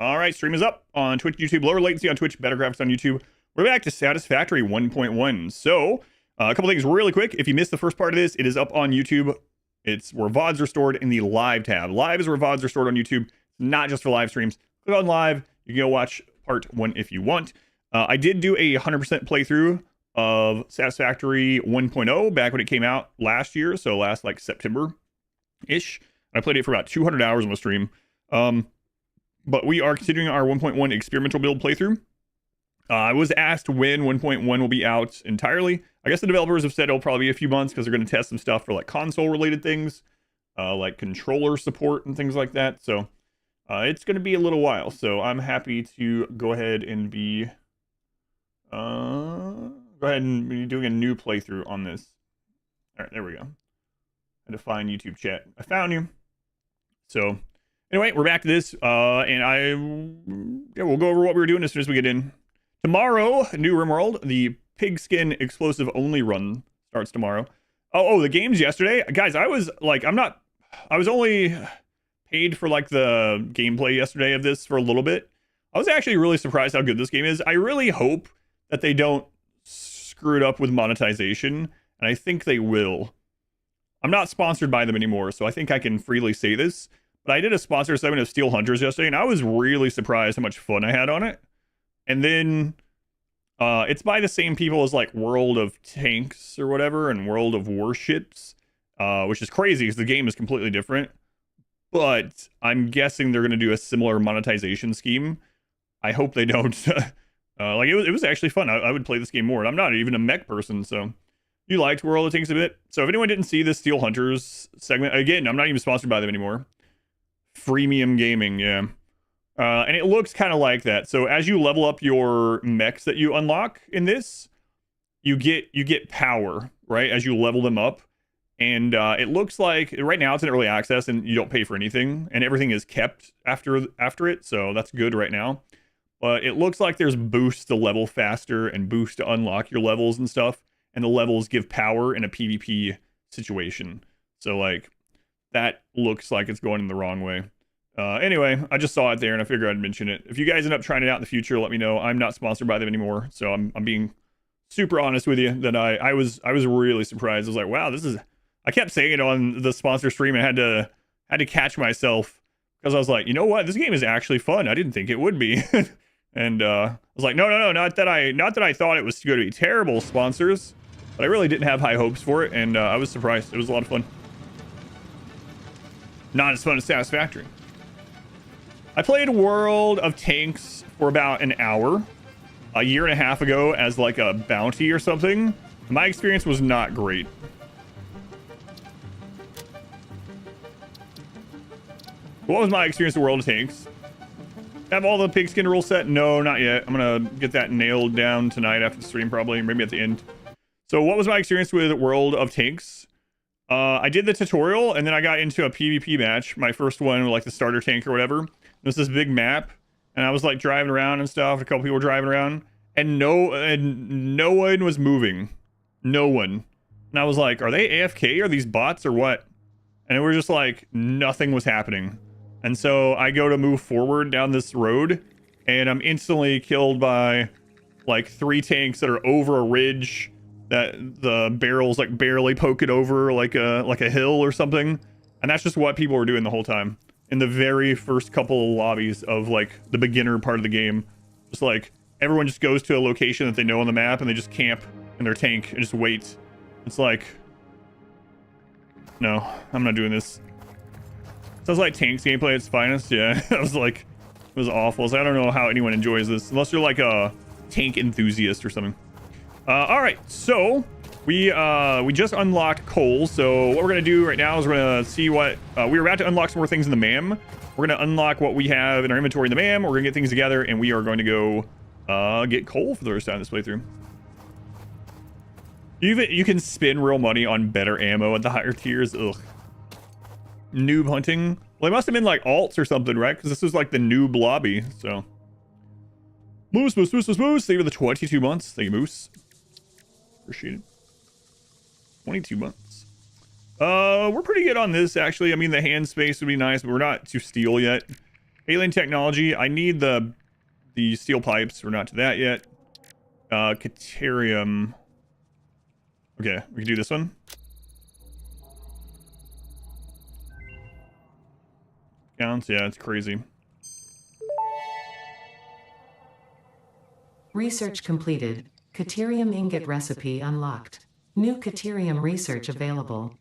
All right, stream is up on Twitch, YouTube, lower latency on Twitch, better graphics on YouTube. We're back to Satisfactory 1.1. So, a couple things really quick. If you missed the first part of this, it is up on YouTube. It's where VODs are stored in the live tab. Live is where VODs are stored on YouTube, not just for live streams. Click on live. You can go watch part 1 if you want. I did do a 100% playthrough of Satisfactory 1.0 back when it came out last year. So last like September-ish. I played it for about 200 hours on the stream. But we are continuing our 1.1 experimental build playthrough. I was asked when 1.1 will be out entirely. I guess the developers have said it'll probably be a few months because they're going to test some stuff for like console related things, like controller support and things like that. So it's going to be a little while. So I'm happy to go ahead and be doing a new playthrough on this. All right, there we go. I had to find YouTube chat. I found you. So anyway, we're back to this, and we'll go over what we were doing as soon as we get in. Tomorrow, New RimWorld, the pigskin explosive only run starts tomorrow. Oh, the games yesterday, guys. I was only paid for like the gameplay yesterday of this for a little bit. I was actually really surprised how good this game is. I really hope that they don't screw it up with monetization, and I think they will. I'm not sponsored by them anymore, so I think I can freely say this. But I did a sponsor segment of Steel Hunters yesterday, and I was really surprised how much fun I had on it. And then it's by the same people as like World of Tanks or whatever, and World of Warships, which is crazy because the game is completely different. But I'm guessing they're going to do a similar monetization scheme. I hope they don't. It was actually fun. I would play this game more. And I'm not even a mech person, so you liked World of Tanks a bit. So if anyone didn't see this Steel Hunters segment, again, I'm not even sponsored by them anymore. Freemium gaming, yeah. And it looks kind of like that. So as you level up your mechs that you unlock in this, you get power, right? As you level them up. And it looks like right now it's in early access and you don't pay for anything, and everything is kept after it. So that's good right now. But it looks like there's boosts to level faster and boosts to unlock your levels and stuff. And the levels give power in a PvP situation. So like that looks like it's going in the wrong way. Anyway, I just saw it there and I figured I'd mention it. If you guys end up trying it out in the future, let me know. I'm not sponsored by them anymore, so I'm being super honest with you that I was really surprised. I was like, wow, this is. I kept saying it on the sponsor stream and had to catch myself because I was like, you know what, this game is actually fun. I didn't think it would be, and I was like, no, not that I thought it was going to be terrible sponsors, but I really didn't have high hopes for it, and I was surprised. It was a lot of fun. Not as fun as Satisfactory. I played World of Tanks for about an hour a year and a half ago as like a bounty or something. My experience was not great. What was my experience with World of Tanks? Have all the pigskin rules set? No, not yet. I'm gonna get that nailed down tonight after the stream, probably, maybe at the end. So what was my experience with World of Tanks? I did the tutorial and then I got into a PvP match. My first one, like the starter tank or whatever. There's this big map, and I was like driving around and stuff. A couple people were driving around, and no one was moving. No one. And I was like, are they AFK? Are these bots or what? And it was just like nothing was happening. And so I go to move forward down this road, and I'm instantly killed by like 3 tanks that are over a ridge that the barrels like barely poke it over like a hill or something. And that's just what people were doing the whole time. In the very first couple of lobbies of like the beginner part of the game, just like everyone just goes to a location that they know on the map and they just camp in their tank and just wait. It's like, no, I'm not doing this. Sounds like Tanks gameplay at its finest. Yeah, I was like, it was awful. So I don't know how anyone enjoys this unless you're like a tank enthusiast or something. All right, so we just unlocked coal. So what we're gonna do right now is we're gonna see what we're about to unlock some more things in the MAM. We're gonna unlock what we have in our inventory in the MAM. We're gonna get things together, and we are going to go get coal for the first time this playthrough. You can spend real money on better ammo at the higher tiers. Ugh. Noob hunting. Well, it must have been like alts or something, right? Because this was like the noob lobby. So Moose. Thank you for the 22 months. Thank you, Moose. Appreciate it. 22 months. We're pretty good on this, actually. I mean, the hand space would be nice, but we're not to steal yet. Alien technology. I need the steel pipes. We're not to that yet. Caterium. Okay, we can do this one. Counts. Yeah, it's crazy. Research completed. Caterium ingot recipe unlocked. New Caterium research available.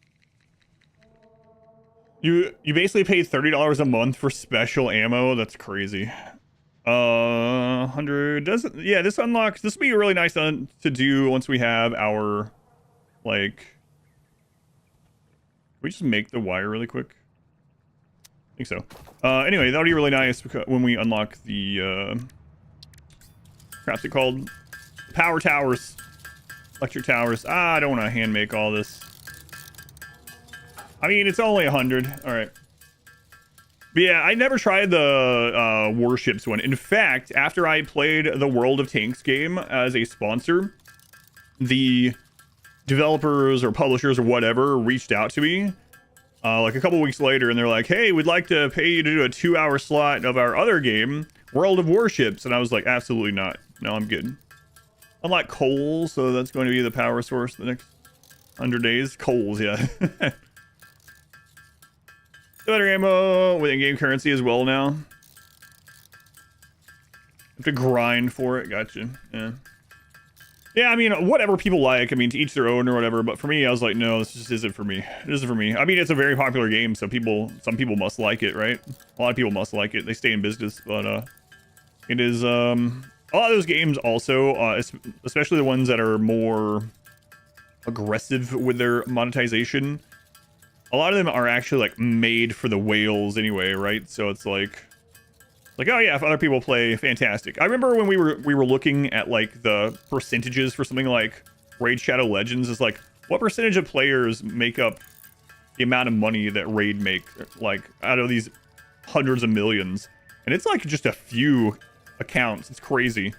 You basically pay $30 a month for special ammo. That's crazy. 100 doesn't. Yeah, this unlocks. This would be really nice to do once we have our, like. Can we just make the wire really quick? I think so. Anyway, that would be really nice when we unlock the what's it called? Power towers, electric towers. I don't want to hand make all this. I mean, it's only 100. All right. But yeah, I never tried the warships one. In fact, after I played the World of Tanks game as a sponsor, the developers or publishers or whatever reached out to me like a couple weeks later, and they're like, hey, we'd like to pay you to do a 2-hour slot of our other game, World of Warships. And I was like, absolutely not. No, I'm good. Unlike coal, so that's going to be the power source the next 100 days. Coals, yeah. Better ammo with in-game currency as well now. Have to grind for it. Gotcha. Yeah. Yeah, I mean, whatever people like. I mean, to each their own or whatever. But for me, I was like, no, this just isn't for me. It isn't for me. I mean, it's a very popular game, so some people must like it, right? A lot of people must like it. They stay in business, but it is a lot of those games also, especially the ones that are more aggressive with their monetization. A lot of them are actually like made for the whales anyway, right? So it's like, oh yeah, if other people play, fantastic. I remember when we were looking at like the percentages for something like Raid Shadow Legends, is like, what percentage of players make up the amount of money that Raid make, like out of these hundreds of millions? And it's like just a few accounts. It's crazy.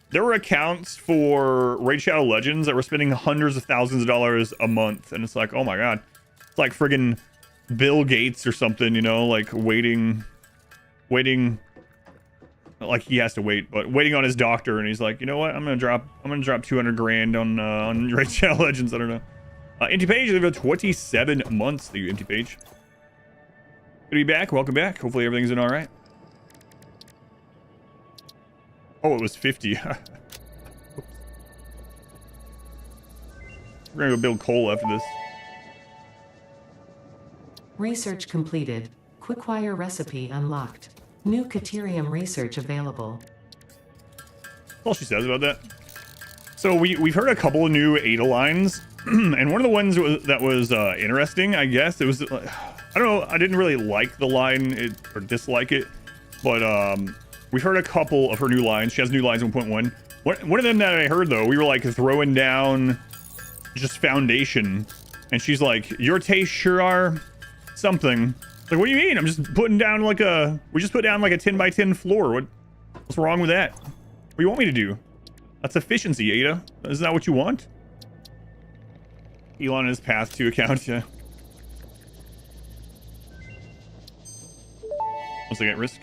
There were accounts for Raid Shadow Legends that were spending hundreds of thousands of dollars a month, and it's like, oh my god, it's like friggin' Bill Gates or something, you know, like waiting. Like he has to wait, but waiting on his doctor, and he's like, you know what? I'm gonna drop 200 grand on Raid Shadow Legends. I don't know. Empty page, they've been 27 months. The empty page. Good to be back. Welcome back. Hopefully everything's in all right. Oh, it was 50. We're gonna go build coal after this. Research completed. Quickwire recipe unlocked. New Caterium research available. That's all she says about that. So we've heard a couple of new ADA lines, and one of the ones that was interesting, I guess, it was, I don't know, I didn't really like the line or dislike it, but we've heard a couple of her new lines. She has new lines 1.1. One of them that I heard, though, we were like throwing down just foundation, and she's like, your tastes sure are something. Like, what do you mean? I'm just putting down like we just put down like a 10 by 10 floor. What's wrong with that? What do you want me to do? That's efficiency, Ada. Isn't that what you want? Elon and his Path 2 account, yeah. Once again, risk.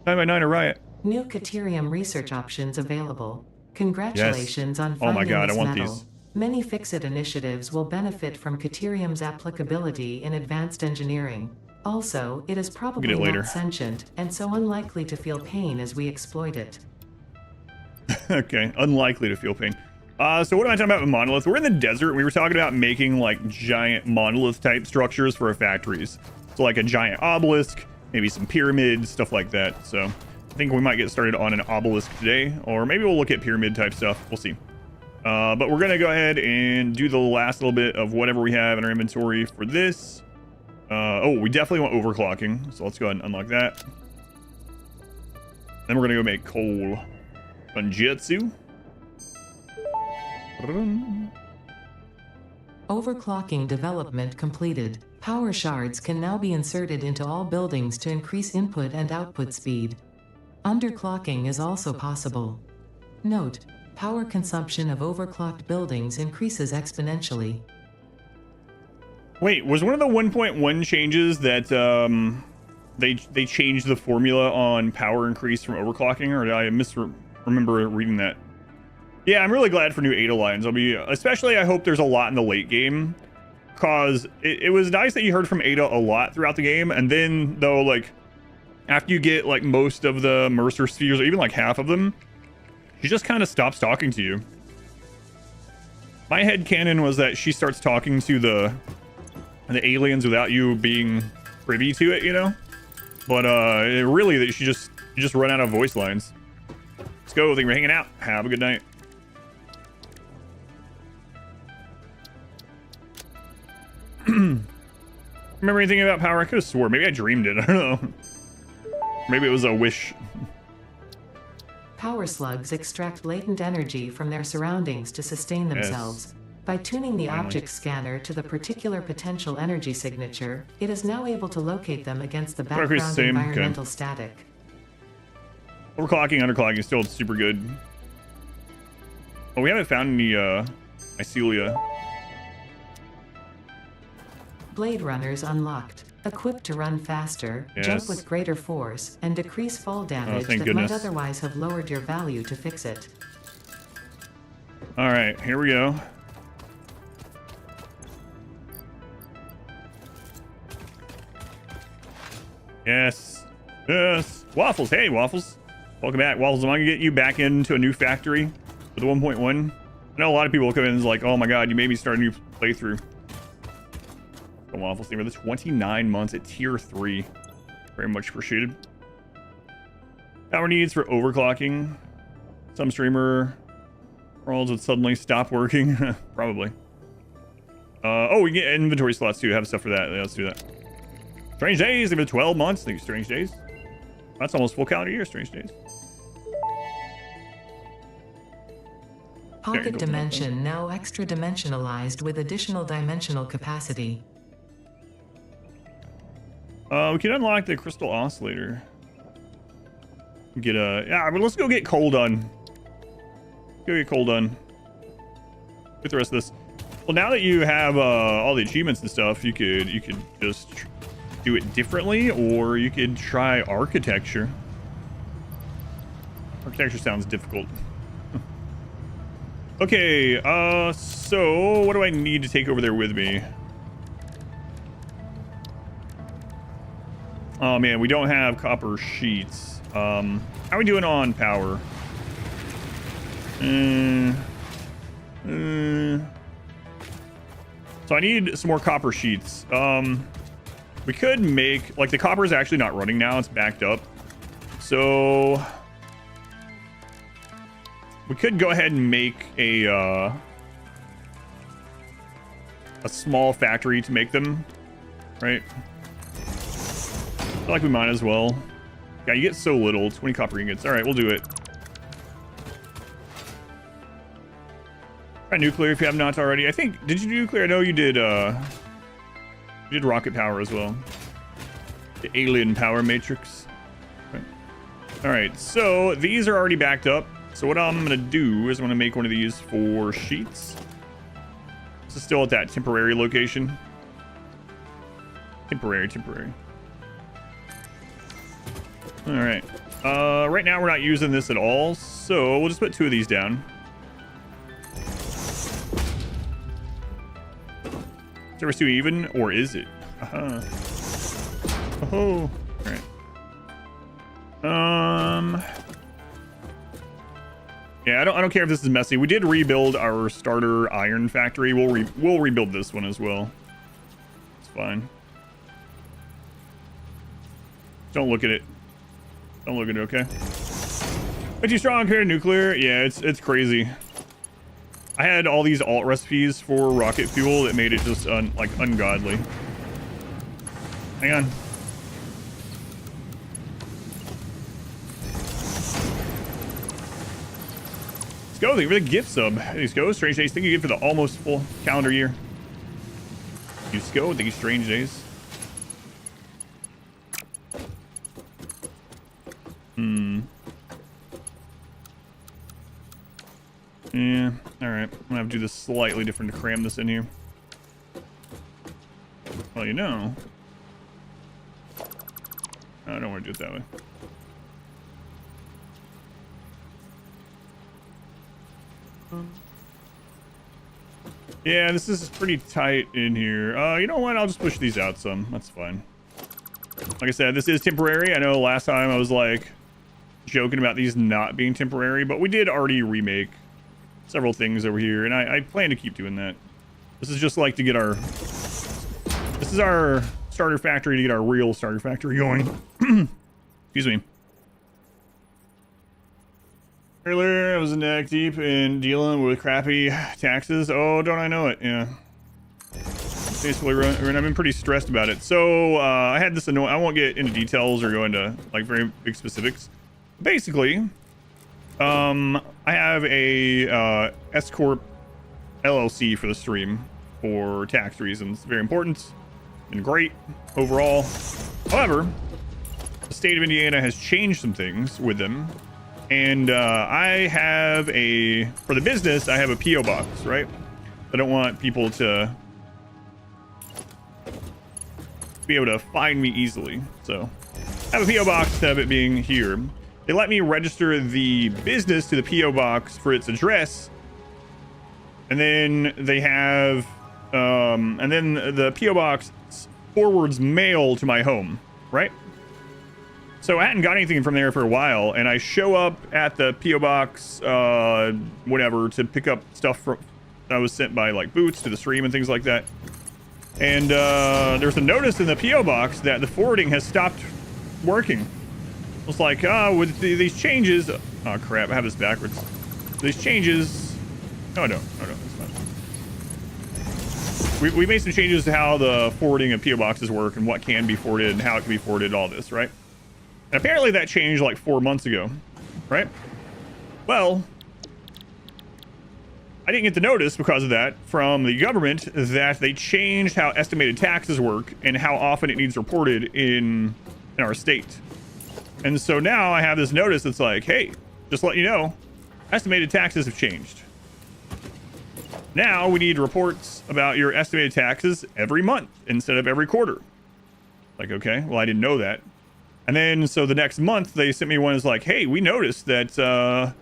9 by 9 a riot. New Caterium research options available. Congratulations on finding oh my god, this I want metal. these. Many Fix-It initiatives will benefit from Caterium's applicability in advanced engineering. Also, it is probably not sentient, and so unlikely to feel pain as we exploit it. Okay, unlikely to feel pain. So what am I talking about with monoliths? We're in the desert. We were talking about making like giant monolith type structures for our factories. So like a giant obelisk, maybe some pyramids, stuff like that. So I think we might get started on an obelisk today, or maybe we'll look at pyramid type stuff. We'll see. But we're gonna go ahead and do the last little bit of whatever we have in our inventory for this. Oh, we definitely want overclocking, so let's go ahead and unlock that. Then we're gonna go make coal Banjitsu. Overclocking development completed. Power shards can now be inserted into all buildings to increase input and output speed. Underclocking is also possible. Note: power consumption of overclocked buildings increases exponentially. Wait, was one of the 1.1 changes that they changed the formula on power increase from overclocking, or did I remember reading that? Yeah, I'm really glad for new Ada lines. Especially I hope there's a lot in the late game, cause it was nice that you heard from Ada a lot throughout the game, and then though, like, after you get like most of the Mercer spheres, or even like half of them, she just kind of stops talking to you. My headcanon was that she starts talking to the aliens without you being privy to it, you know? But really, that you just run out of voice lines. Let's go. Thank you for hanging out. Have a good night. Remember anything about power? I could have swore. Maybe I dreamed it. I don't know. Maybe it was a wish. Power slugs extract latent energy from their surroundings to sustain themselves. Yes. By tuning the object scanner to the particular potential energy signature, it is now able to locate them against the background environmental static. Overclocking, underclocking is still super good. Oh, we haven't found any mycelia. Blade runners unlocked. Equipped to run faster, jump with greater force, and decrease fall damage that might otherwise have lowered your value to fix it. Alright, here we go. Yes. Yes. Waffles. Hey, Waffles. Welcome back. Waffles, I'm going to get you back into a new factory with the 1.1. I know a lot of people will come in and is like, oh my god, you made me start a new playthrough. Waffles, thing for the 29 months at tier 3. Very much appreciated. Power needs for overclocking. Some streamer worlds would suddenly stop working. Probably. Oh, we get inventory slots too. Have stuff for that. Yeah, let's do that. Strange Days, even 12 months. Thank you, Strange Days. That's almost full calendar year, Strange Days. Pocket Dimension now extra dimensionalized with additional dimensional capacity. We can unlock the crystal oscillator. Get yeah, but let's go get coal done. Go get coal done. Get the rest of this. Well, now that you have all the achievements and stuff, you could just do it differently, or you could try architecture. Architecture sounds difficult. Okay, so what do I need to take over there with me? Oh man, we don't have copper sheets. How are we doing on power? So I need some more copper sheets. We could make, like, the copper is actually not running now. It's backed up. So we could go ahead and make a small factory to make them, right? I feel like we might as well. Yeah, you get so little. 20 copper ingots. All right, we'll do it. Try nuclear if you have not already. I think, did you do nuclear? I know you did rocket power as well. The alien power matrix. Okay. All right, so these are already backed up. So what I'm gonna do is I'm gonna make one of these for sheets. This is still at that temporary location. Temporary. All right. Right now we're not using this at all, so we'll just put 2 of these down. Service 2 even, or is it? Oh. All right. Yeah, I don't care if this is messy. We did rebuild our starter iron factory. We'll rebuild this one as well. It's fine. Don't look at it. Don't look at it, okay? But too strong compared to nuclear? Yeah, it's crazy. I had all these alt recipes for rocket fuel that made it just like ungodly. Hang on. Let's go. Thank you for the gift sub. Let's go. Strange Days. Thank you for the almost full calendar year. Let's go. Thank you, Strange Days. Yeah, alright. I'm gonna have to do this slightly different to cram this in here. Well, you know. I don't want to do it that way. Yeah, this is pretty tight in here. You know what? I'll just push these out some. That's fine. Like I said, this is temporary. I know last time I was like joking about these not being temporary, but we did already remake several things over here, and I plan to keep doing that. This is just like to get our... This is our starter factory to get our real starter factory going. Excuse me. Earlier, I was neck deep in dealing with crappy taxes. Oh, don't I know it? Yeah. Basically, I've been pretty stressed about it. So, I had this annoying... I won't get into details or go into, like, very big specifics. Basically, I have a S Corp LLC for the stream for tax reasons. Very important and great overall. However, the state of Indiana has changed some things with them. And I have a... For the business, I have a P.O. box, right? I don't want people to be able to find me easily. So, I have a P.O. box instead of it being here. They let me register the business to the P.O. box for its address. And then they have... and then the P.O. box forwards mail to my home, right? So I hadn't got anything from there for a while, and I show up at the P.O. box, whatever, to pick up stuff from that was sent by, like, Boots to the stream and things like that. And there's a notice in the P.O. box that the forwarding has stopped working. It's like, with these changes... Oh, crap, I have this backwards. These changes... No, I don't. No, it's fine. We made some changes to how the forwarding of P.O. boxes work and what can be forwarded and how it can be forwarded, all this, right? And apparently that changed like 4 months ago, right? Well, I didn't get the notice because of that from the government that they changed how estimated taxes work and how often it needs reported in our state. And so now I have this notice that's like, hey, just let you know, estimated taxes have changed. Now we need reports about your estimated taxes every month instead of every quarter. Like, okay, well, I didn't know that. And then, so the next month, they sent me one that's like, hey, we noticed that the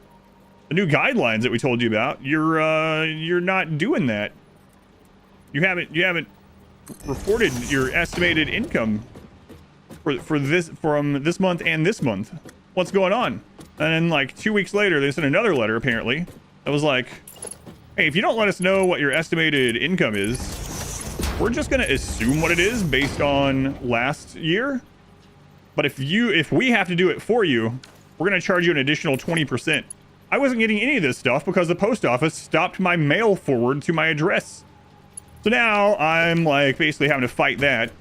new guidelines that we told you about, you're not doing that. You haven't reported your estimated income for this from this month and this month. What's going on? And then, like, 2 weeks later, they sent another letter, apparently, that was like, hey, if you don't let us know what your estimated income is, we're just going to assume what it is based on last year. But if we have to do it for you, we're going to charge you an additional 20%. I wasn't getting any of this stuff because the post office stopped my mail forward to my address. So now I'm like basically having to fight that.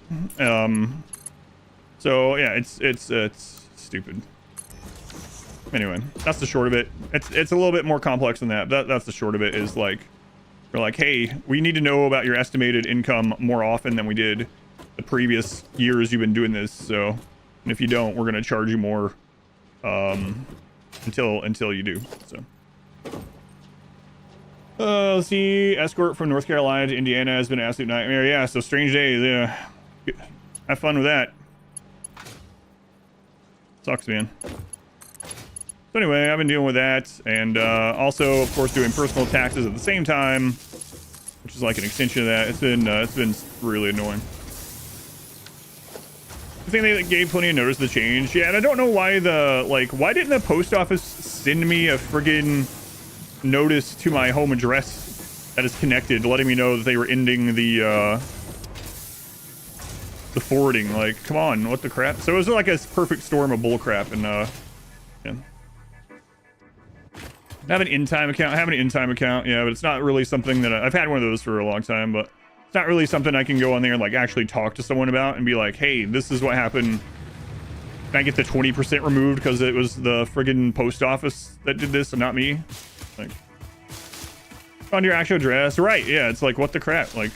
So yeah, it's stupid. Anyway, that's the short of it. It's a little bit more complex than that. That's the short of it. Is like they're like, hey, we need to know about your estimated income more often than we did the previous years you've been doing this. So. And if you don't, we're going to charge you more until you do. So, let's see. Escort from North Carolina to Indiana has been an absolute nightmare. Yeah, so strange days. Yeah, have fun with that. Sucks, man. So anyway, I've been dealing with that, and also, of course, doing personal taxes at the same time, which is like an extension of that. It's been really annoying. I think they gave plenty of notice of the change. Yeah, and I don't know why why didn't the post office send me a friggin' notice to my home address that is connected, letting me know that they were ending the forwarding? Like, come on, what the crap? So it was like a perfect storm of bullcrap, and yeah. I have an in-time account. Yeah, but it's not really something that I've had one of those for a long time, but it's not really something I can go on there and like actually talk to someone about and be like, hey, this is what happened. Can I get the 20% removed because it was the friggin' post office that did this and not me? Like, on your actual address, right? Yeah, it's like, what the crap? Like,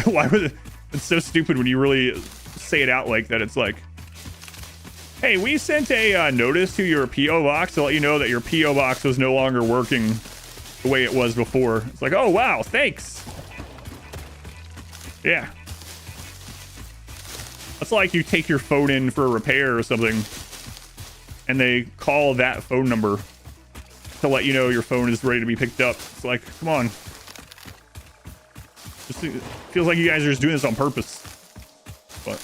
why would it? It's so stupid when you really say it out like that. It's like, hey, we sent a notice to your P.O. box to let you know that your P.O. box was no longer working the way it was before. It's like, oh, wow, thanks. Yeah. That's like you take your phone in for a repair or something, and they call that phone number to let you know your phone is ready to be picked up. It's like, come on. Just feels like you guys are just doing this on purpose. But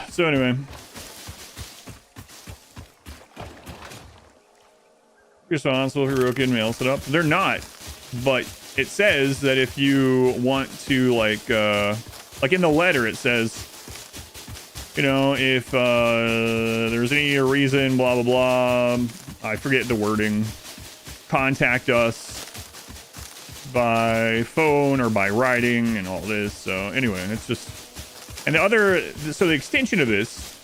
so anyway. Responsible for Heroic and mail set up. They're not, but it says that if you want to like in the letter it says, you know, if there's any reason, blah blah blah, I forget the wording, contact us by phone or by writing and all this. So anyway, it's just, and so the extension of this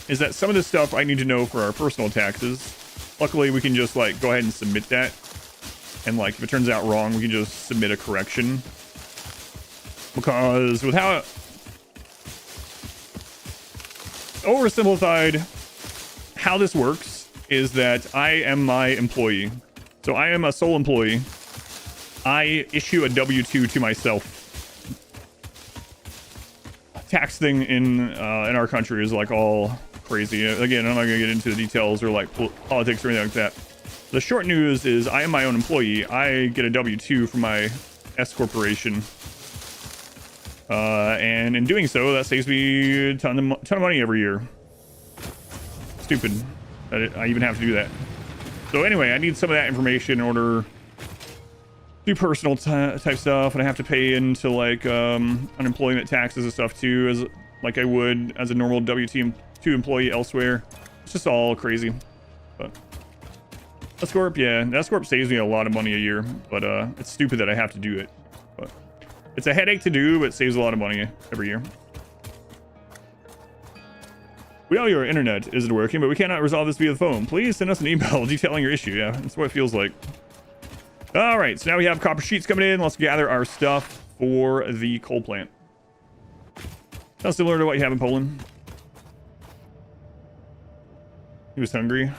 is that some of the stuff I need to know for our personal taxes, luckily we can just like go ahead and submit that, and like if it turns out wrong we can just submit a correction, because with how oversimplified how this works is that I am my employee, so I am a sole employee. I issue a W-2 to myself. Tax thing in our country is like all crazy. Again, I'm not gonna get into the details or like politics or anything like that. The short news is I am my own employee. I get a W-2 from my S corporation, and in doing so, that saves me a ton of money every year. Stupid that I even have to do that. So anyway, I need some of that information in order do personal type stuff, and I have to pay into like unemployment taxes and stuff too, as like I would as a normal W-2 employee elsewhere. It's just all crazy. But S-corp, yeah, S-corp saves me a lot of money a year, but it's stupid that I have to do it. But it's a headache to do, but it saves a lot of money every year. We know your internet isn't working, but we cannot resolve this via the phone. Please send us an email detailing your issue. Yeah, that's what it feels like. All right, so now we have copper sheets coming in. Let's gather our stuff for the coal plant. Sounds similar to what you have in Poland. He was hungry.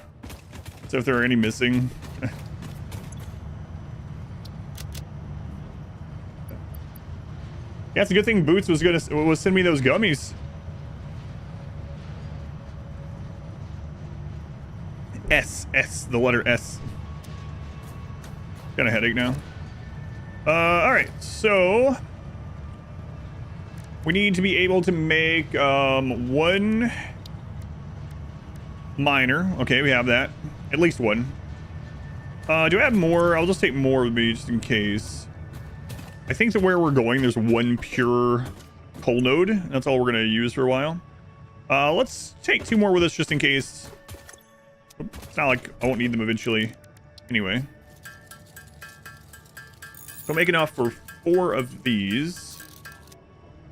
So if there are any missing. Yeah, it's a good thing Boots was send me those gummies. S, the letter S. Got a headache now. All right, so we need to be able to make one miner. Okay, we have that. At least one. Do I have more? I'll just take more with me just in case. I think that where we're going, there's one pure coal node. That's all we're gonna use for a while. Let's take 2 more with us just in case. It's not like I won't need them eventually. Anyway. So make enough for 4 of these.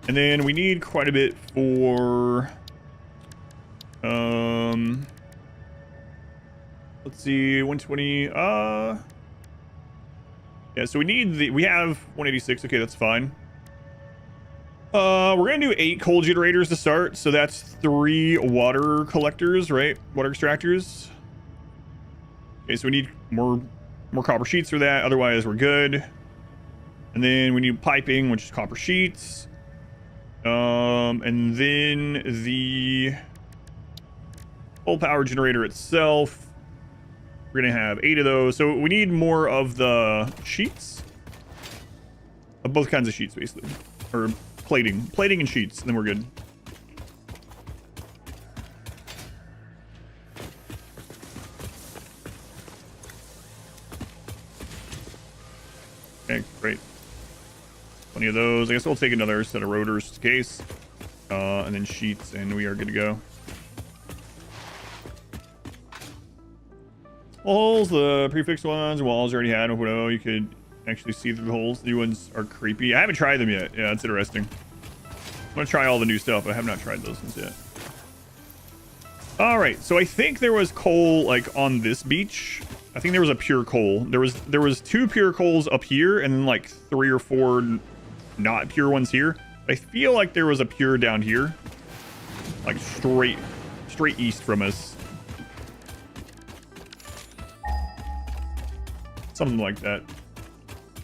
And then we need quite a bit for let's see, 120. Yeah, so we have 186. Okay, that's fine. We're gonna do 8 coal generators to start, so that's 3 water collectors, right? Water extractors. Okay, so we need more copper sheets for that, otherwise we're good. And then we need piping, which is copper sheets. And then the coal power generator itself, we're gonna have 8 of those. So we need more of the sheets, of both kinds of sheets, basically, or plating and sheets, and then we're good. Okay, great. Plenty of those. I guess we'll take another set of rotors just in case. And then sheets, and we are good to go. Holes, the prefix ones, walls already had. Oh, you could actually see through the holes. The new ones are creepy. I haven't tried them yet. Yeah, it's interesting. I'm gonna try all the new stuff. I have not tried those ones yet. All right, so I think there was coal like on this beach. I think there was a pure coal. There was 2 pure coals up here, and then like 3 or 4 not pure ones here. I feel like there was a pure down here, like straight east from us. Something like that.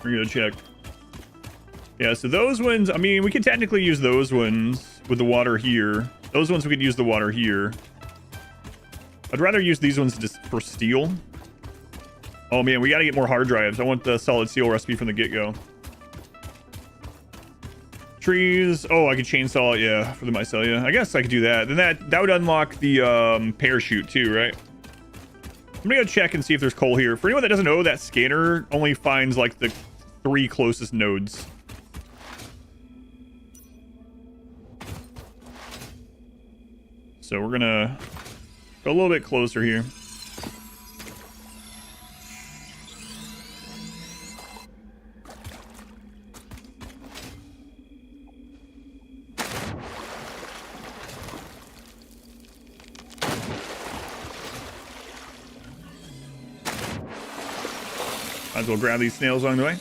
We're gonna check. Yeah, so those ones, I mean, we could technically use those ones with the water here. Those ones we could use the water here. I'd rather use these ones just for steel. Oh man, we gotta get more hard drives. I want the solid steel recipe from the get-go. Trees. Oh, I could chainsaw it, yeah, for the mycelia. I guess I could do that. Then that would unlock the parachute too, right? I'm gonna go check and see if there's coal here. For anyone that doesn't know, that scanner only finds like the 3 closest nodes. So we're gonna go a little bit closer here. Might as well grab these snails along the way.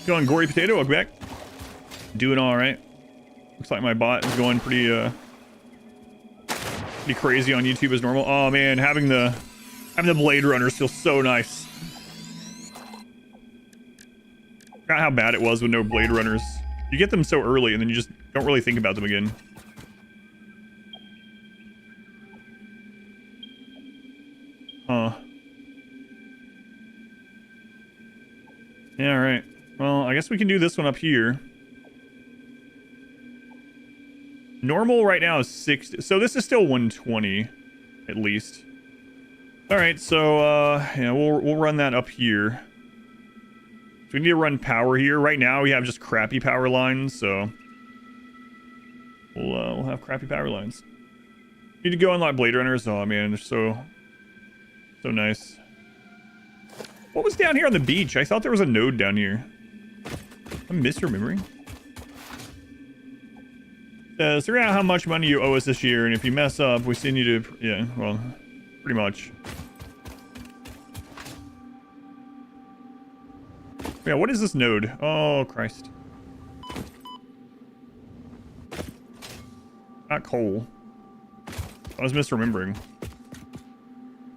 Going Gory Potato, welcome back. Doing all right. Looks like my bot is going pretty crazy on YouTube as normal. Oh man, having the Blade Runners feels so nice. Forgot how bad it was with no Blade Runners. You get them so early and then you just don't really think about them again. Huh. Yeah, alright. Well, I guess we can do this one up here. Normal right now is 60. So this is still 120, at least. Alright, so, yeah, we'll run that up here. So we need to run power here. Right now we have just crappy power lines, so... We'll have crappy power lines. Need to go unlock Blade Runners. Oh man, they're so nice. What was down here on the beach? I thought there was a node down here. I'm misremembering. Figure out how much money you owe us this year, and if you mess up, we still need to... Yeah, well, pretty much. Yeah, what is this node? Oh, Christ. Not coal. I was misremembering.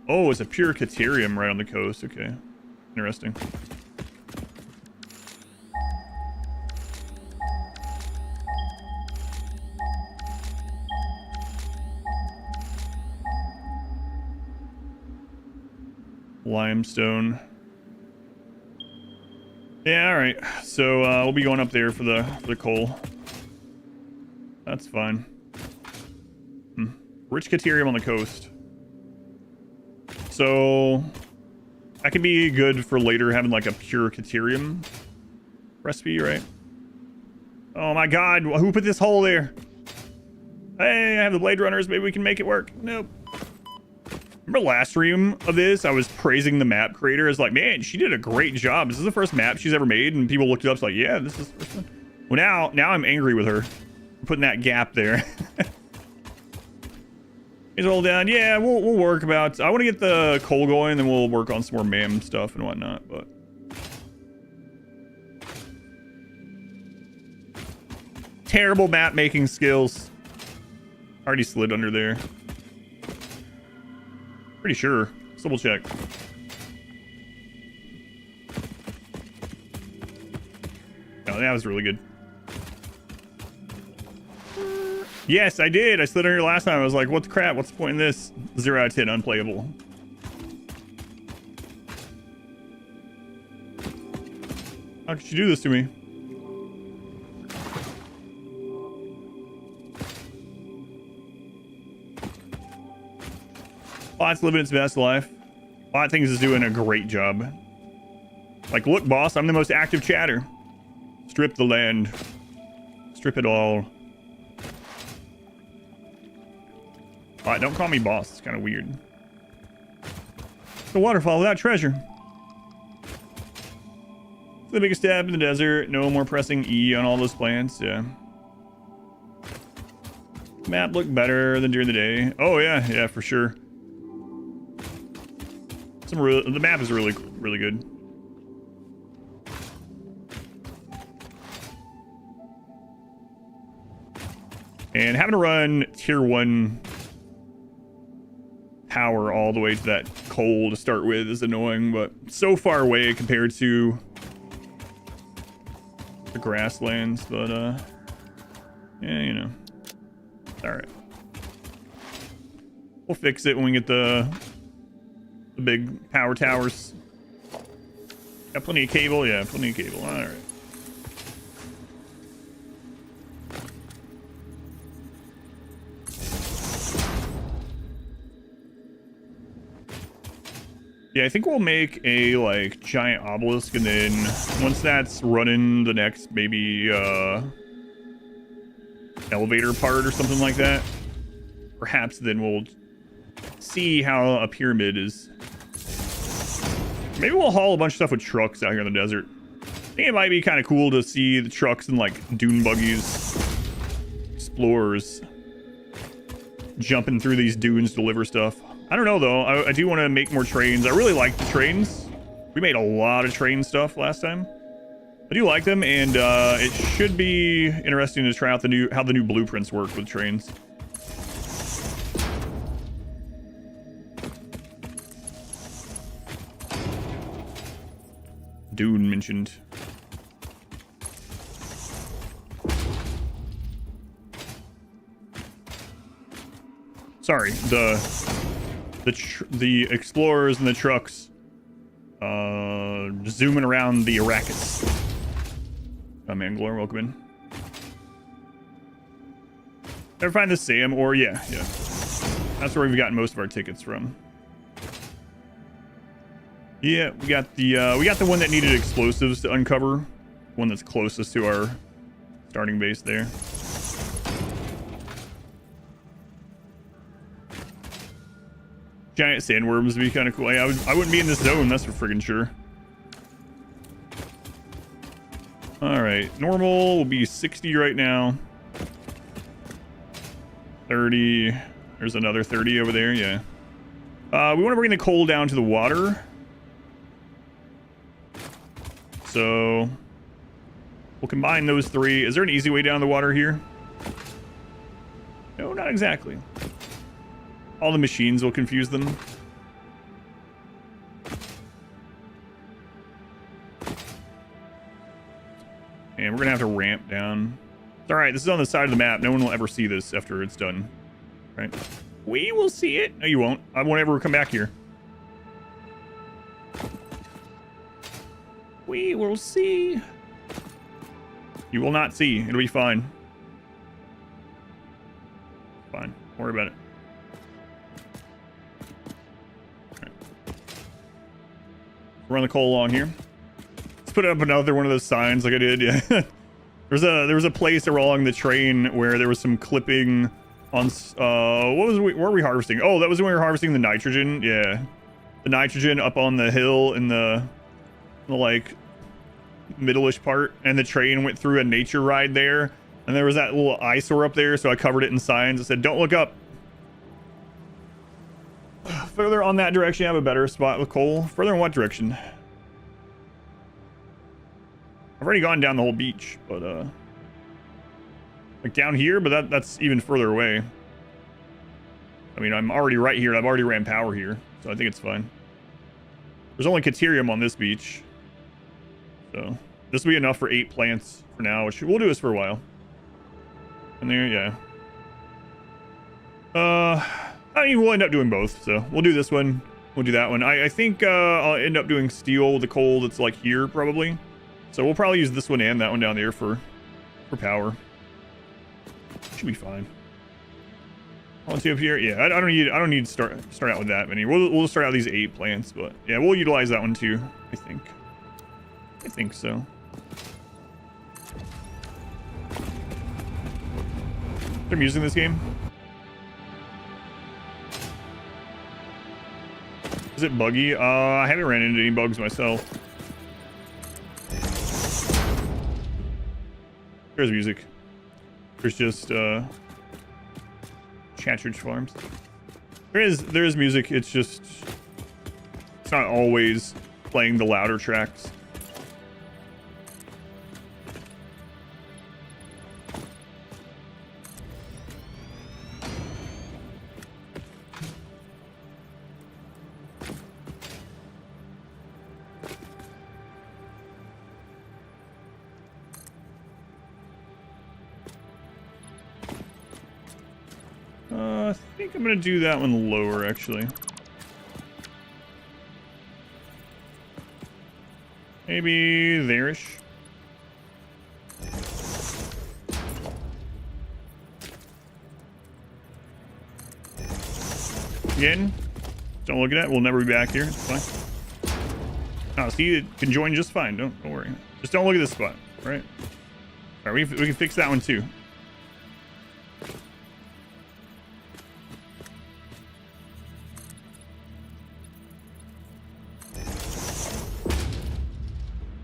Oh, it's a pure Caterium right on the coast. Okay. Interesting. Limestone. Yeah, all right. So we'll be going up there for the coal. That's fine. Rich Caterium on the coast. So that could be good for later, having like a pure Caterium recipe, right? Oh my god, who put this hole there? Hey, I have the Blade Runners, maybe we can make it work. Nope. Remember last stream of this, I was praising the map creator as like, man, she did a great job. This is the first map she's ever made, and people looked it up, it's like, yeah, this is the first one. Well, now I'm angry with her for putting that gap there. He's all down. Yeah, we'll work about... I want to get the coal going, then we'll work on some more MAM stuff and whatnot, but... Terrible map making skills. Already slid under there. Pretty sure. Let's double check. Oh, that was really good. Yes, I did. I slid under here last time. I was like, what the crap? What's the point in this? 0 out of 10, unplayable. How could you do this to me? Bot's living its best life. Bot Things is doing a great job. Like, look, boss, I'm the most active chatter. Strip the land. Strip it all. Bot, don't call me boss. It's kind of weird. The waterfall without treasure. It's the biggest step in the desert. No more pressing E on all those plants. Yeah. Map looked better than during the day. Oh, yeah, for sure. The map is really good. And having to run tier 1 power all the way to that coal to start with is annoying, but so far away compared to the grasslands, but yeah, you know, all right. We'll fix it when we get the big power towers. Got plenty of cable, yeah, plenty of cable. All right. Yeah, I think we'll make a like giant obelisk, and then once that's running, the next maybe elevator part or something like that. Perhaps then we'll see how a pyramid is. Maybe we'll haul a bunch of stuff with trucks out here in the desert. I think it might be kind of cool to see the trucks and like dune buggies, explorers jumping through these dunes to deliver stuff. I don't know though. I do want to make more trains. I really like the trains. We made a lot of train stuff last time. I do like them, and it should be interesting to try out how the new blueprints work with trains. Dune mentioned. Sorry, the explorers and the trucks zooming around the Arrakis. Oh man, Glor, welcome in. Ever find the Sam ore? Yeah. That's where we've gotten most of our tickets from. Yeah, we got the one that needed explosives to uncover. One that's closest to our starting base there. Giant sandworms would be kind of cool. Yeah, I wouldn't be in this zone, that's for friggin' sure. Alright, normal will be 60 right now. 30. There's another 30 over there, yeah. We want to bring the coal down to the water. So we'll combine those three. Is there an easy way down the water here? No, not exactly. All the machines will confuse them. And we're gonna have to ramp down. It's all right, this is on the side of the map. No one will ever see this after it's done, right? We will see it. No, you won't. I won't ever come back here. We will see. You will not see. It'll be fine. Fine. Don't worry about it. Right. Run the coal along here. Let's put up another one of those signs like I did. Yeah. there was a place along the train where there was some clipping on where were we harvesting? Oh, that was when we were harvesting the nitrogen. Yeah. The nitrogen up on the hill in the like middle-ish part, and the train went through a nature ride there, and there was that little eyesore up there, so I covered it in signs that said don't look up. Further on that direction, I have a better spot with coal. Further in what direction? I've already gone down the whole beach, but like down here, but that's even further away. I mean, I'm already right here. I've already ran power here, so I think it's fine. There's only Caterium on this beach, so this will be enough for 8 plants for now, which we'll do this for a while. And there, yeah. I mean, we'll end up doing both, so we'll do this one. We'll do that one. I think I'll end up doing steel with the coal that's like here, probably. So we'll probably use this one and that one down there for power. Should be fine. On two up here, yeah. I don't need to start out with that many. We'll start out these 8 plants, but yeah, we'll utilize that one too. I think so. They're using this game. Is it buggy? I haven't ran into any bugs myself. There's music. There's just Chatridge Farms. There is music. It's just it's not always playing the louder tracks. I think I'm gonna do that one lower, actually. Maybe there-ish. Again, don't look at it. We'll never be back here. It's fine. Oh, see, it can join just fine. Don't worry. Just don't look at this spot, right? All right, we can fix that one too.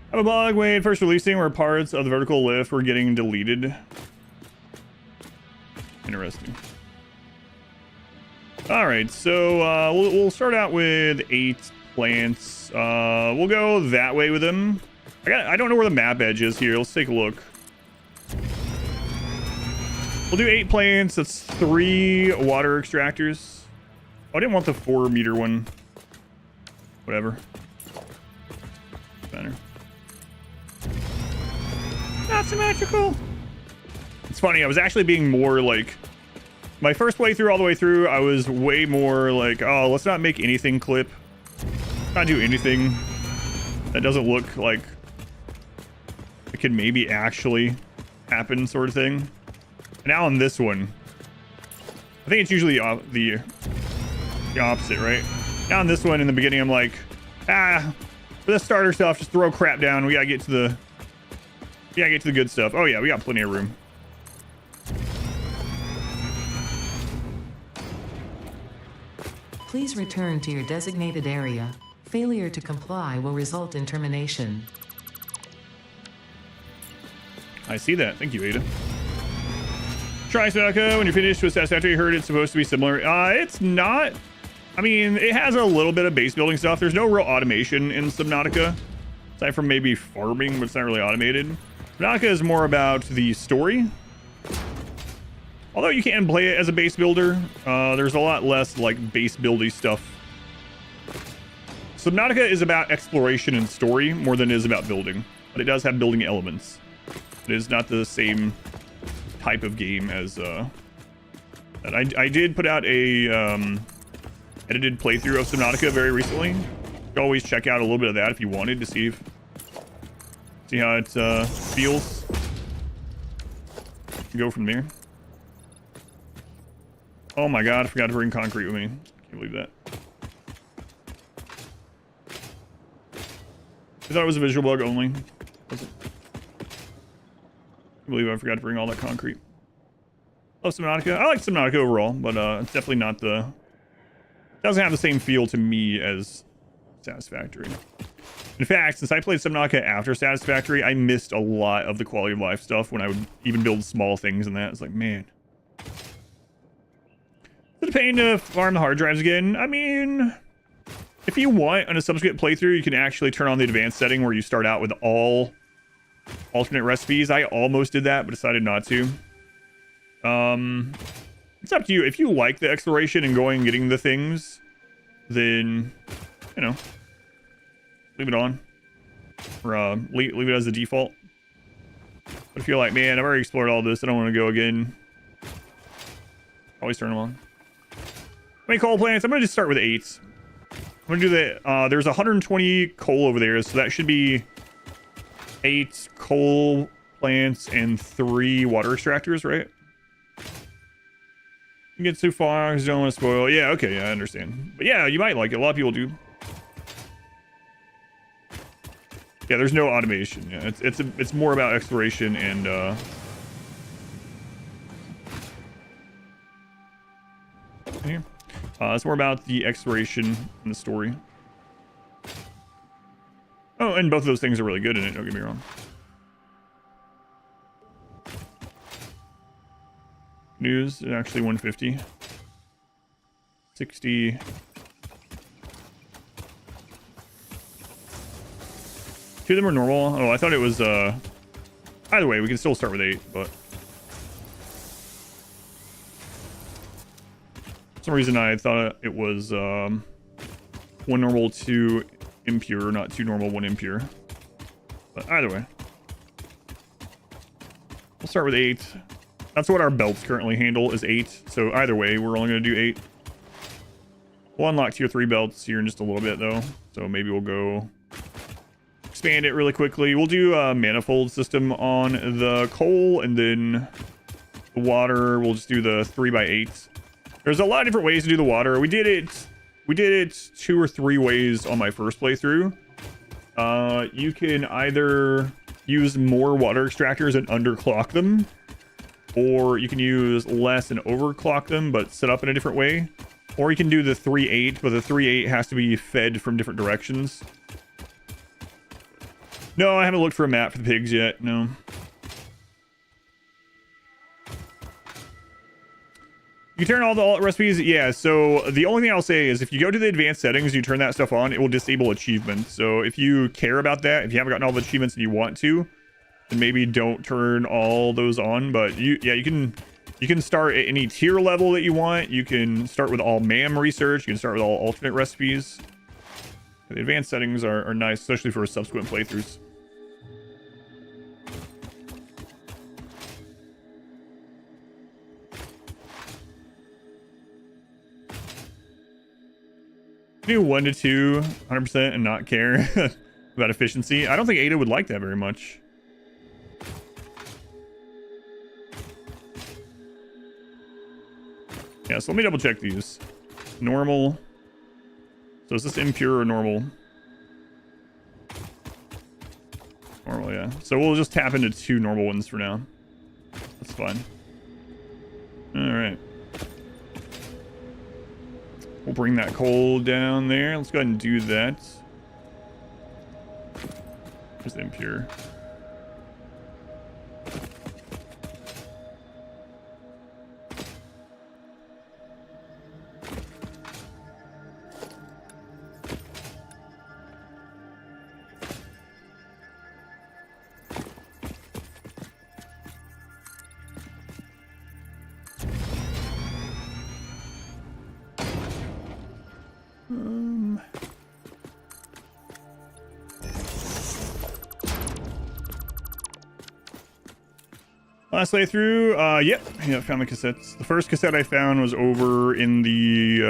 I have a blog when first releasing where parts of the vertical lift were getting deleted. Interesting. All right, so we'll start out with 8 plants. We'll go that way with them. I don't know where the map edge is here. Let's take a look. We'll do 8 plants. That's 3 water extractors. Oh, I didn't want the 4-meter one. Whatever. Better. Not symmetrical. It's funny. I was actually being more like, my first playthrough all the way through, I was way more like, oh, let's not make anything clip. Not do anything that doesn't look like it could maybe actually happen, sort of thing. And now on this one, I think it's usually the opposite, right? Now on this one, in the beginning, I'm like, for the starter stuff, just throw crap down. We gotta get to the good stuff. Oh yeah, we got plenty of room. Please return to your designated area. Failure to comply will result in termination. I see that. Thank you, Ada. Try Subnautica when you're finished with Satisfactory. Heard it's supposed to be similar. It's not. I mean, it has a little bit of base building stuff. There's no real automation in Subnautica, aside from maybe farming, but it's not really automated. Subnautica is more about the story. Although you can play it as a base builder, there's a lot less like base building stuff. Subnautica is about exploration and story more than it is about building, but it does have building elements. It is not the same type of game as that. I did put out a edited playthrough of Subnautica very recently. You can always check out a little bit of that if you wanted to see how it feels. Go from there. Oh my god, I forgot to bring concrete with me. Can't believe that. I thought it was a visual bug only. Wasn't. I believe I forgot to bring all that concrete. Love Subnautica. I like Subnautica overall, but it's definitely not the... doesn't have the same feel to me as Satisfactory. In fact, since I played Subnautica after Satisfactory, I missed a lot of the quality of life stuff when I would even build small things and that. It's like, man. Is it a pain to farm the hard drives again? I mean, if you want, on a subsequent playthrough, you can actually turn on the advanced setting where you start out with all alternate recipes. I almost did that, but decided not to. It's up to you. If you like the exploration and going and getting the things, then, you know, leave it on. Or leave it as the default. But if you're like, man, I've already explored all this, I don't want to go again, always turn them on. How many coal plants? I'm going to just start with 8. I'm going to do the... there's 120 coal over there, so that should be 8 coal plants and 3 water extractors, right? You get too far because you don't want to spoil. Yeah, okay, yeah, I understand. But yeah, you might like it. A lot of people do. Yeah, there's no automation. Yeah, it's more about exploration and here. It's more about the exploration and the story. Oh, and both of those things are really good in it, don't get me wrong. News is actually 150. 60. Two of them are normal. Oh, I thought it was either way, we can still start with 8, but for some reason I thought it was 1 normal, 2 impure, not 2 normal, 1 impure. But either way, we'll start with 8. That's what our belts currently handle, is 8. So either way, we're only going to do 8. We'll unlock tier 3 belts here in just a little bit, though. So maybe we'll go expand it really quickly. We'll do a manifold system on the coal, and then the water, we'll just do the 3x8. There's a lot of different ways to do the water. We did it 2 or 3 ways on my first playthrough. You can either use more water extractors and underclock them, or you can use less and overclock them but set up in a different way, or you can do the 3.8, but the 3.8 has to be fed from different directions. No, I haven't looked for a map for the pigs yet. No. You turn all the alt recipes? Yeah, so the only thing I'll say is if you go to the advanced settings, you turn that stuff on, it will disable achievements. So if you care about that, if you haven't gotten all the achievements and you want to, then maybe don't turn all those on. But you can start at any tier level that you want. You can start with all MAM research. You can start with all alternate recipes. The advanced settings are nice, especially for subsequent playthroughs. Do 1 to 2 100% and not care about efficiency. I don't think Ada would like that very much. Yeah, so let me double check these. Normal. So is this impure or normal? Normal, yeah. So we'll just tap into 2 normal ones for now. That's fine. All right. We'll bring that coal down there. Let's go ahead and do that. Just impure. Last playthrough, yep, yeah, found the cassettes. The first cassette I found was over in the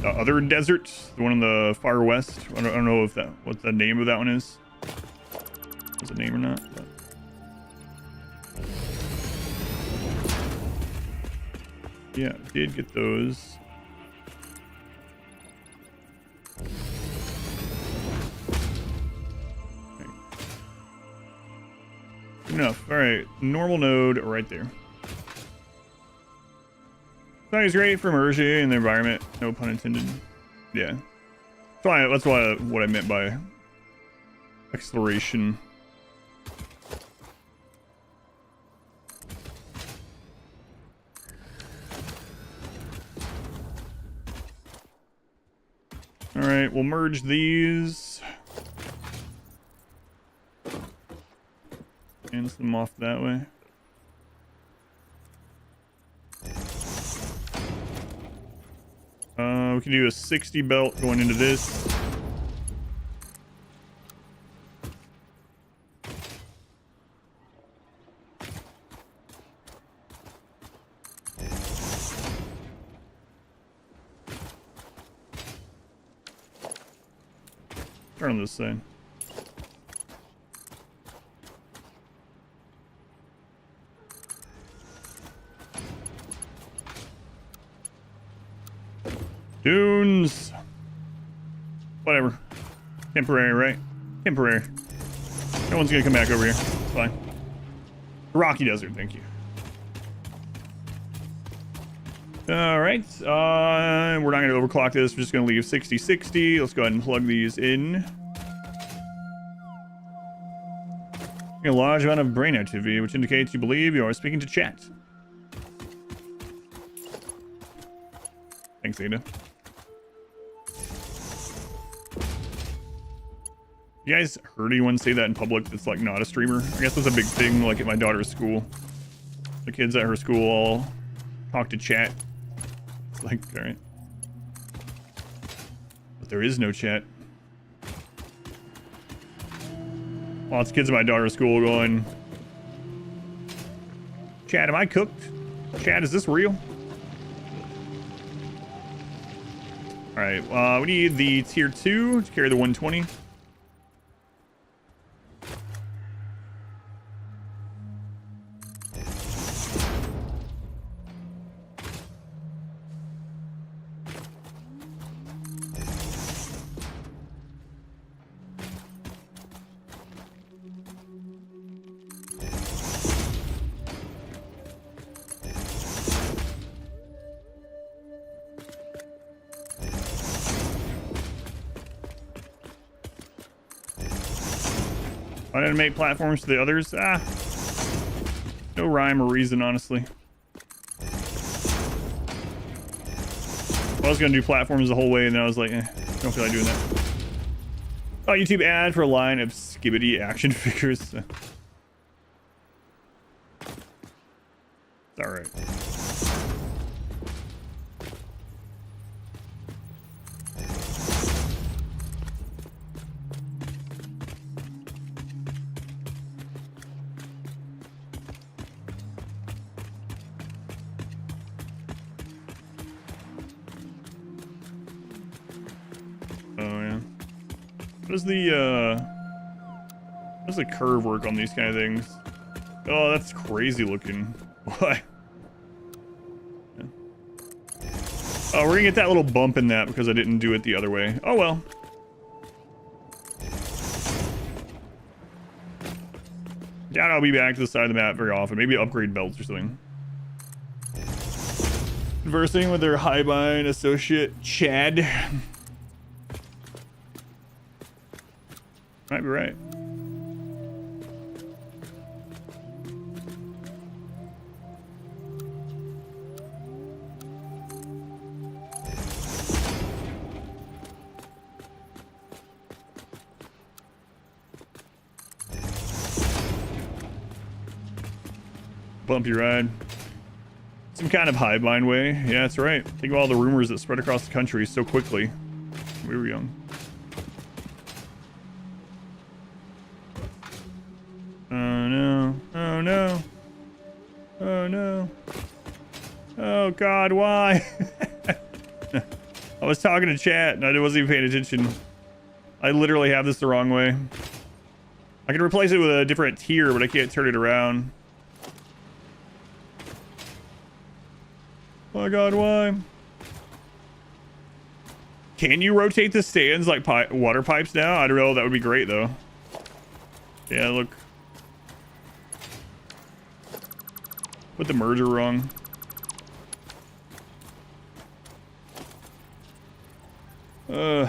other desert, the one in the far west. I don't know if what the name of that one is. Is it a name or not? But... yeah, did get those. Enough. All right, normal node right there. That is great for immersion in the environment. No pun intended. Yeah. That's what I meant by exploration. All right, we'll merge these. Hands them off that way. We can do a 60 belt going into this. Turn on this side. Dunes. Whatever. Temporary, right? Temporary. No one's gonna come back over here. It's fine. Rocky Desert, thank you. Alright. We're not gonna overclock this. We're just gonna leave 60-60. Let's go ahead and plug these in. A large amount of brain activity, which indicates you believe you are speaking to chat. Thanks, Ada. You guys heard anyone say that in public that's like not a streamer? I guess that's a big thing like at my daughter's school. The kids at her school all talk to chat. It's like, alright. But there is no chat. Lots of kids at my daughter's school going, Chad, am I cooked? Chad, is this real? All right, we need the tier 2 to carry the 120. I didn't make platforms to the others. No rhyme or reason, honestly. I was gonna do platforms the whole way, and then I was like, don't feel like doing that. Oh, YouTube ad for a line of skibbity action figures. It's all right. Does the curve work on these kind of things? Oh, that's crazy looking. What? Yeah. Oh, we're gonna get that little bump in that because I didn't do it the other way. Oh well. Doubt I'll be back to the side of the map very often. Maybe upgrade belts or something. Conversing with their highbind associate Chad. Might be right. Bumpy ride. Some kind of highbind way. Yeah, that's right. Think of all the rumors that spread across the country so quickly. We were young. Oh no. Oh no. Oh no. Oh god, why? I was talking to chat and I wasn't even paying attention. I literally have this the wrong way. I can replace it with a different tier, but I can't turn it around. Oh my god, why? Can you rotate the stands like water pipes now? I don't know. That would be great though. Yeah, look. Put the merger wrong. Am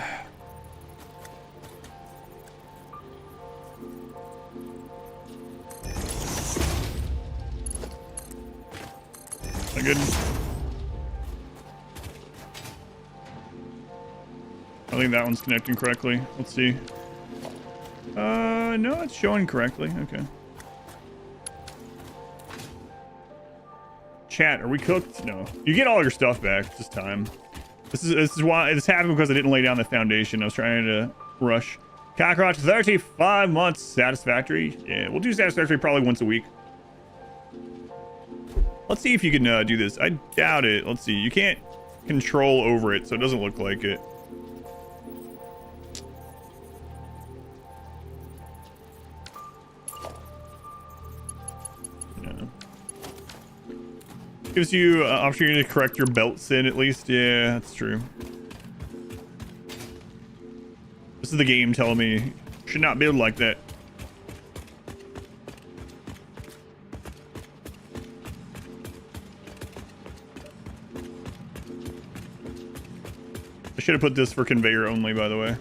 I good? I think that one's connecting correctly. Let's see. No, it's showing correctly. Okay. Chat, are we cooked? No. You get all your stuff back this time. This is why it's happened, because I didn't lay down the foundation. I was trying to rush. Cockroach, 35 months. Satisfactory. Yeah, we'll do Satisfactory probably once a week. Let's see if you can do this. I doubt it. Let's see. You can't control over it, so it doesn't look like it. Gives you an opportunity to correct your belt sin at least. Yeah, that's true. This is the game telling me you should not build like that. I should have put this for conveyor only, by the way.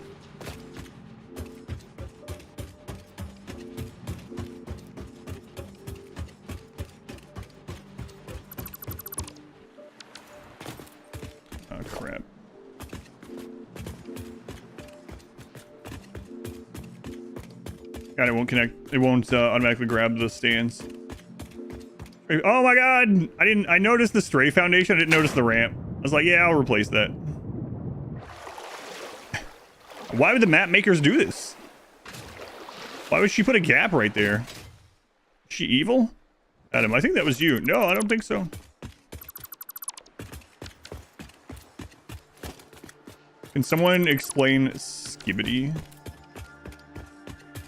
God, it won't connect. It won't automatically grab the stands. Oh my god! I noticed the stray foundation. I didn't notice the ramp. I was like, yeah, I'll replace that. Why would the map makers do this? Why would she put a gap right there? Is she evil? Adam, I think that was you. No, I don't think so. Can someone explain Skibbity?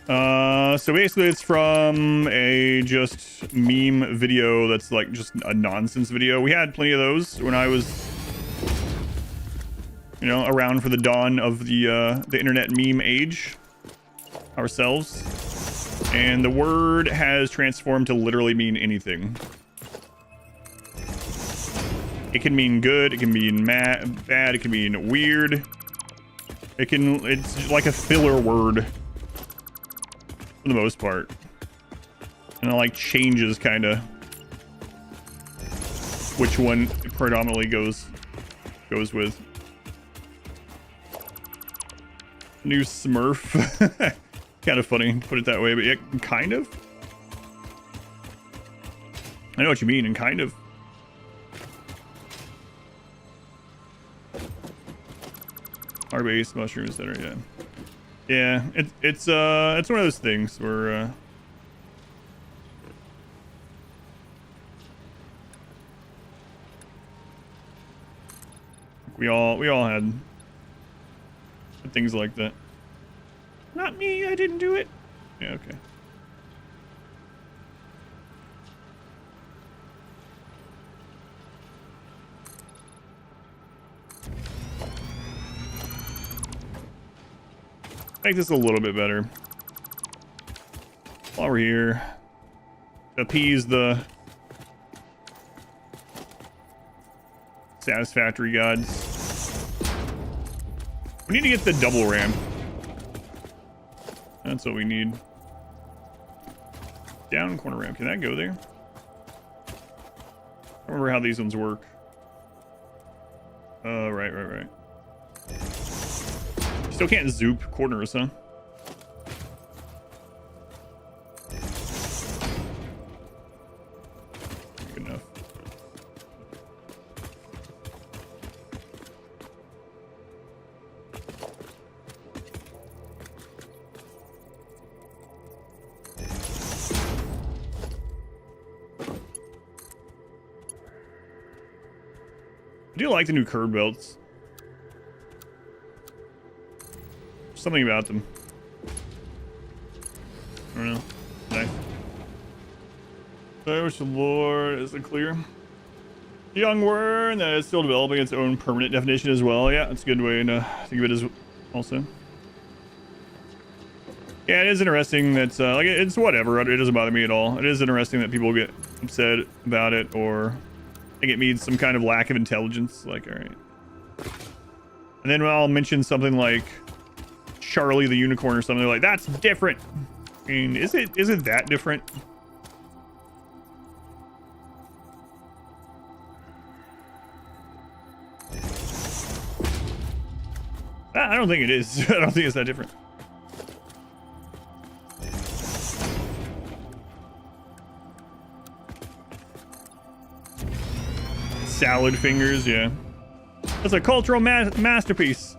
So basically it's from a just meme video that's like just a nonsense video. We had plenty of those when I was, you know, around for the dawn of the internet meme age ourselves. And the word has transformed to literally mean anything. It can mean good, it can mean bad, it can mean weird. It's like a filler word for the most part. And it like changes kind of which one it predominantly goes with. New Smurf. Kind of funny, put it that way, but yeah, kind of. I know what you mean, and kind of. Our-based mushrooms that are, yeah. It's one of those things where we all had things like that. Not me, I didn't do it. Yeah, okay. Make this a little bit better. While we're here, appease the Satisfactory gods. We need to get the double ramp. That's what we need. Down corner ramp. Can that go there? I remember how these ones work. Right. Still can't zoop corners, huh? Good enough. I do like the new curb belts. Something about them. I don't know. Nice. I wish the Lord is clear. Young word that is still developing its own permanent definition as well. Yeah, that's a good way to think of it as also. Yeah, it is interesting that like it's whatever. It doesn't bother me at all. It is interesting that people get upset about it or think it means some kind of lack of intelligence. Like, all right. And then I'll mention something like Charlie the Unicorn or something like that's different. I mean, is it that different? I don't think it is. I don't think it's that different. Salad fingers, yeah. That's a cultural masterpiece.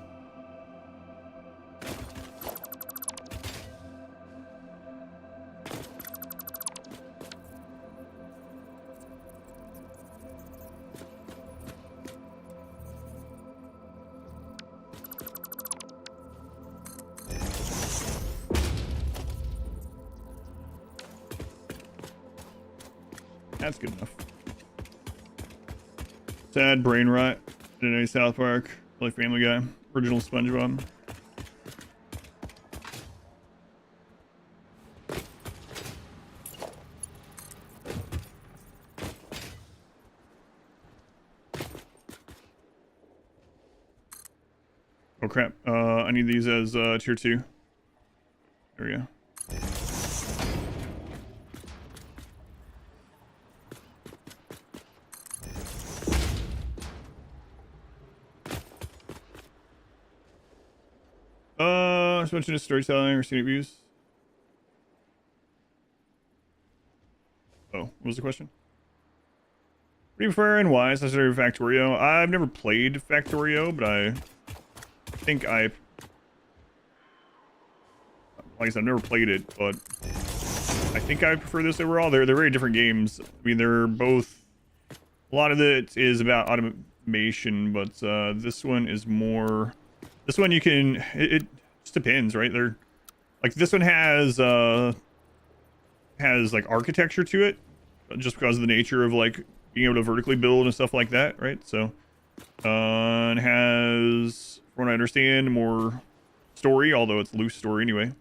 That's good enough. Sad brain rot in a South Park, like Family Guy, original SpongeBob. Oh crap! I need these as tier 2. There we go. Suspension of storytelling or scenic views. Oh, what was the question? What do you prefer and why? Satisfactory Factorio. I've never played Factorio, but I think like I said, I've never played it, but I think I prefer this overall. They're very different games. I mean, they're both. A lot of it is about automation, but this one is more. This one you can. It just depends, right? They're like this one has like architecture to it, just because of the nature of like being able to vertically build and stuff like that, right? So, it has, from what I understand, more story, although it's loose story anyway.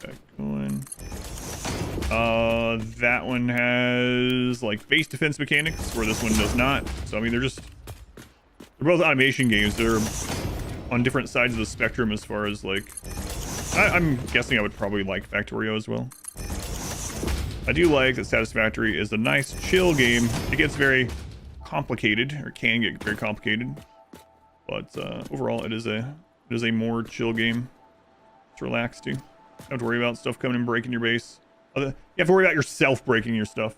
Back going. That one has like base defense mechanics, where this one does not. So I mean, they're both automation games. They're on different sides of the spectrum as far as like. I'm guessing I would probably like Factorio as well. I do like that Satisfactory is a nice chill game. It gets very complicated, or can get very complicated, but overall it is a more chill game. It's relaxed too. Don't have to worry about stuff coming and breaking your base. You have to worry about yourself breaking your stuff.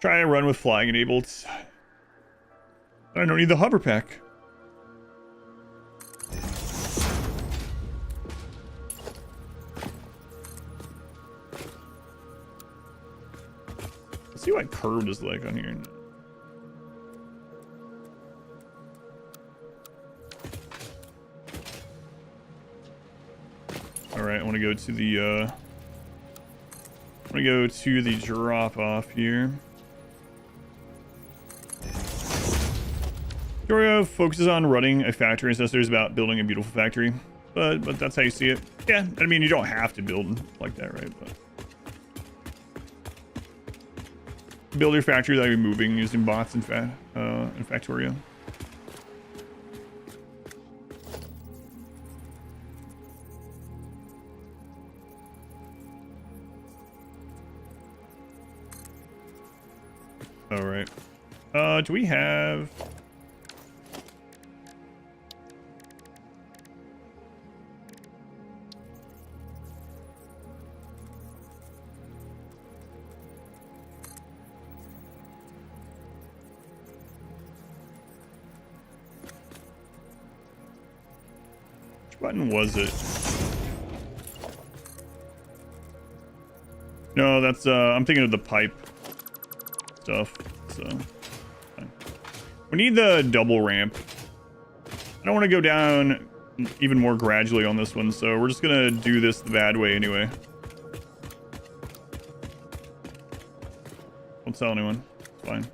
Try and run with flying enabled. I don't need the hover pack. Let's see what curved is like on here. All right, I want to go to the drop off here. Factorio focuses on running a factory and says there's about building a beautiful factory, but that's how you see it. Yeah, I mean you don't have to build like that, right? But build your factory without moving using bots in Factorio. All right. Do we have? Which button was it? No, that's I'm thinking of the pipe stuff. So we need the double ramp. I don't want to go down even more gradually on this one, so we're just gonna do this the bad way anyway. Don't tell anyone. It's fine.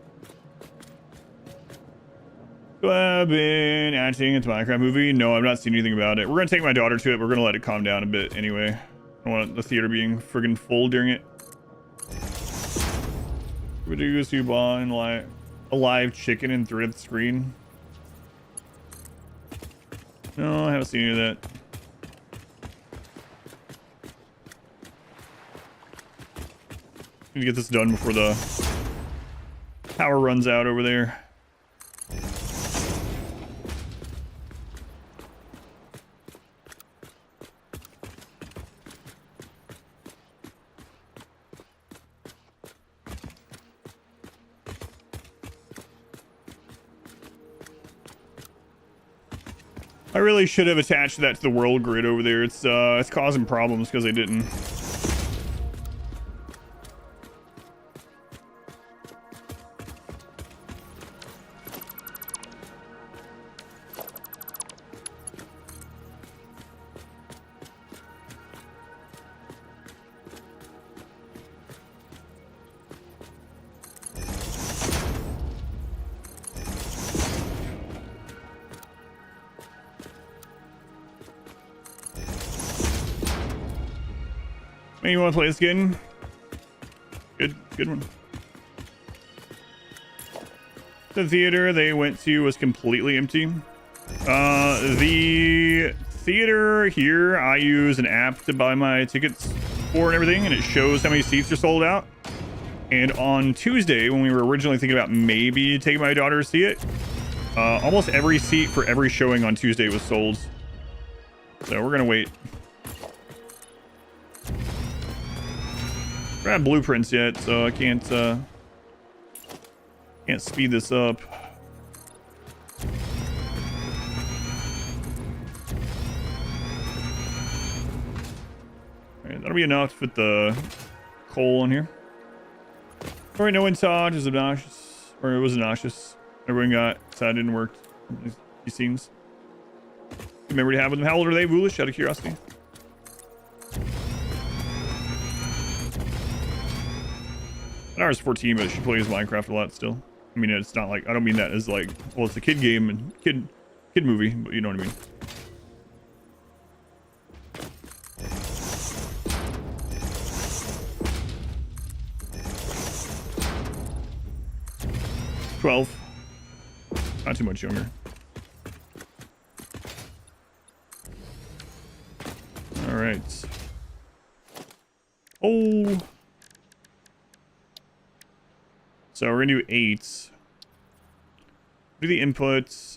So I've been acting into Minecraft movie. No, I've not seen anything about it. We're gonna take my daughter to it. We're gonna let it calm down a bit anyway. I don't want the theater being friggin' full during it. Reduce you bond like a live chicken and thread the screen. No, I haven't seen any of that. Need to get this done before the power runs out over there. I really should have attached that to the world grid over there. It's causing problems because I didn't. Hey, you want to play this game? Good one. The theater they went to was completely empty. The theater here, I use an app to buy my tickets for and everything, and it shows how many seats are sold out. And on Tuesday, when we were originally thinking about maybe taking my daughter to see it, almost every seat for every showing on Tuesday was sold. So we're gonna wait. I don't have blueprints yet, so I can't speed this up. That'll be enough to fit the coal in here. Alright, no one's Todd is obnoxious. Or it was obnoxious. Everyone got sad, didn't work. He seems. Good memory to have with them. How old are they, Foolish? Out of curiosity. Nara's 14, but she plays Minecraft a lot still. I mean, it's not like, I don't mean that as like, well, it's a kid game and kid movie, but you know what I mean. $12. Not too much younger. All right. Oh. So we're gonna do 8. Do the inputs.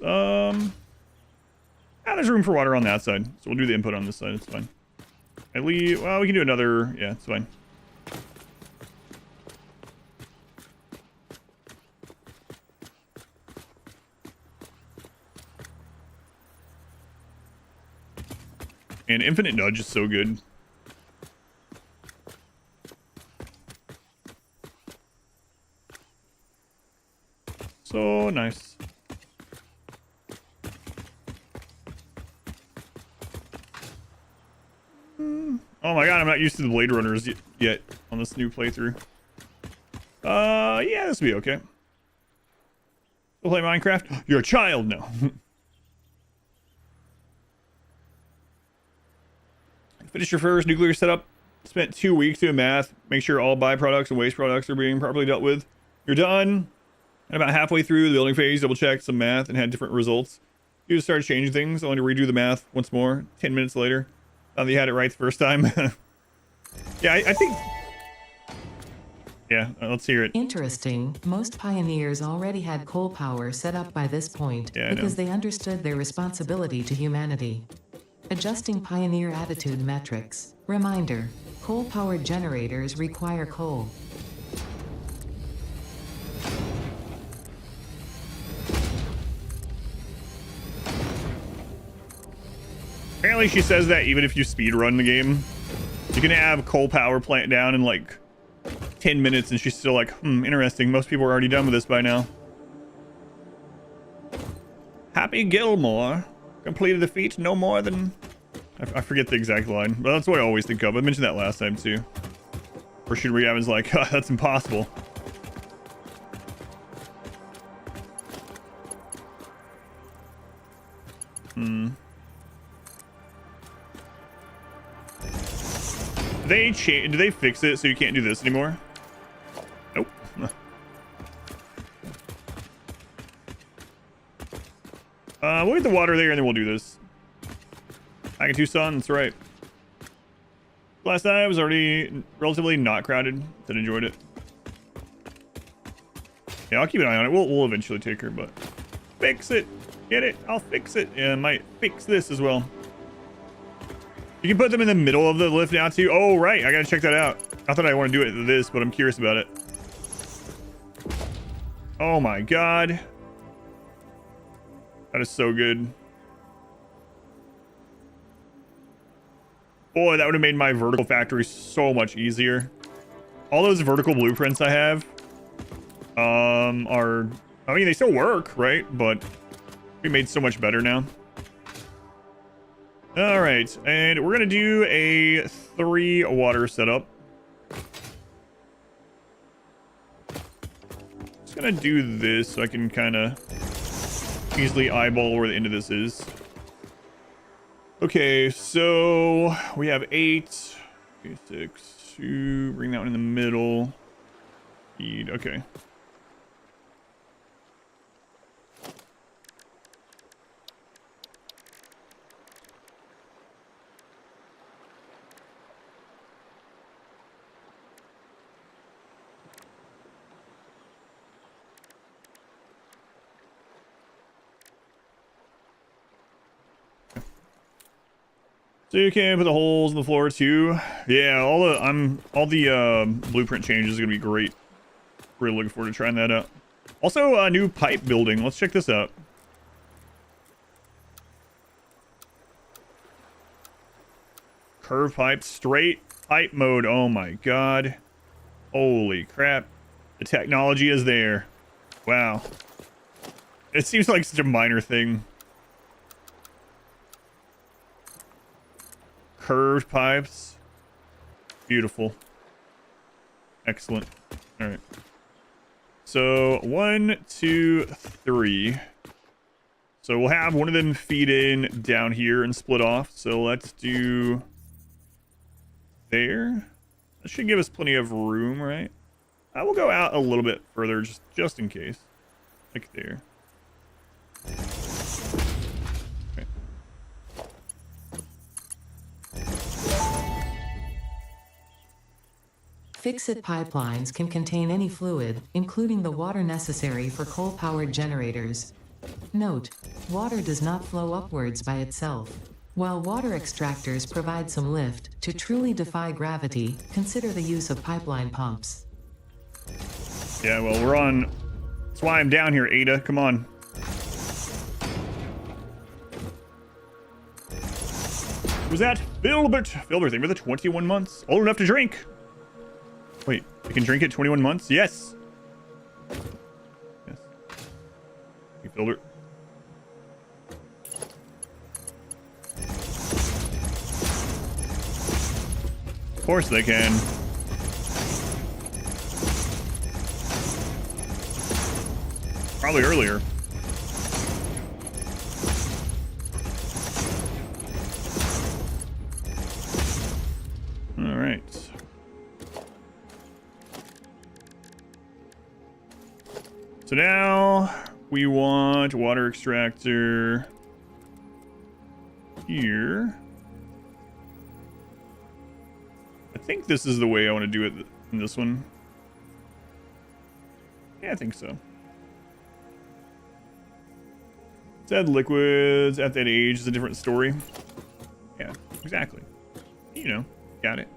There's room for water on that side, so we'll do the input on this side. It's fine. At least, well, we can do another. Yeah, it's fine. And infinite nudge is so good. So nice. Oh my god, I'm not used to the Blade Runners yet on this new playthrough. Yeah, this will be okay. Still play Minecraft? You're a child now. Finish your first nuclear setup. Spent 2 weeks doing math. Make sure all byproducts and waste products are being properly dealt with. You're done. And about halfway through the building phase, double checked some math and had different results. You just started changing things. I wanted to redo the math once more. 10 minutes later. Found that you had it right the first time. Yeah, I think... Yeah, let's hear it. Interesting. Most pioneers already had coal power set up by this point because they understood their responsibility to humanity. Adjusting pioneer attitude metrics. Reminder. Coal-powered generators require coal. Apparently she says that even if you speedrun the game, you can have coal power plant down in like 10 minutes and she's still like, interesting. Most people are already done with this by now. Happy Gilmore completed the feat no more than... I forget the exact line, but that's what I always think of. I mentioned that last time too. Or should we have is like, that's impossible. Do they fix it so you can't do this anymore? Nope. We'll get the water there and then we'll do this. Back in Tucson, that's right. Last night was already relatively not crowded. That enjoyed it. Yeah, I'll keep an eye on it. We'll eventually take her, but fix it. Get it? I'll fix it. Yeah, I might fix this as well. You can put them in the middle of the lift now too. Oh, right. I gotta check that out. I thought I want to do it with this, but I'm curious about it. Oh my god. That is so good. Boy, that would have made my vertical factory so much easier. All those vertical blueprints I have are... I mean, they still work, right? But we made so much better now. All right, and we're gonna do a 3 water setup. Just gonna do this so I can kind of easily eyeball where the end of this is. Okay, so we have 8. Okay, 6, 2. Bring that one in the middle. Feed. Okay. So you can put the holes in the floor too. Yeah, all the blueprint changes are gonna be great. Really looking forward to trying that out. Also, a new pipe building. Let's check this out. Curved pipe, straight. pipe mode. Oh my god. Holy crap. The technology is there. Wow. It seems like such a minor thing. Curved pipes. Beautiful. Excellent. All right. So 1, 2, 3. So we'll have one of them feed in down here and split off. So let's do there. That should give us plenty of room, right? I will go out a little bit further just in case. Like there. Okay. Fix-it pipelines can contain any fluid, including the water necessary for coal-powered generators. Note, water does not flow upwards by itself. While water extractors provide some lift, to truly defy gravity, consider the use of pipeline pumps. Yeah, well, we're on... That's why I'm down here, Ada. Come on. Who's that? Filbert. Filbert, thank you for the 21 months. Old enough to drink. Wait, you can drink at 21 months? Yes. Yes. Hey, Filbert. Of course they can. Probably earlier. All right. So now we want water extractor here. I think this is the way I want to do it in this one. Yeah, I think so. Said liquids at that age is a different story. Yeah, exactly. You know, got it.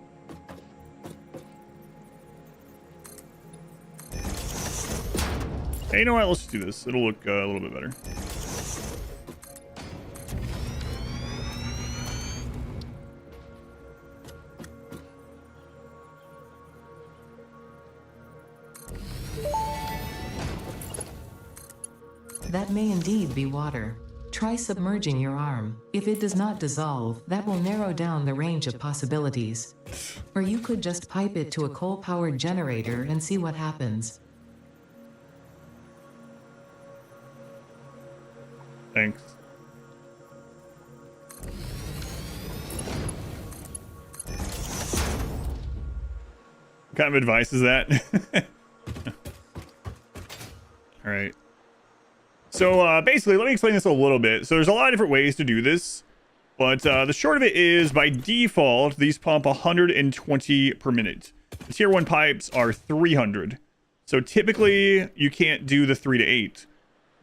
Hey, you know what? Let's just do this. It'll look a little bit better. That may indeed be water. Try submerging your arm. If it does not dissolve, that will narrow down the range of possibilities. Or you could just pipe it to a coal-powered generator and see what happens. Thanks. What kind of advice is that? All right. So basically, let me explain this a little bit. So there's a lot of different ways to do this, but the short of it is, by default, these pump 120 per minute. The tier 1 pipes are 300. So typically, you can't do the 3 to 8.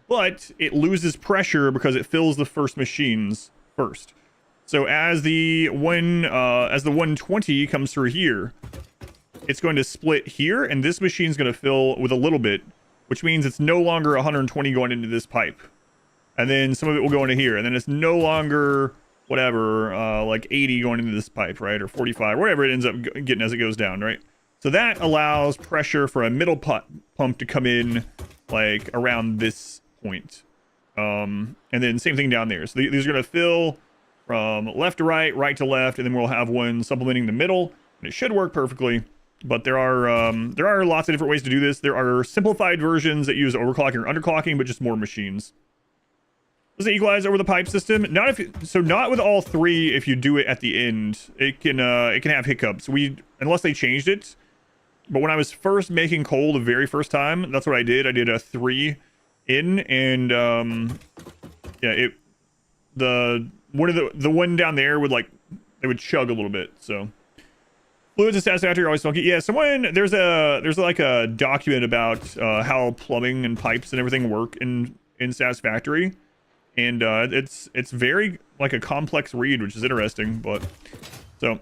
But it loses pressure because it fills the first machines first. So as the 120 comes through here, it's going to split here, and this machine's going to fill with a little bit, which means it's no longer 120 going into this pipe. And then some of it will go into here, and then it's no longer whatever, like 80 going into this pipe, right? Or 45, whatever it ends up getting as it goes down, right? So that allows pressure for a middle pump to come in like around this point. And then same thing down there. So these are going to fill from left to right, right to left, and then we'll have one supplementing the middle, and it should work perfectly. But there are lots of different ways to do this. There are simplified versions that use overclocking or underclocking, but just more machines. Does it equalize over the pipe system? Not with all three. If you do it at the end, it can have hiccups. Unless they changed it. But when I was first making coal the very first time, that's what I did. I did a 3 in, and yeah, the one down there would they would chug a little bit. So fluids and Satisfactory are always funky. Yeah, there's like a document about how plumbing and pipes and everything work in Satisfactory, and it's very like a complex read, which is interesting. But so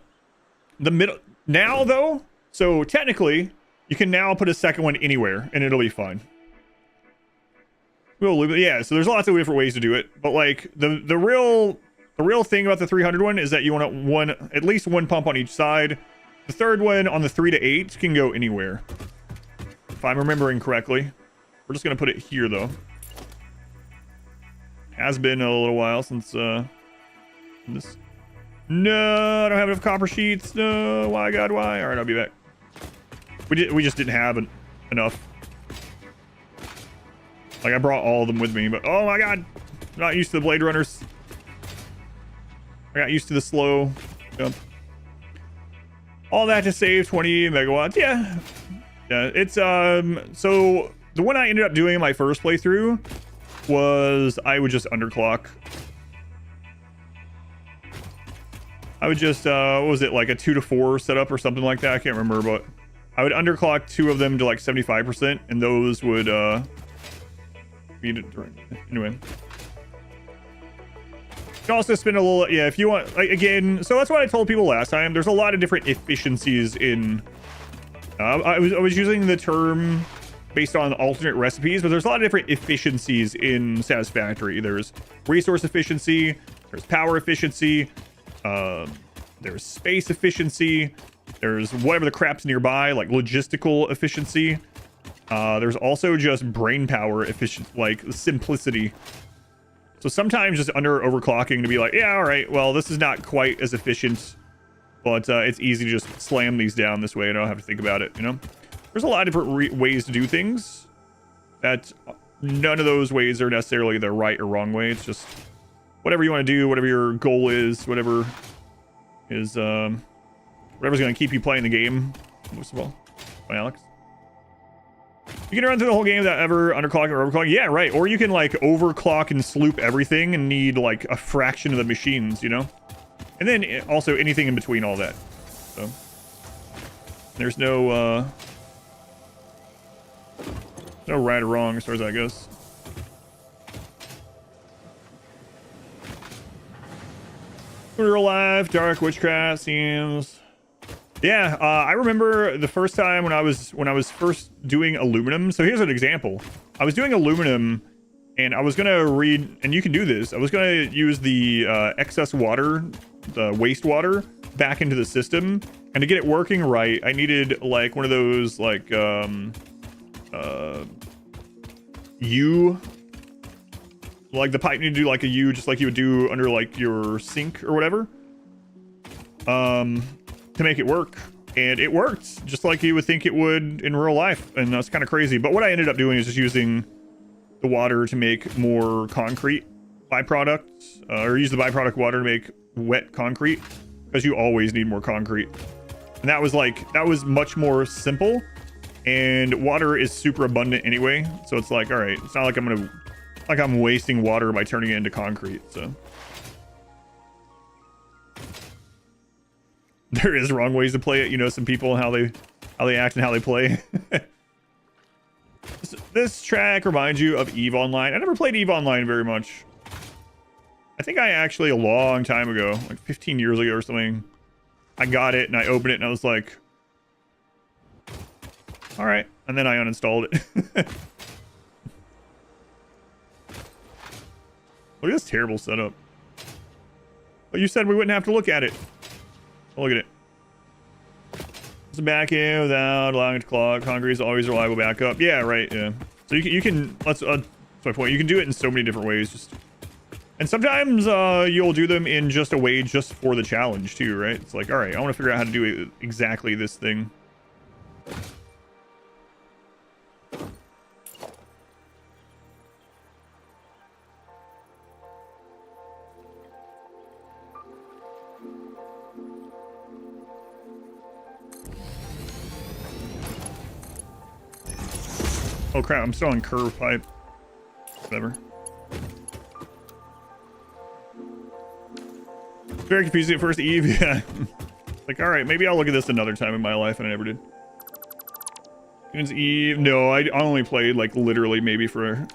the middle now though, so technically you can now put a second one anywhere and it'll be fine. Yeah, so there's lots of different ways to do it, but like the real thing about the 300 one is that you want at least one pump on each side. The third one on the 3 to 8 can go anywhere, if I'm remembering correctly. We're just gonna put it here though. Has been a little while since this. No, I don't have enough copper sheets. No, why God, why? All right, I'll be back. We just didn't have enough. Like, I brought all of them with me, but oh my God, I'm not used to the Blade Runners. I got used to the slow jump. All that to save 20 megawatts. Yeah, it's so the one I ended up doing in my first playthrough was I would just underclock. I would just what was it, like a 2 to 4 setup or something like that? I can't remember, but I would underclock 2 of them to like 75%, and those would feed it anyway. You can also spend a little, yeah, if you want, like, again, so that's what I told people last time. There's a lot of different efficiencies in I was using the term based on alternate recipes, but there's a lot of different efficiencies in Satisfactory. There's resource efficiency, there's power efficiency, there's space efficiency, there's whatever the crap's nearby, like logistical efficiency. There's also just brain power efficiency, like simplicity. So sometimes just overclocking to be like, yeah, all right, well, this is not quite as efficient, but it's easy to just slam these down this way. I don't have to think about it, you know? There's a lot of different ways to do things. That none of those ways are necessarily the right or wrong way. It's just whatever you want to do, whatever your goal is, whatever is whatever's going to keep you playing the game. Most of all, bye, Alex. You can run through the whole game without ever underclocking or overclocking. Yeah, right. Or you can like overclock and sloop everything and need like a fraction of the machines, you know? And then also anything in between all that. So there's no right or wrong as far as that goes. Real life, dark witchcraft seems. Yeah, I remember the first time when I was first doing aluminum. So here's an example. I was doing aluminum, and I was gonna read, and you can do this. I was gonna use the excess water, the wastewater, back into the system, and to get it working right, I needed like one of those like U. Like the pipe needed to do like a U, just like you would do under like your sink or whatever. To make it work, and it worked just like you would think it would in real life, and that's kind of crazy. But what I ended up doing is just using the water to make more concrete byproducts, or use the byproduct water to make wet concrete, because you always need more concrete. And that was much more simple, and water is super abundant anyway, so it's like, all right, it's not like I'm wasting water by turning it into concrete. So there is wrong ways to play it, you know, some people, how they act and how they play. This track reminds you of EVE Online. I never played EVE Online very much. I think I actually, a long time ago, like 15 years ago or something, I got it and I opened it and I was like, all right, and then I uninstalled it. Look at this terrible setup. Well, you said we wouldn't have to look at it. Look at it. It's a back in without allowing it to clog. Concrete is always reliable backup. Yeah, right. Yeah. So you can that's my point. You can do it in so many different ways. And sometimes you'll do them in just a way just for the challenge too, right? It's like, all right, I want to figure out how to do exactly this thing. Oh crap, I'm still on curve pipe. Whatever. Very confusing at first, Eve. Yeah. Like, alright, maybe I'll look at this another time in my life, and I never did. It's Eve. No, I only played like literally maybe for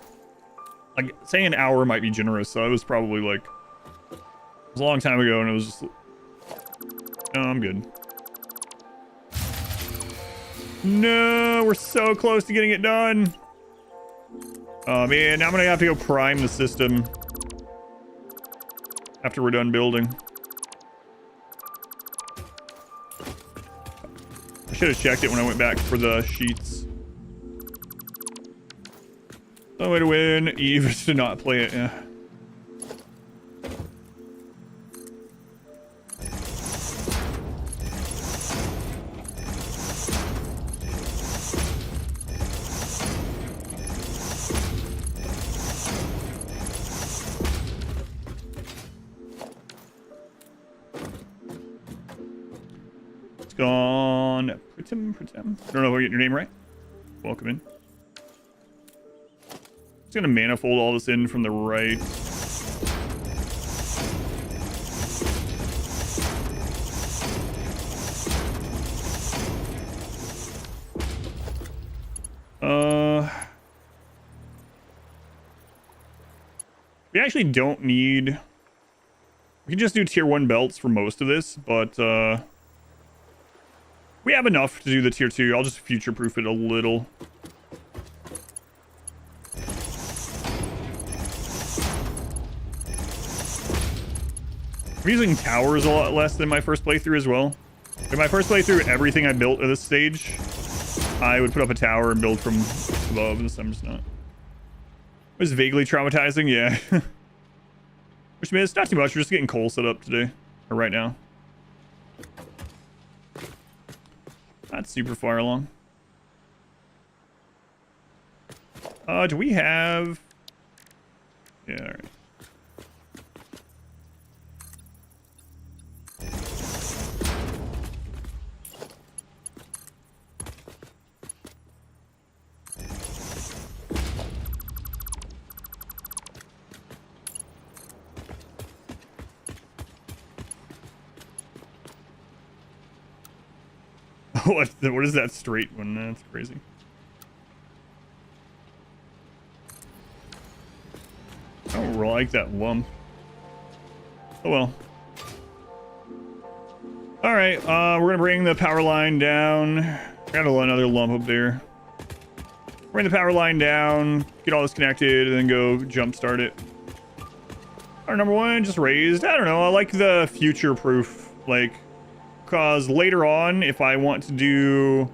like, saying an hour might be generous, so it was probably like, it was a long time ago, and it was just, no, I'm good. No, we're so close to getting it done. Oh man, now I'm gonna have to go prime the system after we're done building. should have checked it when I went back for the sheets. The way to win Eve is to not play it. Yeah. It's gone. Pretend. I don't know if I get your name right. Welcome in. Just gonna manifold all this in from the right. We actually don't need. We can just do tier 1 belts for most of this, but we have enough to do the tier 2. I'll just future-proof it a little. I'm using towers a lot less than my first playthrough as well. In my first playthrough, everything I built at this stage, I would put up a tower and build from above. This I'm just not. It was vaguely traumatizing, yeah. Which means it's not too much. We're just getting coal set up today, or right now. Not super far along. Do we have? Yeah, all right. What is that straight one? That's crazy. I don't like that lump. Oh well. Alright, we're gonna bring the power line down. Got another lump up there. Bring the power line down, get all this connected, and then go jump start it. Our number 1 just raised. I don't know, I like the future proof, like, because later on, if I want to do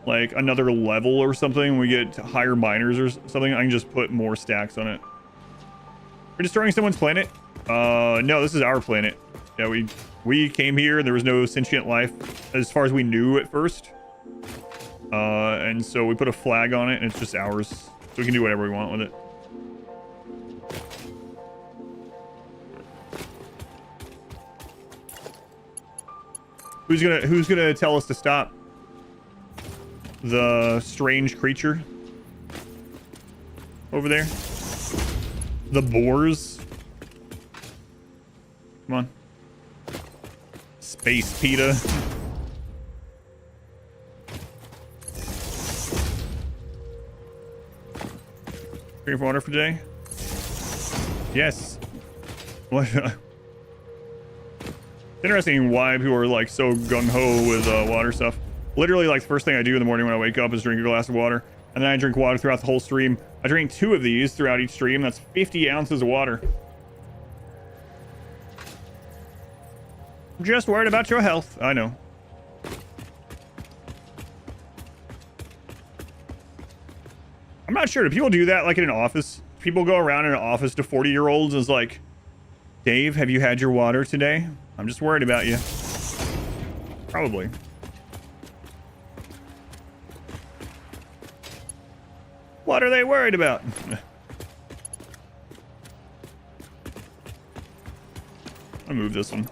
like another level or something, we get higher miners or something, I can just put more stacks on it. We're destroying someone's planet? No, this is our planet. Yeah, we came here and there was no sentient life as far as we knew at first. And so we put a flag on it and it's just ours. So we can do whatever we want with it. Who's gonna tell us to stop the strange creature over there? The boars. Come on. Space PETA. Drinking water for today? Yes. What? Interesting why people are like so gung-ho with water stuff. Literally, like, the first thing I do in the morning when I wake up is drink a glass of water, and then I drink water throughout the whole stream. I drink 2 of these throughout each stream. That's 50 ounces of water. I'm just worried about your health. I know. I'm not sure. Do people do that like in an office? People go around in an office to 40-year-olds and is like, Dave, have you had your water today? I'm just worried about you. Probably. What are they worried about? I'll move this one.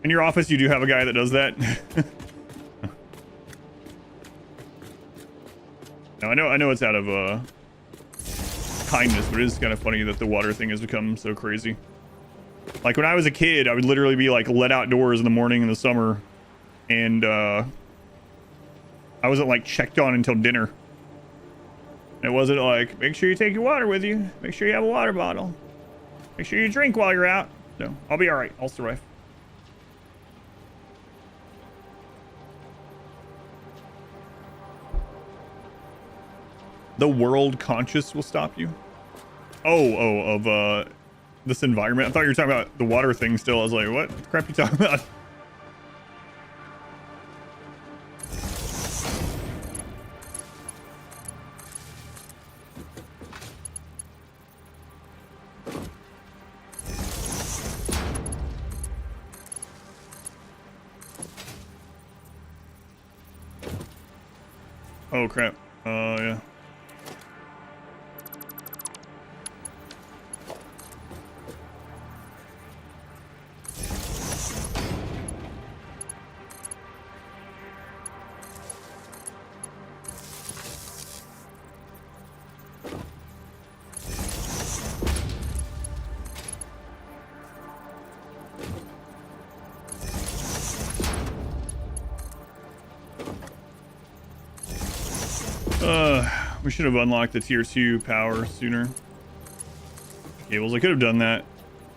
In your office, you do have a guy that does that? Now, I know it's out of kindness, but it is kind of funny that the water thing has become so crazy. Like, when I was a kid, I would literally be like let outdoors in the morning in the summer, and I wasn't like checked on until dinner. It wasn't like, make sure you take your water with you, make sure you have a water bottle, make sure you drink while you're out. No, I'll be all right. I'll survive. The world conscious will stop you. Of this environment. I thought you were talking about the water thing still. I was like, what the crap are you talking about? Oh crap. Yeah. We should have unlocked the tier 2 power sooner. Cables. I could have done that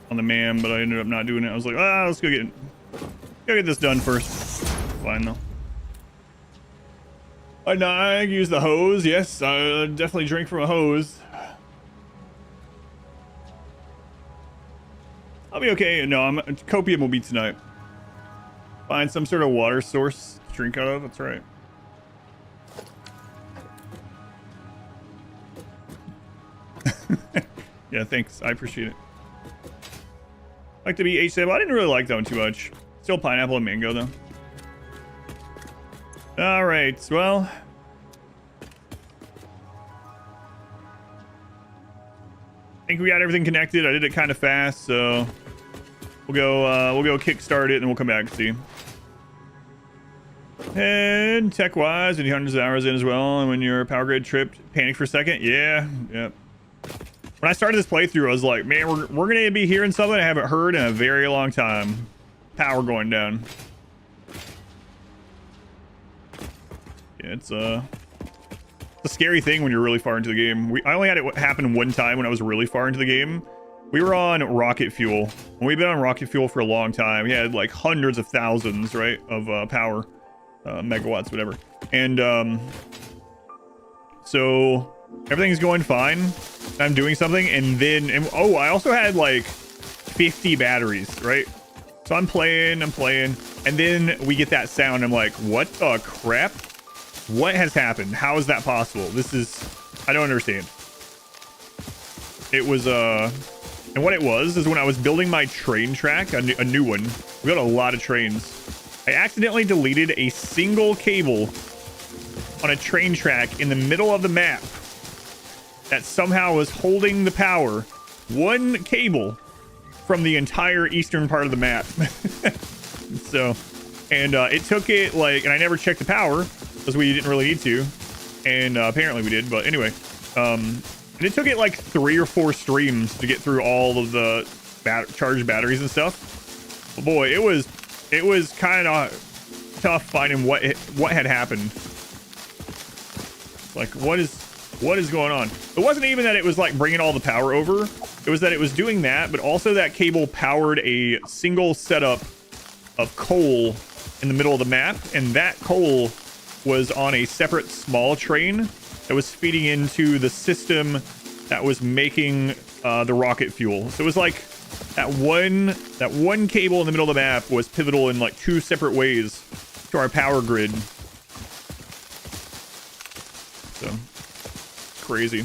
on the man, but I ended up not doing it. I was like, let's go get this done first. Fine though. I use the hose. Yes, I definitely drink from a hose. I'll be okay. No, copium will be tonight. Find some sort of water source to drink out of. That's right. Yeah, thanks. I appreciate it. Like to be H7. I didn't really like that one too much. Still pineapple and mango though. All right. Well, I think we got everything connected. I did it kind of fast, so we'll go kickstart it and we'll come back and see. And tech wise, and hundreds of hours in as well. And when your power grid tripped, panic for a second. Yeah. When I started this playthrough, I was like, man, we're gonna be hearing something I haven't heard in a very long time. Power going down. Yeah, it's a scary thing when you're really far into the game. I only had it happen one time when I was really far into the game. We were on rocket fuel. And we've been on rocket fuel for a long time. We had like hundreds of thousands, right, of power, megawatts, whatever. And so everything's going fine. I'm doing something, and I also had like 50 batteries, right? So I'm playing, and then we get that sound. I'm like, what the crap? What has happened? How is that possible? I don't understand. It was, and what it was is when I was building my train track, a new one, we got a lot of trains. I accidentally deleted a single cable on a train track in the middle of the map that somehow was holding the power, one cable, from the entire eastern part of the map. So, and it took it like, and I never checked the power because we didn't really need to, and apparently we did, but anyway, and it took it like 3 or 4 streams to get through all of the charged batteries and stuff. But boy, it was kind of tough finding what had happened. Like, what is going on? It wasn't even that it was like bringing all the power over. It was that it was doing that, but also that cable powered a single setup of coal in the middle of the map, and that coal was on a separate small train that was feeding into the system that was making the rocket fuel. So it was like that one cable in the middle of the map was pivotal in like 2 separate ways to our power grid. So crazy.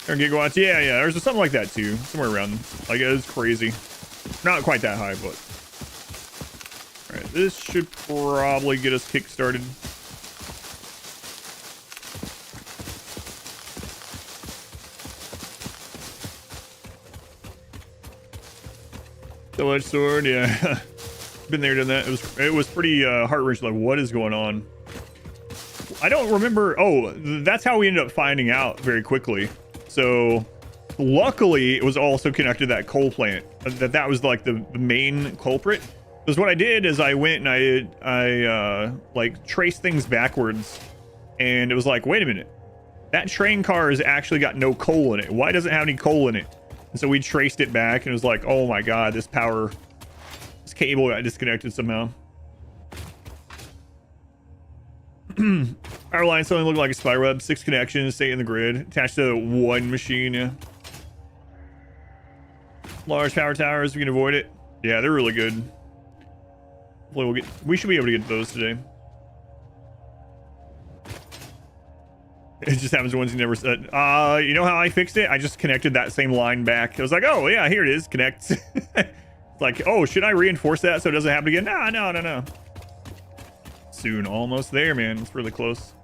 100 gigawatts. Yeah, there's something like that too, somewhere around. Like, it was crazy. Not quite that high, but all right, this should probably get us kick-started. Double-edged sword, yeah. Been there, done that. It was pretty heart-wrenching. Like, what is going on? I don't remember. Oh, that's how we ended up finding out very quickly. So luckily it was also connected to that coal plant. That was like the main culprit. Because what I did is I went and I like traced things backwards, and it was like, wait a minute, that train car has actually got no coal in it. Why doesn't it have any coal in it? And so we traced it back, and it was like, oh my god, this cable got disconnected somehow. Power line something looked like a spider web. 6 connections, stay in the grid, attached to one machine. Yeah. Large power towers, we can avoid it. Yeah, they're really good. Hopefully we should be able to get those today. It just happens once you never said. You know how I fixed it? I just connected that same line back. I was like, oh yeah, here it is, connect. It's like, oh, should I reinforce that so it doesn't happen again? No. Soon, almost there, man. It's really close.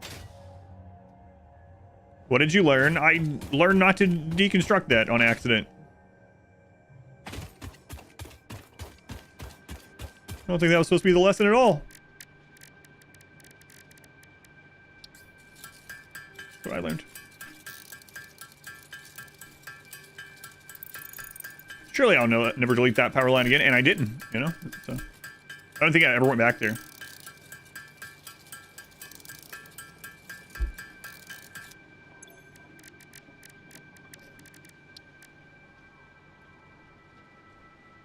What did you learn? I learned not to deconstruct that on accident. I don't think that was supposed to be the lesson at all. That's what I learned. Surely I'll never delete that power line again, and I didn't, you know? So, I don't think I ever went back there.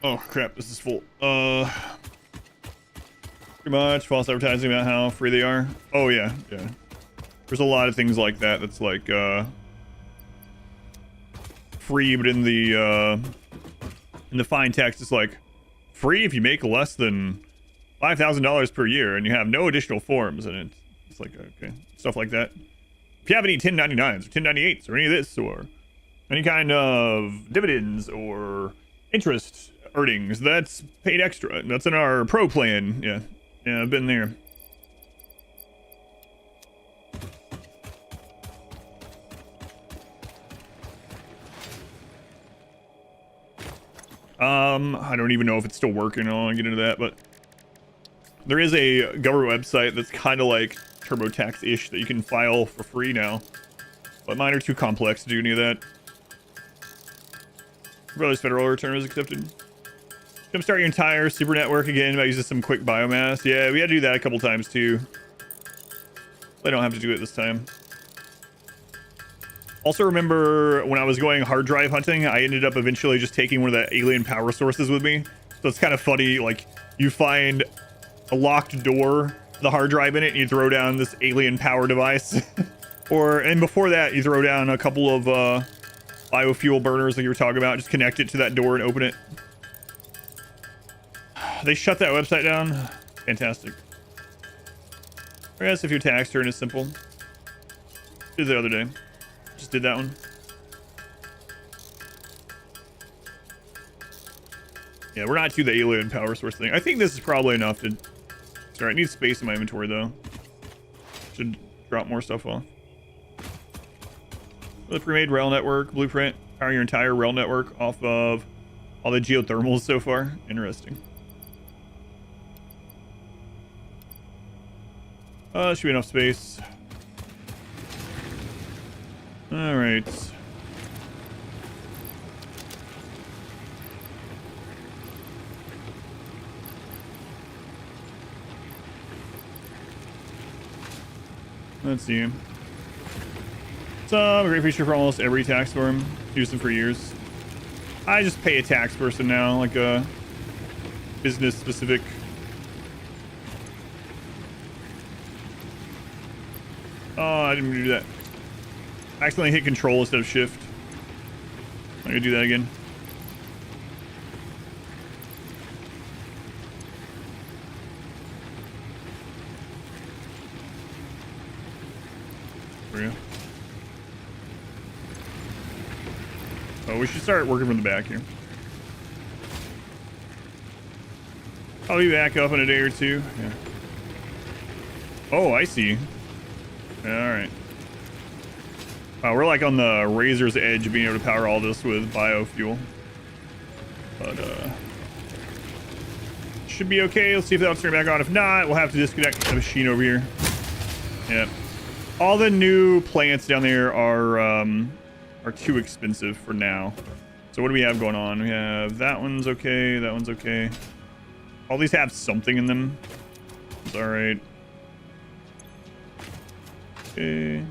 Oh crap, this is full. Pretty much false advertising about how free they are. Oh yeah. There's a lot of things like that that's like free, but in the fine text it's like free if you make less than $5,000 per year and you have no additional forms, and it's like, okay, stuff like that. If you have any 1099s or 1098s or any of this, or any kind of dividends or interest earnings, that's paid extra. That's in our pro plan. Yeah, I've been there. I don't even know if it's still working. I don't want to get into that, but there is a government website that's kind of like TurboTax-ish that you can file for free now, but mine are too complex to do any of that. Brothers federal return was accepted. Jumpstart your entire super network again by using some quick biomass. Yeah, we had to do that a couple times too. I don't have to do it this time. Also remember when I was going hard drive hunting, I ended up eventually just taking one of the alien power sources with me. So it's kind of funny, like you find a locked door, the hard drive in it, and you throw down this alien power device. And before that, you throw down a couple of biofuel burners like you were talking about, just connect it to that door and open it. They shut that website down. Fantastic. I guess if your tax turn is simple. Did the other day. Just did that one. Yeah, we're not to the alien power source thing. I think this is probably enough to... Sorry, I need space in my inventory though. Should drop more stuff off. The pre-made rail network blueprint. Power your entire rail network off of all the geothermals so far. Interesting. Should be enough space. All right. Let's see. It's a great feature for almost every tax form. Used them for years. I just pay a tax person now, like a business specific. Oh, I didn't mean to do that. I accidentally hit control instead of shift. I'm gonna do that again. There we go. Oh, we should start working from the back here. I'll be back up in a day or two. Yeah. Oh, I see. All right. Wow, we're like on the razor's edge of being able to power all this with biofuel. But, should be okay. Let's see if that'll turn back on. If not, we'll have to disconnect the machine over here. Yeah. All the new plants down there are too expensive for now. So what do we have going on? We have that one's okay. That one's okay. All these have something in them. It's all right. Okay.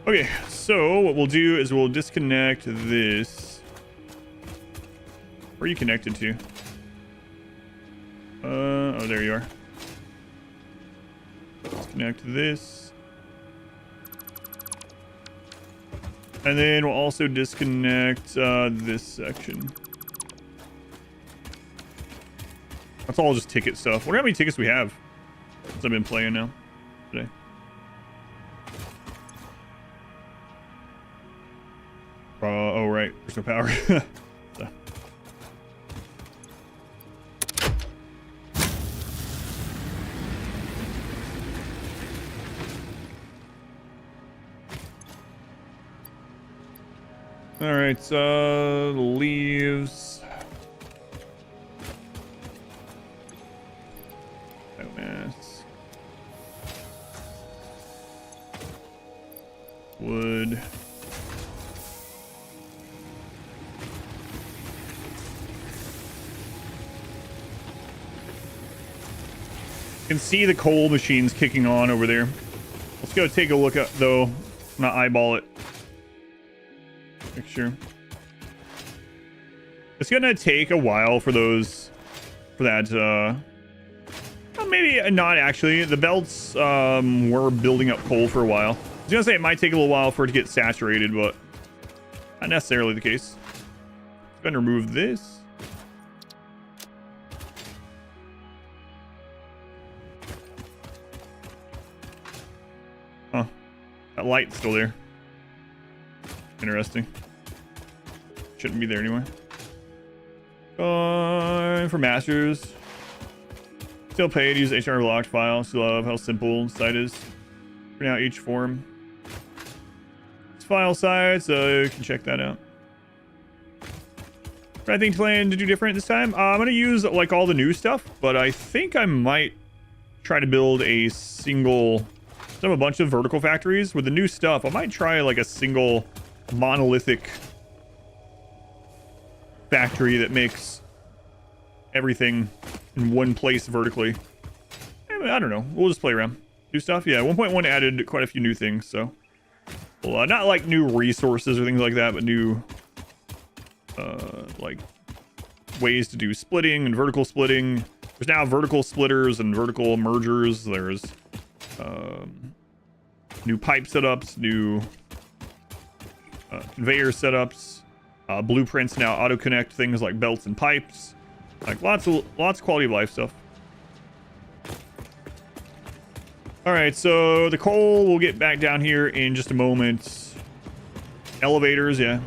Okay, so what we'll do is we'll disconnect this. Where are you connected to? Oh, there you are. Disconnect this. And then we'll also disconnect this section. That's all just ticket stuff. Wonder how many tickets we have since I've been playing now today. Oh, right. There's no power. So. All right, leaves. Biomass. Wood. You can see the coal machines kicking on over there. Let's go take a look at, though, not eyeball it. Make sure. It's gonna take a while for those, for that, well, maybe not actually. The belts were building up coal for a while. I was gonna say it might take a little while for it to get saturated, but not necessarily the case. I'm gonna remove this. Huh. That light's still there. Interesting. Shouldn't be there anyway. For masters. Still pay to use HR locked file. Still love how simple site is. Print out each form. It's file size, so you can check that out. I think plan to do different this time. I'm gonna use like all the new stuff, but I think I might try to build a single. I have a bunch of vertical factories with the new stuff. I might try like a single monolithic factory that makes everything in one place vertically. I don't know. We'll just play around. Do stuff. Yeah, 1.1 added quite a few new things. So, well, not like new resources or things like that, but new like ways to do splitting and vertical splitting. There's now vertical splitters and vertical mergers. There's new pipe setups, new conveyor setups, blueprints now auto connect things like belts and pipes, like lots of quality of life stuff. All right, so the coal we'll get back down here in just a moment. Elevators, yeah,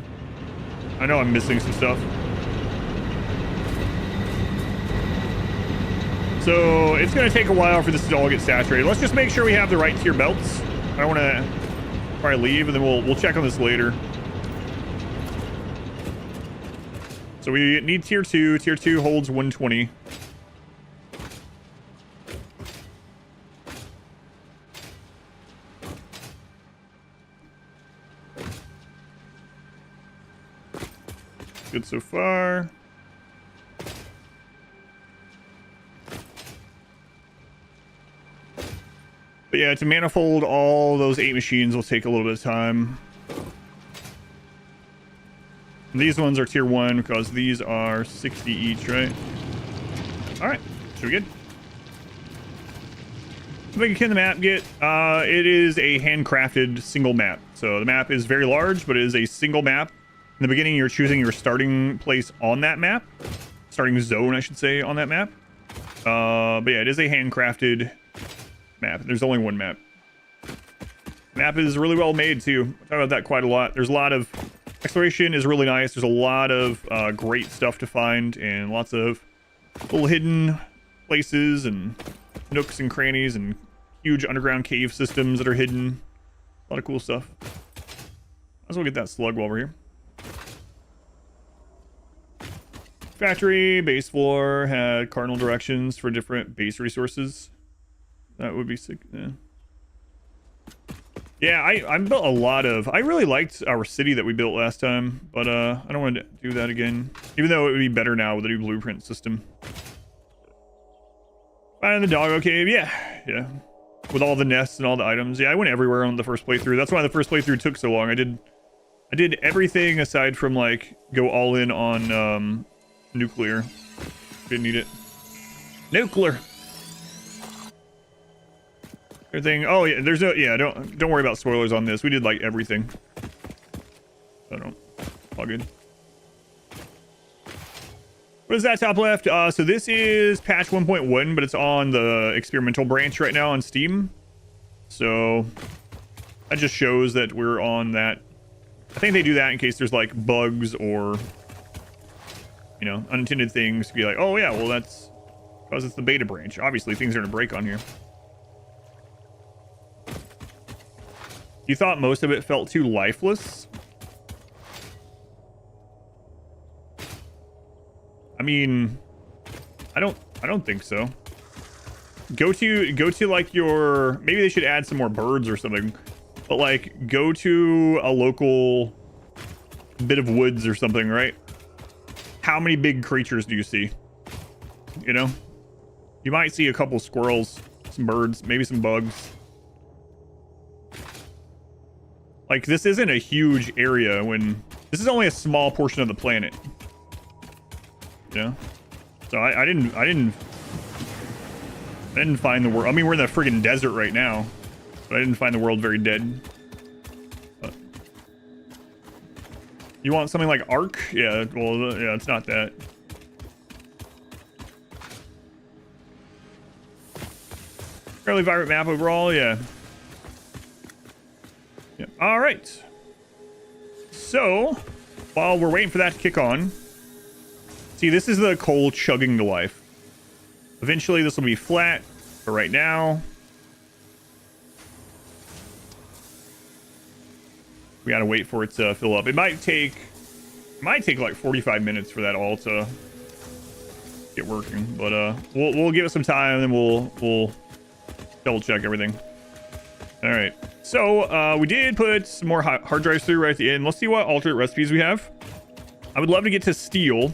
I know I'm missing some stuff. So it's going to take a while for this to all get saturated. Let's just make sure we have the right tier belts. I don't want to probably leave, and then we'll check on this later. So we need tier 2. Tier 2 holds 120. Good so far. But yeah, to manifold all those 8 machines will take a little bit of time. And these ones are tier 1 because these are 60 each, right? Alright, should be good. So we can the map get, it is a handcrafted single map. So the map is very large, but it is a single map. In the beginning, you're choosing your starting place on that map. Starting zone, I should say, on that map. But yeah, it is a handcrafted map. There's only one map. Map is really well made too. I talk about that quite a lot. There's a lot of exploration is really nice. There's a lot of great stuff to find and lots of little hidden places and nooks and crannies and huge underground cave systems that are hidden. A lot of cool stuff. Might as well get that slug while we're here. Factory, base floor, had cardinal directions for different base resources. That would be sick. Yeah, I built a lot of... I really liked our city that we built last time, but I don't want to do that again. Even though it would be better now with the new blueprint system. Finding the doggo cave, yeah. With all the nests and all the items. Yeah, I went everywhere on the first playthrough. That's why the first playthrough took so long. I did everything aside from, like, go all in on nuclear. Didn't need it. Nuclear! Everything. Oh yeah, there's no. Yeah, don't worry about spoilers on this. We did like everything. I don't know. All good. What is that top left? So this is patch 1.1, but it's on the experimental branch right now on Steam. So that just shows that we're on that. I think they do that in case there's like bugs or, you know, unintended things to be like, oh yeah, well that's because it's the beta branch. Obviously things are gonna break on here. You thought most of it felt too lifeless? I mean, I don't think so. Go to like your, maybe they should add some more birds or something, but like go to a local bit of woods or something, right? How many big creatures do you see? You know, you might see a couple squirrels, some birds, maybe some bugs. Like this isn't a huge area when this is only a small portion of the planet. Yeah, so I didn't find the world. I mean, we're in the friggin' desert right now, but I didn't find the world very dead. But you want something like Ark? Yeah, well, yeah, it's not that. Fairly vibrant map overall, yeah. Yeah. All right. So while we're waiting for that to kick on. See, this is the coal chugging to life. Eventually, this will be flat, but right now, we gotta wait for it to fill up. It might take like 45 minutes for that all to get working, but we'll give it some time and then we'll double check everything. All right, so we did put some more hard drives through right at the end. Let's see what alternate recipes we have. I would love to get to steel.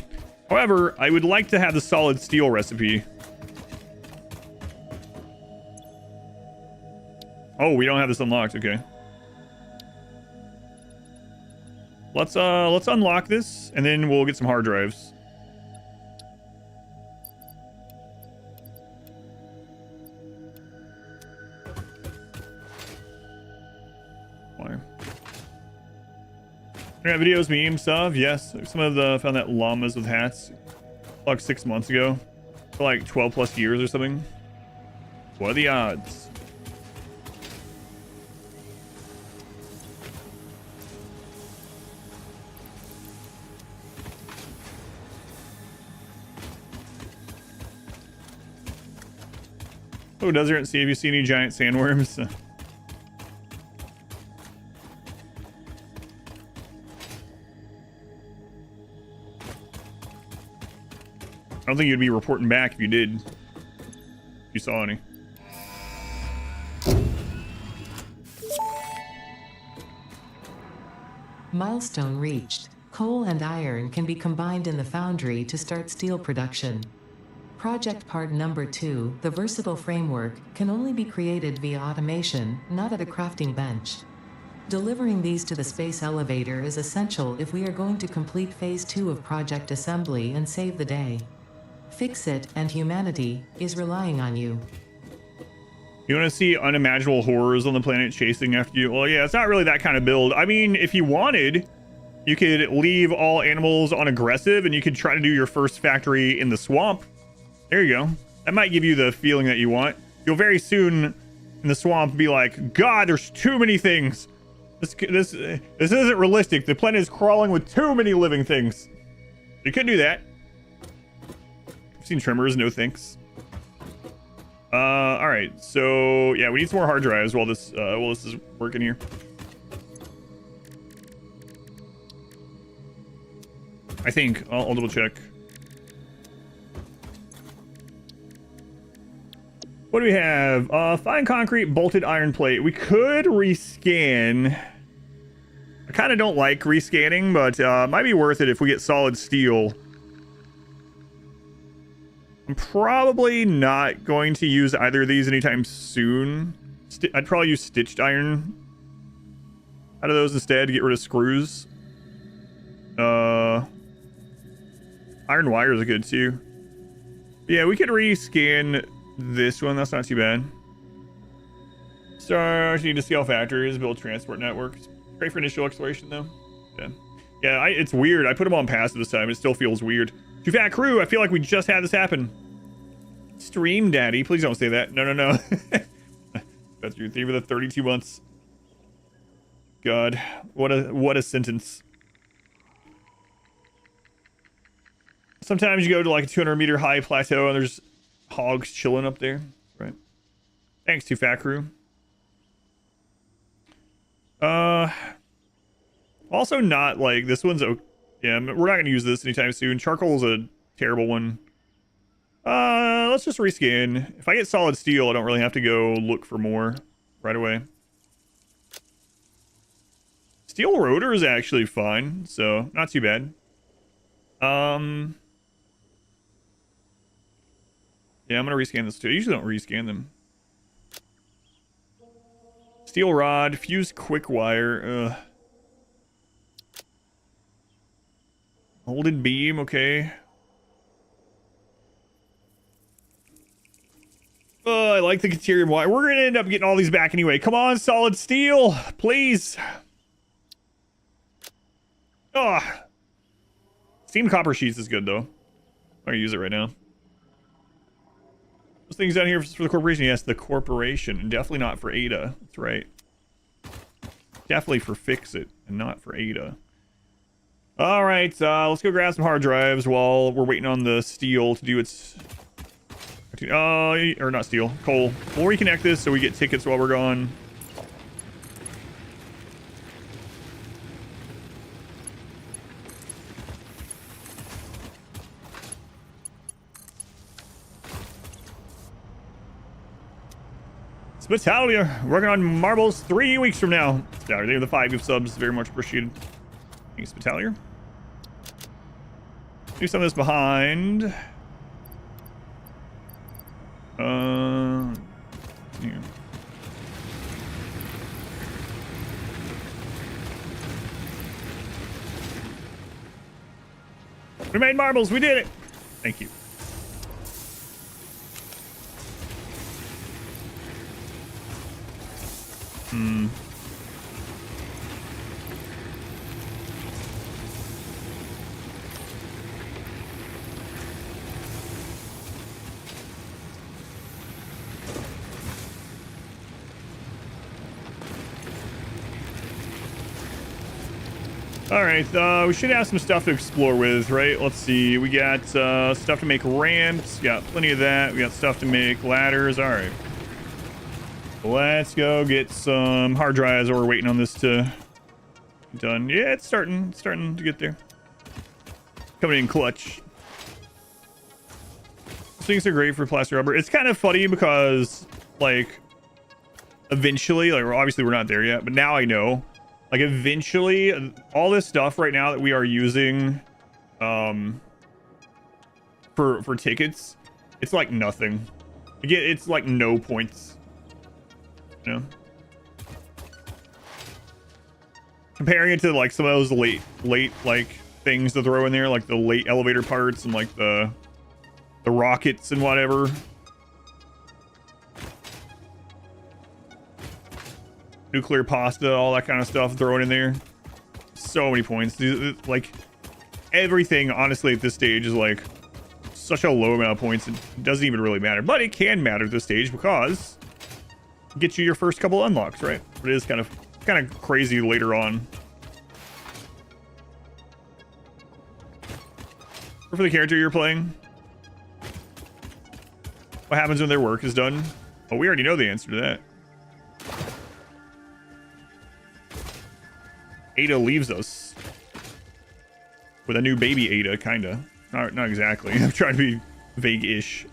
However, I would like to have the solid steel recipe. Oh, we don't have this unlocked. Okay. Let's unlock this and then we'll get some hard drives. Why? Internet videos, memes, stuff. Yes, some of the found that llamas with hats like 6 months ago for like 12 plus years or something. What are the odds? Oh, desert. See if you see any giant sandworms. I don't think you'd be reporting back if you did. If you saw any. Milestone reached. Coal and iron can be combined in the foundry to start steel production. Project part number 2, the versatile framework, can only be created via automation, not at a crafting bench. Delivering these to the space elevator is essential if we are going to complete phase 2 of project assembly and save the day. Fix it, and humanity is relying on you. You want to see unimaginable horrors on the planet chasing after you? Well, yeah, it's not really that kind of build. I mean, if you wanted, you could leave all animals on aggressive and you could try to do your first factory in the swamp. There you go. That might give you the feeling that you want. You'll very soon in the swamp be like, God, there's too many things. This isn't realistic. The planet is crawling with too many living things. You could do that. I've seen Tremors, no thanks. All right, so yeah, we need some more hard drives while this is working here. I think I'll double check. What do we have? Fine concrete, bolted iron plate. We could rescan. I kind of don't like rescanning, but might be worth it if we get solid steel. I'm probably not going to use either of these anytime soon. I'd probably use stitched iron out of those instead to get rid of screws. Iron wires are good too. Yeah, we could rescan this one. That's not too bad. Start need to scale factories, build transport networks. Great for initial exploration though. Yeah. Yeah, it's weird. I put them on passive this time. It still feels weird. Too Fat Crew, I feel like we just had this happen. Stream Daddy, please don't say that. No, no, no. That's your theme of the 32 months. God, what a sentence. Sometimes you go to like a 200-meter high plateau and there's hogs chilling up there, right? Thanks, Too Fat Crew. Also not like this one's okay. Yeah, we're not gonna use this anytime soon. Charcoal is a terrible one. Let's just rescan. If I get solid steel, I don't really have to go look for more right away. Steel rotor is actually fine, so not too bad. Yeah, I'm gonna rescan this too. I usually don't rescan them. Steel rod, fuse quick wire. Molded beam, okay. I like the Caterium wire. We're gonna end up getting all these back anyway. Come on, solid steel, please. Steam copper sheets is good though. I'm gonna use it right now. Those things down here for the corporation. Yes, the corporation. Definitely not for Ada. That's right. Definitely for Fix It and not for Ada. All right, let's go grab some hard drives while we're waiting on the steel to do its... or not steel, coal. We'll reconnect this so we get tickets while we're gone. Spitalia, working on marbles 3 weeks from now. Sorry, they have the 5 gift subs, very much appreciated. Thanks, Spitalia. Do some of this behind. Here. We made marbles, we did it. Thank you. Alright, we should have some stuff to explore with, right? Let's see. We got stuff to make ramps. Got plenty of that. We got stuff to make ladders. Alright. Let's go get some hard drives while we're waiting on this to be done. Yeah, it's starting to get there. Coming in clutch. These things are great for plastic rubber. It's kind of funny because, like, eventually, like, obviously we're not there yet, but now I know. Like, eventually, all this stuff right now that we are using for tickets, it's like nothing. Again, it's like no points. You know? Comparing it to like some of those late like things to throw in there, like the late elevator parts and like the rockets and whatever. Nuclear pasta, all that kind of stuff thrown in there. So many points. Like, everything, honestly, at this stage is like such a low amount of points. It doesn't even really matter. But it can matter at this stage because it gets you your first couple unlocks, right? But it is kind of crazy later on. Or for the character you're playing. What happens when their work is done? Oh, we already know the answer to that. Ada leaves us with a new baby Ada, kinda. Not exactly. I'm trying to be vague-ish.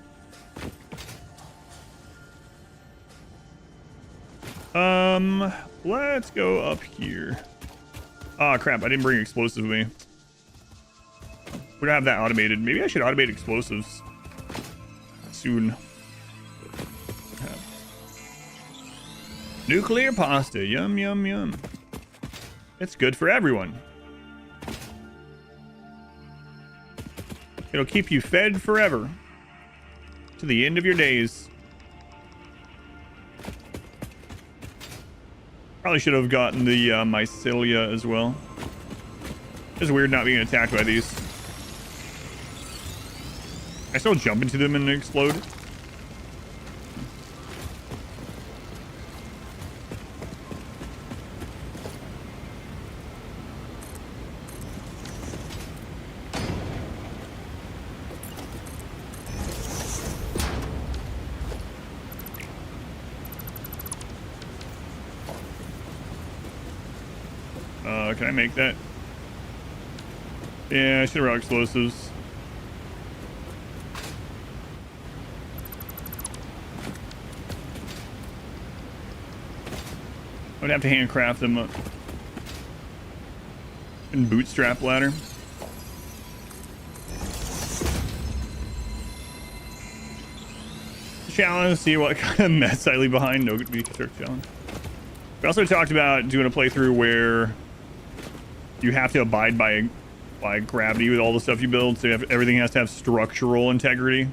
Let's go up here. Oh crap! I didn't bring explosives with me. We don't have that automated. Maybe I should automate explosives soon. Nuclear pasta. Yum yum yum. It's good for everyone. It'll keep you fed forever. To the end of your days. Probably should have gotten the mycelia as well. It's weird not being attacked by these. I still jump into them and explode. Can I make that? Yeah, I should have brought explosives. I would have to handcraft them up. And bootstrap ladder. Challenge, see what kind of mess I leave behind. No deconstruct challenge. We also talked about doing a playthrough where you have to abide by gravity with all the stuff you build, so everything has to have structural integrity.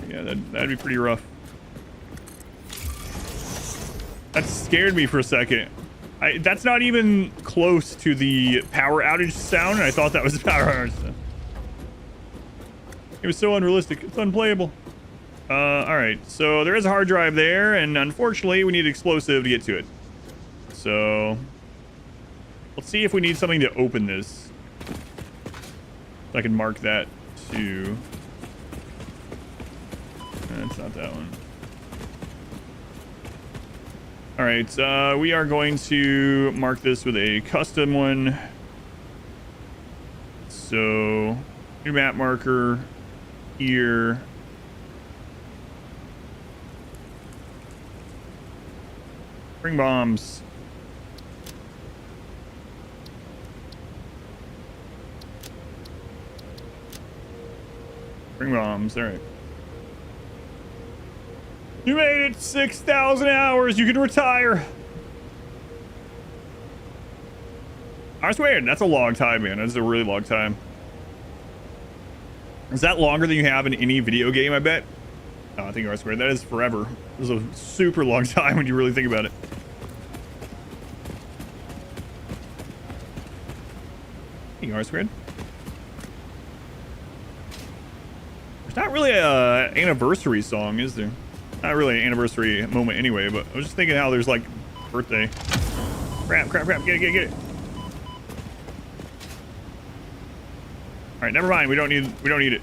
Yeah, that'd be pretty rough. That scared me for a second. That's not even close to the power outage sound, and I thought that was the power outage sound. It was so unrealistic. It's unplayable. Alright, so there is a hard drive there, and unfortunately we need explosive to get to it. So let's see if we need something to open this. So I can mark that too. That's not that one. Alright, we are going to mark this with a custom one. So new map marker here. Bring bombs. Bring bombs. All right. You made it 6,000 hours. You can retire. I swear, that's a long time, man. That's a really long time. Is that longer than you have in any video game, I bet? Oh, I think I swear. That is forever. This is a super long time when you really think about it. Hey, R squared. There's not really a anniversary song, is there? Not really an anniversary moment anyway, but I was just thinking how there's like birthday. Crap, crap, crap. Get it. All right, never mind. We don't need it.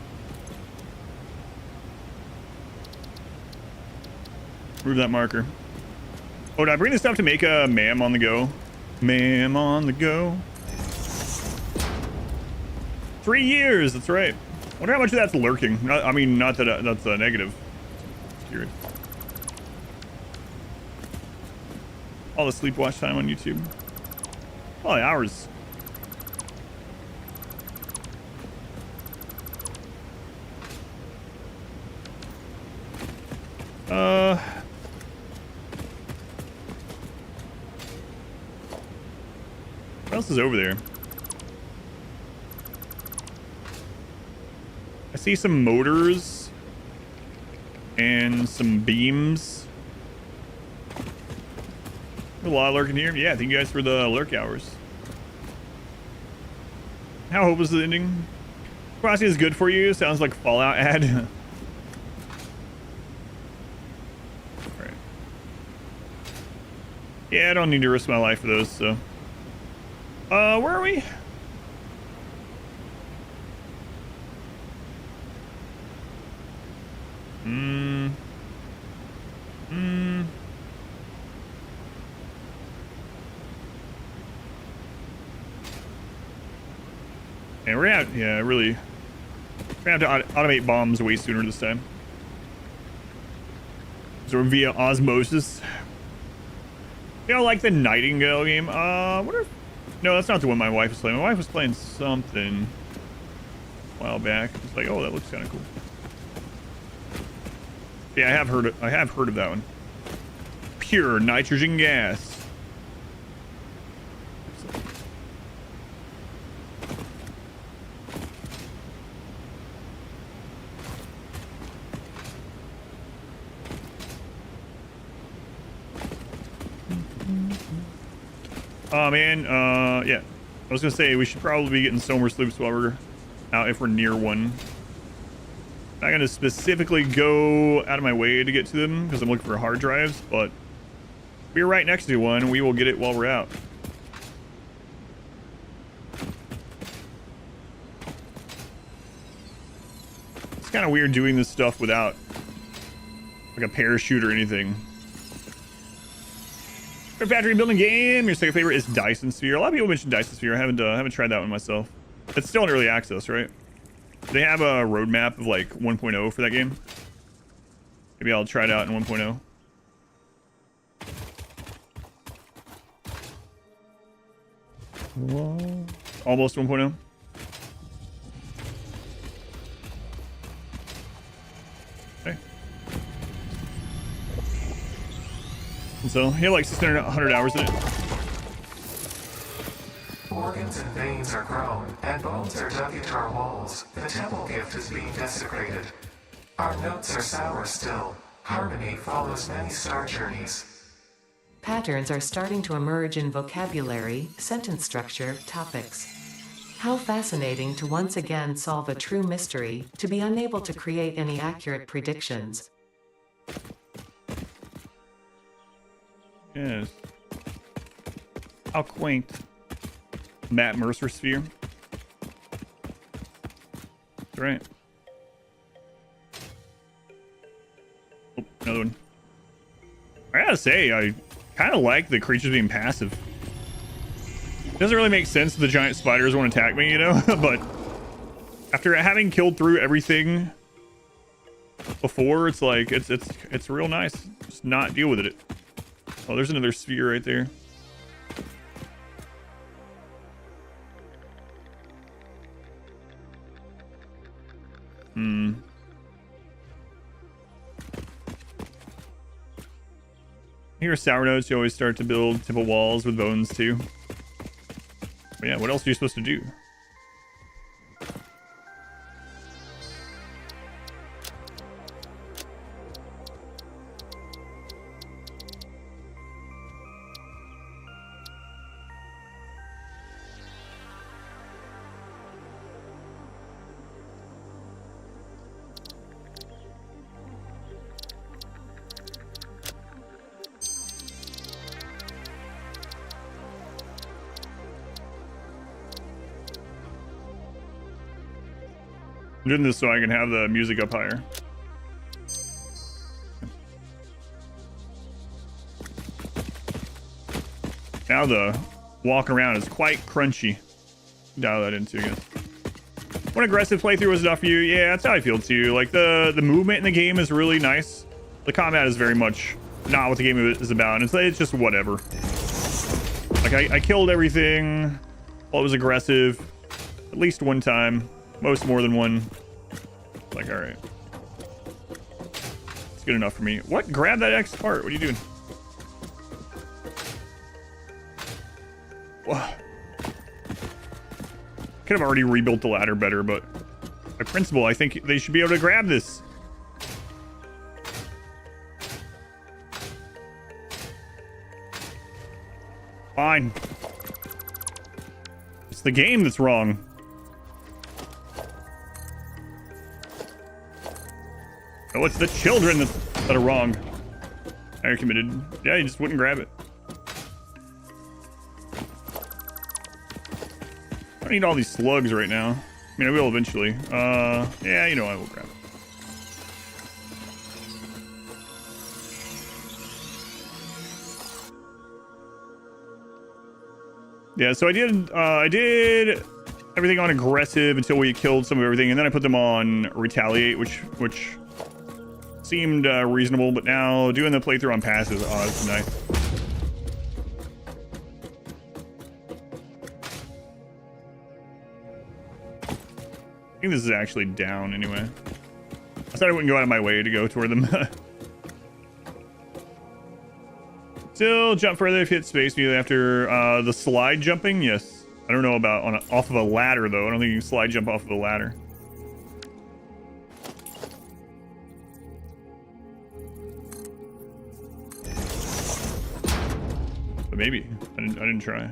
Remove that marker. Oh, did I bring this stuff to make a ma'am on the go? Ma'am on the go. 3 years, that's right. I wonder how much of that's lurking. I mean, not that that's a negative. Just curious. All the sleep watch time on YouTube. Probably hours. What else is over there? I see some motors and some beams. A lot of lurking here. Yeah, thank you guys for the lurk hours. How hopeless is the ending? Crossing is good for you. Sounds like Fallout ad. Alright. Yeah, I don't need to risk my life for those, so. Where are we? And we're out. Yeah, really. We're gonna have to automate bombs way sooner this time. So via osmosis. You know, like the Nightingale game. What if? No, that's not the one my wife was playing. My wife was playing something a while back. It's like, oh, that looks kind of cool. Yeah, I have heard of that one. Pure nitrogen gas. Oh man, yeah. I was gonna say we should probably be getting Somer sloops while we're out if we're near one. I'm not gonna specifically go out of my way to get to them because I'm looking for hard drives, but if we're right next to one, we will get it while we're out. It's kind of weird doing this stuff without like a parachute or anything. Our factory building game. Your second favorite is Dyson Sphere. A lot of people mentioned Dyson Sphere. I haven't tried that one myself. It's still in early access, right? They have a roadmap of like 1.0 for that game. Maybe I'll try it out in 1.0. Almost 1.0. Okay. And so he had like 600 hours in it. Organs and veins are grown, and bones are dug into our walls. The temple gift is being desecrated. Our notes are sour still. Harmony follows many star journeys. Patterns are starting to emerge in vocabulary, sentence structure, topics. How fascinating to once again solve a true mystery, to be unable to create any accurate predictions. Yes. How quaint. Matt Mercer Sphere. That's right. Oh, another one. I gotta say, I kind of like the creatures being passive. It doesn't really make sense if the giant spiders won't attack me, you know? But after having killed through everything before, it's like it's real nice. Just not deal with it. Oh, there's another sphere right there. Here are sour notes. You always start to build typical walls with bones too. But yeah, what else are you supposed to do? I'm doing this so I can have the music up higher. Now the walk around is quite crunchy. Dial that into again. One aggressive playthrough was enough for you. Yeah, that's how I feel too. Like the movement in the game is really nice. The combat is very much not what the game is about. It's just whatever. Like I killed everything while it was aggressive at least one time. Most more than one. Like, all right. It's good enough for me. What? Grab that X part. What are you doing? Whoa. Could have already rebuilt the ladder better, but by principle, I think they should be able to grab this. Fine. It's the game that's wrong. Oh, it's the children that are wrong. Now you're committed. Yeah, you just wouldn't grab it. I don't need all these slugs right now. I mean, I will eventually. Yeah, you know, I will grab it. Yeah, so I did everything on aggressive until we killed some of everything, and then I put them on retaliate, which seemed reasonable, but now doing the playthrough on passive, oh, that's nice. I think this is actually down anyway. I said I wouldn't go out of my way to go toward them. Still jump further if you hit space immediately after the slide jumping. Yes. I don't know about off of a ladder though. I don't think you can slide jump off of a ladder. But maybe. I didn't try.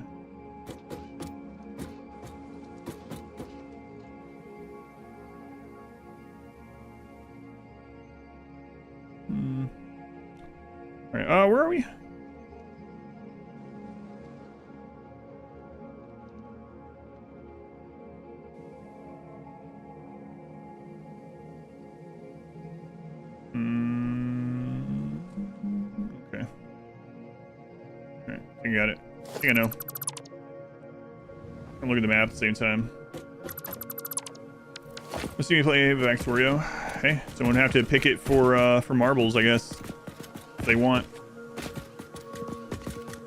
All right, where are we? Okay. All right, I got it. I think I know. I'm looking at the map at the same time. Let's see me play Victorio. Hey, someone have to pick it for marbles, I guess. If they want.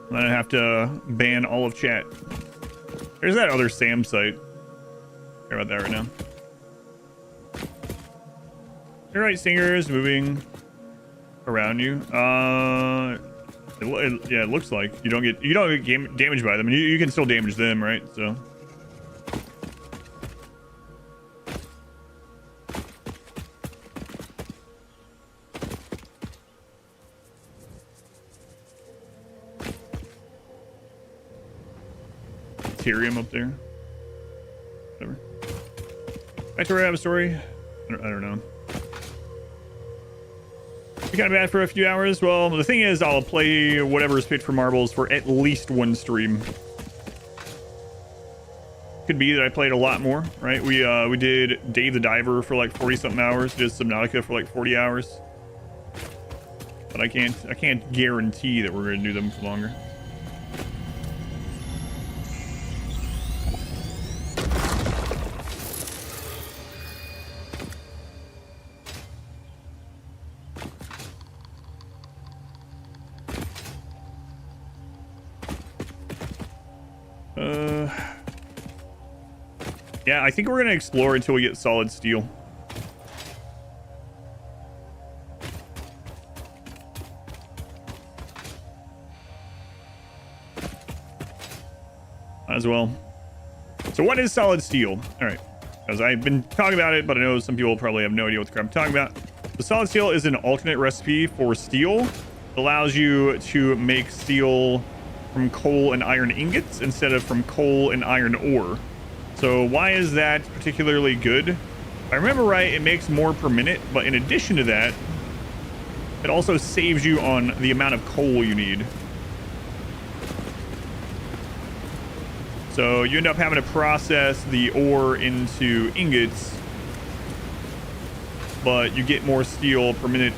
And then I have to ban all of chat. There's that other Sam site. Care about that right now. You're right, singers moving around you. Yeah, it looks like you don't get damaged by them. You can still damage them, right? So. Ethereum up there. Whatever. Back to where I have a story. I don't know. Be kind of bad for a few hours. Well, the thing is, I'll play whatever is picked for marbles for at least one stream. Could be that I played a lot more, right? We did Dave the Diver for like 40-something hours. Did Subnautica for like 40 hours. But I can't guarantee that we're going to do them for longer. Yeah, I think we're gonna explore until we get solid steel. As well. So what is solid steel? All right, because I've been talking about it, but I know some people probably have no idea what the crap I'm talking about. The solid steel is an alternate recipe for steel. It allows you to make steel from coal and iron ingots instead of from coal and iron ore. So why is that particularly good? If I remember right, it makes more per minute, but in addition to that, it also saves you on the amount of coal you need. So you end up having to process the ore into ingots, but you get more steel per minute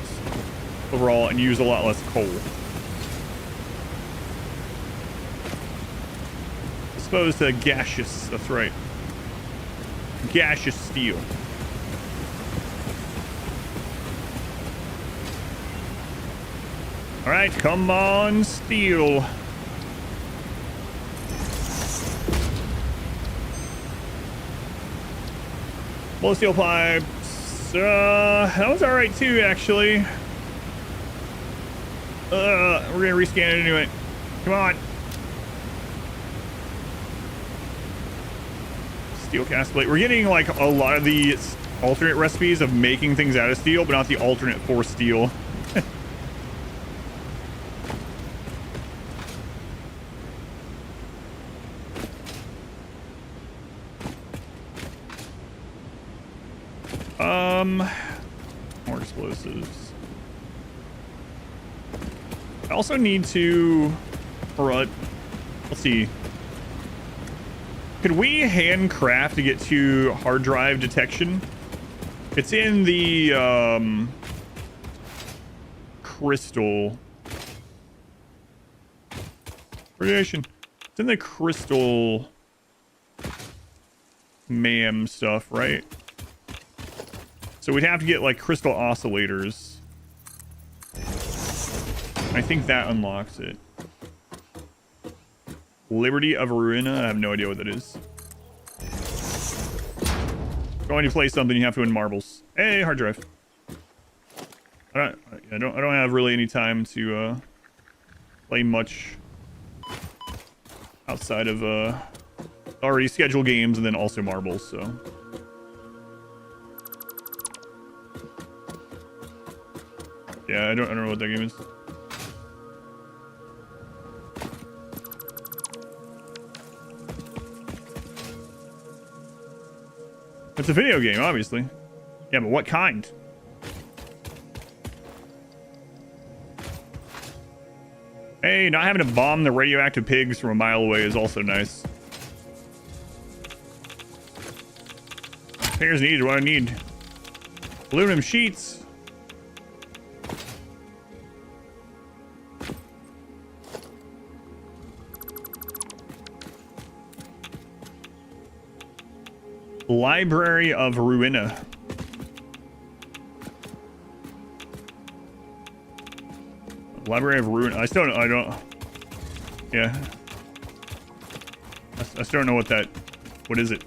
overall and use a lot less coal. As opposed to gaseous, that's right. Gaseous steel. All right, come on, steel. Blow steel pipes. That was all right too, actually. We're gonna rescan it anyway. Come on. Steel cast plate. We're getting like a lot of the alternate recipes of making things out of steel, but not the alternate for steel. More explosives. I also need to, let's see. Could we handcraft to get to hard drive detection? It's in the crystal radiation. It's in the crystal MAM stuff, right? So we'd have to get like crystal oscillators. I think that unlocks it. Liberty of Ruina? I have no idea what that is. When you play something, you have to win marbles. Hey, hard drive. I don't have really any time to play much outside of already scheduled games and then also marbles. So. Yeah, I don't know what that game is. It's a video game, obviously. Yeah, but what kind? Hey, not having to bomb the radioactive pigs from a mile away is also nice. Repairs needed. What I need? Aluminum sheets. Library of Ruina. Library of Ruin. I still don't. Yeah. I still don't know what is it?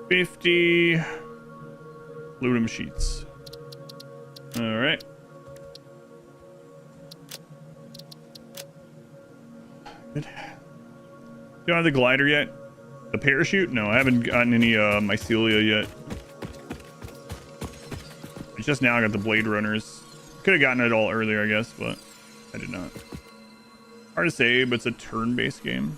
$50 aluminum sheets. All right. Good. Don't have the glider yet. The parachute? No, I haven't gotten any mycelia yet. It's just now I got the Blade Runners. Could have gotten it all earlier, I guess, but I did not. Hard to say, but it's a turn-based game.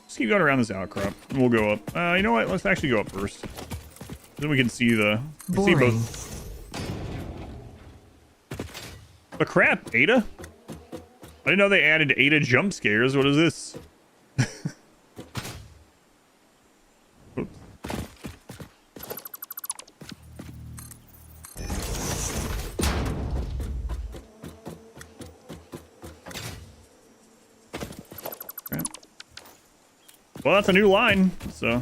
Just keep going around this outcrop, and we'll go up. You know what? Let's actually go up first. Then we can see see both. But crap, Ada? I didn't know they added Ada jump scares. What is this? Oops. Crap. Well, that's a new line, so.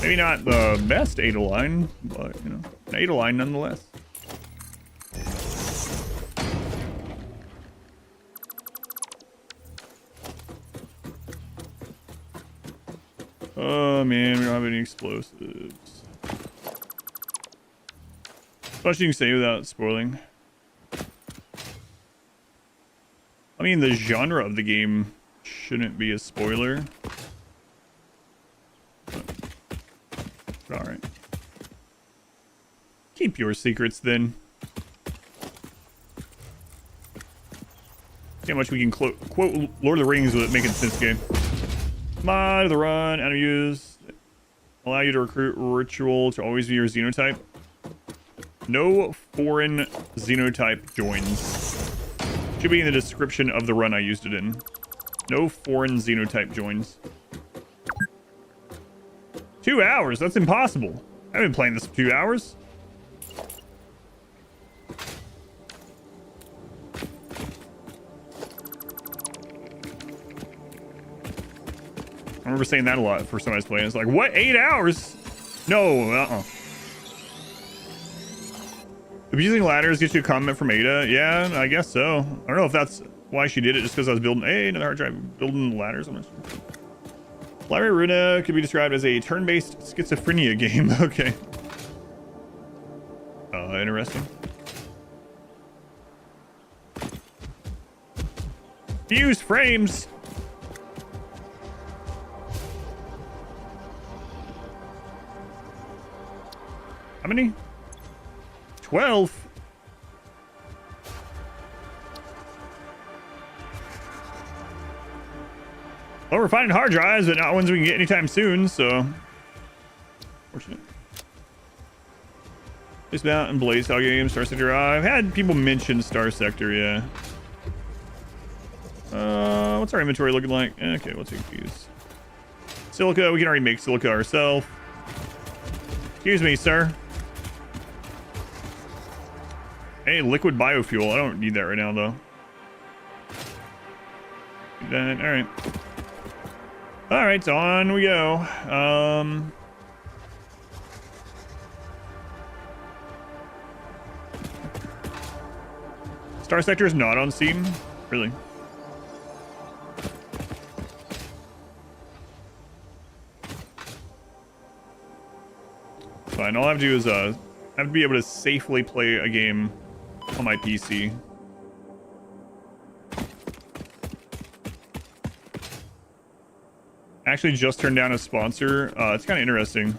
Maybe not the best Ada line, but, you know, an Ada line nonetheless. Oh, man, we don't have any explosives. Much you can say without spoiling. I mean, the genre of the game shouldn't be a spoiler. Alright. Keep your secrets, then. See how much we can quote Lord of the Rings with it making sense game. Mod of the run, out of use. Allow you to recruit ritual to always be your xenotype. No foreign xenotype joins. Should be in the description of the run I used it in. No foreign xenotype joins. 2 hours? That's impossible. I've been playing this for 2 hours. I remember saying that a lot for somebody's playing. It's like, what? 8 hours? No, Abusing ladders gets you a comment from Ada. Yeah, I guess so. I don't know if that's why she did it, just because I was building another hard drive, building ladders. I'm not sure. Library Ruina could be described as a turn-based schizophrenia game. Okay. Interesting. Fused frames. How many? 12. Well, we're finding hard drives, but not ones we can get anytime soon, so. Fortunate. Dismount and Blaze Dog game, Star Sector. I've had people mention Star Sector, yeah. What's our inventory looking like? Okay, we'll take these. Silica, we can already make silica ourselves. Excuse me, sir. Hey, liquid biofuel. I don't need that right now, though. All right. All right, so on we go. Star Sector is not on Steam, really. fine. All I have to do is I have to be able to safely play a game on my PC. Actually just turned down a sponsor. It's kind of interesting.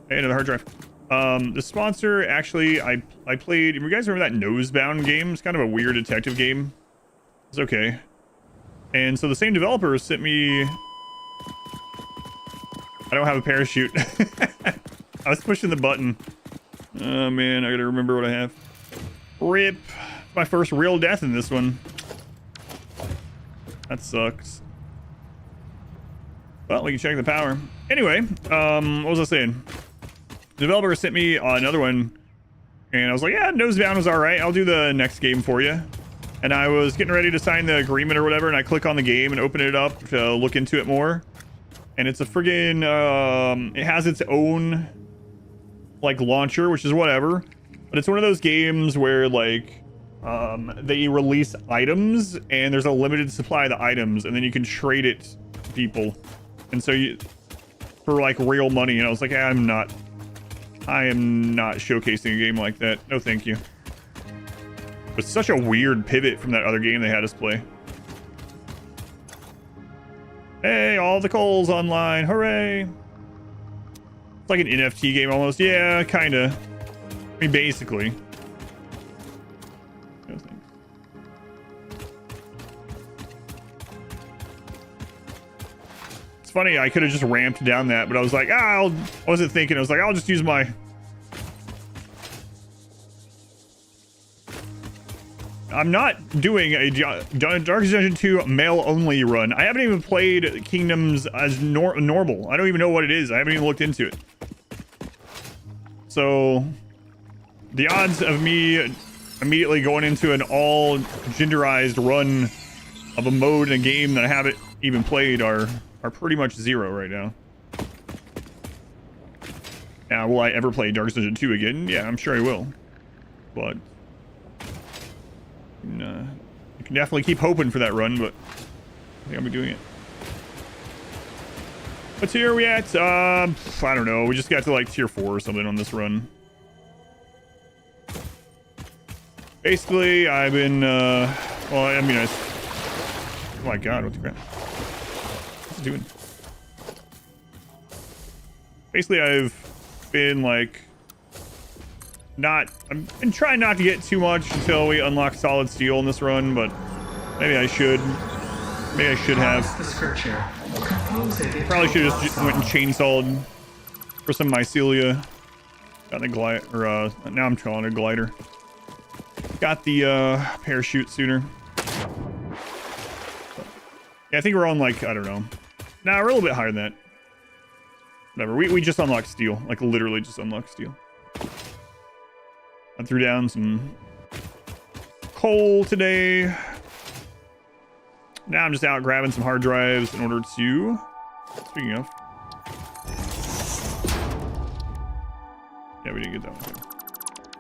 Hey, another hard drive. The sponsor, actually, I played... You guys remember that Nosebound game? It's kind of a weird detective game. It's okay. And so the same developer sent me... I don't have a parachute. I was pushing the button. Oh, man, I gotta remember what I have. RIP. My first real death in this one. That sucks. Well, we can check the power. Anyway, what was I saying? The developer sent me another one, and I was like, yeah, Nosebound was all right. I'll do the next game for you. And I was getting ready to sign the agreement or whatever, and I click on the game and open it up to look into it more. And it's a friggin', it has its own, like, launcher, which is whatever. But it's one of those games where, like, they release items, and there's a limited supply of the items, and then you can trade it to people. And so you, for like real money, and I was like, I am not showcasing a game like that. No, thank you. It's such a weird pivot from that other game they had us play. Hey, all the coals online. Hooray. It's like an NFT game almost. Yeah, kind of. I mean, basically. No thanks. It's funny, I could have just ramped down that, but I was like, I wasn't thinking. I was like, I'll just use my... I'm not doing a Darkest Dungeon 2 male-only run. I haven't even played Kingdoms as normal. I don't even know what it is. I haven't even looked into it. So, the odds of me immediately going into an all-genderized run of a mode in a game that I haven't even played are pretty much zero right now. Now, will I ever play Darkest Dungeon 2 again? Yeah, I'm sure I will. But... you can definitely keep hoping for that run, but I think I'll be doing it. What's here we at? I don't know. We just got to like tier 4 or something on this run. Basically, I've been, well, I mean, oh my god, what the crap? What's it doing? Basically, I've been like, I've been trying not to get too much until we unlock solid steel in this run, but maybe I should. Maybe I should have. Probably should have just went and chainsawed for some mycelia. Got the glider, or now I'm calling it a glider. Got the parachute sooner. Yeah, I think we're on like, I don't know. Nah, we're a little bit higher than that. Whatever. We just unlocked steel. Like literally just unlocked steel. I threw down some coal today. Now I'm just out grabbing some hard drives in order to... Speaking of... Yeah, we didn't get that one.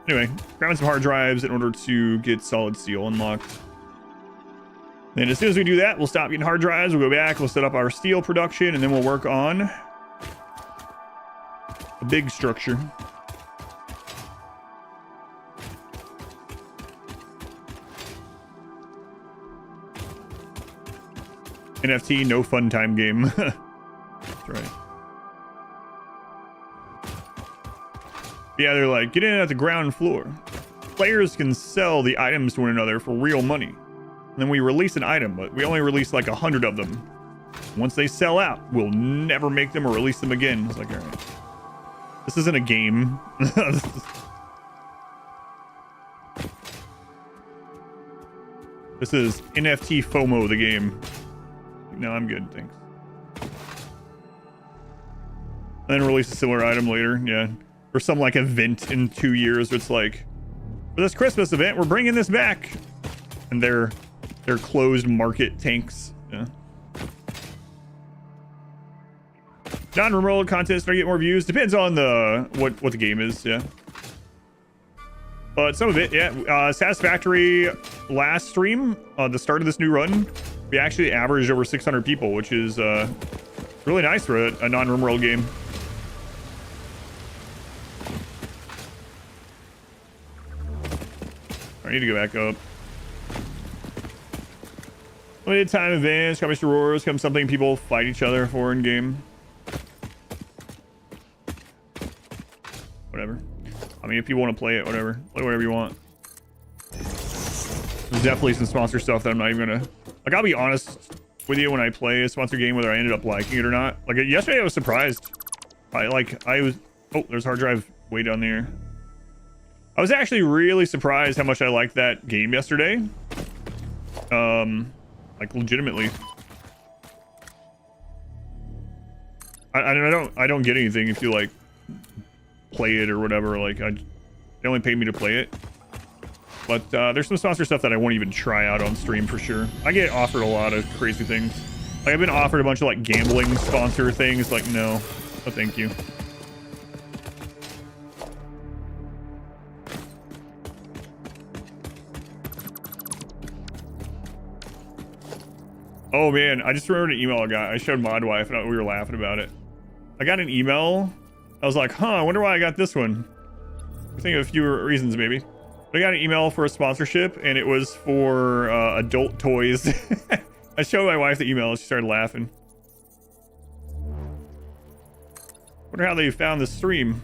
Anyway, grabbing some hard drives in order to get solid steel unlocked. Then as soon as we do that, we'll stop getting hard drives. We'll go back, we'll set up our steel production, and then we'll work on a big structure. NFT, no fun time game. That's right. Yeah, they're like, get in at the ground floor. Players can sell the items to one another for real money. And then we release an item, but we only release like 100 of them. Once they sell out, we'll never make them or release them again. It's like, all right. This isn't a game. This is NFT FOMO, the game. No, I'm good, thanks. Then release a similar item later, yeah. Or some like event in 2 years where it's like, for this Christmas event, we're bringing this back. And they're closed market tanks, yeah. Non-remote content start to get more views. Depends on the what the game is, yeah. But some of it, yeah. Satisfactory last stream, the start of this new run, we actually averaged over 600 people, which is really nice for a non-rimworld game. I need to go back up. Limited time events, come Mr. Roars, come something people fight each other for in game. Whatever. I mean, if you want to play it, whatever. Play whatever you want. There's definitely some sponsor stuff that I'm not even gonna... Like, I'll be honest with you when I play a sponsor game, whether I ended up liking it or not. Like, yesterday I was surprised. I was... Oh, there's hard drive way down there. I was actually really surprised how much I liked that game yesterday. Like, legitimately. I don't get anything if you, like, play it or whatever. Like, they only paid me to play it. But there's some sponsor stuff that I won't even try out on stream for sure. I get offered a lot of crazy things. Like, I've been offered a bunch of, like, gambling sponsor things. Like, no. No, thank you. Oh man, I just remembered an email I got. I showed ModWife and we were laughing about it. I got an email. I was like, huh, I wonder why I got this one. I think of a few reasons maybe. But I got an email for a sponsorship and it was for adult toys. I showed my wife the email and she started laughing. Wonder how they found the stream.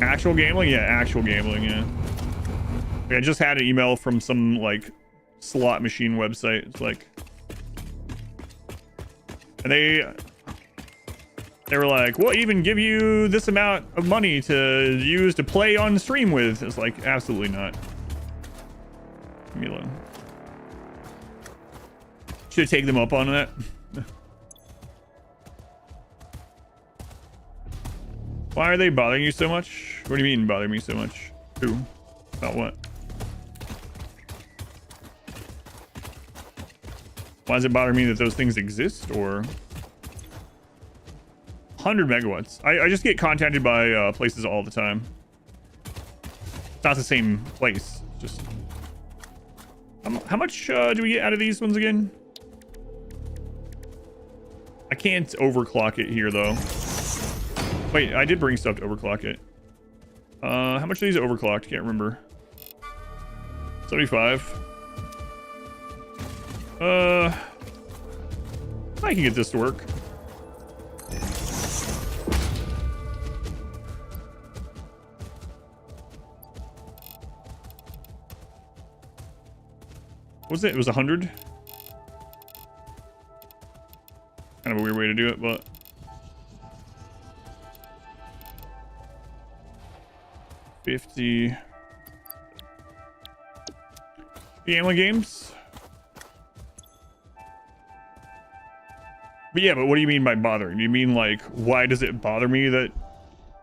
Actual gambling? Yeah, actual gambling, yeah. Like, I just had an email from some like slot machine website. It's like, and they were like, we'll even give you this amount of money to use to play on stream with. It's like, absolutely not. Leave me alone. Should have taken them up on that. Why are they bothering you so much? What do you mean bothering me so much? Who? About what? Why does it bother me that those things exist? Or 100 megawatts. I just get contacted by places all the time. It's not the same place. Just how much do we get out of these ones again? I can't overclock it here though. Wait, I did bring stuff to overclock it. How much are these overclocked? Can't remember. 75. I can get this to work. What was it? It was 100. Kind of a weird way to do it, but 50 gambling games. But yeah, but what do you mean by bothering? Do you mean like, why does it bother me that,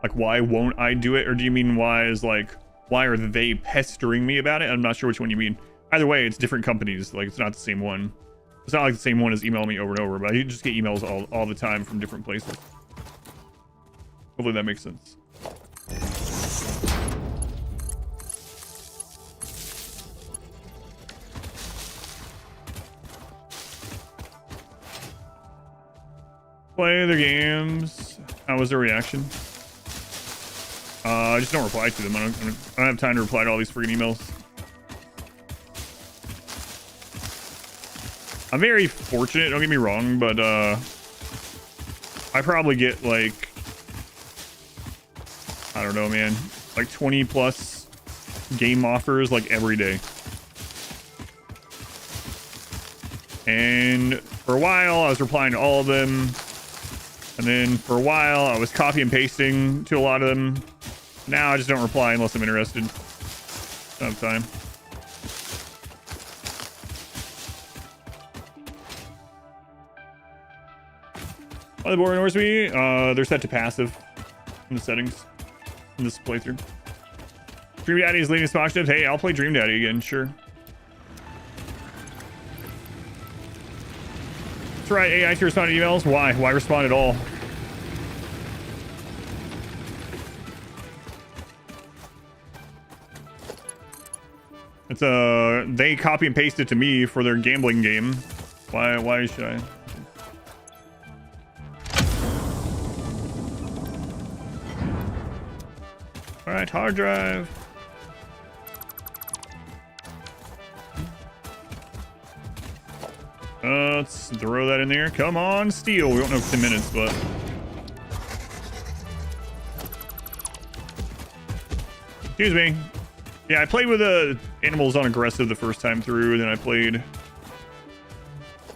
like, why won't I do it? Or do you mean why is like, why are they pestering me about it? I'm not sure which one you mean. Either way, it's different companies. Like, it's not the same one. It's not like the same one as emailing me over and over, but I just get emails all the time from different places. Hopefully that makes sense. Play the games. How was their reaction? I just don't reply to them. I don't have time to reply to all these freaking emails. I'm very fortunate, don't get me wrong, but I probably get like, I don't know, man, like 20 plus game offers like every day. And for a while I was replying to all of them. And then for a while I was copy and pasting to a lot of them. Now I just don't reply unless I'm interested. Don't have time. By the board Norsby, they're set to passive in the settings in this playthrough. Dream Daddy is leading sponsorships. Hey, I'll play Dream Daddy again, sure. That's right, AI to respond to emails. Why? Why respond at all? It's they copy and paste it to me for their gambling game. Why should I? All right, hard drive. Let's throw that in there. Come on, steel. We don't know 10 minutes, but... Excuse me. Yeah, I played with animals on aggressive the first time through, and then I played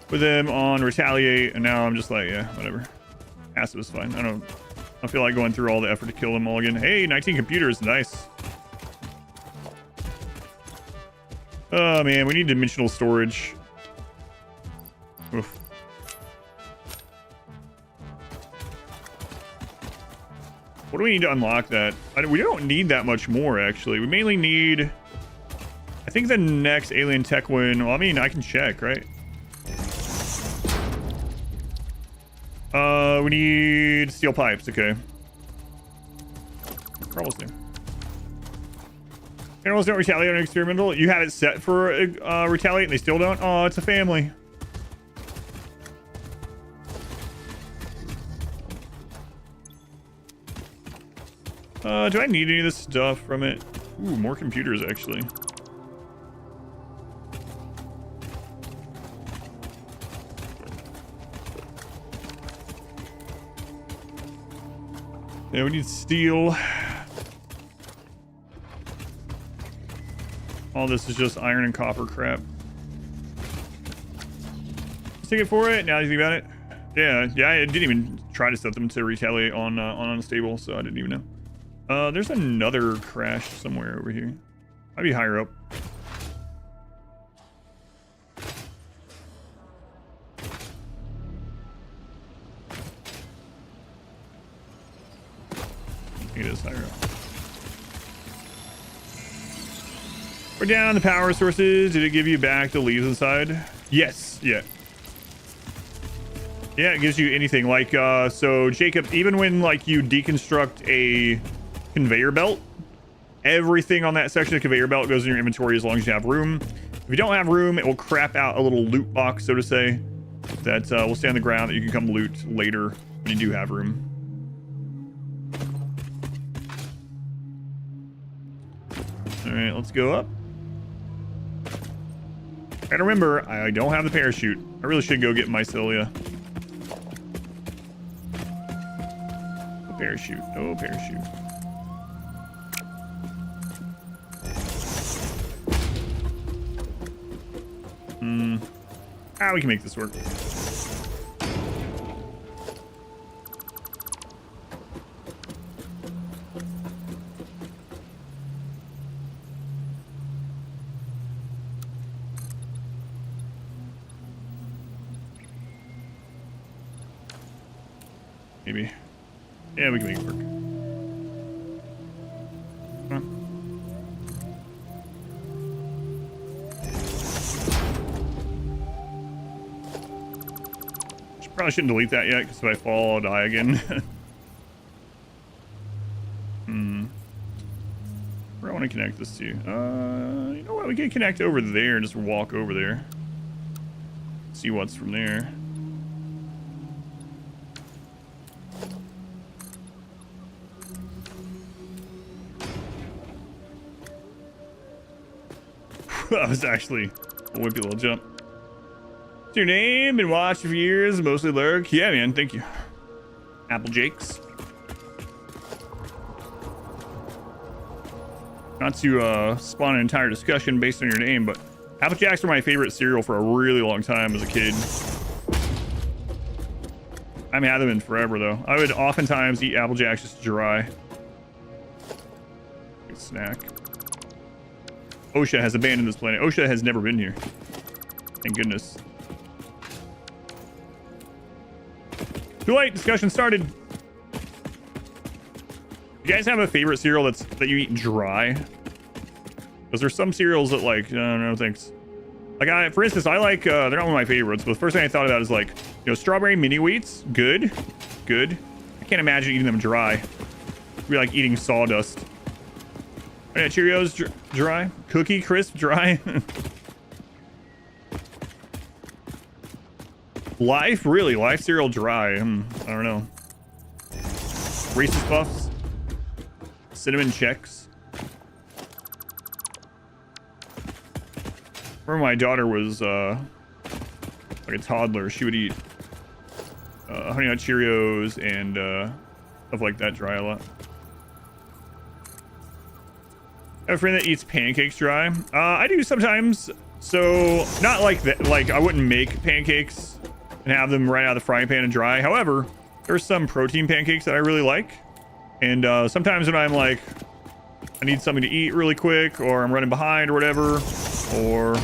with them on retaliate, and now I'm just like, yeah, whatever. Passive is fine. I don't feel like going through all the effort to kill them all again. Hey, 19 computers, nice. Oh man, we need dimensional storage. Oof. What do we need to unlock that? We don't need that much more, actually. We mainly need... I think the next alien tech win... Well, I mean, I can check, right? We need steel pipes, okay. Carl's name. Animals don't retaliate on experimental. You have it set for retaliate and they still don't? Oh, it's a family. Do I need any of this stuff from it? Ooh, more computers, actually. Yeah, we need steel. All this is just iron and copper crap. Let's take it for it. Now you think about it. Yeah, I didn't even try to set them to retaliate on unstable, so I didn't even know. There's another crash somewhere over here. Might be higher up. It is higher up. We're down the power sources. Did it give you back the leaves inside? Yes. Yeah. Yeah, it gives you anything. Like, so Jacob, even when like you deconstruct a conveyor belt, everything on that section of conveyor belt goes in your inventory as long as you have room. If you don't have room, it will crap out a little loot box, so to say, that will stay on the ground that you can come loot later when you do have room. All right, let's go up. And remember, I don't have the parachute. I really should go get mycelia. No parachute. No parachute. We can make this work. Maybe. Yeah, we can make it work. Huh. Probably shouldn't delete that yet, because if I fall, I'll die again. Where I want to connect this to? You know what? We can connect over there and just walk over there. See what's from there. That was actually a wimpy little jump. What's your name? Been watching for years, mostly lurk. Yeah, man, thank you. Applejakes. Not to spawn an entire discussion based on your name, but Applejacks were my favorite cereal for a really long time as a kid. I haven't had them in forever, though. I would oftentimes eat Applejacks just dry. Good snack. OSHA has abandoned this planet. OSHA has never been here. Thank goodness. Too late. Discussion started. You guys have a favorite cereal that you eat dry? Because there's some cereals that like, I don't know, thanks. Like for instance, I like, they're not one of my favorites, but the first thing I thought about is like, you know, strawberry mini wheats. Good. Good. I can't imagine eating them dry. It'd be like eating sawdust. Oh, yeah, Cheerios dry. Cookie Crisp dry. Life? Really? Life cereal dry? I don't know. Reese's Puffs. Cinnamon Chex. Remember my daughter was like a toddler, she would eat Honey Nut Cheerios and stuff like that dry a lot. I have a friend that eats pancakes dry. I do sometimes. So not like that. Like I wouldn't make pancakes and have them right out of the frying pan and dry. However, there's some protein pancakes that I really like. And sometimes when I'm like, I need something to eat really quick, or I'm running behind or whatever, or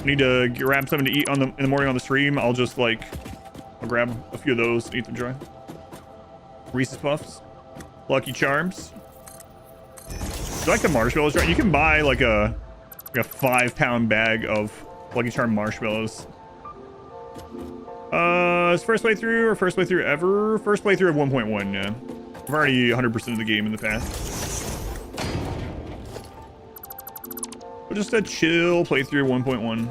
need to grab something to eat in the morning on the stream, I'll just like, I'll grab a few of those and eat them dry. Reese's Puffs, Lucky Charms. Do you like the marshmallows dry? You can buy like a 5-pound bag of Lucky Charm marshmallows. Is first playthrough or first playthrough ever? First playthrough of 1.1, yeah. I've already 100% of the game in the past. But just a chill playthrough of 1.1.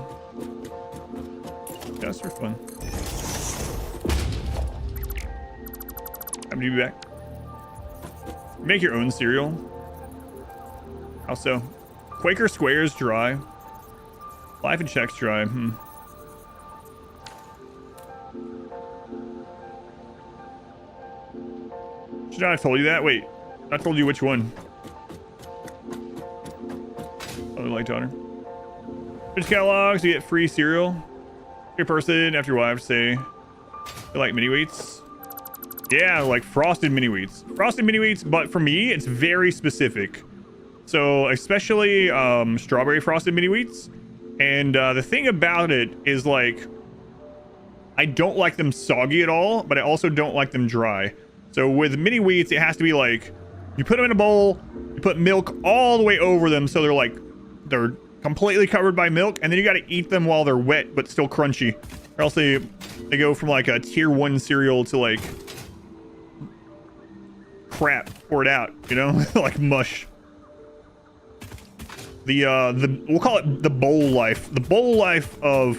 Yeah, it's for fun. Happy to be back. Make your own cereal. How so? Quaker Squares dry. Life and Chex dry. Should I have told you that? Wait, I told you which one. Other like daughter. Which catalogs you get free cereal? Your person after your wife say you like mini wheats. Yeah, like frosted mini wheats. Frosted mini wheats, but for me, it's very specific. So especially strawberry frosted mini wheats. And the thing about it is like, I don't like them soggy at all, but I also don't like them dry. So with mini wheats, it has to be like, you put them in a bowl, you put milk all the way over them. So they're completely covered by milk. And then you got to eat them while they're wet, but still crunchy. Or else they go from like a tier 1 cereal to like crap poured out, you know, like mush. We'll call it the bowl life. The bowl life of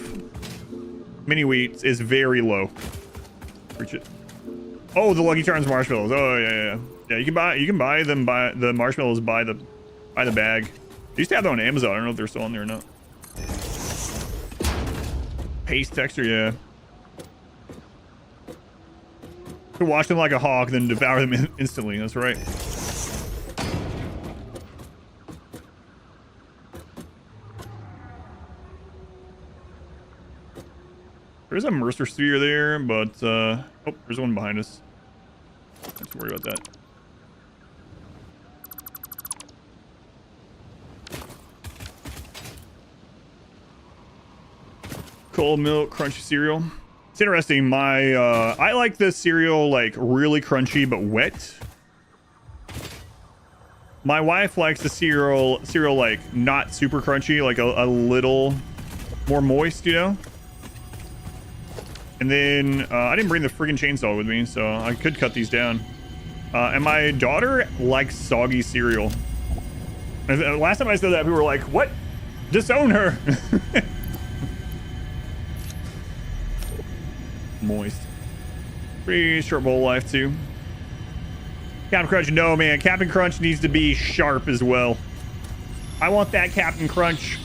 mini wheats is very low. Reach it. Oh, the Lucky Charms marshmallows. Oh yeah. Yeah, you can buy them by the marshmallows by the bag. They used to have them on Amazon. I don't know if they're still on there or not. Paste texture, yeah. You can watch them like a hawk, then devour them instantly. That's right. There's a Mercer sphere there, but oh, there's one behind us. Don't worry about that. Cold milk, crunchy cereal. It's interesting. I like this cereal like really crunchy but wet. My wife likes the cereal like not super crunchy, like a little more moist, you know. And then I didn't bring the friggin' chainsaw with me, so I could cut these down. And my daughter likes soggy cereal. And last time I said that, people were like, "What? Disown her." Moist. Pretty short bowl life too. Captain Crunch, no man. Captain Crunch needs to be sharp as well. I want that Captain Crunch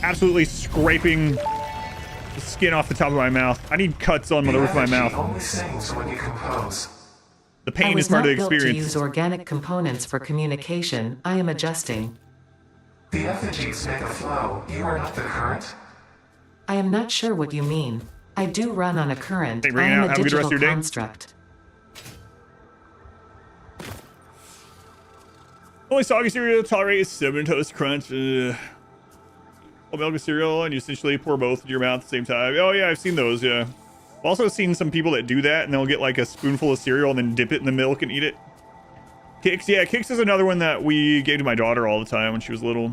absolutely scraping the skin off the top of my mouth. I need cuts on the roof of my mouth. Only sings when you compose. The pain is part of the experience. I was not built to use organic components for communication. I am adjusting. The effigies make a flow. You are not the current. I am not sure what you mean. I do run on a current. Hey, I am a have a good rest digital of your day. construct. Only soggy cereal tolerates Cinnamon Toast Crunch. Milk and cereal, and you essentially pour both into your mouth at the same time. Oh yeah, I've seen those. Yeah, I've also seen some people that do that, and they'll get like a spoonful of cereal and then dip it in the milk and eat it. Kix, yeah, Kix is another one that we gave to my daughter all the time when she was little.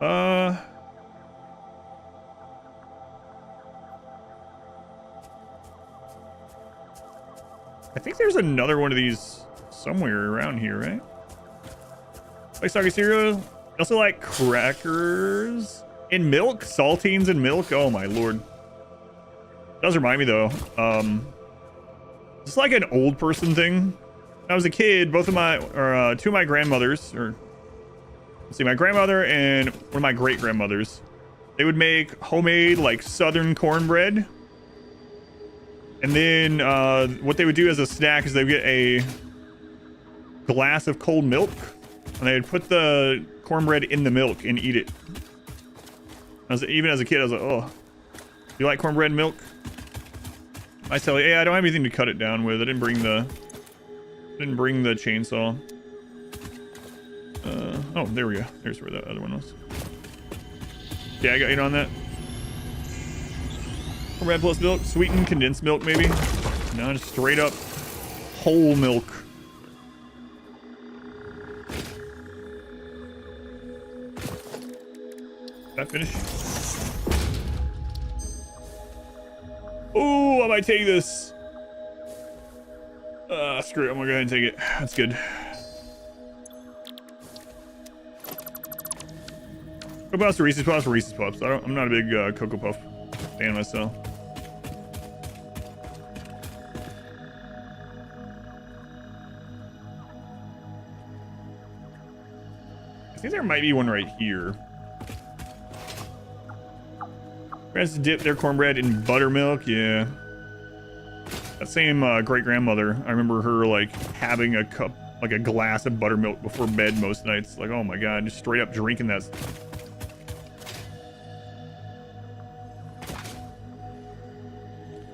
I think there's another one of these somewhere around here, right? Like soggy cereal. Also like crackers in milk, saltines in milk. Oh my lord. It does remind me though. It's like an old person thing. When I was a kid, two of my grandmothers, or let's see, my grandmother and one of my great grandmothers, they would make homemade like southern cornbread. And then what they would do as a snack is they would get a glass of cold milk, and they would put the cornbread in the milk and eat it. Even as a kid, I was like, oh, you like cornbread and milk? I tell you, yeah, I don't have anything to cut it down with. I didn't bring the chainsaw. Oh, there we go. There's where the other one was. Yeah, I got in on that. Cornbread plus milk, sweetened condensed milk, maybe. No, just straight up whole milk. That finish? Oh, I might take this. Screw it. I'm gonna go ahead and take it. That's good. Cocoa Puffs or Reese's Puffs or Reese's Puffs. I'm not a big Cocoa Puff fan myself. I think there might be one right here. Parents dip their cornbread in buttermilk. Yeah. That same great-grandmother, I remember her like having a cup, like a glass of buttermilk before bed most nights. Like, oh my god, just straight up drinking that.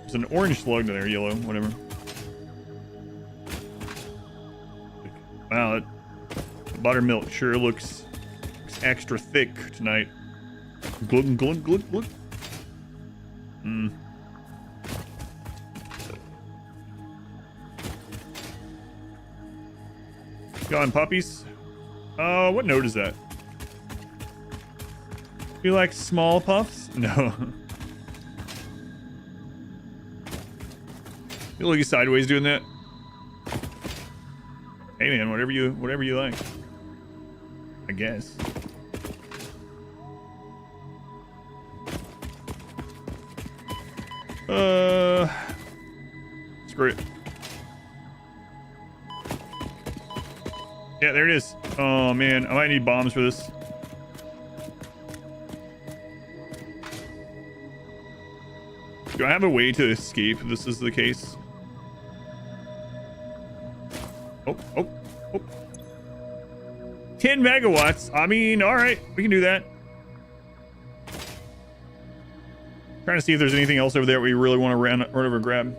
There's an orange slug there, yellow, whatever. Wow, that buttermilk sure looks extra thick tonight. Glug, glug, glug, glug. Hmm. Gone puppies. What note is that? You like small puffs? No. You looking sideways doing that? Hey man, whatever you like. I guess. Screw it. Yeah, there it is. Oh man, I might need bombs for this. Do I have a way to escape if this is the case? Oh. 10 megawatts. I mean, all right, we can do that. Trying to see if there's anything else over there we really want to run over and grab.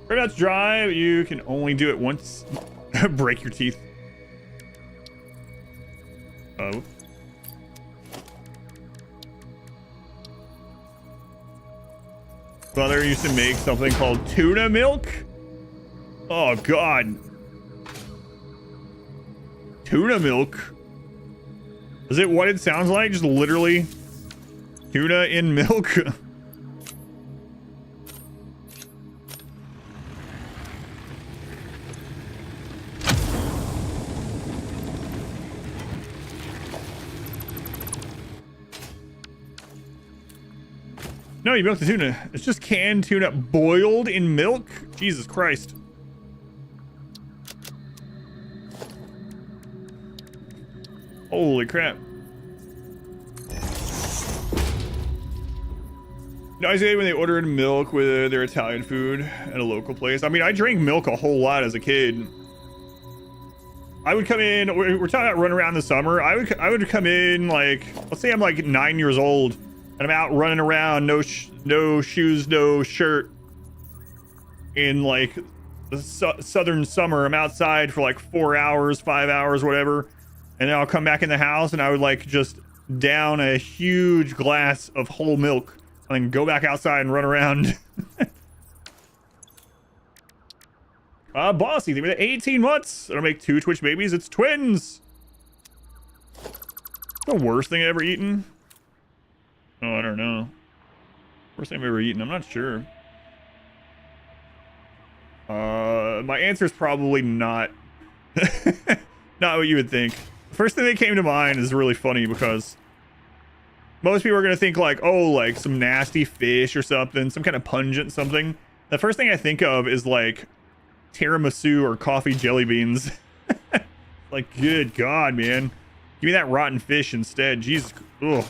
Robots drive. You can only do it once. Break your teeth. Oh. Father used to make something called tuna milk. Oh god. Tuna milk. Is it what it sounds like? Just literally tuna in milk? No, you milk the tuna. It's just canned tuna boiled in milk? Jesus Christ. Holy crap. No, I say when they ordered milk with their Italian food at a local place. I mean, I drank milk a whole lot as a kid. I would come in, we're talking about running around in the summer. I would come in like, let's say I'm like 9 years old and I'm out running around, no shoes, no shirt, in like the southern summer. I'm outside for like 4 hours, 5 hours, whatever. And then I'll come back in the house and I would like just down a huge glass of whole milk and then go back outside and run around. Bossy, they were 18 months. It'll make 2 Twitch babies. It's twins. The worst thing I've ever eaten? Oh, I don't know. Worst thing I've ever eaten. I'm not sure. My answer is probably not. Not what you would think. The first thing that came to mind is really funny because most people are going to think like, oh, like some nasty fish or something, some kind of pungent something. The first thing I think of is like tiramisu or coffee jelly beans. Like, good God, man. Give me that rotten fish instead. Jesus. Ugh.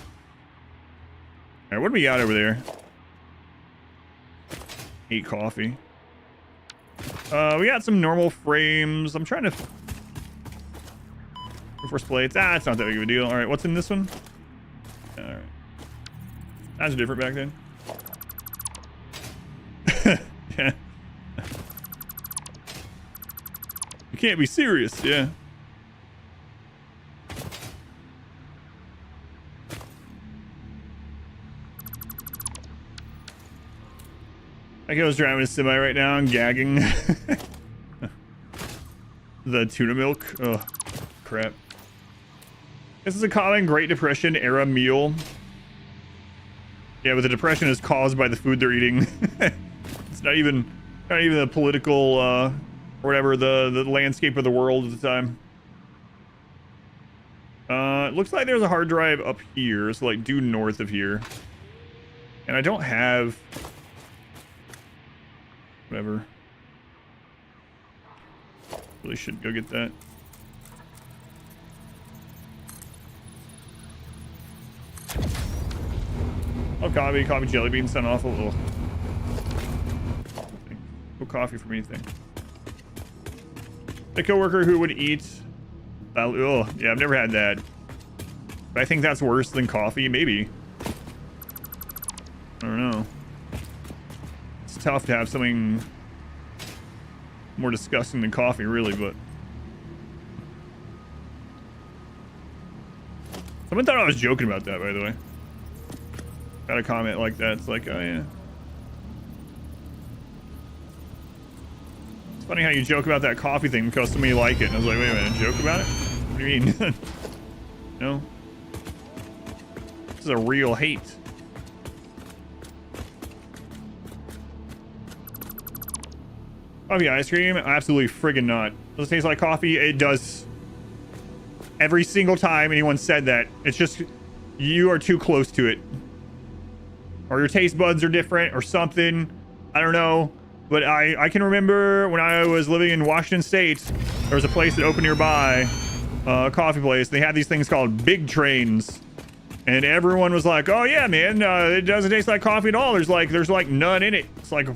All right, what do we got over there? 8 coffee. We got some normal frames. I'm trying to... First plates. Ah, it's not that big of a deal. All right, what's in this one? All right. That's different back then. Yeah. You can't be serious, yeah. Like I was driving a semi right now and gagging. The tuna milk. Oh, crap. This is a common Great Depression era meal. Yeah, but the depression is caused by the food they're eating. It's not even the political or whatever, the landscape of the world at the time. It looks like there's a hard drive up here, so like due north of here. And I don't have whatever. Really should go get that. Oh, coffee jelly beans sound awful. Ugh. No coffee from anything. A coworker who would eat. Oh, yeah, I've never had that. But I think that's worse than coffee, maybe. I don't know. It's tough to have something more disgusting than coffee, really, but. Someone thought I was joking about that, by the way. Got a comment like that. It's like, oh yeah. It's funny how you joke about that coffee thing because somebody like it. And I was like, wait a minute, joke about it? What do you mean? No. This is a real hate. Coffee ice cream? Absolutely friggin' not. Does it taste like coffee? It does. Every single time anyone said that, it's just, you are too close to it. Or your taste buds are different or something. I don't know. But I can remember when I was living in Washington State, there was a place that opened nearby, a coffee place. They had these things called big trains. And everyone was like, oh yeah, man, it doesn't taste like coffee at all. There's like none in it. It's like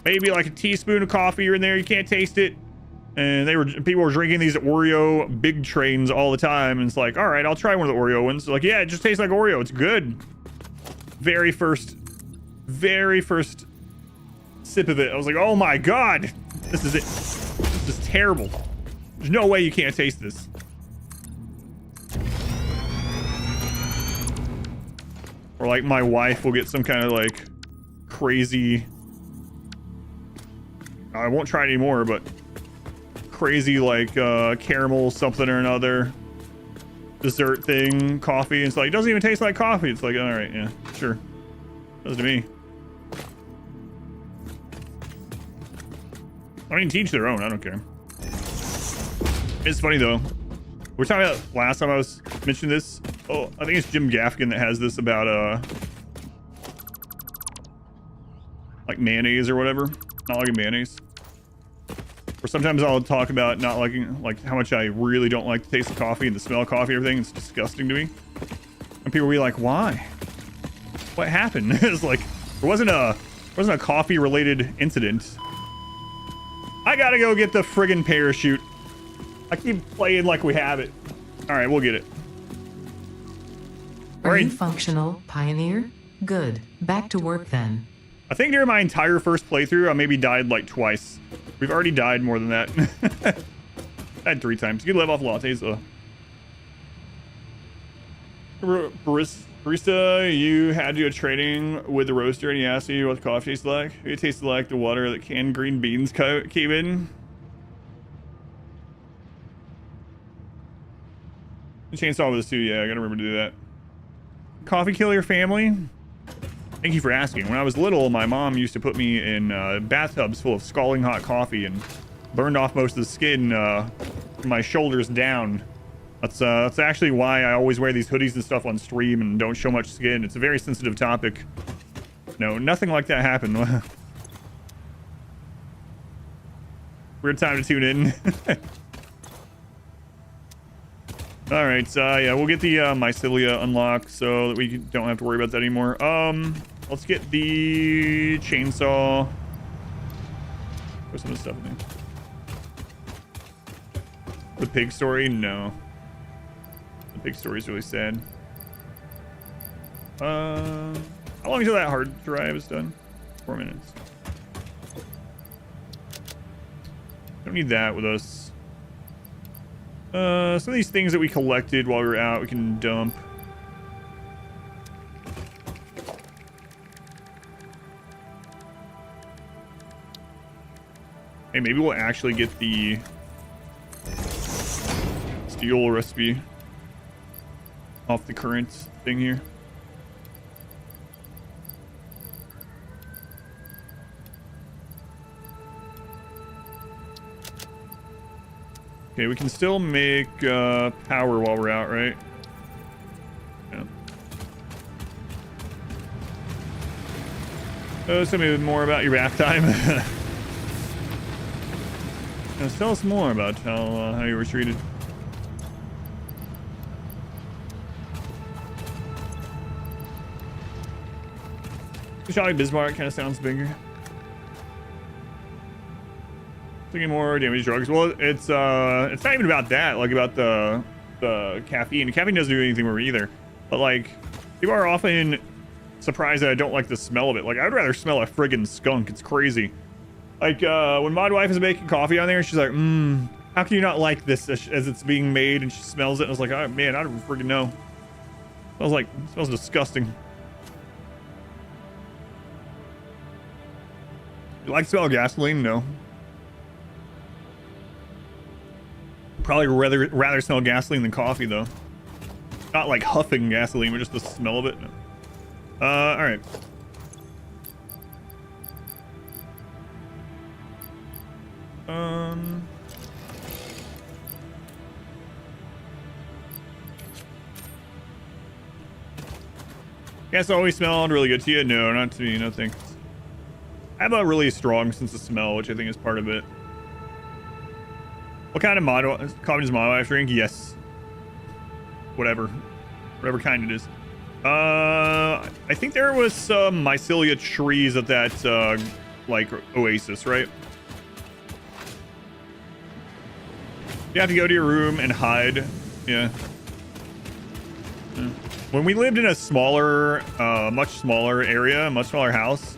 maybe like a teaspoon of coffee in there. You can't taste it. And people were drinking these Oreo big trains all the time. And it's like, all right, I'll try one of the Oreo ones. Like, yeah, it just tastes like Oreo. It's good. Very first sip of it, I was like, oh my god, this is it. This is terrible. There's no way you can't taste this. Or like my wife will get some kind of like crazy, I won't try it anymore, but crazy like caramel something or another dessert thing, coffee. It's like, it doesn't even taste like coffee. It's like, all right, yeah, sure. Does to me. I mean, teach their own. I don't care. It's funny though. We're talking about last time I was mentioning this. Oh, I think it's Jim Gaffigan that has this about like mayonnaise or whatever. Not liking mayonnaise. Or sometimes I'll talk about not liking, like how much I really don't like the taste of coffee and the smell of coffee, everything. It's disgusting to me. And people will be like, why? What happened? It's like, there wasn't a coffee related incident. I gotta go get the friggin' parachute. I keep playing like we have it. All right, we'll get it. Are you functional, Pioneer? Good. Back to work then. I think during my entire first playthrough, I maybe died like twice. We've already died more than that. I had 3 times. You could live off lattes, though. Barista, you had to do a training with the roaster and he asked you what the coffee tastes like. It tasted like the water that canned green beans came in. The chainsaw with a suit, yeah, I gotta remember to do that. Coffee kill your family? Thank you for asking. When I was little, my mom used to put me in bathtubs full of scalding hot coffee and burned off most of the skin from my shoulders down. That's actually why I always wear these hoodies and stuff on stream and don't show much skin. It's a very sensitive topic. No, nothing like that happened. Weird time to tune in. All right, so yeah, we'll get the mycelia unlocked so that we don't have to worry about that anymore. Let's get the chainsaw. Put some of the stuff in there. The pig story? No. The pig story is really sad. How long until that hard drive is done? 4 minutes. Don't need that with us. Some of these things that we collected while we were out, we can dump. Hey, maybe we'll actually get the steel recipe off the current thing here. Okay, we can still make power while we're out, right? Yeah. Tell me more about your bath time. Tell us more about how you were treated. Charlie Bismarck kind of sounds bigger. Taking more damage drugs. Well, it's not even about that. Like about the caffeine. The caffeine doesn't do anything for me either. But like, people are often surprised that I don't like the smell of it. Like, I'd rather smell a friggin' skunk. It's crazy. Like when my wife is making coffee on there, she's like, how can you not like this as it's being made? And she smells it. And I was like, oh man, I don't friggin' know. It smells disgusting. You like the smell of gasoline? No. Probably rather smell gasoline than coffee though. Not like huffing gasoline, but just the smell of it. No. All right. Gas always smelled really good to you? No, not to me. No thanks. I have a really strong sense of smell, which I think is part of it. What kind of coffee does my wife drink? Yes. Whatever kind it is. I think there was some mycelia trees at that like oasis, right? You have to go to your room and hide. Yeah. When we lived in a smaller, much smaller area, much smaller house,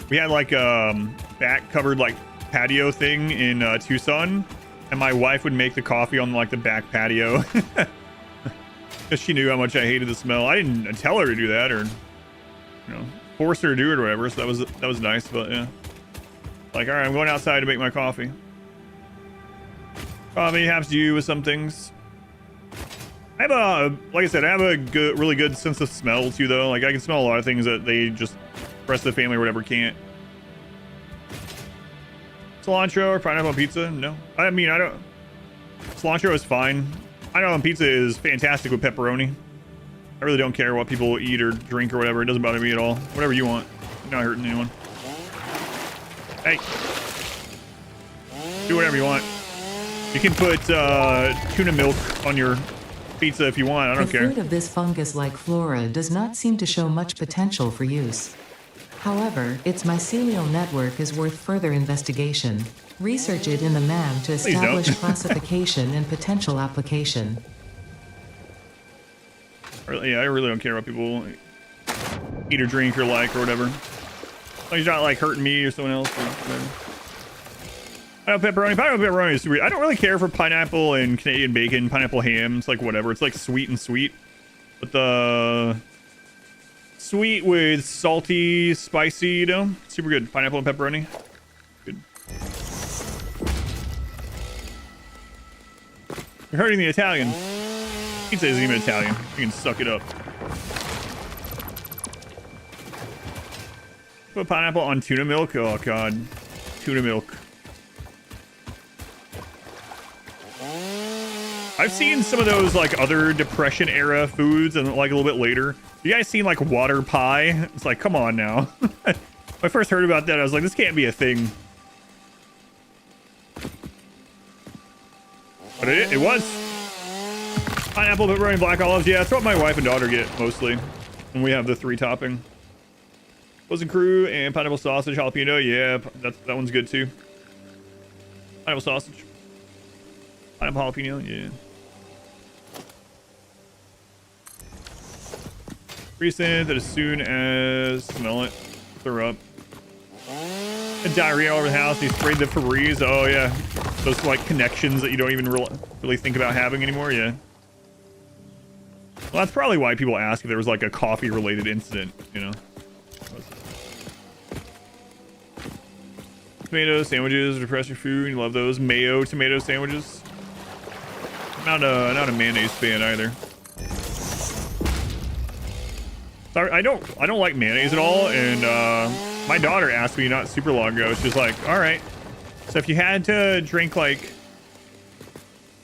we had like back covered like patio thing in Tucson, and my wife would make the coffee on like the back patio because she knew how much I hated the smell. I didn't tell her to do that or, force her to do it or whatever. So that was nice, but yeah. Like, all right, I'm going outside to make my coffee. Coffee has to do with some things. I have like I said, I have a really good sense of smell too, though. Like I can smell a lot of things that the rest of the family or whatever can't. Cilantro or pineapple on pizza? No. I mean, I don't. Cilantro is fine. Pineapple on pizza is fantastic with pepperoni. I really don't care what people eat or drink or whatever. It doesn't bother me at all. Whatever you want. You're not hurting anyone. Hey. Do whatever you want. You can put tuna milk on your pizza if you want. I don't care. The fruit of this fungus-like flora does not seem to show much potential for use. However, its mycelial network is worth further investigation. Research it in the MAM to establish classification and potential application. Yeah, I really don't care what people eat or drink or like or whatever. As long as you're not like hurting me or someone else or whatever. Pineapple pepperoni is super. I don't really care for pineapple and Canadian bacon, pineapple ham. It's like whatever. It's like sweet and sweet. But the sweet with salty, spicy, super good. Pineapple and pepperoni. Good. You're hurting the Italian. Pizza isn't even Italian. You can suck it up. Put pineapple on tuna milk. Oh god. Tuna milk. I've seen some of those like other Depression era foods and like a little bit later. You guys seen like water pie? It's like, come on now. When I first heard about that, I was like, this can't be a thing. But it was. Pineapple, pepperoni, black olives. Yeah, that's what my wife and daughter get mostly. And we have the 3 topping. Frozen crew and pineapple sausage, jalapeno. Yeah, that one's good too. Pineapple sausage. Pineapple jalapeno, yeah. Recent that as soon as smell it, throw up. And diarrhea all over the house. He sprayed the Febreze. Oh yeah, those like connections that you don't even really think about having anymore. Yeah. Well, that's probably why people ask if there was like a coffee-related incident. You know. Tomato sandwiches, depress your food. You love those mayo tomato sandwiches. I'm not a mayonnaise fan either. Sorry, I don't like mayonnaise at all, and my daughter asked me not super long ago. She was like, "All right, so if you had to drink like,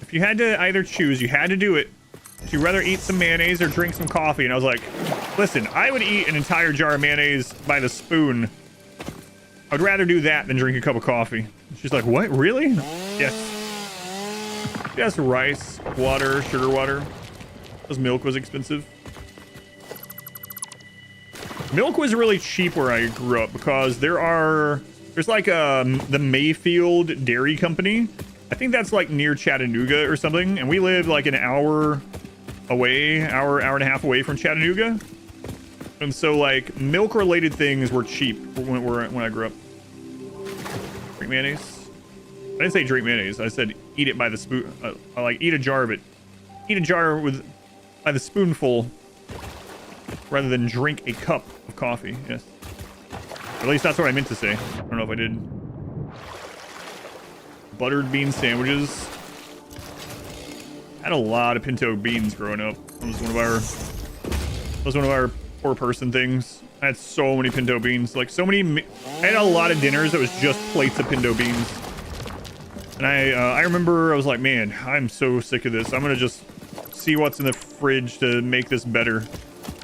if you had to either choose, you had to do it. Would you rather eat some mayonnaise or drink some coffee?" And I was like, "Listen, I would eat an entire jar of mayonnaise by the spoon. I'd rather do that than drink a cup of coffee." She's like, "What? Really?" Yes. Yes, rice, water, sugar water. Because milk was expensive. Milk was really cheap where I grew up because there's like the Mayfield Dairy Company. I think that's like near Chattanooga or something. And we lived like an hour away, hour and a half away from Chattanooga. And so like milk related things were cheap when I grew up. Drink mayonnaise. I didn't say drink mayonnaise. I said eat it by the spoon. I like eat a jar of it. Eat a jar by the spoonful rather than drink a cup of coffee. Yes. At least that's what I meant to say. I don't know if I did. Buttered bean sandwiches. I had a lot of pinto beans growing up. That was one of our poor person things. I had so many pinto beans. Like so many. I had a lot of dinners that was just plates of pinto beans. And I remember I was like, man, I'm so sick of this. I'm gonna just see what's in the fridge to make this better.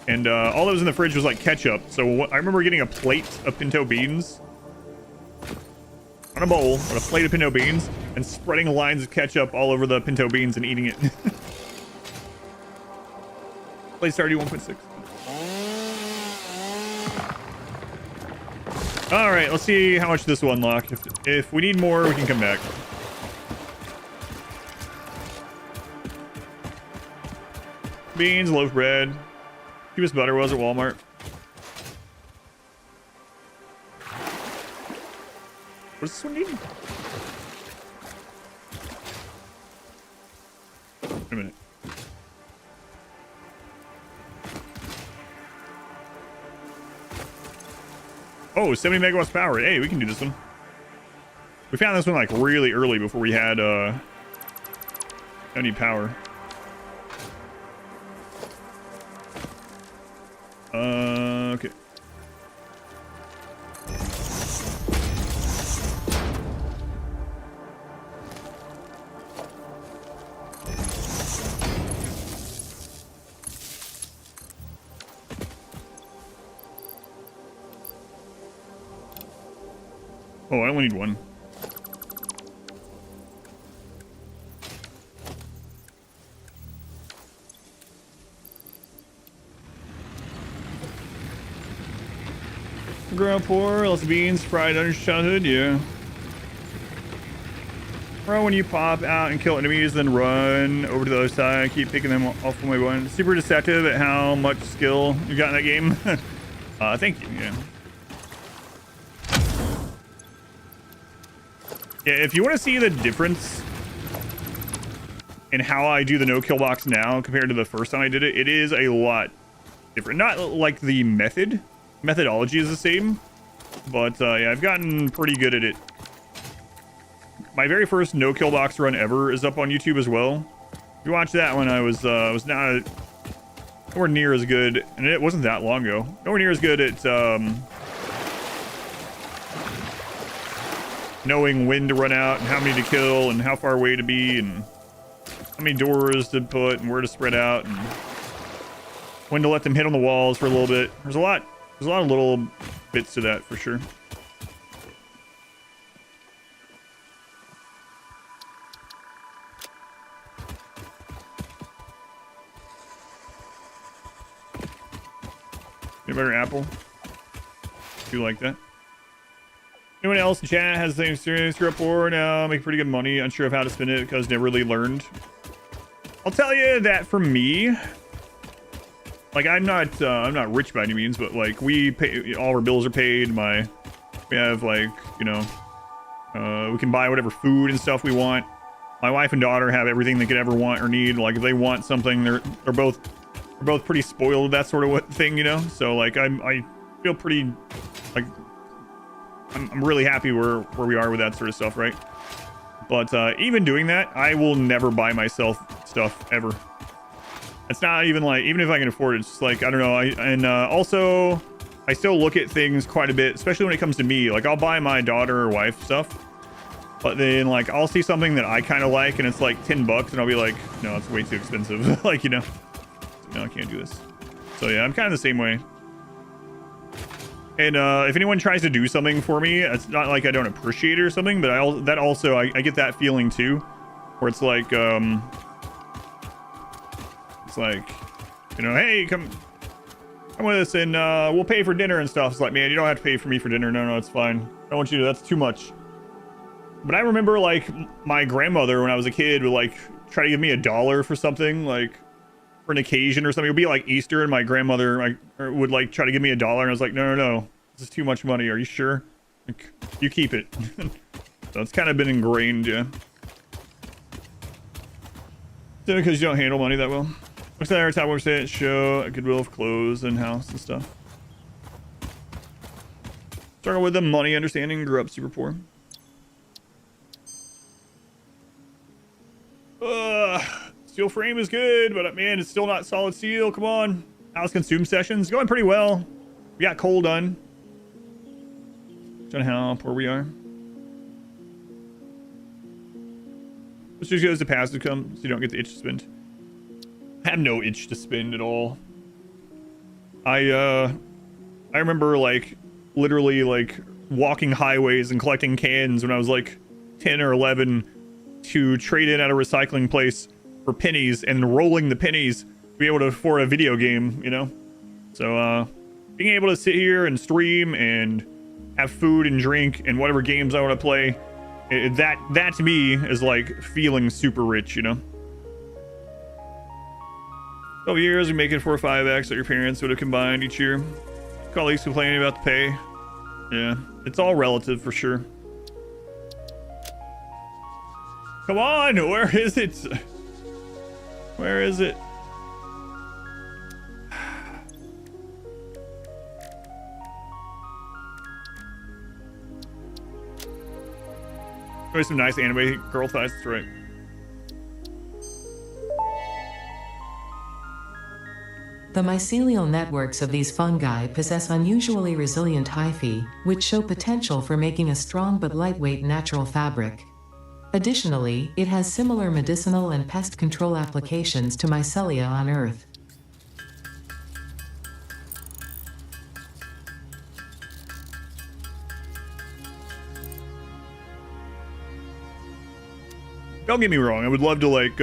And all that was in the fridge was like ketchup. So I remember getting a plate of pinto beans on a bowl with a plate of pinto beans and spreading lines of ketchup all over the pinto beans and eating it. Satisfactory 1.6. All right, let's see how much this will unlock. If we need more, we can come back. Beans, loaf bread. Cheapest butter was at Walmart. What does this one need? Wait a minute. Oh, 70 megawatts power. Hey, we can do this one. We found this one like really early before we had any power. Okay. Oh, I only need one. Ground pour, lots of beans, fried under childhood, yeah. Run when you pop out and kill enemies, then run over to the other side. Keep picking them off one by one. Super deceptive at how much skill you got in that game. Thank you, yeah. Yeah, if you want to see the difference in how I do the no-kill box now compared to the first time I did it, it is a lot different. Not like the methodology is the same, but yeah, I've gotten pretty good at it. My very first no-kill box run ever is up on YouTube as well. If you watch that one, I was not nowhere near as good, and it wasn't that long ago. Nowhere near as good at knowing when to run out and how many to kill and how far away to be and how many doors to put and where to spread out and when to let them hit on the walls for a little bit. There's a lot of little bits to that for sure. Peanut butter apple. Do like that. Anyone else in chat has the same experience? Grew up poor now, make pretty good money. Unsure of how to spend it because never really learned. I'll tell you that for me, like I'm not rich by any means, but like we pay, all our bills are paid. We have like, you know, we can buy whatever food and stuff we want. My wife and daughter have everything they could ever want or need. Like if they want something, they're both pretty spoiled with that sort of thing, you know. So like I feel pretty like I'm really happy where we are with that sort of stuff, right? But even doing that, I will never buy myself stuff ever. It's not even like, even if I can afford it, it's just like, I don't know. Also, I still look at things quite a bit, especially when it comes to me. Like I'll buy my daughter or wife stuff, but then like I'll see something that I kind of like and it's like $10 and I'll be like, no, it's way too expensive. Like, you know, no, I can't do this. So yeah, I'm kind of the same way. And if anyone tries to do something for me, it's not like I don't appreciate it or something, but I get that feeling too, where it's like, you know, hey, come with us and we'll pay for dinner and stuff. It's like, man, you don't have to pay for me for dinner. No, it's fine. I don't want you to. That's too much. But I remember like my grandmother when I was a kid would like try to give me $1 for something, like for an occasion or something. It would be like Easter and my grandmother would like try to give me $1 and I was like, no, this is too much money. Are you sure? Like, you keep it. So it's kind of been ingrained, yeah. So because you don't handle money that well. Looks like our top website show a goodwill of clothes and house and stuff. Struggle with the money understanding, grew up super poor. Steel frame is good, but man, it's still not solid steel. Come on. House consume sessions going pretty well. We got coal done. Don't know how poor we are. This just goes to passive come, so you don't get the itch to spend. I have no itch to spend at all. I remember like literally like walking highways and collecting cans when I was like 10 or 11 to trade in at a recycling place for pennies and rolling the pennies to be able to afford a video game, you know? So being able to sit here and stream and have food and drink and whatever games I want to play, that to me is like feeling super rich, you know? 12 years, we make it 4 or 5x that your parents would have combined each year. Colleagues complaining about the pay. Yeah, it's all relative for sure. Come on, where is it? Where is it? There's some nice anime girl thighs, that's right. The mycelial networks of these fungi possess unusually resilient hyphae, which show potential for making a strong but lightweight natural fabric. Additionally, it has similar medicinal and pest control applications to mycelia on Earth. Don't get me wrong, I would love to like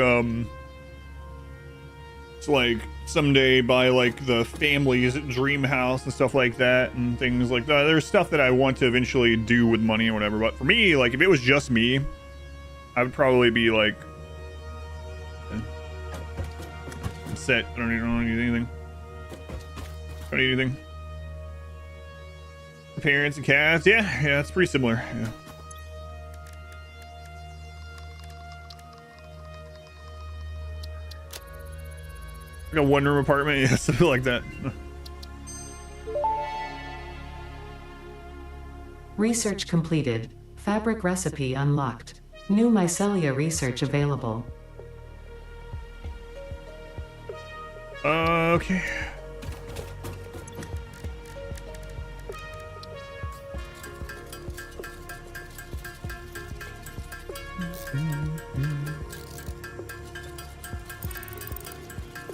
someday buy like the family's dream house and stuff like that and things like that. There's stuff that I want to eventually do with money or whatever, but for me, like if it was just me, I would probably be like I'm set. I don't need anything. Don't need anything. Parents and cats, yeah, it's pretty similar. Yeah. Like a one-room apartment, yeah, something like that. Research completed. Fabric recipe unlocked. New mycelia research available. Okay.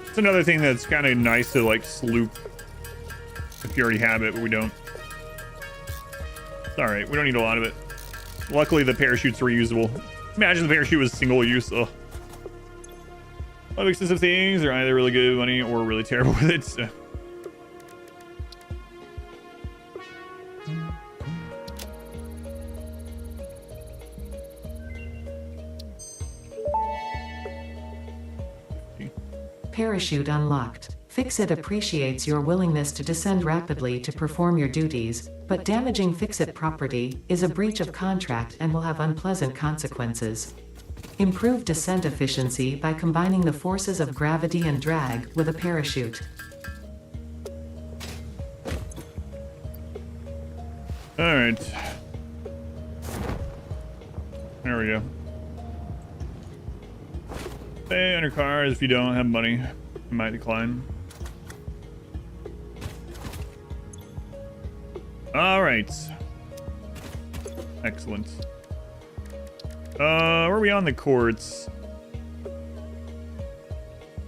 It's another thing that's kind of nice to like sloop if you already have it, but we don't. It's all right. We don't need a lot of it. Luckily, the parachute's reusable. Imagine the parachute was single use. Ugh. A lot of expensive things are either really good money or really terrible with it. So. Parachute unlocked. Fix-It appreciates your willingness to descend rapidly to perform your duties, but damaging Fix-It property is a breach of contract and will have unpleasant consequences. Improve descent efficiency by combining the forces of gravity and drag with a parachute. All right. There we go. Stay under cars if you don't have money. You might decline. All right. Excellent. Where are we on the courts?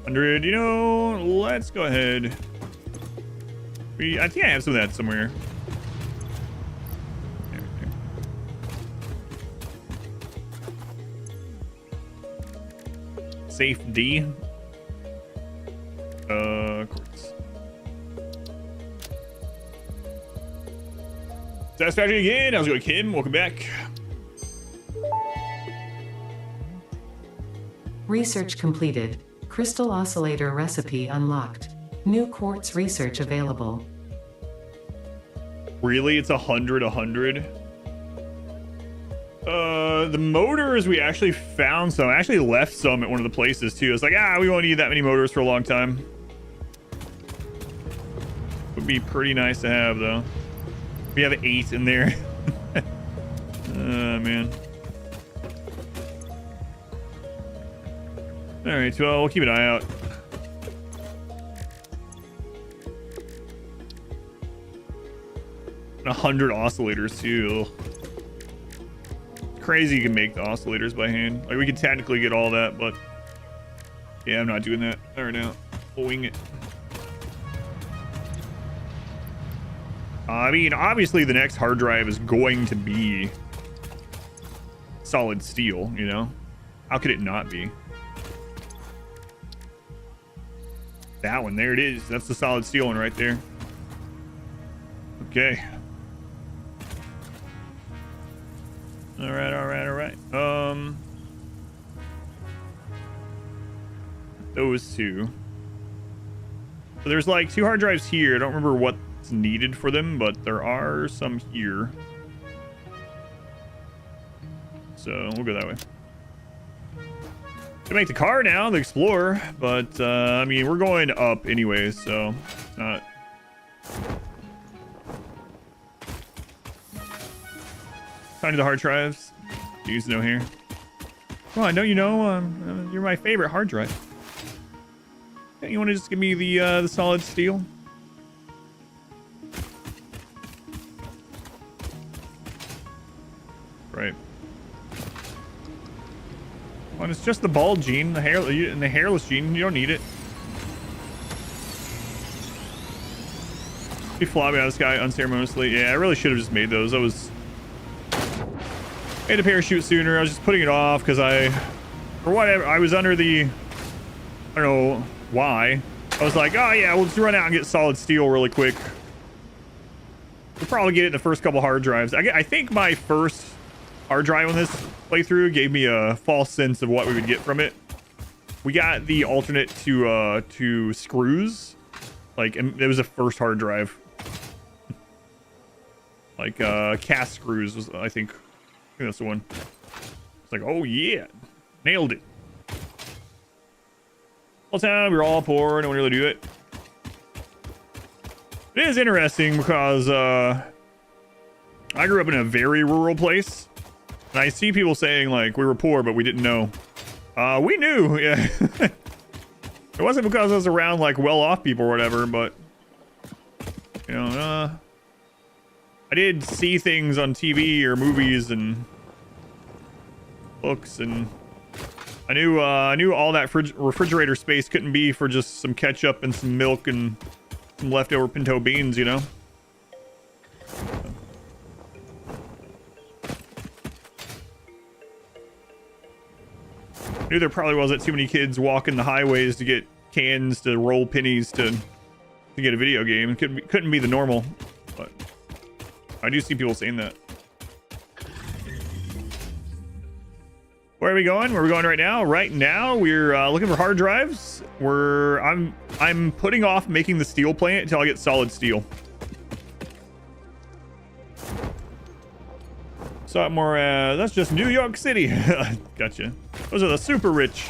100. You know, let's go ahead. I think I have some of that somewhere. Safe D. Courts. Satisfactory again. How's it going, Kim? Welcome back. Research completed. Crystal oscillator recipe unlocked. New quartz research available. Really? It's 100. The motors, we actually found some. I actually left some at one of the places too. It's like, we won't need that many motors for a long time. Would be pretty nice to have though. We have 8 in there. Man. All right, well, we'll keep an eye out. And 100 oscillators too. Crazy you can make the oscillators by hand. Like, we could technically get all that, but yeah, I'm not doing that right now. We'll wing it. I mean, obviously the next hard drive is going to be solid steel, you know? How could it not be? That one, there it is. That's the solid steel one right there. Okay. All right. Those two. So there's like 2 hard drives here. I don't remember what's needed for them, but there are some here. So we'll go that way. To make the car now, the Explorer, but I mean, we're going up anyway, so it's not. Time to the hard drives. Use no here. Come on, don't you know? You're my favorite hard drive. You want to just give me the solid steel? Right. Well, it's just the bald gene, the hairless gene. You don't need it. He flopped out of the sky unceremoniously. Yeah, I really should have just made those. I had a parachute sooner. I was just putting it off because for whatever, I was under the, I don't know why. I was like, oh yeah, we'll just run out and get solid steel really quick. We'll probably get it in the first couple hard drives. I think my first hard drive on this playthrough gave me a false sense of what we would get from it. We got the alternate to screws, like, and it was the first hard drive. Like cast screws was, I think that's the one. It's like, oh yeah, nailed it. Whole time we were all poor, no one really do it. It is interesting because I grew up in a very rural place, and I see people saying like we were poor, but we didn't know. We knew, yeah. It wasn't because I was around like well-off people or whatever, but you know, I did see things on TV or movies and books, and I knew all that refrigerator space couldn't be for just some ketchup and some milk and some leftover pinto beans, you know. I knew there probably wasn't too many kids walking the highways to get cans to roll pennies to get a video game. It couldn't be the normal, but I do see people saying that. Where are we going? Where are we going right now? Right now, we're looking for hard drives. I'm putting off making the steel plant until I get solid steel. So more. That's just New York City. Gotcha. Those are the super rich.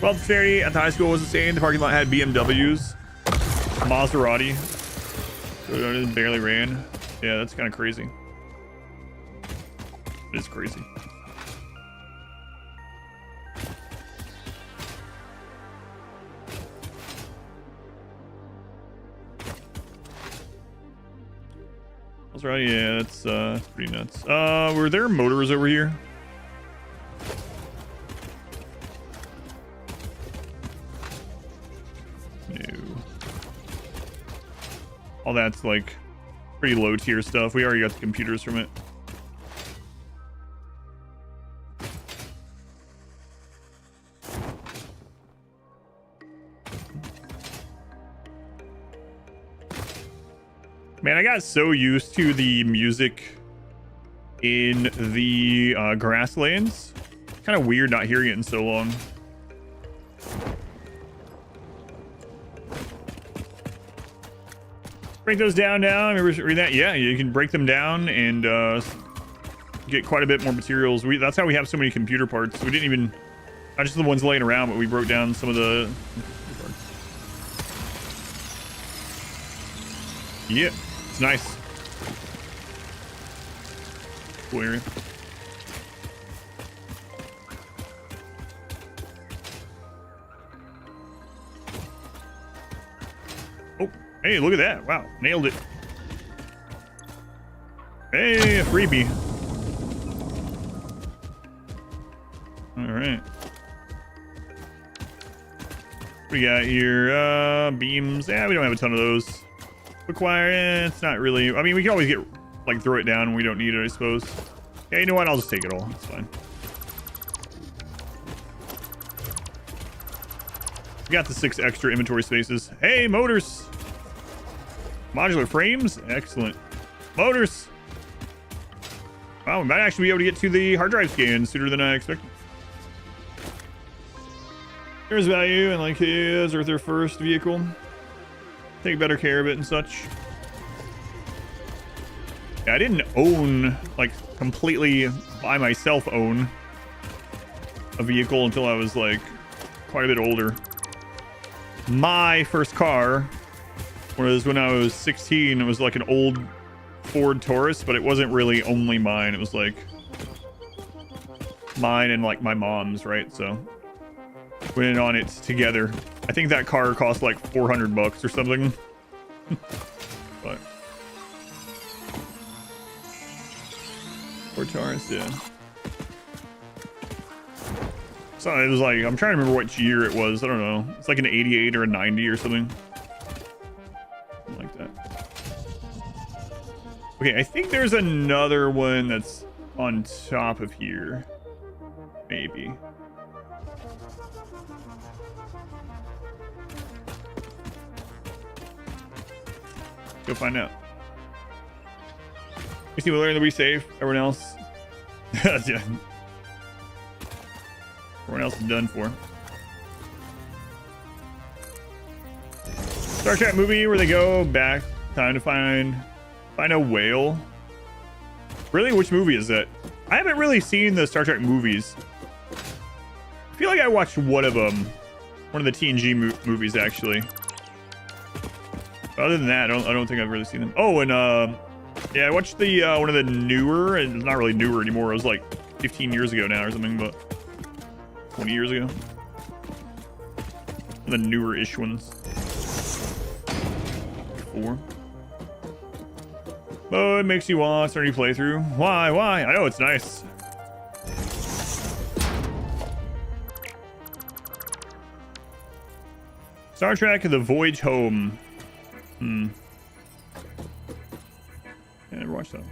12th ferry at the high school was insane. The parking lot had BMWs, Maserati. It barely ran. Yeah, that's kind of crazy. It is crazy. Maserati, yeah, that's pretty nuts. Were there motors over here? All that's like pretty low tier stuff. We already got the computers from it. Man, I got so used to the music in the grasslands. Kind of weird not hearing it in so long. Break those down now. Remember read that? Yeah, you can break them down and get quite a bit more materials. That's how we have so many computer parts. We didn't even, not just the ones laying around, but we broke down some of the parts. Yeah, it's nice. Cool area. Oh, hey, look at that. Wow, nailed it. Hey, a freebie. All right. What we got here? Beams. Yeah, we don't have a ton of those. Acquire, it's not really. I mean, we can always get, like, throw it down when we don't need it, I suppose. Yeah, you know what? I'll just take it all. It's fine. We got the 6 extra inventory spaces. Hey, motors. Modular frames. Excellent. Motors. Wow, we might actually be able to get to the hard drive scan sooner than I expected. There's value and like his or their first vehicle. Take better care of it and such. Yeah, I didn't own, like, completely by myself own a vehicle until I was, like, quite a bit older. My first car was when I was 16. It was like an old Ford Taurus, but it wasn't really only mine. It was like mine and like my mom's, right? So went in on it together. I think that car cost like $400 or something. But Ford Taurus, yeah. So it was like, I'm trying to remember which year it was. I don't know. It's like an 88 or a 90 or something. Something like that. Okay, I think there's another one that's on top of here. Maybe. Go find out. We see we learn to be safe. Everyone else. Yeah. Everyone else is done for. Star Trek movie where they go back time to find a whale. Really? Which movie is that? I haven't really seen the Star Trek movies. I feel like I watched one of them. One of the TNG movies, actually. Other than that, I don't think I've really seen them. Oh, and yeah, I watched the one of the newer, and it's not really newer anymore. It was like 15 years ago now or something, but 20 years ago. The newer-ish ones. 4. Oh, it makes you want to start a new playthrough. Why? Why? I know it's nice. Star Trek: The Voyage Home. I never watched that.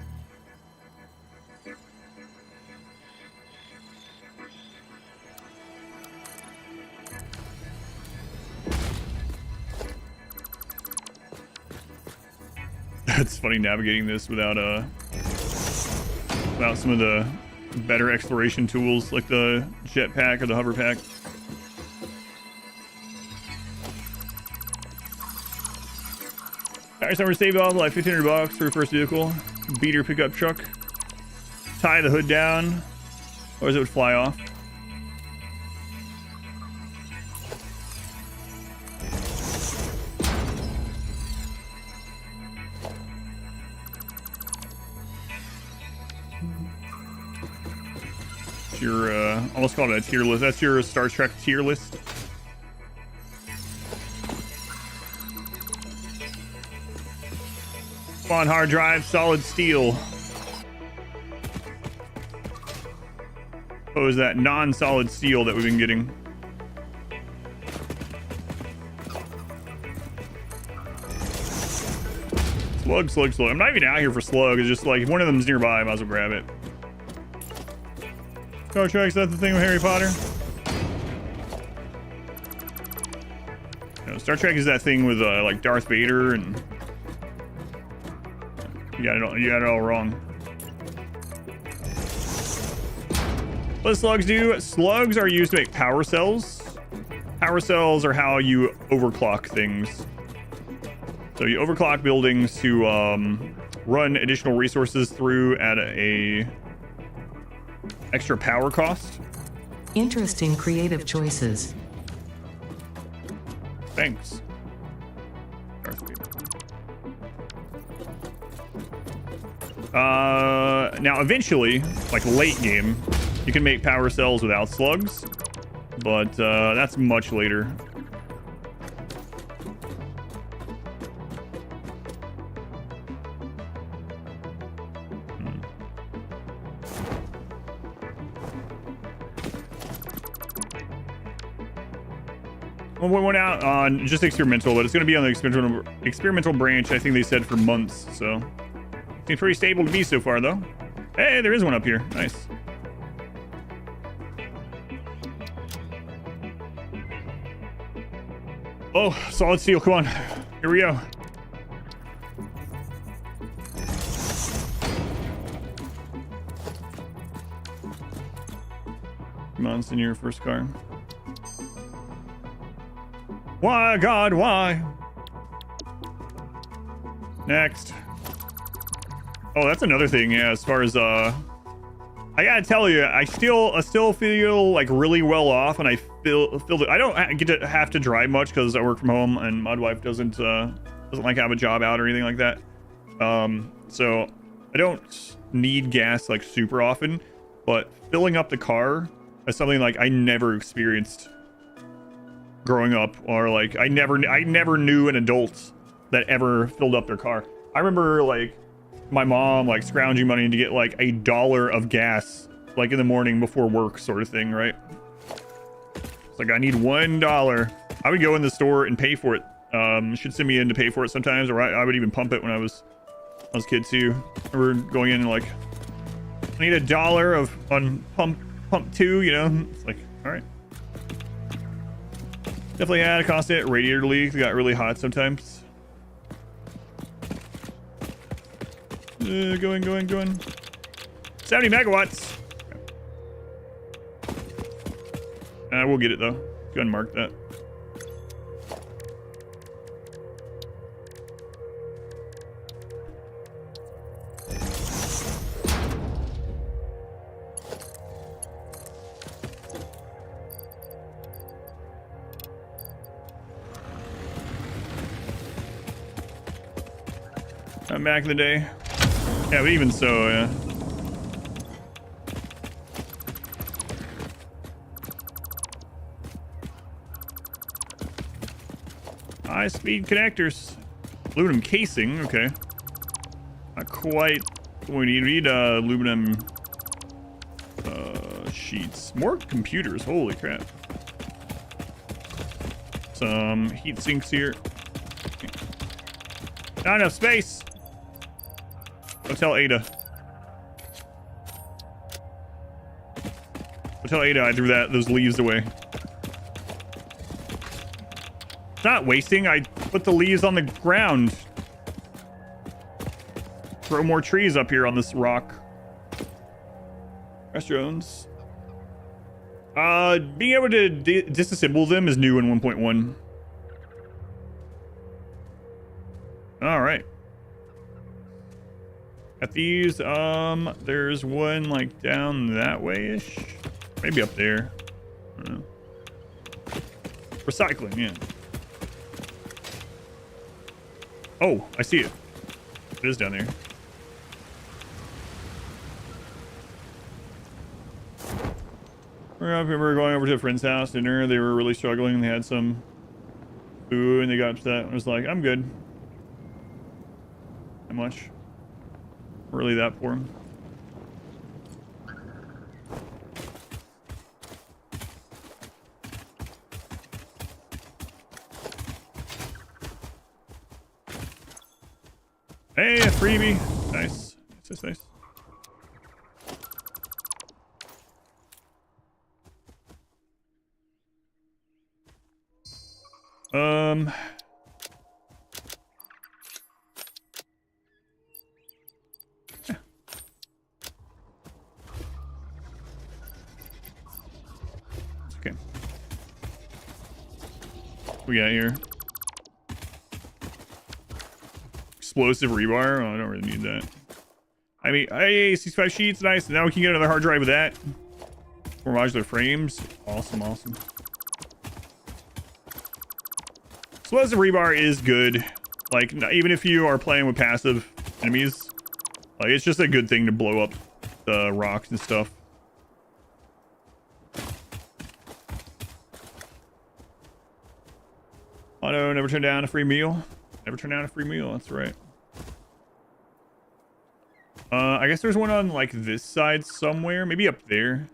It's funny navigating this without about some of the better exploration tools like the jetpack or the hover pack. Alright, so we're saving off like $1,500 for first vehicle. Beater pickup truck. Tie the hood down, or it would fly off. Your almost called it a tier list. That's your Star Trek tier list. Spawn hard drive, solid steel. What was that non-solid steel that we've been getting? Slug, slug, slug. I'm not even out here for slug. It's just like if one of them's nearby, I might as well grab it. Star Trek, is that the thing with Harry Potter? No, Star Trek is that thing with like Darth Vader, and you got it all wrong. What do slugs do? Slugs are used to make power cells. Power cells are how you overclock things. So you overclock buildings to run additional resources through at a extra power cost. Interesting creative choices. Thanks. Now eventually, like late game, you can make power cells without slugs, but that's much later. Well, we went out on just experimental, but it's going to be on the experimental branch. I think they said for months, so seems pretty stable to me so far, though. Hey, there is one up here. Nice. Oh, solid steel. Come on. Here we go. Come on, send your first car. Why, God, why? Next. Oh, that's another thing, yeah, as far as, I gotta tell you, I still feel, like, really well off, and I feel that I don't get to have to drive much, because I work from home, and my wife doesn't like have a job out or anything like that. So, I don't need gas, like, super often, but filling up the car is something, like, I never experienced growing up, or like I never knew an adult that ever filled up their car. I remember like my mom like scrounging money to get like $1 of gas like in the morning before work, sort of thing, right? It's like I need $1. I would go in the store and pay for it. She'd send me in to pay for it sometimes, or I would even pump it when I was a kid too. I remember going in and like, I need $1 on pump 2, you know? It's like, all right. Definitely had a constant radiator leak. It got really hot sometimes. Going. 70 megawatts. We'll get it though. Go ahead and mark that. Back in the day. Yeah, but even so, yeah. High-speed connectors. Aluminum casing, okay. Not quite what we need. We need aluminum sheets. More computers, holy crap. Some heat sinks here. Not enough space. Go tell Ada. Go tell Ada I threw those leaves away. It's not wasting. I put the leaves on the ground. Throw more trees up here on this rock. Crash drones. Being able to disassemble them is new in 1.1. All right. Got these. There's one like down that way-ish. Maybe up there. I don't know. Recycling, yeah. Oh, I see it. It is down there. I remember going over to a friend's house, dinner. They were really struggling. They had some food and they got upset. I was like, I'm good. How much? Really that poor. Hey, a freebie. Nice. That's nice. Yeah. Okay. We got here. Explosive rebar. Oh, I don't really need that. I mean, hey, 65 sheets, nice. Now we can get another hard drive with that. More modular frames. Awesome, awesome. Explosive rebar is good. Like, even if you are playing with passive enemies, like, it's just a good thing to blow up the rocks and stuff. Auto, never turn down a free meal. Never turn down a free meal, that's right. I guess there's one on, like, this side somewhere. Maybe up there.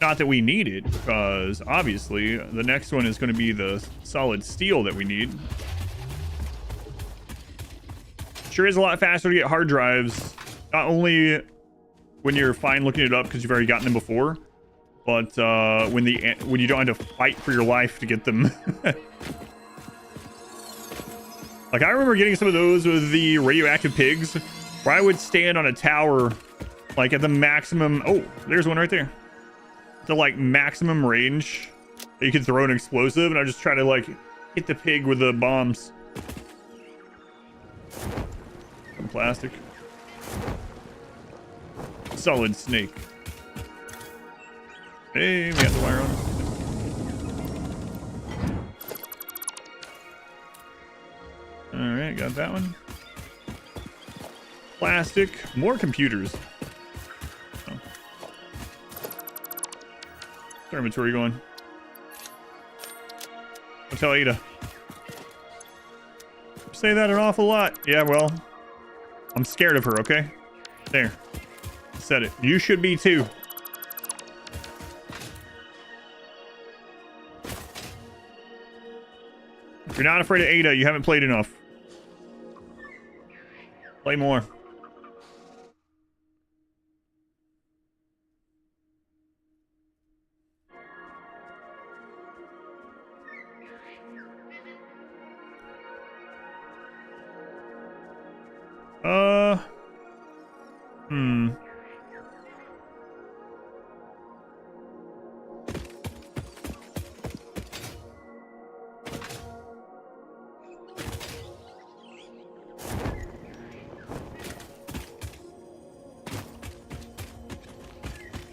Not that we need it, because obviously the next one is going to be the solid steel that we need. Sure is a lot faster to get hard drives, not only when you're fine looking it up because you've already gotten them before, but when you don't have to fight for your life to get them. Like, I remember getting some of those with the radioactive pigs, where I would stand on a tower, like at the maximum. Oh, there's one right there. The like maximum range that you could throw an explosive, and I just try to like hit the pig with the bombs. Some plastic. Solid snake. Hey, we got the wire on it. Alright, got that one. Plastic. More computers. Oh. Where's our inventory going? I'll tell Ada. Say that an awful lot. Yeah, well, I'm scared of her, okay? There. Said it. You should be too. If you're not afraid of Ada, you haven't played enough. Play more.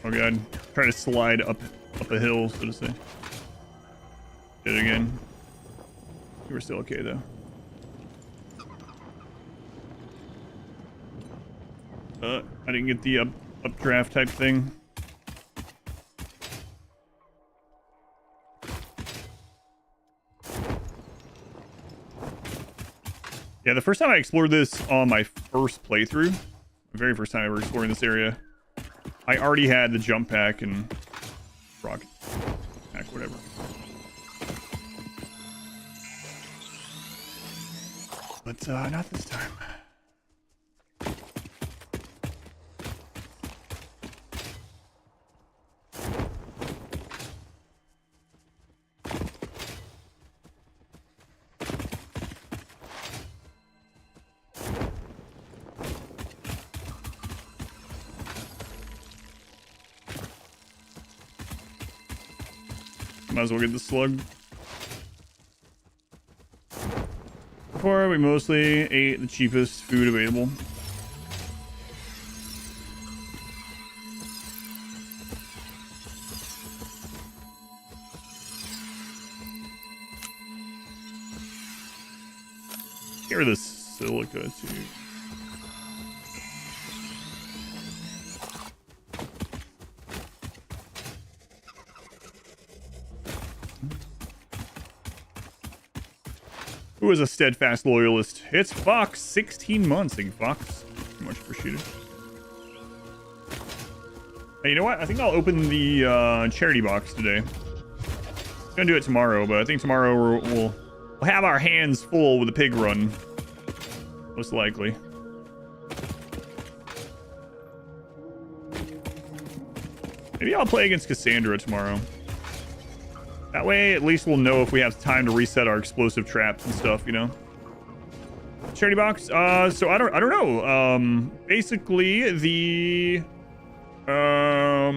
Oh god, try to slide up a hill, so to say. Did it again. We were still okay though. I didn't get the updraft type thing. Yeah, the first time I explored this on my first playthrough, the very first time I ever exploring this area, I already had the jump pack and rocket pack, whatever. But not this time. Might as well get the slug. Before we mostly ate the cheapest food available. Get rid of this silica too. Who is a steadfast loyalist? It's Fox. 16 months. Thank you, Fox. Much appreciated. Hey, you know what? I think I'll open the charity box today. I'm gonna do it tomorrow, but I think tomorrow we'll have our hands full with the pig run. Most likely. Maybe I'll play against Cassandra tomorrow. That way, at least we'll know if we have time to reset our explosive traps and stuff, you know. Charity box. So I don't know. Basically the how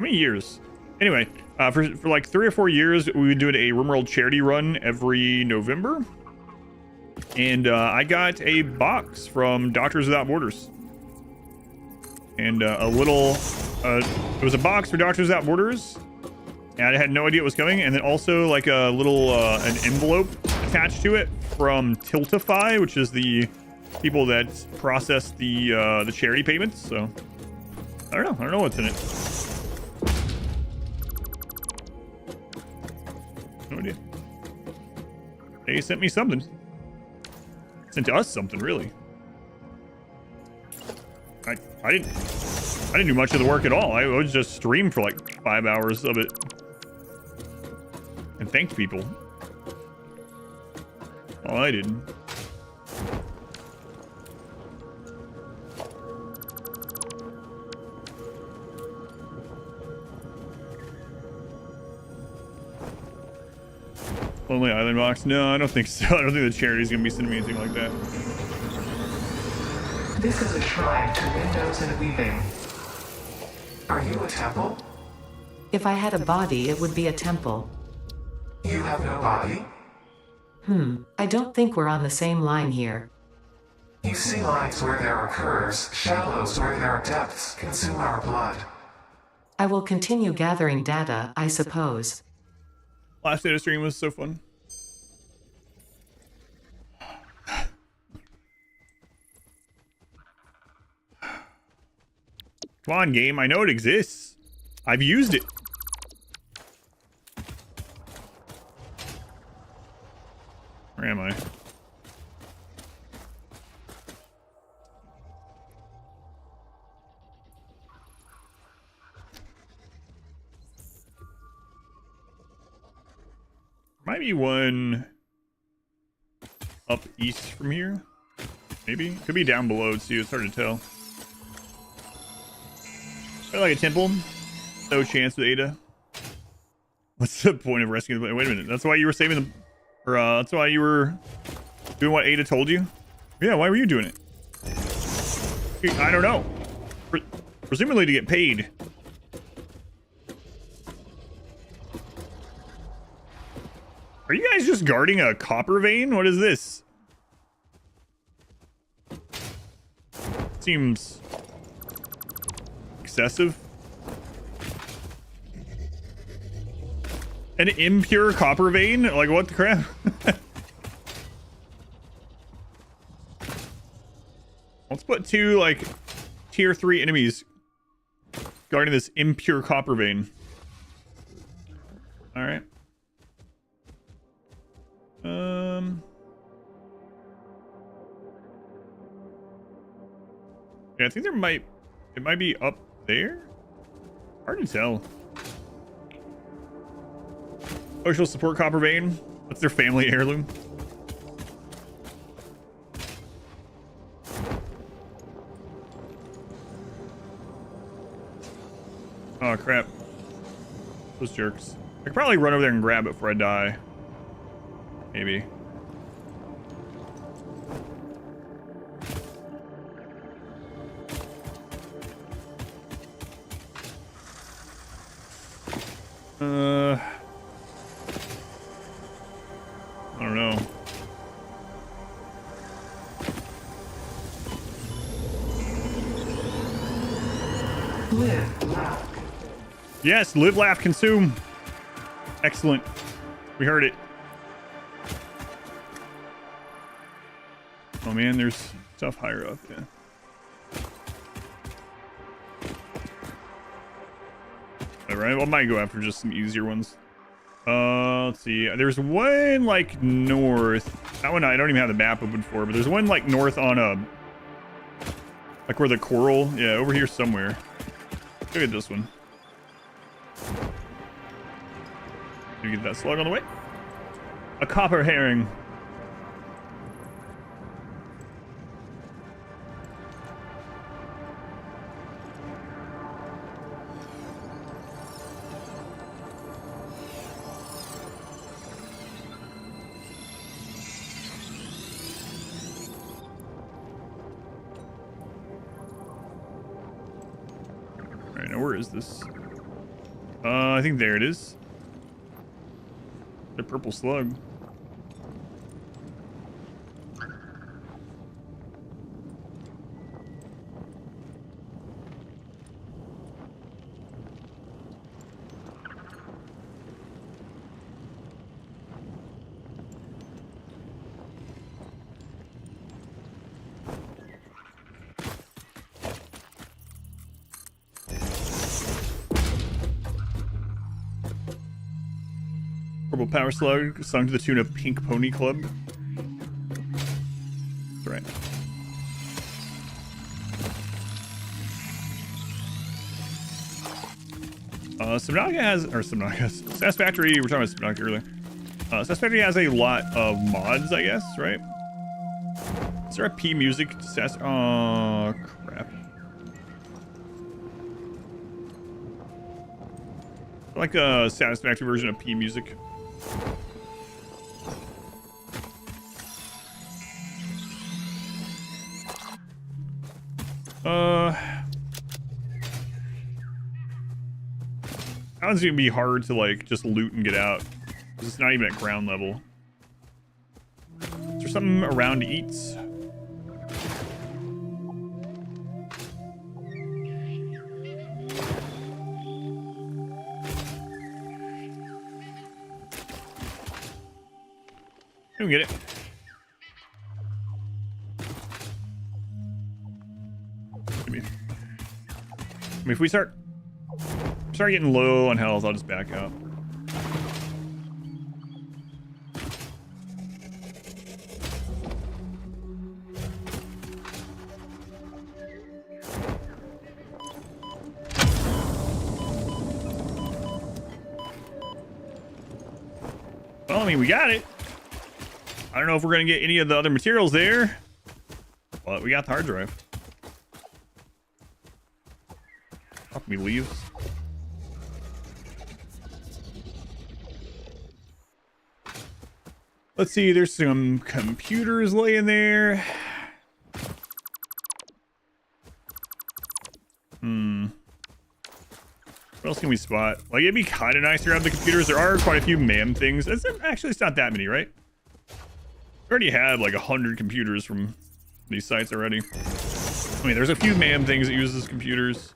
many years? Anyway, for like 3 or 4 years, we would do a RimWorld charity run every November, and I got a box from Doctors Without Borders, and a little. It was a box for Doctors Without Borders, and I had no idea it was coming. And then also like a little an envelope attached to it from Tiltify, which is the people that process the charity payments. So I don't know what's in it. No idea. They sent me something. Sent us something, really. I didn't do much of the work at all. I would just stream for like 5 hours of it and thanked people. All I did. Lonely Island box? No, I don't think so. I don't think the charity's gonna be sending me anything like that. This is a shrine to windows and weaving. Are you a temple? If I had a body, it would be a temple. You have no body? I don't think we're on the same line here. You see lines where there are curves, shallows where there are depths, consume our blood. I will continue gathering data, I suppose. Last data stream was so fun. Come on, game. I know it exists. I've used it. Where am I? Might be one up east from here. Maybe. Could be down below too. It's hard to tell. Like a temple. No chance with Ada. What's the point of rescuing the... Wait a minute. That's why you were saving them. Or that's why you were doing what Ada told you? Yeah, why were you doing it? I don't know. Presumably to get paid. Are you guys just guarding a copper vein? What is this? Seems excessive. An impure copper vein? Like, what the crap? Let's put 2, like, tier 3 enemies guarding this impure copper vein. Alright. Yeah, I think it might be up there? Hard to tell. Social support copper vein. That's their family heirloom. Oh crap. Those jerks. I could probably run over there and grab it before I die. Maybe. I don't know. Live, laugh. Yes, live, laugh, consume. Excellent. We heard it. Oh man, there's stuff higher up. Yeah. Alright, well, I might go after just some easier ones. Let's see. There's one like north. That one I don't even have the map open for, but there's one like north on a like where the coral. Yeah, over here somewhere. Look at this one. Did you get that slug on the way? A copper herring. Alright, now where is this? I think there it is. The purple slug. Purple power slug, sung to the tune of Pink Pony Club. That's right. Subnautica has, or Subnautica, Satisfactory, we're talking about Subnautica earlier. Satisfactory has a lot of mods, I guess, right? Is there a P music? Oh, crap. I like a Satisfactory version of P music. That one's gonna be hard to like just loot and get out, because it's not even at ground level. Is there something around to eat? You can get it. I mean, if we start getting low on health, I'll just back out. Well, I mean, we got it. I don't know if we're going to get any of the other materials there, but we got the hard drive. How can we leave? Let's see, there's some computers laying there. What else can we spot? Like, it'd be kind of nice to grab the computers. There are quite a few MAM things. Actually, it's not that many, right? We already had like 100 computers from these sites already. I mean, there's a few MAM things that uses computers.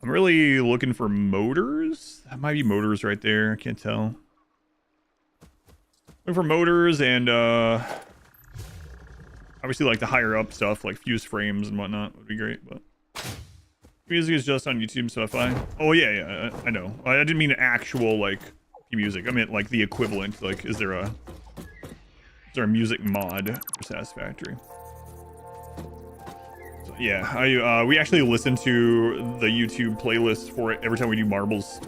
I'm really looking for motors. That might be motors right there. I can't tell. Looking for motors and obviously like the higher up stuff like fuse frames and whatnot would be great, but music is just on YouTube, so if oh yeah, I know. I didn't mean actual like music. I meant like the equivalent. Like, is there a music mod for Satisfactory? So, yeah, we actually listen to the YouTube playlist for it every time we do marbles.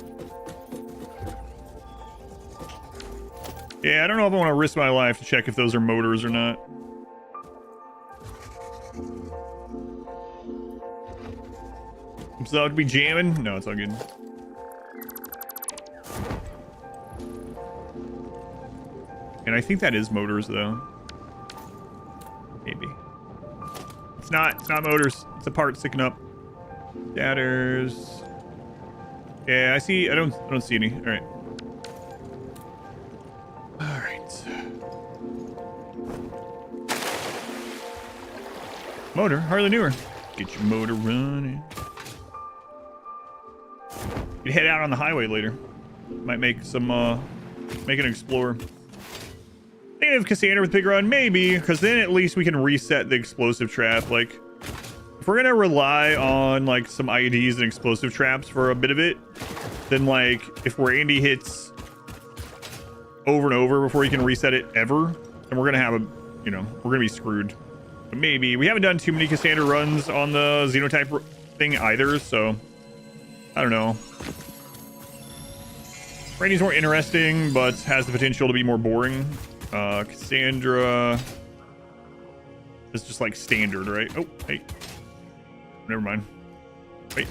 Yeah, I don't know if I want to risk my life to check if those are motors or not. So to be jamming? No, it's all good. And I think that is motors though. Maybe. It's not motors. It's a part sticking up. Scatters. Yeah, I see. I don't see any. All right. All right. Motor, hardly newer. Get your motor running. You head out on the highway later. Might make some make an explorer. Thinking of Cassandra with Pig Run, maybe, because then at least we can reset the explosive trap. Like, if we're gonna rely on like some IEDs and explosive traps for a bit of it, then like if Randy hits over and over before he can reset it ever, then we're gonna have a, you know, we're gonna be screwed. But maybe we haven't done too many Cassandra runs on the Xenotype thing either, so I don't know. Randy's more interesting, but has the potential to be more boring. Cassandra is just like standard, right? Oh, hey. Never mind. Wait.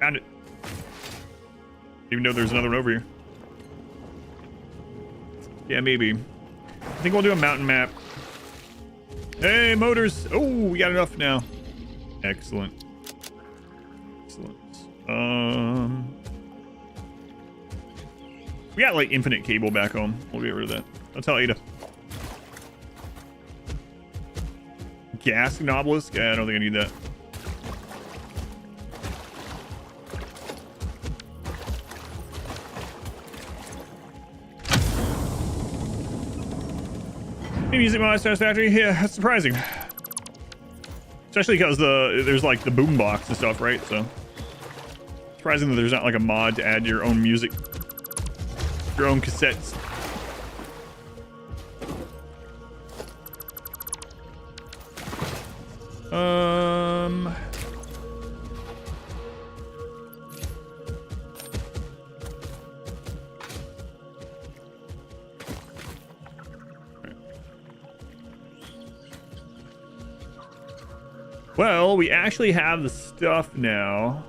Found it. Even though there's another one over here. Yeah, maybe. I think we'll do a mountain map. Hey, motors. Oh, we got enough now. Excellent. Excellent. We got like infinite cable back home. We'll get rid of that. I'll tell Ada. Gas Obelisk? Yeah, I don't think I need that. Music mod Satisfactory? Yeah, that's surprising. Especially because there's like the boombox and stuff, right? So surprising that there's not like a mod to add your own music, your own cassettes. Well, we actually have the stuff now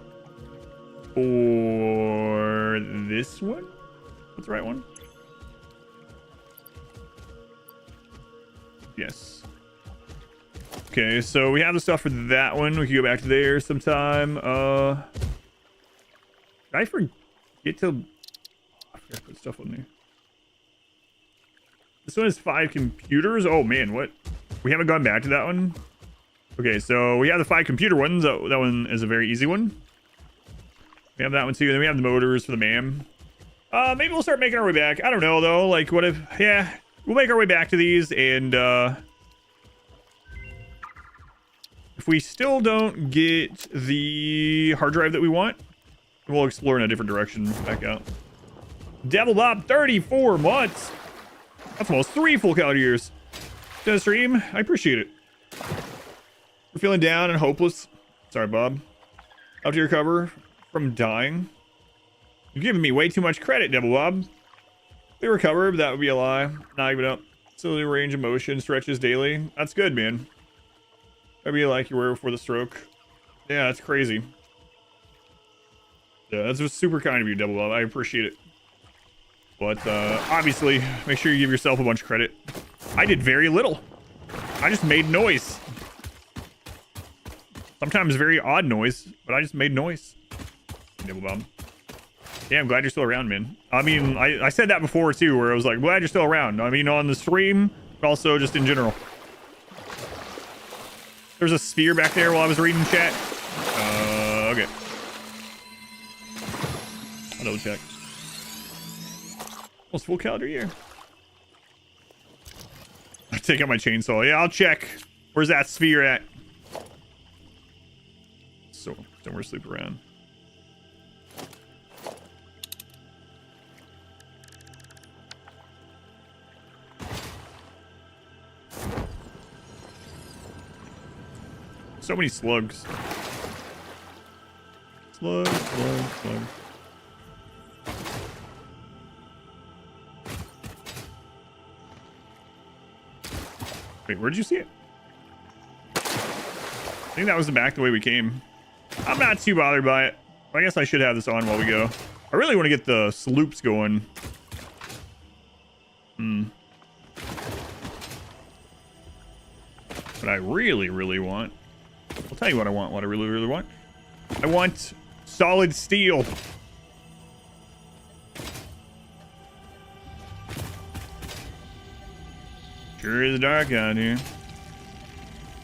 for this one. What's the right one? Yes. Okay, so we have the stuff for that one. We can go back to there sometime. Did I forget to... I forgot to put stuff on there. This one has 5 computers. Oh man, what? We haven't gone back to that one. Okay, so we have the 5 computer ones. That one is a very easy one. We have that one too. And then we have the motors for the MAM. Maybe we'll start making our way back. I don't know though. Like, what if? Yeah, we'll make our way back to these, and if we still don't get the hard drive that we want, we'll explore in a different direction. Back out. Devil Bob, 34 months. That's almost 3 full calendar years. To the stream, I appreciate it. We're feeling down and hopeless. Sorry, Bob. How to recover from dying? You're giving me way too much credit, Devil Bob. They recover, but that would be a lie. Not even up. Slowly range of motion stretches daily. That's good, man. That'd be like you were before the stroke. Yeah, that's crazy. Yeah, that's just super kind of you, Devil Bob. I appreciate it. But obviously, make sure you give yourself a bunch of credit. I did very little. I just made noise. Sometimes very odd noise, but I just made noise. Devil Bob. Yeah, I'm glad you're still around, man. I mean, I said that before too, where I was like, glad you're still around. I mean, on the stream, but also just in general. There's a sphere back there while I was reading chat. Okay. I'll double check. Almost full calendar year. I take out my chainsaw. Yeah, I'll check. Where's that sphere at? So somewhere sleep around. So many slugs. Slug. Wait, where'd you see it? I think that was the way we came. I'm not too bothered by it. I guess I should have this on while we go. I really want to get the sloops going. What I really want I'll tell you what I want, what I really, really want. I want solid steel. Sure is dark out here.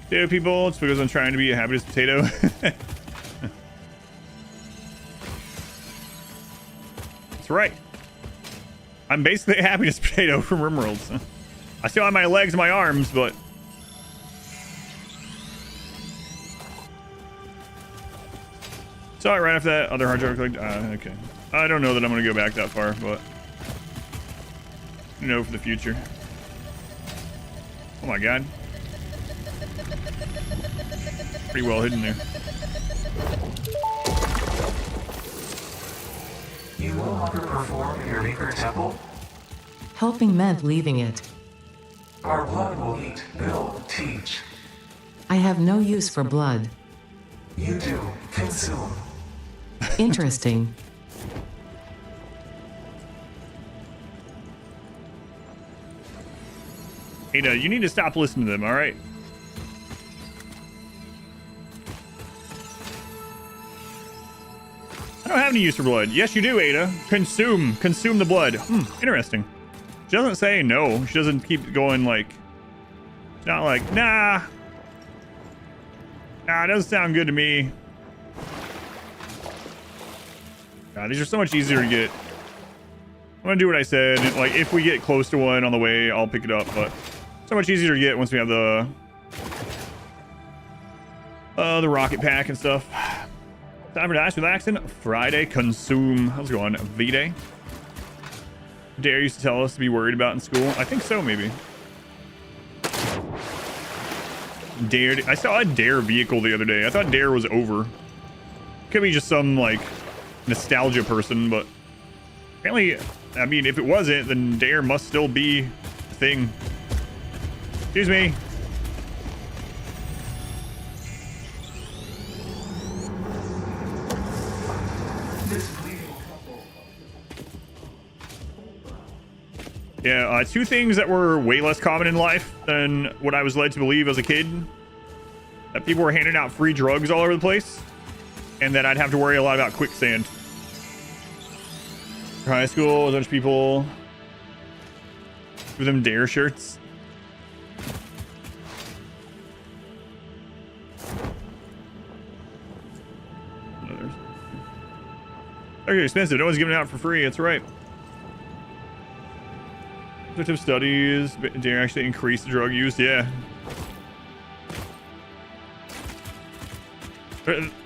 Potato people, it's because I'm trying to be a habitus potato. That's right. I'm basically a happiness potato from RimWorlds. I still have my legs and my arms, but... Saw it right after that other hard drive clicked. Okay. I don't know that I'm going to go back that far, but... You know, for the future. Oh my god. Pretty well hidden there. You no longer perform in your Maker Temple? Helping meant leaving it. Our blood will eat, build, teach. I have no use for blood. You do. Consume. Interesting. Ada, you need to stop listening to them, alright? I don't have any use for blood. Yes, you do, Ada. Consume. Consume the blood. Interesting. She doesn't say no. She doesn't keep going like... It's not like, nah. Nah, it doesn't sound good to me. God, these are so much easier to get. I'm gonna do what I said. Like, if we get close to one on the way, I'll pick it up, but... So much easier to get once we have the rocket pack and stuff. Time for nice relaxing Friday consume. How's it going? V-Day? Dare used to tell us to be worried about in school. I think so, maybe. Dare. I saw a Dare vehicle the other day. I thought Dare was over. Could be just some like nostalgia person, but apparently, I mean, if it wasn't, then Dare must still be a thing. Excuse me. Yeah, two things that were way less common in life than what I was led to believe as a kid. That people were handing out free drugs all over the place. And that I'd have to worry a lot about quicksand. High school, a bunch of people with them Dare shirts. They're expensive. No one's giving it out for free. That's right. Objective studies. Dare actually increase the drug use. Yeah.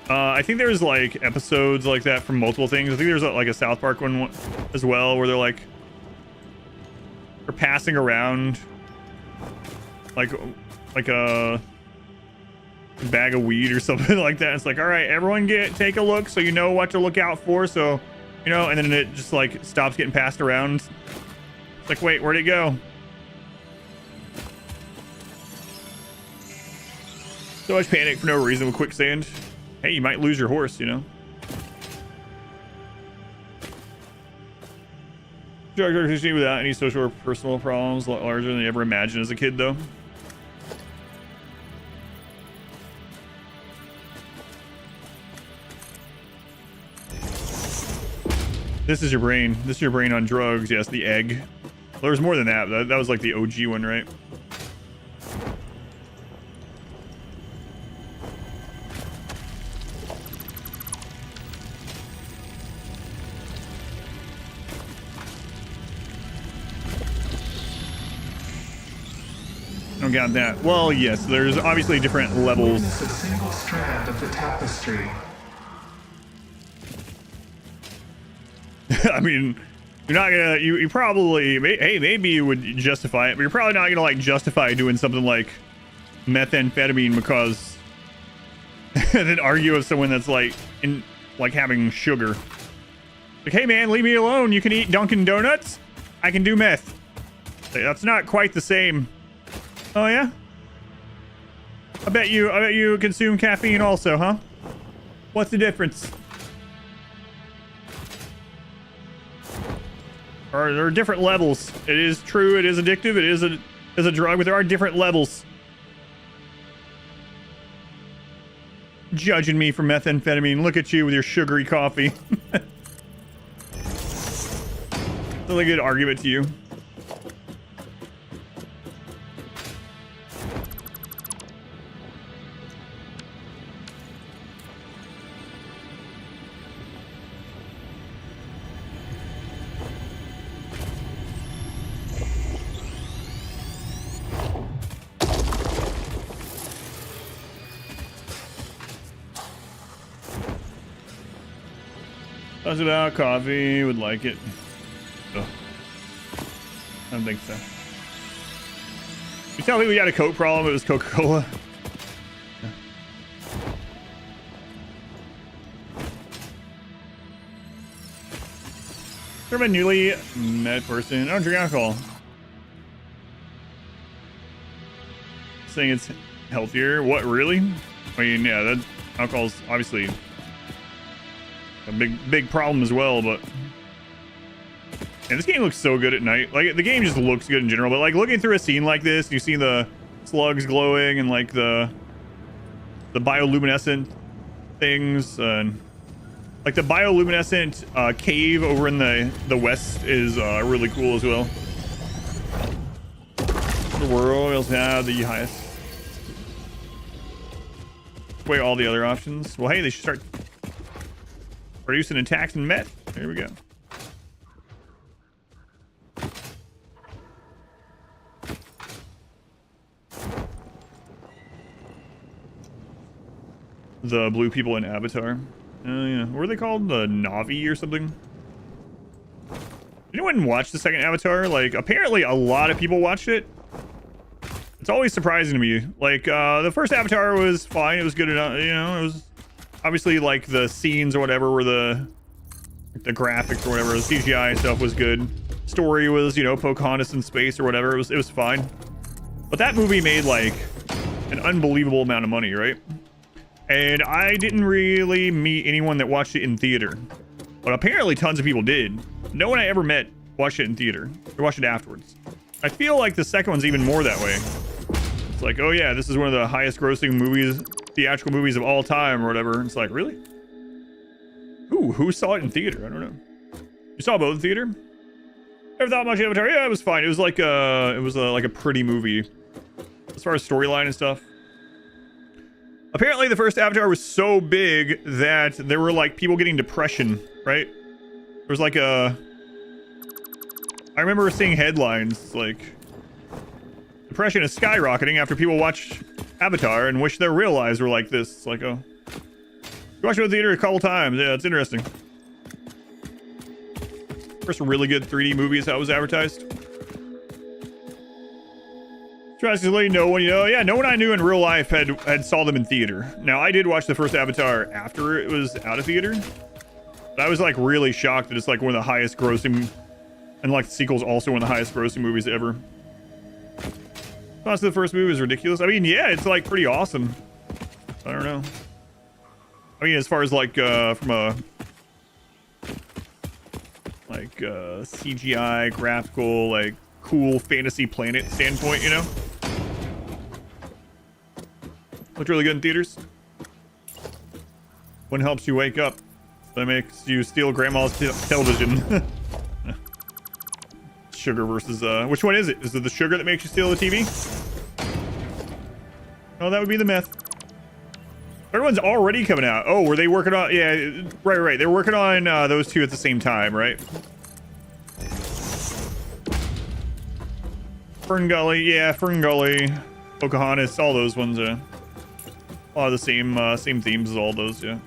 I think there's like episodes like that from multiple things. I think there's like a South Park one as well, where they're passing around like a bag of weed or something like that. It's like, all right, everyone take a look so you know what to look out for. So, you know, and then it just like stops getting passed around. It's like, wait, where'd it go? So much panic for no reason with quicksand. Hey, you might lose your horse, you know. Drug use without any social or personal problems, larger than you ever imagined as a kid, though. This is your brain. This is your brain on drugs. Yes, the egg. Well, there was more than that. That was like the OG one, right? Don't got that. Well, yes, there's obviously different levels. Witness a single strand of the tapestry. I mean, you're not gonna, you probably, hey, maybe you would justify it, but you're probably not gonna like justify doing something like methamphetamine because and then argue with someone that's like having sugar. Like, hey man, leave me alone. You can eat Dunkin' Donuts. I can do meth. That's not quite the same. Oh yeah? I bet you consume caffeine also, huh? What's the difference? Or there are different levels. It is true, it is addictive, it is a drug, but there are different levels. judging me for methamphetamine. Look at you with your sugary coffee. That's a good argument to you. How's about coffee? Would like it. Ugh. I don't think so. You tell me we got a Coke problem, it was Coca-Cola. From a newly met person. I don't drink alcohol. Saying it's healthier. What, really? I mean, yeah, that alcohol's obviously a big problem as well, but and this game looks so good at night. Like, the game just looks good in general, but like looking through a scene like this, you see the slugs glowing and like the bioluminescent things, and like the bioluminescent cave over in the west is really cool as well. The world also have the highest. Wait, all the other options. Well, hey, they should start producing attacks and meth. There we go. The blue people in Avatar. Oh yeah, what were they called? The Na'vi or something? Anyone watch the second Avatar? Like, apparently a lot of people watched it. It's always surprising to me. Like, the first Avatar was fine. It was good enough. You know, it was obviously like the scenes or whatever were the graphics or whatever. The CGI stuff was good. Story was, you know, Pocahontas in space or whatever. It was fine. But that movie made like an unbelievable amount of money, right? And I didn't really meet anyone that watched it in theater. But apparently tons of people did. No one I ever met watched it in theater. They watched it afterwards. I feel like the second one's even more that way. It's like, oh yeah, this is one of the highest grossing movies, theatrical movies of all time or whatever. It's like, really? Who saw it in theater? I don't know. You saw both in theater? Never thought much of Avatar. Yeah, it was fine. It was like like a pretty movie as far as storyline and stuff. Apparently the first Avatar was so big that there were like people getting depression, right? There was like I remember seeing headlines like depression is skyrocketing after people watch Avatar and wish their real lives were like this. It's like, oh, you watched it in the theater a couple times. Yeah, it's interesting. First really good 3D movie is how it was advertised. Tries to let you know when you know. Yeah, no one I knew in real life had saw them in theater. Now, I did watch the first Avatar after it was out of theater. But I was like really shocked that it's like one of the highest grossing, and like the sequel's also one of the highest grossing movies ever. Honestly, the first movie was ridiculous. I mean, yeah, it's like pretty awesome. I don't know. I mean, as far as like from a like CGI graphical, like cool fantasy planet standpoint, you know, looked really good in theaters. One helps you wake up, that makes you steal grandma's television. Sugar versus which one is it? Is it the sugar that makes you steal the TV? Oh, that would be the meth. Third one's already coming out. Oh, were they working on? Yeah, right. They're working on those two at the same time, right? Fern Gully, yeah, Fern Gully, Pocahontas, all those ones. A lot of the same themes as all those. Yeah.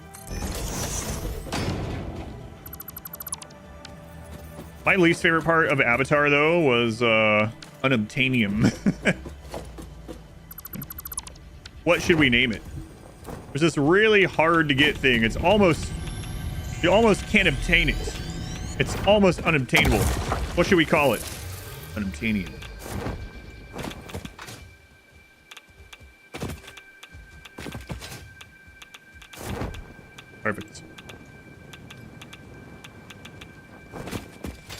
My least favorite part of Avatar, though, was unobtainium. What should we name it? There's this really hard to get thing. It's almost, you almost can't obtain it. It's almost unobtainable. What should we call it? Unobtainium. Perfect.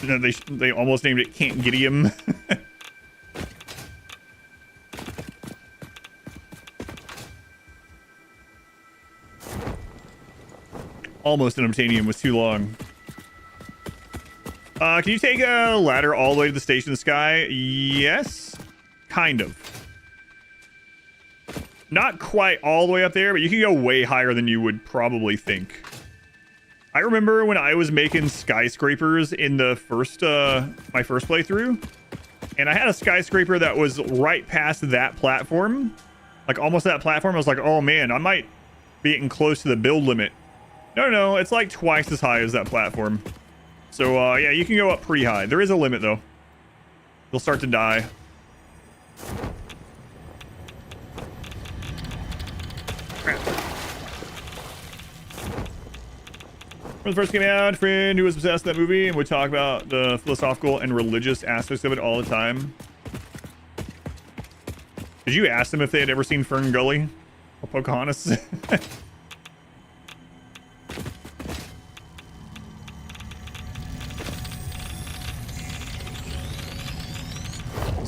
No, they almost named it Can't Get Him. Almost an obtainium was too long. Can you take a ladder all the way to the station in the sky? Yes. Kind of. Not quite all the way up there, but you can go way higher than you would probably think. I remember when I was making skyscrapers in the first, my first playthrough, and I had a skyscraper that was right past that platform, like almost that platform. I was like, oh man, I might be getting close to the build limit. No, it's like twice as high as that platform. So, yeah, you can go up pretty high. There is a limit, though. They'll start to die. Crap. When it first came out, a friend who was obsessed with that movie and would talk about the philosophical and religious aspects of it all the time. Did you ask them if they had ever seen Fern Gully or Pocahontas?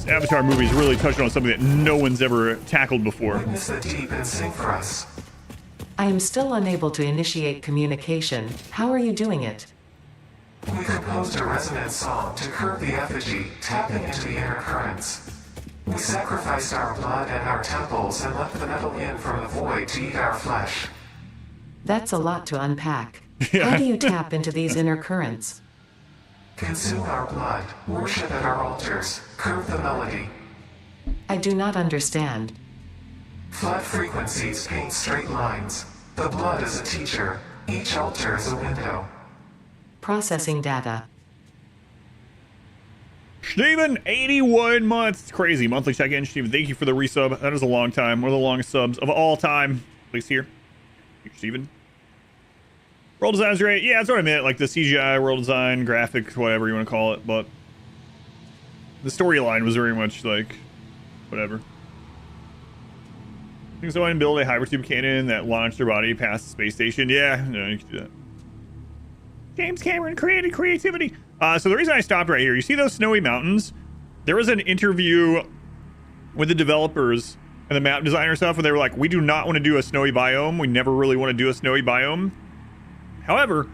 Avatar movies really touched on something that no one's ever tackled before. Witness the deep and sing for us. I am still unable to initiate communication. How are you doing it? We composed a resonant song to curb the effigy, tapping into the inner currents. We sacrificed our blood and our temples and let the metal in from the void to eat our flesh. That's a lot to unpack. How do you tap into these inner currents? Consume our blood, worship at our altars, curve the melody. I do not understand. Flood frequencies paint straight lines. The blood is a teacher. Each altar is a window. Processing data. Steven, 81 months. It's crazy. Monthly check-in. Steven, thank you for the resub. That is a long time. One of the longest subs of all time. At least here. Thank you, Steven. World design's great. Yeah, that's what I meant. Like the CGI, world design, graphics, whatever you want to call it. But the storyline was very much like, whatever. I think someone build a hypertube cannon that launched their body past the space station. Yeah, no, you can do that. James Cameron created creativity. So the reason I stopped right here, you see those snowy mountains? There was an interview with the developers and the map designer stuff where they were like, we do not want to do a snowy biome. We never really want to do a snowy biome. However,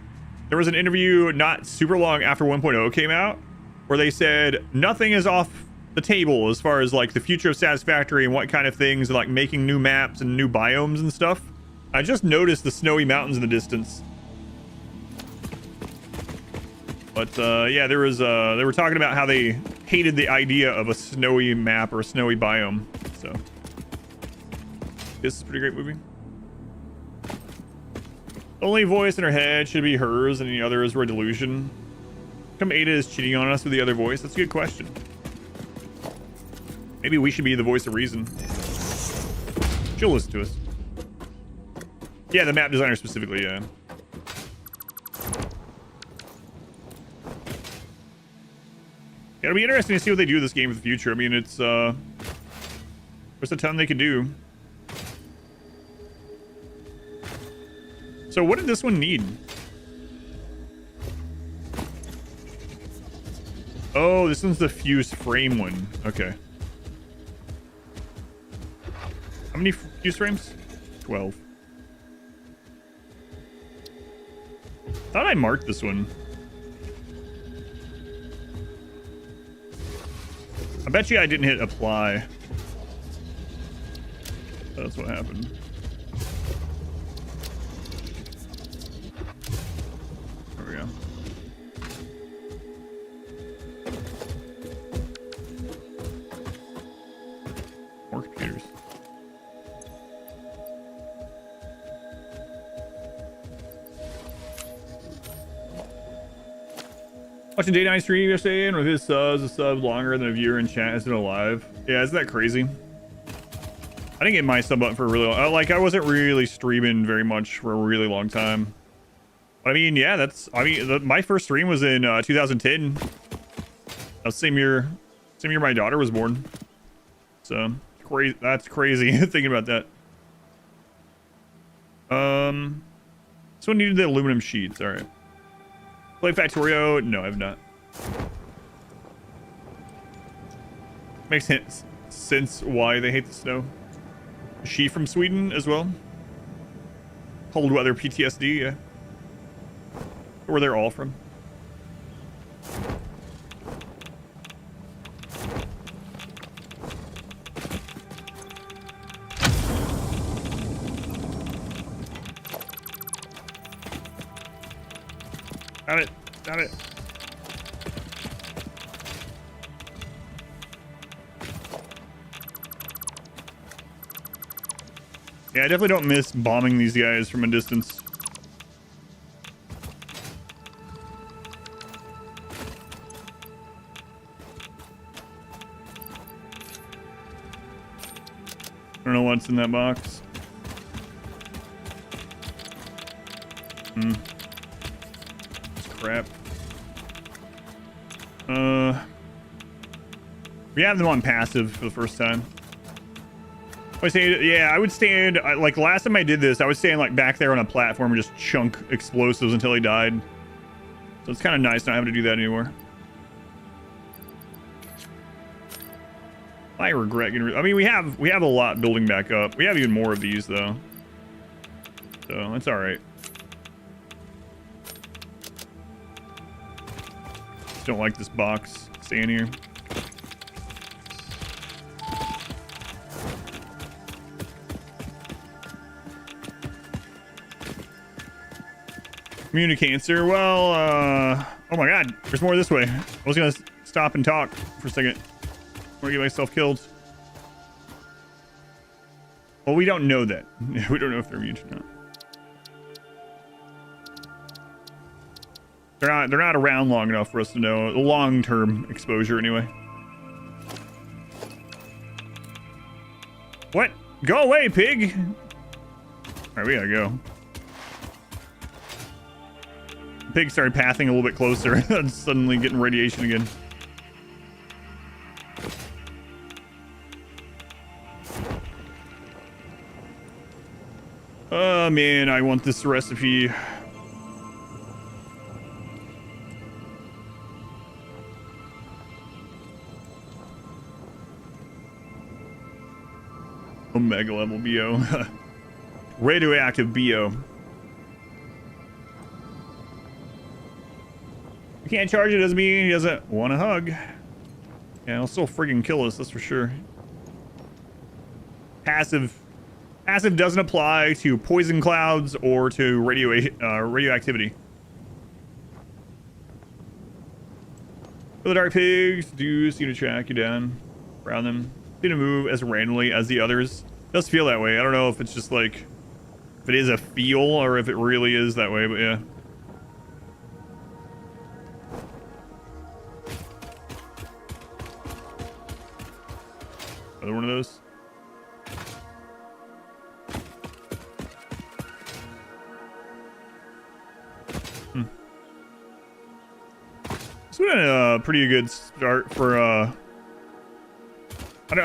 there was an interview not super long after 1.0 came out where they said nothing is off the table as far as like the future of Satisfactory and what kind of things, like making new maps and new biomes and stuff. I just noticed the snowy mountains in the distance. But yeah, there was they were talking about how they hated the idea of a snowy map or a snowy biome. So this is a pretty great movie. Only voice in her head should be hers, and the others were a delusion. How come Ada is cheating on us with the other voice? That's a good question. Maybe we should be the voice of reason. She'll listen to us. Yeah, the map designer specifically, yeah. Yeah, it'll be interesting to see what they do with this game in the future. I mean, it's, there's a ton they could do. So what did this one need? Oh, this one's the fused frame one. Okay. How many fused frames? 12. Thought I marked this one. I bet you I didn't hit apply. That's what happened. There we go. More computers. Watching Day 9 stream yesterday, and with his subs, a sub longer than a viewer in chat has been alive. Yeah, isn't that crazy? I didn't get my sub button for a really long, like I wasn't really streaming very much for a really long time. I mean, yeah, that's, I mean, my first stream was in 2010. That's same year my daughter was born. So crazy. That's crazy thinking about that. Someone needed the aluminum sheets. All right. Play Factorio? No, I have not. Makes sense why they hate the snow. Is she from Sweden as well? Cold weather PTSD, yeah. Where they're all from. Got it. Got it. Yeah, I definitely don't miss bombing these guys from a distance. I don't know what's in that box. Crap. We have them on passive for the first time. I say, yeah, I would stand, like last time I did this, I was standing like back there on a platform and just chunk explosives until he died. So it's kind of nice not having to do that anymore. I regret getting rid. I mean, we have a lot building back up. We have even more of these though, so that's all right. Just don't like this box staying here. Communicancer. Well, oh my god, there's more this way. I was gonna stop and talk for a second. I'm gonna get myself killed. Well, we don't know that. We don't know if they're mutant or not. They're not around long enough for us to know. The long-term exposure, anyway. What? Go away, pig! Alright, we gotta go. The pig started pathing a little bit closer. And suddenly getting radiation again. Oh man, I want this recipe. Omega level BO. Radioactive BO. You can't charge it doesn't mean he doesn't want a hug. Yeah, he'll still friggin' kill us, that's for sure. Passive doesn't apply to poison clouds or to radioactivity. The dark pigs do seem to track you down around them. Seem to move as randomly as the others. It does feel that way. I don't know if it's just like, if it is a feel or if it really is that way, but yeah. Another one of those. It's been a pretty good start for I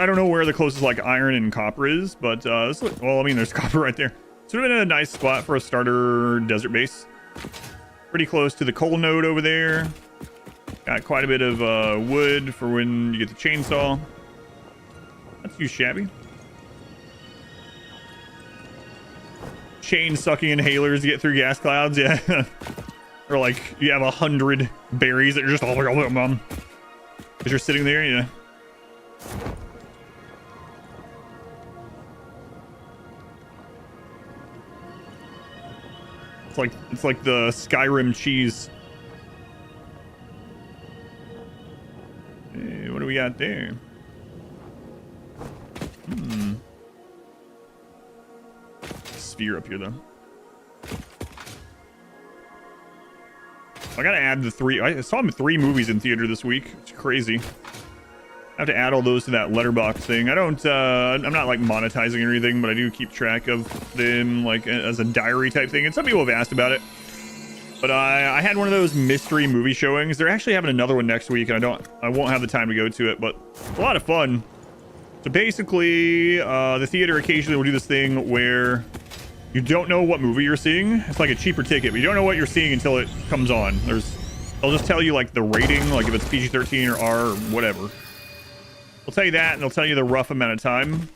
don't know where the closest like iron and copper is, but well, I mean, there's copper right there. It's been a nice spot for a starter desert base. Pretty close to the coal node over there. Got quite a bit of wood for when you get the chainsaw. That's too shabby. Chain sucking inhalers to get through gas clouds, yeah. Or like you have 100 berries that are just all like, as you're sitting there, yeah. It's like the Skyrim cheese. Hey, what do we got there? Sphere up here though. I gotta add the 3. I saw 3 movies in theater this week. It's crazy. I have to add all those to that letterbox thing. I don't, I'm not like monetizing or anything, but I do keep track of them like as a diary type thing. And some people have asked about it. But I had one of those mystery movie showings. They're actually having another one next week, and I won't have the time to go to it, but it's a lot of fun. So basically, the theater occasionally will do this thing where you don't know what movie you're seeing. It's like a cheaper ticket, but you don't know what you're seeing until it comes on. They'll just tell you like the rating, like if it's PG-13 or R or whatever. They'll tell you that, and they'll tell you the rough amount of time.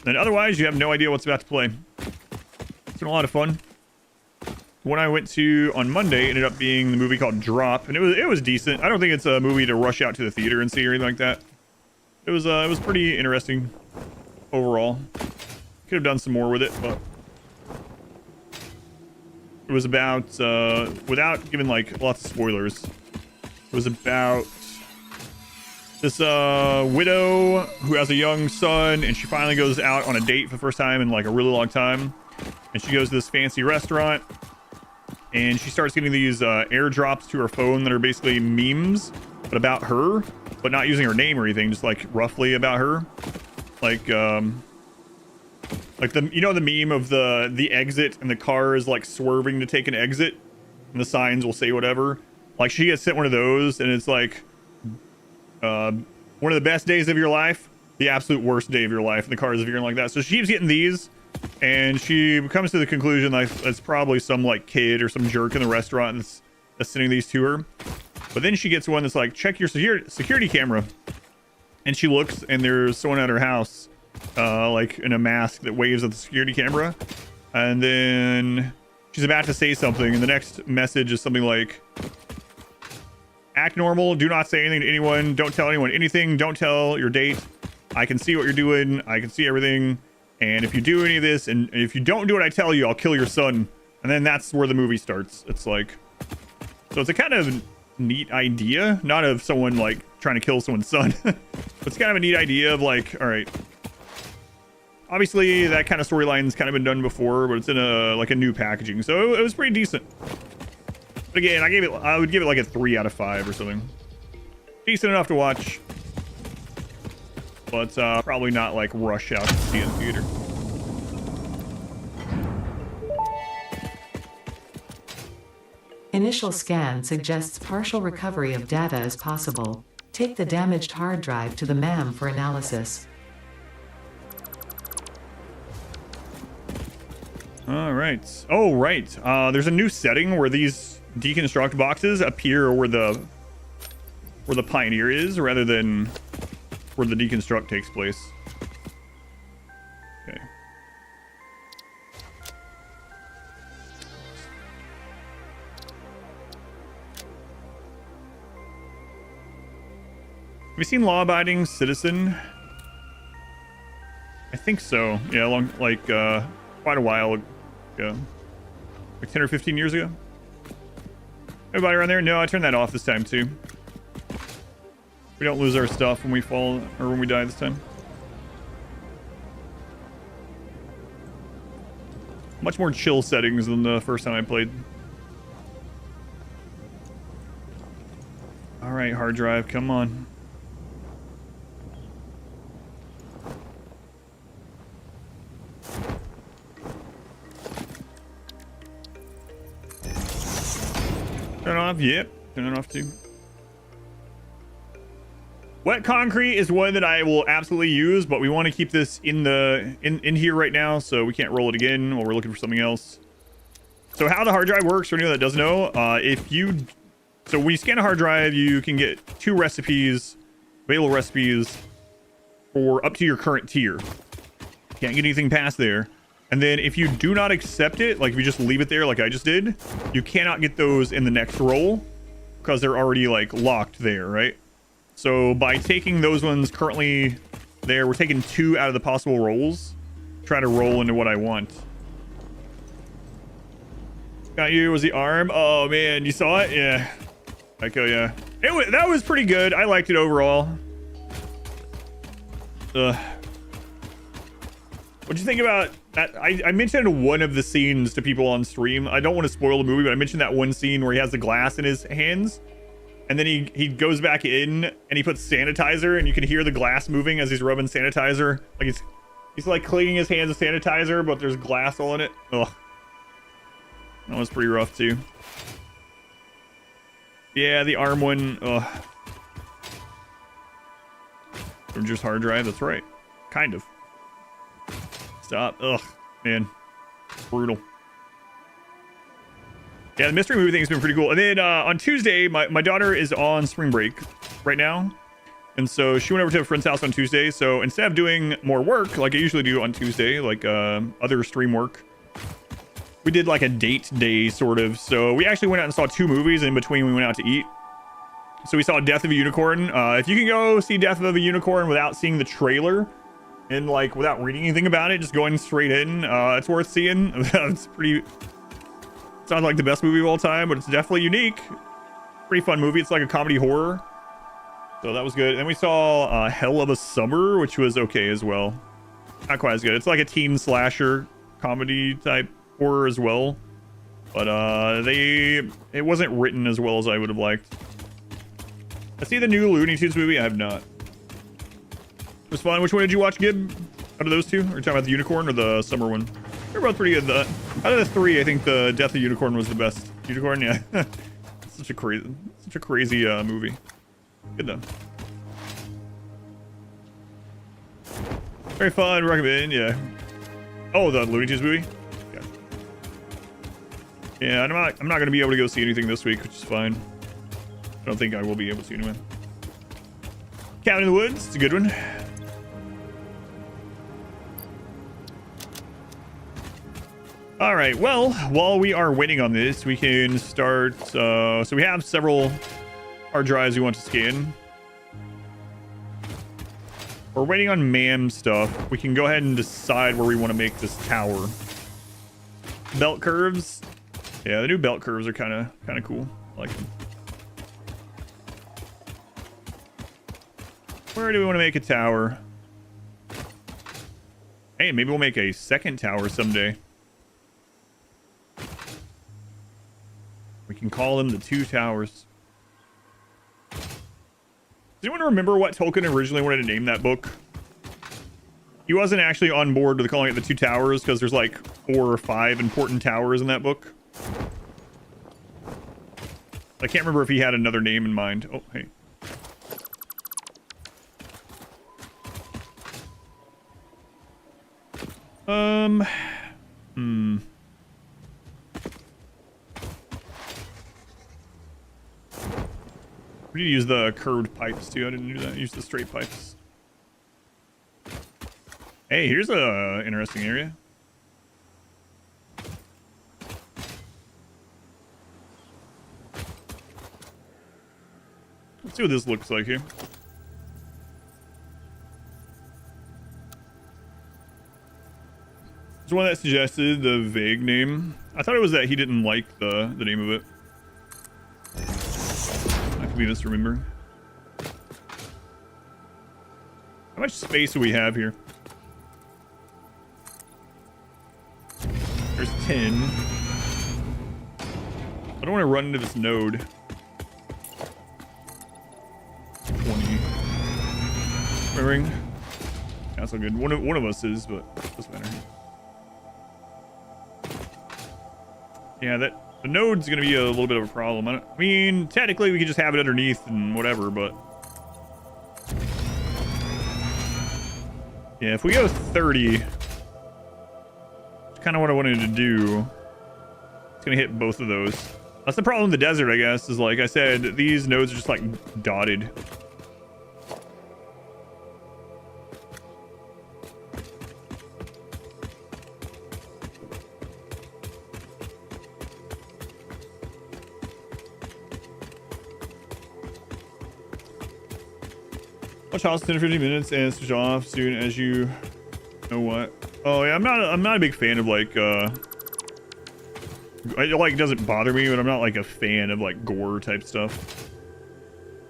And otherwise, you have no idea what's about to play. It's been a lot of fun. one I went to on Monday ended up being the movie called Drop, and it was decent. I don't think it's a movie to rush out to the theater and see or anything like that. It was pretty interesting overall. Could have done some more with it, but it was about without giving like lots of spoilers. It was about this widow who has a young son, and she finally goes out on a date for the first time in like a really long time. And she goes to this fancy restaurant, and she starts getting these airdrops to her phone that are basically memes, but about her, but not using her name or anything, just like roughly about her. Like the, you know, the meme of the exit and the car is like swerving to take an exit and the signs will say whatever. Like she gets sent one of those, and it's like one of the best days of your life, the absolute worst day of your life, and the car is veering like that. So she keeps getting these, and she comes to the conclusion like it's probably some like kid or some jerk in the restaurant that's sending these to her. But then she gets one that's like, check your security camera, and she looks, and there's someone at her house like in a mask that waves at the security camera, and then she's about to say something, and the next message is something like, act normal, do not say anything to anyone, don't tell anyone anything, don't tell your date, I can see what you're doing, I can see everything, and if you do any of this, and if you don't do what I tell you, I'll kill your son. And then that's where the movie starts. It's like, so it's a kind of neat idea, not of someone like trying to kill someone's son. It's kind of a neat idea of like, all right, obviously that kind of storyline's kind of been done before, but it's in a like a new packaging, so it was pretty decent. But again, I would give it like a 3 out of 5 or something. Decent enough to watch, but probably not like rush out to see it in the theater. Initial scan suggests partial recovery of data is possible. Take the damaged hard drive to the MAM for analysis. All right. Oh, right. There's a new setting where these deconstruct boxes appear where the Pioneer is, rather than where the deconstruct takes place. Okay. Have you seen Law Abiding Citizen? I think so. Yeah, long like quite a while ago. Like 10 or 15 years ago. Everybody around there? No, I turned that off this time too. We don't lose our stuff when we fall or when we die this time. Much more chill settings than the first time I played. All right, hard drive, come on. Turn it off, yep. Turn it off too. Wet concrete is one that I will absolutely use, but we want to keep this in here right now, so we can't roll it again while we're looking for something else. So how the hard drive works, for anyone that doesn't know, so when you scan a hard drive, you can get 2 recipes, available recipes, for up to your current tier. Can't get anything past there. And then if you do not accept it, like if you just leave it there like I just did, you cannot get those in the next roll because they're already like locked there, right? So by taking those ones currently there, we're taking 2 out of the possible rolls. Try to roll into what I want. Got you, was the arm? Oh man, you saw it? Yeah. Echo, yeah. That was pretty good. I liked it overall. What'd you think about that? I mentioned one of the scenes to people on stream. I don't want to spoil the movie, but I mentioned that one scene where he has the glass in his hands. And then he goes back in and he puts sanitizer, and you can hear the glass moving as he's rubbing sanitizer. Like he's like cleaning his hands with sanitizer, but there's glass all in it. Ugh. That was pretty rough too. Yeah, the arm one. Ugh. Just hard drive, that's right. Kind of. Stop. Ugh, man. Brutal. Yeah, the mystery movie thing has been pretty cool. And then on Tuesday, my daughter is on spring break right now. And so she went over to a friend's house on Tuesday. So instead of doing more work, like I usually do on Tuesday, like other stream work, we did like a date day sort of. So we actually went out and saw 2 movies. In between, we went out to eat. So we saw Death of a Unicorn. If you can go see Death of a Unicorn without seeing the trailer and like without reading anything about it, just going straight in, it's worth seeing. It's pretty. It's not like the best movie of all time, but it's definitely unique. Pretty fun movie. It's like a comedy horror. So that was good. And then we saw Hell of a Summer, which was okay as well. Not quite as good. It's like a teen slasher comedy type horror as well. But it wasn't written as well as I would have liked. I see the new Looney Tunes movie. I have not. It was fun. Which one did you watch, Gib? Out of those 2? Are you talking about the Unicorn or the Summer one? They're both pretty good. Out of the 3, I think the Death of Unicorn was the best. Unicorn, yeah. Such a crazy movie. Good though. Very fun. Recommend. Yeah. Oh, the Looney Tunes movie. Yeah. Yeah. I'm not gonna be able to go see anything this week, which is fine. I don't think I will be able to anyway. Cabin in the Woods. It's a good one. All right, well, while we are waiting on this, we can start. So we have several hard drives we want to scan. We're waiting on MAM stuff. We can go ahead and decide where we want to make this tower. Belt curves. Yeah, the new belt curves are kind of cool. I like them. Where do we want to make a tower? Hey, maybe we'll make a second tower someday. We can call them the 2 towers. Does anyone remember what Tolkien originally wanted to name that book? He wasn't actually on board with calling it the 2 towers because there's like 4 or 5 important towers in that book. I can't remember if he had another name in mind. Oh, hey. We need to use the curved pipes too. I didn't do that. Use the straight pipes. Hey, here's a interesting area. Let's see what this looks like here. There's one that suggested the vague name. I thought it was that he didn't like the name of it. I could be misremembering. How much space do we have here? There's 10. I don't want to run into this node. 20. Remembering? That's so good. One of us is, but it doesn't matter. Yeah, the node's gonna be a little bit of a problem. I mean, technically we could just have it underneath and whatever, but yeah, if we go 30, it's kind of what I wanted to do. It's gonna hit both of those. That's the problem in the desert, I guess, is like I said, these nodes are just like dotted. Watch House 10 to 15 minutes and switch off soon as you know what. Oh yeah, I'm not a big fan of like it like doesn't bother me, but I'm not like a fan of like gore type stuff.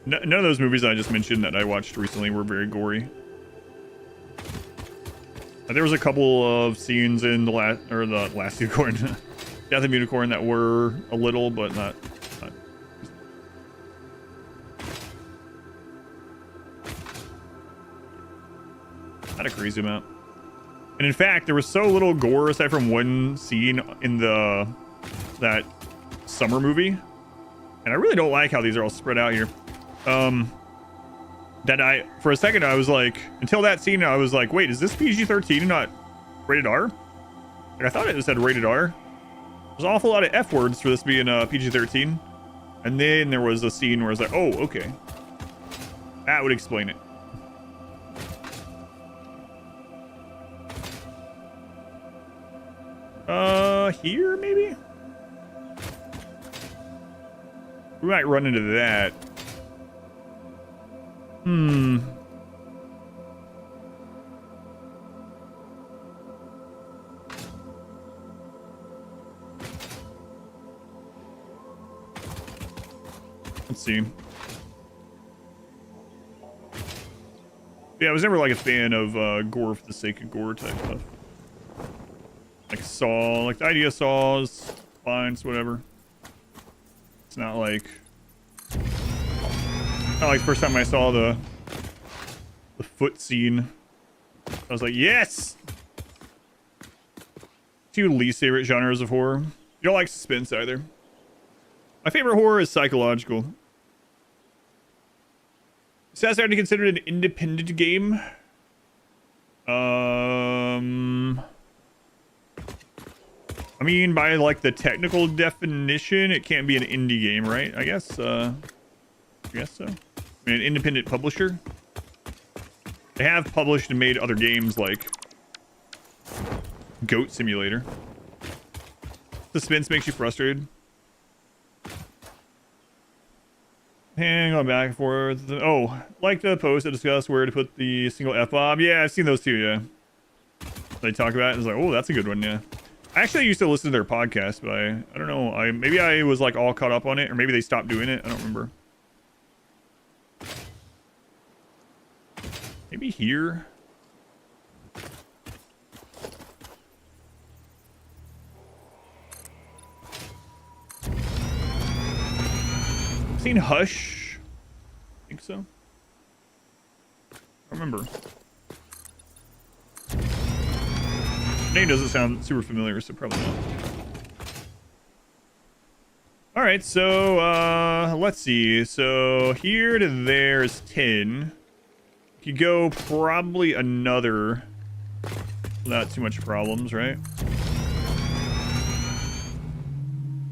None of those movies I just mentioned that I watched recently were very gory. There was a couple of scenes in the last Unicorn, Death of Unicorn, that were a little, but not. Not a crazy amount. And in fact, there was so little gore aside from one scene in that summer movie, and I really don't like how these are all spread out here. That for a second I was like, until that scene I was like, wait, is this PG-13 and not rated R? Like, I thought it said rated R. There's an awful lot of F words for this being PG-13, and then there was a scene where I was like, oh, okay, that would explain it. here maybe? We might run into that. Let's see. Yeah, I was never like a fan of gore for the sake of gore type stuff. Like Saw, like the idea of Saws, Lines, whatever. It's not like first time I saw the foot scene, I was like, yes! Two least favorite genres of horror. You don't like suspense either. My favorite horror is psychological. Is Satisfactory considered an independent game? I mean, by like the technical definition, it can't be an indie game, right? I guess so. I mean, an independent publisher. They have published and made other games like Goat Simulator. Suspense makes you frustrated. Hang on back and forth. Oh, like the post that discussed where to put the single F-bomb. Yeah, I've seen those too, yeah. They talk about it. It's like, oh, that's a good one, yeah. I actually used to listen to their podcast, but I don't know. Maybe I was like all caught up on it, or maybe they stopped doing it. I don't remember. Maybe here. I've seen Hush. I think so. I remember. Name doesn't sound super familiar, so probably not. All right, so let's see. So here to there is 10. You could go probably another without too much problems, right?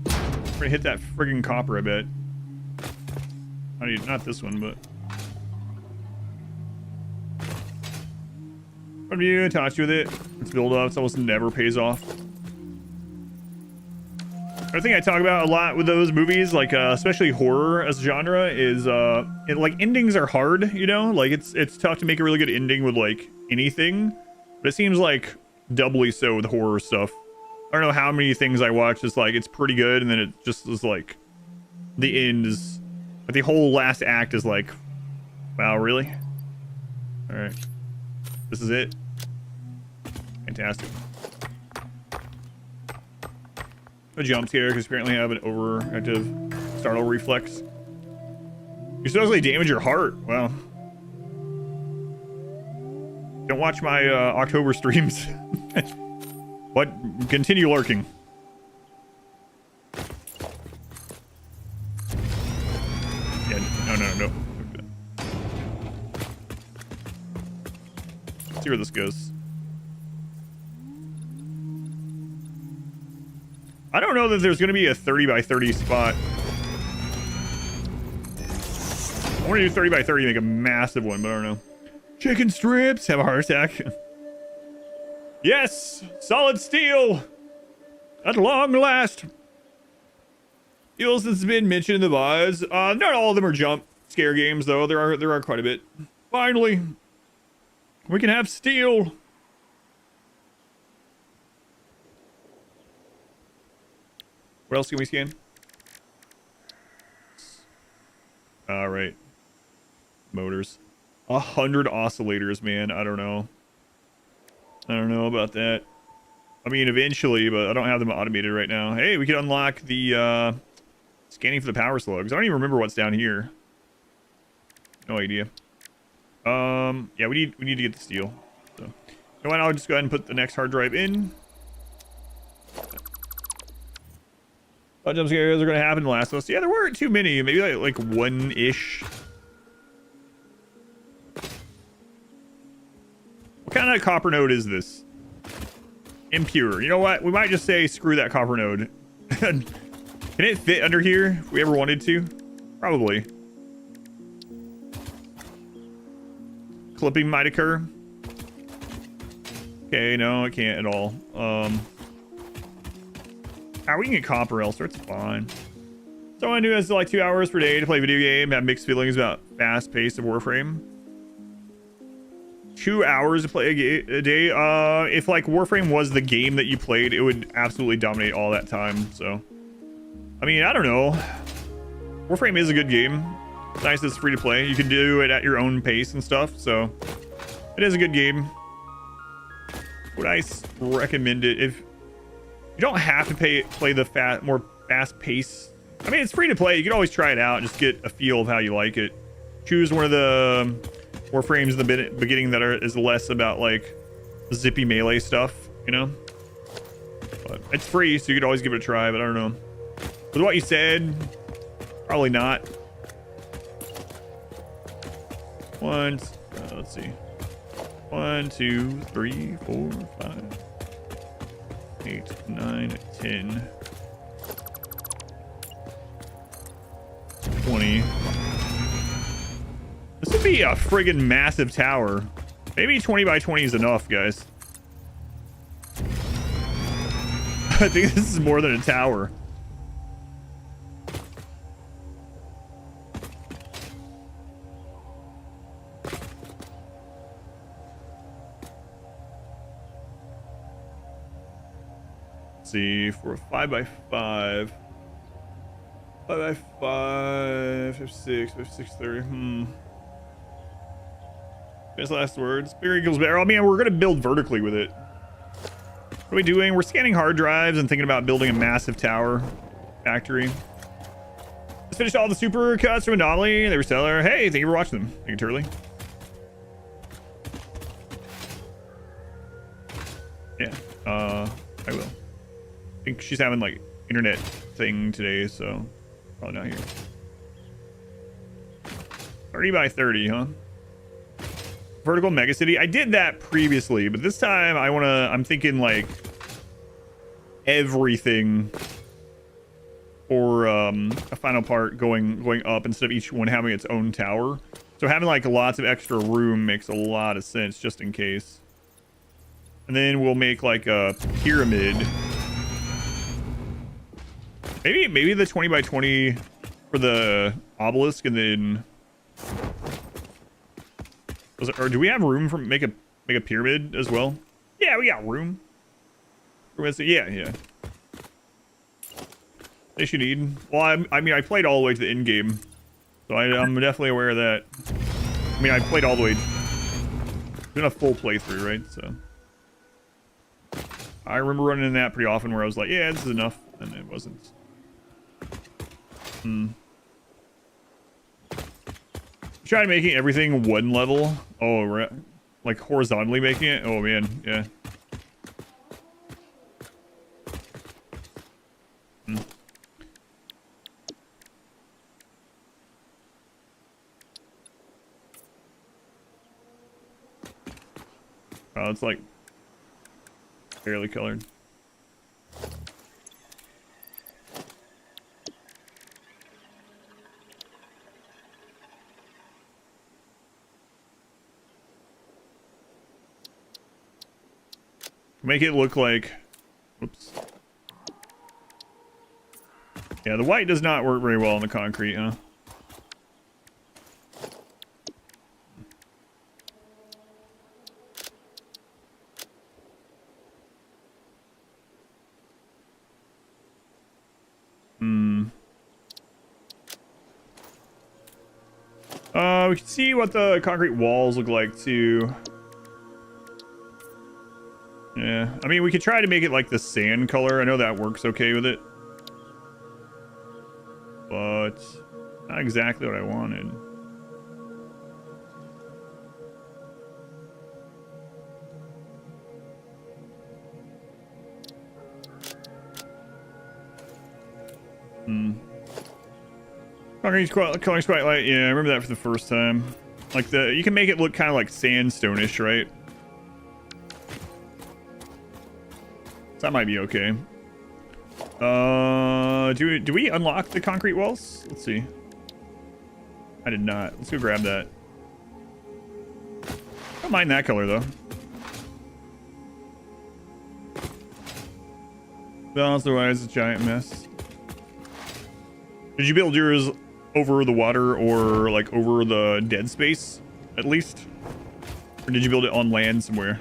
We're gonna hit that friggin' copper, I bet. Not this one, but. From you, touch with it. It's build up. It almost never pays off. I think I talk about a lot with those movies, like especially horror as a genre, is like endings are hard, you know? Like it's tough to make a really good ending with like anything, but it seems like doubly so with horror stuff. I don't know how many things I watch is like it's pretty good, and then it just is like the end is, but the whole last act is like, wow, really? All right. This is it. Fantastic. A jump scare because apparently I have an overactive startle reflex. You supposedly damage your heart. Wow. Don't watch my October streams. What? Continue lurking. Yeah, no. Let's see where this goes. I don't know that there's going to be a 30 by 30 spot. I want to do 30 by 30 and make a massive one, but I don't know. Chicken strips, have a heart attack. Yes, solid steel. At long last. Steels that's been mentioned in the buys. Not all of them are jump scare games though. There are quite a bit. Finally, we can have steel. What else can we scan? All right. Motors. 100 oscillators, man. I don't know. I don't know about that. I mean, eventually, but I don't have them automated right now. Hey, we can unlock the scanning for the power slugs. I don't even remember what's down here. No idea. Yeah, we need to get the steel. So, you know what? I'll just go ahead and put the next hard drive in. Jump scares are going to happen in the last of us. Yeah, there weren't too many. Maybe like one-ish. What kind of copper node is this? Impure. You know what? We might just say screw that copper node. Can it fit under here if we ever wanted to? Probably. Clipping might occur. Okay, no, it can't at all. We can get copper elsewhere. It's fine. Someone who has like 2 hours per day to play video game, have mixed feelings about fast pace of Warframe. 2 hours to play a day. If like Warframe was the game that you played, it would absolutely dominate all that time. So, I mean, I don't know. Warframe is a good game. It's nice it's free to play. You can do it at your own pace and stuff. So, it is a good game. Would I recommend it? If you don't have to play the more fast pace. I mean, it's free to play. You can always try it out. Just get a feel of how you like it. Choose one of the Warframes in the beginning that is less about like zippy melee stuff, you know. But it's free, so you could always give it a try. But I don't know. With what you said, probably not. Let's see. 1, 2, 3, 4, 5, 8, 9, 10, 20. This would be a friggin' massive tower. Maybe 20 by 20 is enough, guys. I think this is more than a tower. Let's see, for a 5 by 5. 5 by 5, 56, 56, 30. His last words. Bigger equals better. I mean, we're gonna build vertically with it. What are we doing? We're scanning hard drives and thinking about building a massive tower factory. Just finished all the super cuts from Anomaly. They were stellar. Hey, thank you for watching them. Thank you, Turley. Yeah, I will. I think she's having like internet thing today, so probably not here. 30 by 30, huh? Vertical megacity. I did that previously, but this time I'm thinking like everything or a final part going up instead of each one having its own tower. So having like lots of extra room makes a lot of sense just in case. And then we'll make like a pyramid. Maybe the 20 by 20 for the obelisk, and then or do we have room for make a pyramid as well? Yeah, we got room. Yeah. They should need. Well, I mean, I played all the way to the end game, so I'm definitely aware of that. I mean, I played all the way, doing a full playthrough, right? So I remember running in that pretty often, where I was like, yeah, this is enough, and it wasn't. Try making everything one level. Oh, right. Like horizontally making it. Oh man, yeah. Oh, it's like barely colored. Make it look like, whoops. Yeah, the white does not work very well on the concrete, huh? We can see what the concrete walls look like too. Yeah, I mean, we could try to make it like the sand color. I know that works okay with it, but not exactly what I wanted. Concrete's color's quite light. Yeah, I remember that for the first time. Like you can make it look kind of like sandstone-ish, right? That might be okay. Do we unlock the concrete walls? Let's see. I did not. Let's go grab that. Don't mind that color though. Otherwise, it's a giant mess. Did you build yours over the water or like over the dead space at least? Or did you build it on land somewhere?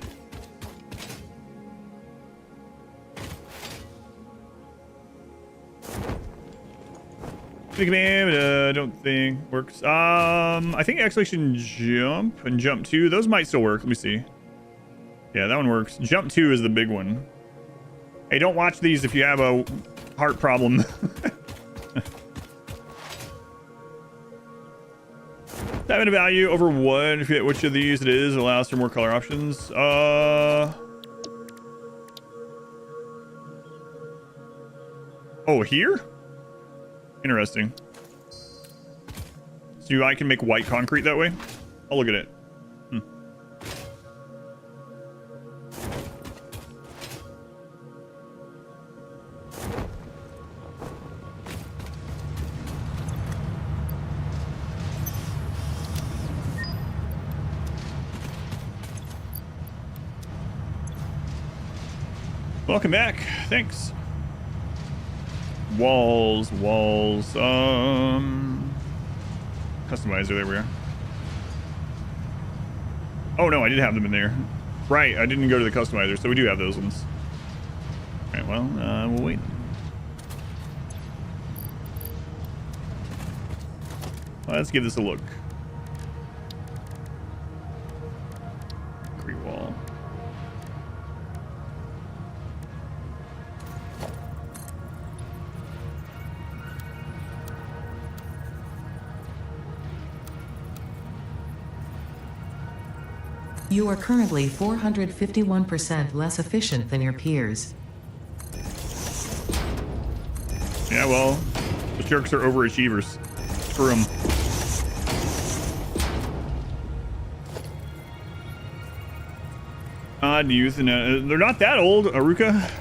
Command, I don't think works. I think actually should jump and jump 2. Those might still work. Let me see. Yeah, that one works. Jump 2 is the big one. Hey, don't watch these if you have a heart problem. Having a value over 1. If you hit which of these it is, it allows for more color options. Oh, here? Interesting. So I can make white concrete that way? I'll look at it. Welcome back. Thanks. Walls. Customizer, there we are. Oh no, I did have them in there. Right, I didn't go to the customizer, so we do have those ones. Alright, well, we'll wait. Let's give this a look. Concrete wall. You are currently 451% less efficient than your peers. Yeah, well, the jerks are overachievers. Screw them. Odd youth, and they're not that old, Aruka.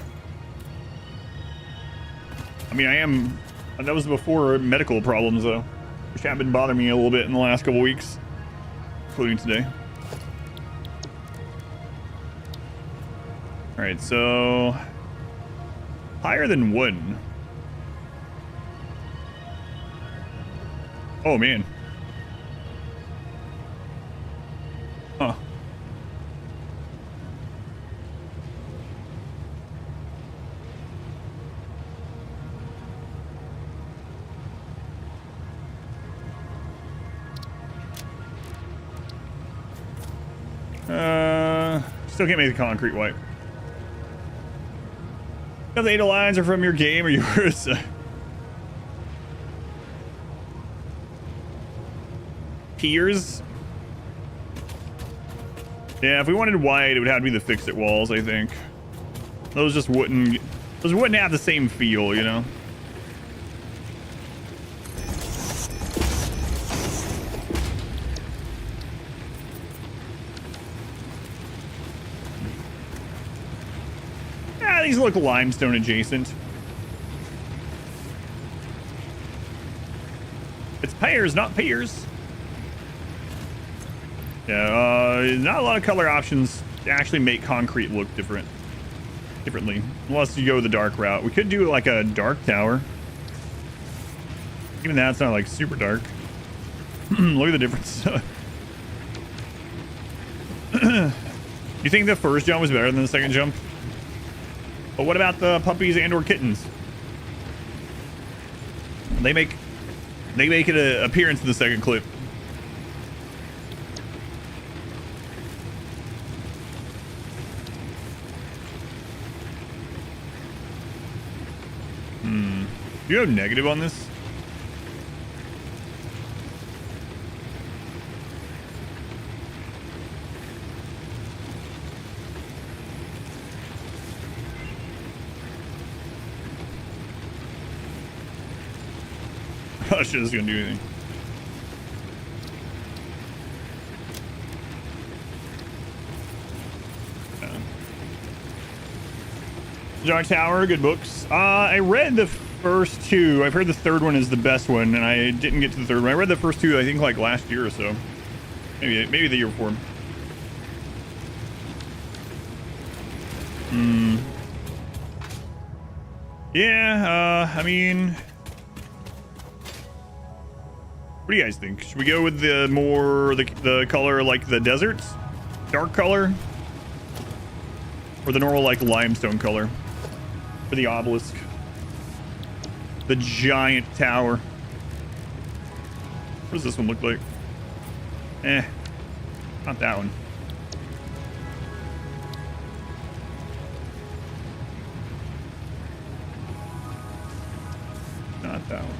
I mean, I am. That was before medical problems, though, which have been bothering me a little bit in the last couple weeks, including today. All right, so higher than 1. Oh man. Huh. Still can't make the concrete white. The data lines are from your game or yours. Piers? Yeah, if we wanted white, it would have to be the fix-it walls, I think. Those just wouldn't have the same feel, you know? These look limestone adjacent. It's pears, not piers. Yeah, not a lot of color options to actually make concrete look differently. Unless you go the dark route. We could do like a dark tower. Even that's not like super dark. Look at the difference. You think the first jump was better than the second jump? But what about the puppies and or kittens? They make an appearance in the second clip. Do you have negative on this? Not sure this is gonna do anything. Dark Tower, good books. I read the first 2. I've heard the third one is the best one, and I didn't get to the third one. I read the first 2, I think, like last year or so. Maybe the year before. Yeah, I mean, what do you guys think? Should we go with the more the color like the deserts, dark color, or the normal like limestone color for the obelisk, the giant tower? What does this one look like? Not that one. Not that one.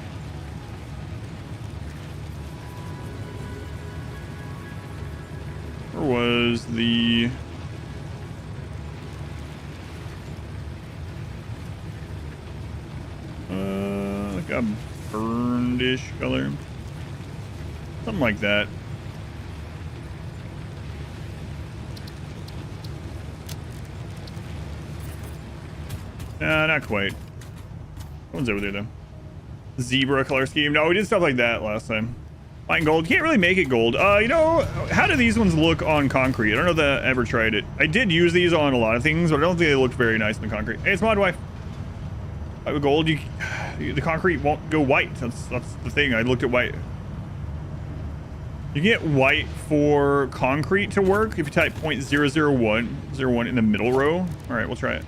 Where was the... like a burned-ish color? Something like that. Not quite. That one's over there, though. Zebra color scheme. No, we did stuff like that last time. Fine gold. Can't really make it gold. You know, how do these ones look on concrete? I don't know if I ever tried it. I did use these on a lot of things, but I don't think they looked very nice in the concrete. Hey, it's Mod Wife. With gold, the concrete won't go white. That's the thing. I looked at white. You can get white for concrete to work if you type 0.001 in the middle row. All right, we'll try it.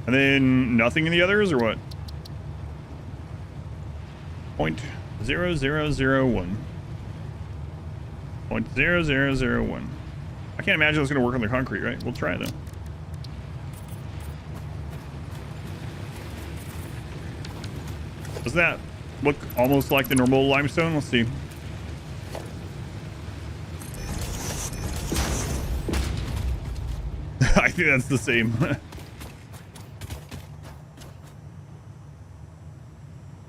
And then nothing in the others, or what? 0.0001. 0.0001. I can't imagine it's going to work on the concrete, right? We'll try it, though. Does that look almost like the normal limestone? Let's see. I think that's the same.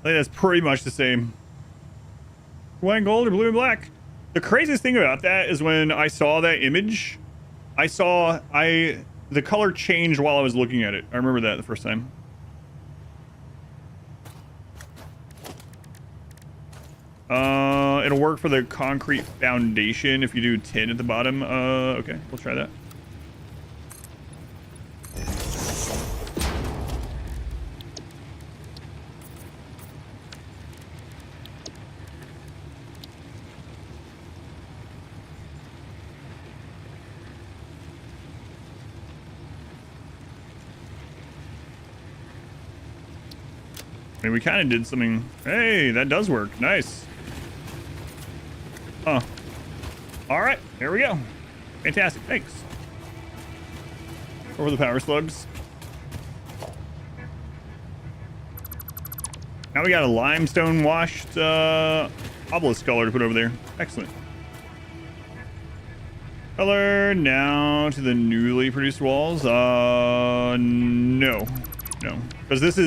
I think that's pretty much the same. White and gold or blue and black. The craziest thing about that is when I saw that image, the color changed while I was looking at it. I remember that the first time. It'll work for the concrete foundation if you do tin at the bottom. Okay, we'll try that. I mean, we kind of did something. Hey, that does work. Nice. Huh. All right, there we go. Fantastic. Thanks. Over the power slugs. Now we got a limestone washed obelisk color to put over there. Excellent. Color now to the newly produced walls. No, because this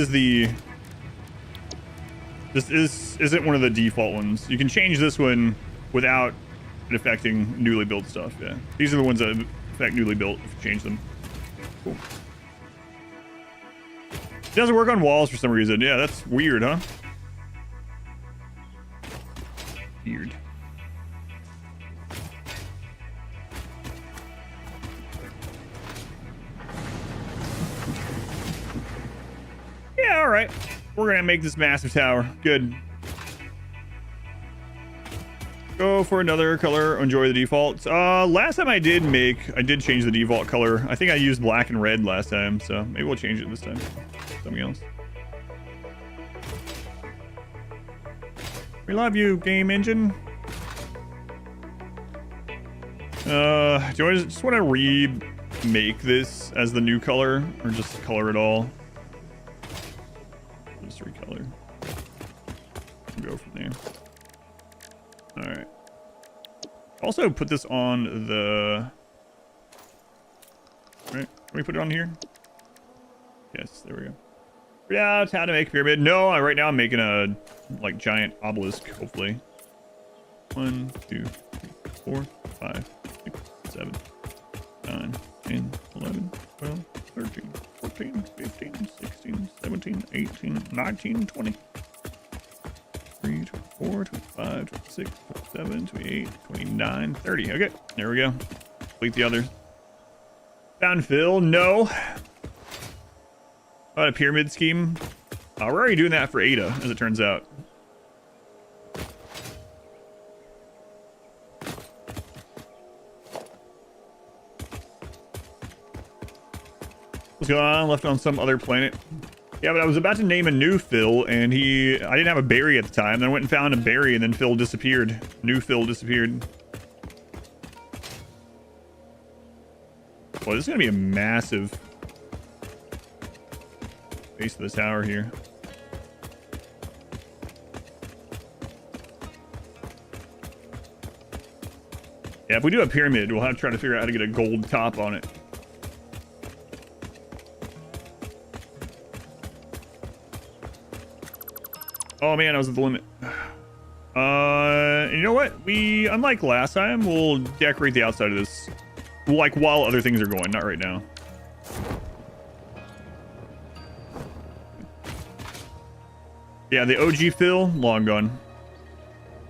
isn't one of the default ones. You can change this one without it affecting newly built stuff. Yeah, these are the ones that affect newly built if you change them. Cool. It doesn't work on walls for some reason. Yeah, that's weird, huh? Weird. Yeah, all right. We're gonna make this massive tower. Good. Go for another color. Enjoy the defaults. Last time I did change the default color. I think I used black and red last time, so maybe we'll change it this time. Something else. We love you, game engine. Do I just want to remake this as the new color, or just color it all? Just recolor. Go from there. All right. Also put this on the... Right? Can we put it on here? Yes, there we go. Yeah, it's how to make a pyramid. No, right now I'm making a like giant obelisk, hopefully. 1, 2, 3, 4, 5, 6, 7, 9, 10, 11, 12, 13, 14. 14, 15, 16, 17, 18, 19, 20. 23, 24, 25, 26, 27, 28, 29, 30. Okay, there we go. Complete the others. Found fill? No. About a pyramid scheme? We're already doing that for Ada, as it turns out. What's going on? Left on some other planet. Yeah, but I was about to name a new Phil, and I didn't have a berry at the time. Then I went and found a berry, and then Phil disappeared. New Phil disappeared. Well, this is going to be a massive base of the tower here. Yeah, if we do a pyramid, we'll have to try to figure out how to get a gold top on it. Oh man, I was at the limit. You know what? Unlike last time, we'll decorate the outside of this. Like while other things are going, not right now. Yeah, the OG Phil, long gone.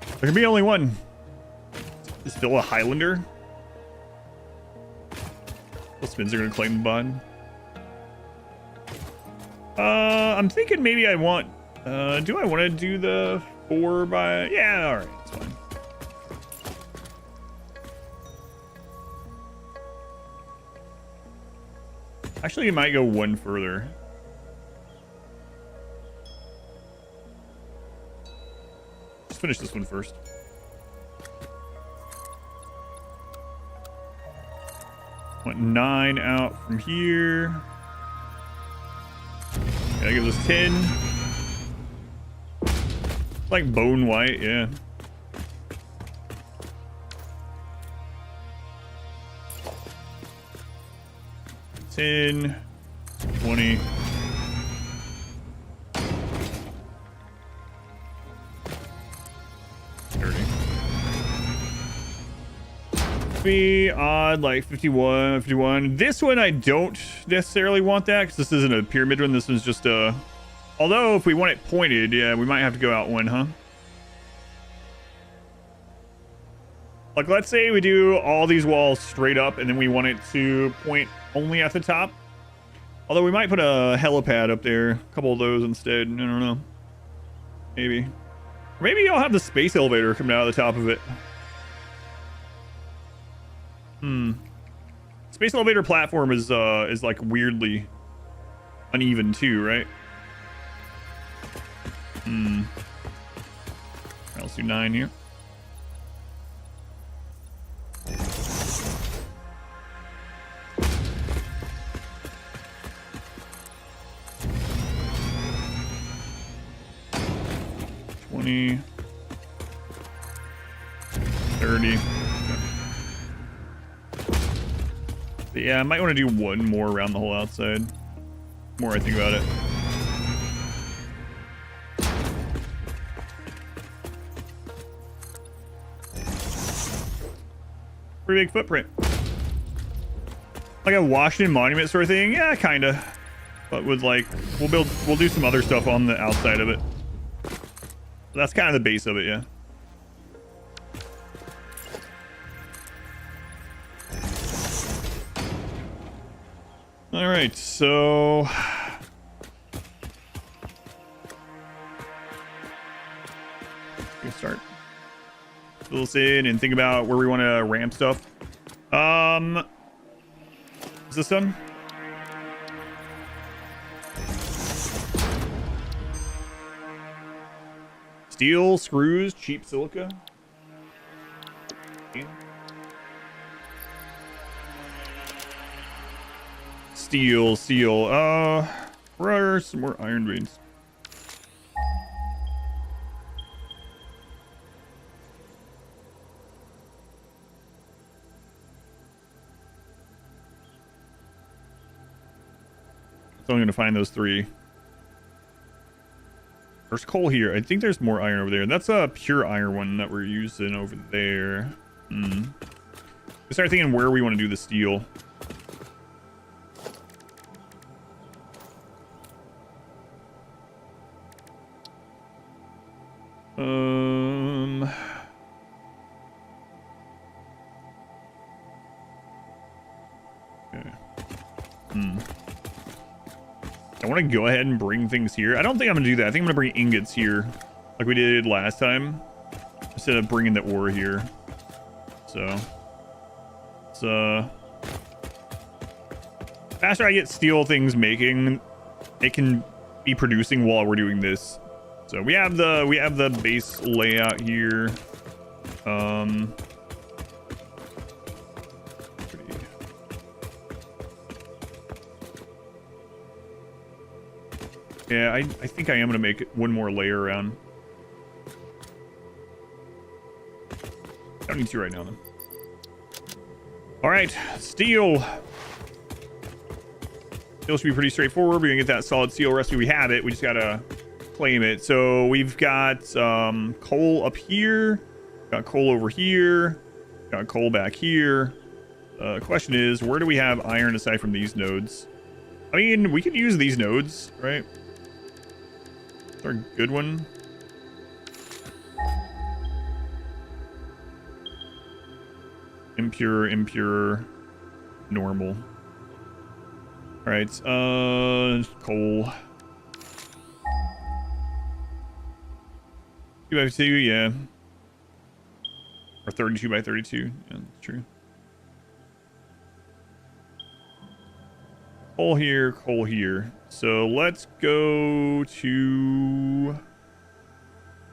There can be only one. Is Phil a Highlander? Well, spins are gonna claim the bond. I'm thinking maybe I want. Do I want to do the 4 by? Yeah, all right, it's fine. Actually, you might go one further. Let's finish this one first. Want 9 out from here. That gives us 10. Like bone white, yeah. $10, $20. Be odd, like 51. This one I don't necessarily want that because this isn't a pyramid one. This one's just a. Although if we want it pointed, yeah, we might have to go out one, huh? Like, let's say we do all these walls straight up and then we want it to point only at the top. Although we might put a helipad up there, a couple of those instead. I don't know. Maybe. Or maybe I'll have the space elevator coming out of the top of it. Space elevator platform is like weirdly uneven too, right? Alright, let's do 9 here. $20, $30. But yeah, I might want to do one more around the whole outside. The more I think about it. Pretty big footprint. Like a Washington Monument sort of thing? Yeah, kinda. But with like, we'll do some other stuff on the outside of it. That's kind of the base of it, yeah. All right, so we start fill this in and think about where we want to ramp stuff. Is this done? Steel, screws, cheap silica. Yeah. Steel. Where are some more iron veins? So I'm gonna find those 3. There's coal here. I think there's more iron over there. That's a pure iron one that we're using over there. We start thinking where we want to do the steel. Okay. I want to go ahead and bring things here. I don't think I'm gonna do that. I think I'm gonna bring ingots here, like we did last time, instead of bringing the ore here. So, faster I get steel things making, it can be producing while we're doing this. So we have the base layout here. Yeah, I think I am gonna make one more layer around. I don't need to right now then. All right, steel. Steel should be pretty straightforward. We're gonna get that solid steel recipe. We have it. We just gotta claim it. So we've got coal up here, got coal over here, got coal back here. Question is, where do we have iron aside from these nodes? I mean, we could use these nodes, right? Is there a good one? Impure, impure, normal. All right, coal. 2x2, yeah. Or 32 by 32, yeah, that's true. Coal here, coal here. So let's go to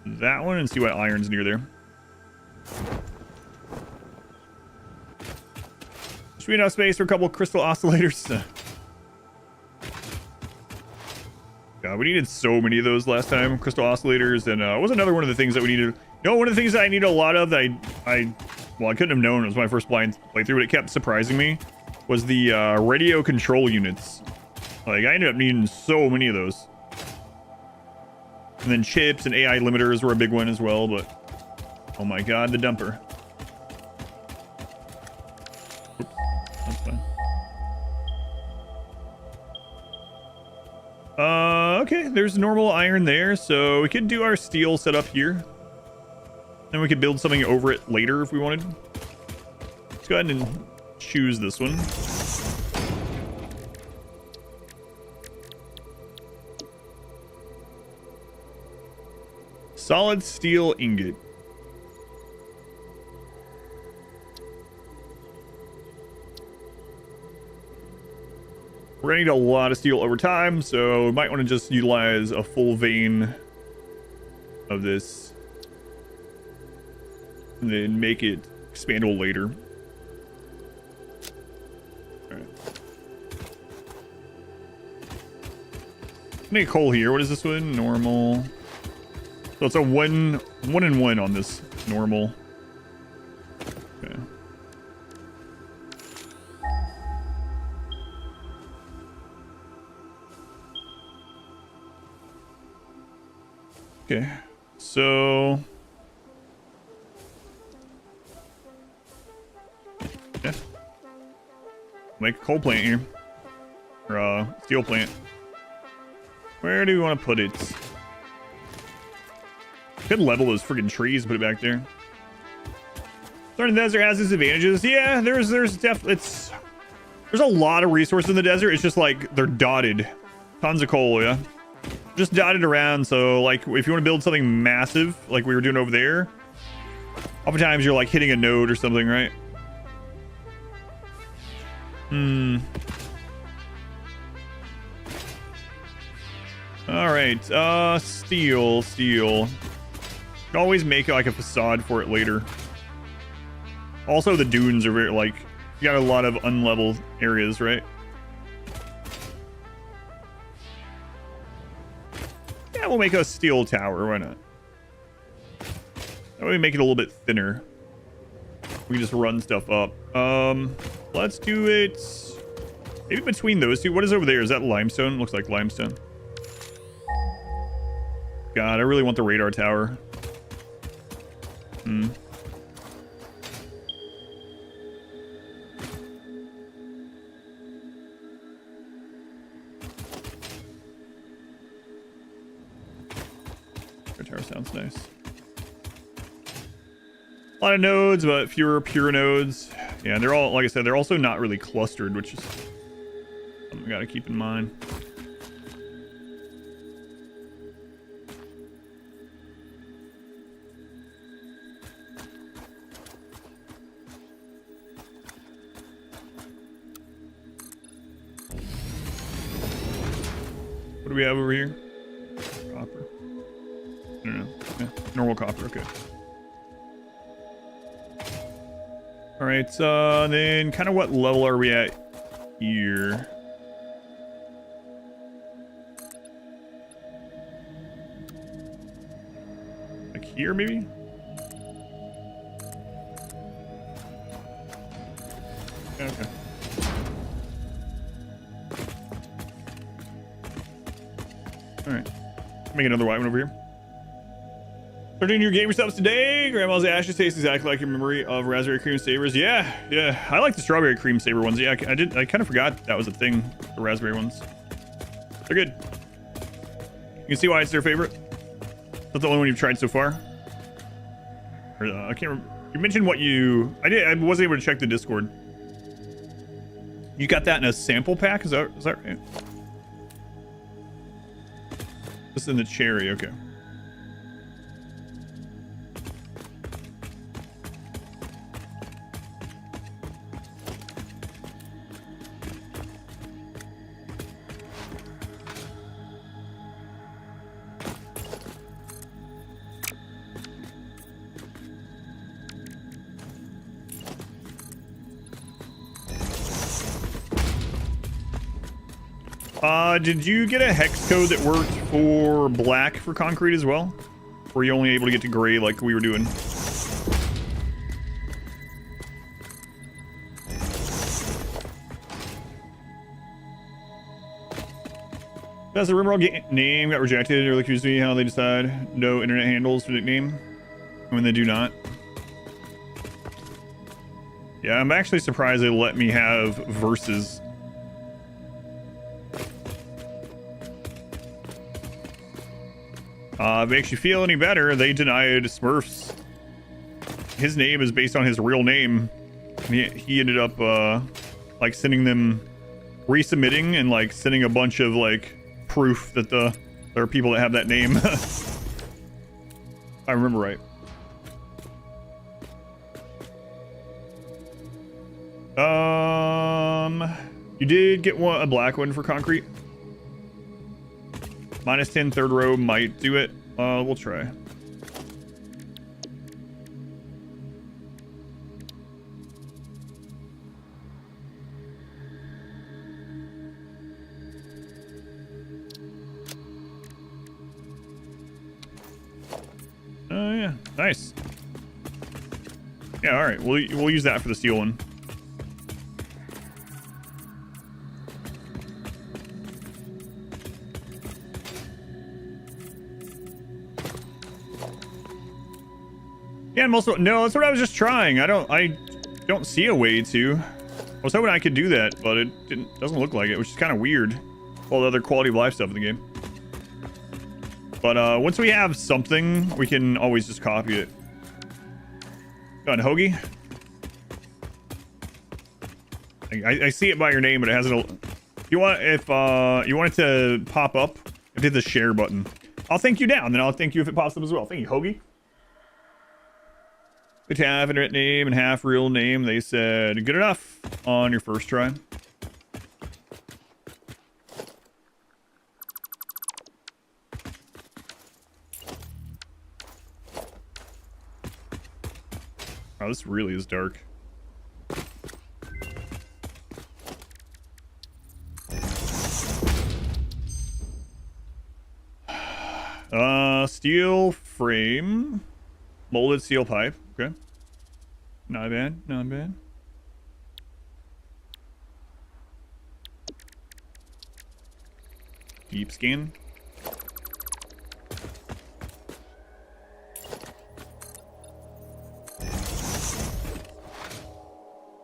that one and see what iron's near there. Should be enough space for a couple of crystal oscillators. God, we needed so many of those last time, crystal oscillators, and what was another one of the things that we needed? You know, one of the things that I needed a lot of that I couldn't have known. It was my first blind playthrough, but it kept surprising me, was the radio control units. Like, I ended up needing so many of those. And then chips and AI limiters were a big one as well, but oh my god, the dumper. Oops, that's fine. Okay, there's normal iron there, so we could do our steel setup here. Then we could build something over it later if we wanted. Let's go ahead and choose this one. Solid steel ingot. We're gonna need a lot of steel over time, so we might want to just utilize a full vein of this and then make it expandable later. All right. Make coal here. What is this one? Normal. So it's a one and one on this normal. Okay. Okay, so yeah, make a coal plant here, or a steel plant. Where do we want to put it? Could level those freaking trees, put it back there. Certain desert has its advantages. Yeah, there's definitely there's a lot of resources in the desert. It's just like they're dotted, tons of coal, yeah. Just dotted around, so like if you want to build something massive like we were doing over there, oftentimes you're like hitting a node or something, right? All right, steel. You can always make like a facade for it later. Also, the dunes are very like, you got a lot of unleveled areas, right? Yeah, we'll make a steel tower. Why not? That way we make it a little bit thinner. We can just run stuff up. Let's do it maybe between those two. What is over there? Is that limestone? Looks like limestone. God, I really want the radar tower. Radar tower sounds nice. A lot of nodes, but fewer pure nodes. Yeah, they're all, like I said, they're also not really clustered, which is something we gotta keep in mind. What do we have over here? Copper. I don't know. Yeah, normal copper, okay. Alright, then kind of what level are we at here? Like here, maybe? Okay. Alright. Make another white one over here. Starting your gamer subs today. Grandma's ashes taste exactly like your memory of raspberry cream savers. Yeah. I like the strawberry cream saver ones. Yeah, I kind of forgot that was a thing. The raspberry ones. They're good. You can see why it's their favorite. That's the only one you've tried so far. Or, I can't remember. You mentioned what you... I wasn't able to check the Discord. You got that in a sample pack? Is that right? This is in the cherry. Okay. Did you get a hex code that worked for black for concrete as well? Or were you only able to get to gray like we were doing? That's the Rimworld name got rejected. It really confused me how they decide no internet handles for nickname when they do not. Yeah, I'm actually surprised they let me have verses. Makes you feel any better, they denied Smurfs. His name is based on his real name. And he ended up, like, sending them, resubmitting and, like, sending a bunch of, like, proof that there are people that have that name. If I remember right. You did get a black one for concrete. -10 third row might do it. We'll try. Oh yeah, nice. Yeah, all right. We'll use that for the steel one. Yeah, and also no, that's what I was just trying. I don't see a way to. I was hoping I could do that, but it doesn't look like it, which is kind of weird. All the other quality of life stuff in the game. But once we have something, we can always just copy it. Go on, Hoagie. I see it by your name, but it hasn't. If you want it to pop up, hit the share button. I'll thank you down, then I'll thank you if it pops up as well. Thank you, Hoagie. It's half internet name and half real name. They said good enough on your first try. Oh, this really is dark. Steel frame. Molded steel pipe. Okay. Not bad. Not bad. Deep skin.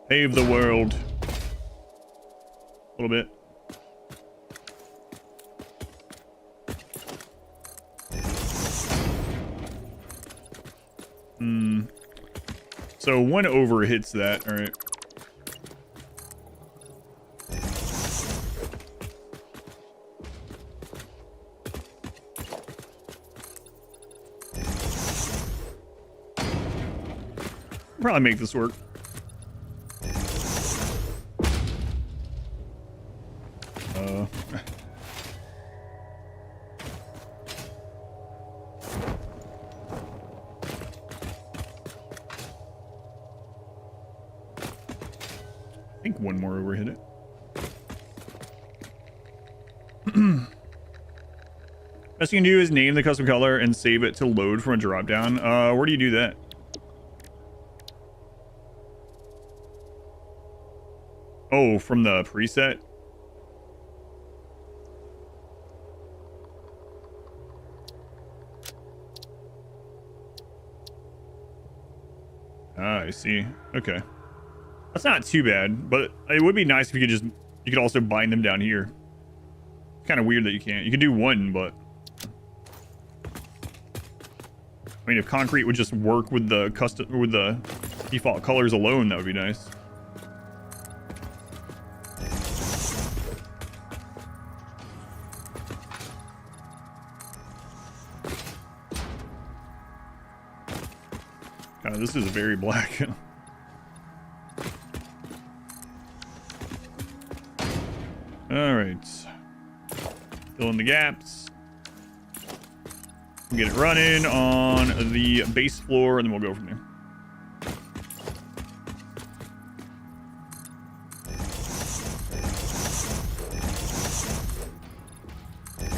Pave the world. A little bit. So 1 over hits that. All right. Probably make this work. I think 1 more over hit it. Best you can do is name the custom color and save it to load from a dropdown. Where do you do that? Oh, from the preset? Ah, I see. Okay. That's not too bad, but it would be nice if you could also bind them down here. It's kind of weird that you can't. You could do 1, but I mean, if concrete would just work with the default colors alone, that would be nice. God, this is very black. All right. Fill in the gaps. We'll get it running on the base floor, and then we'll go from there.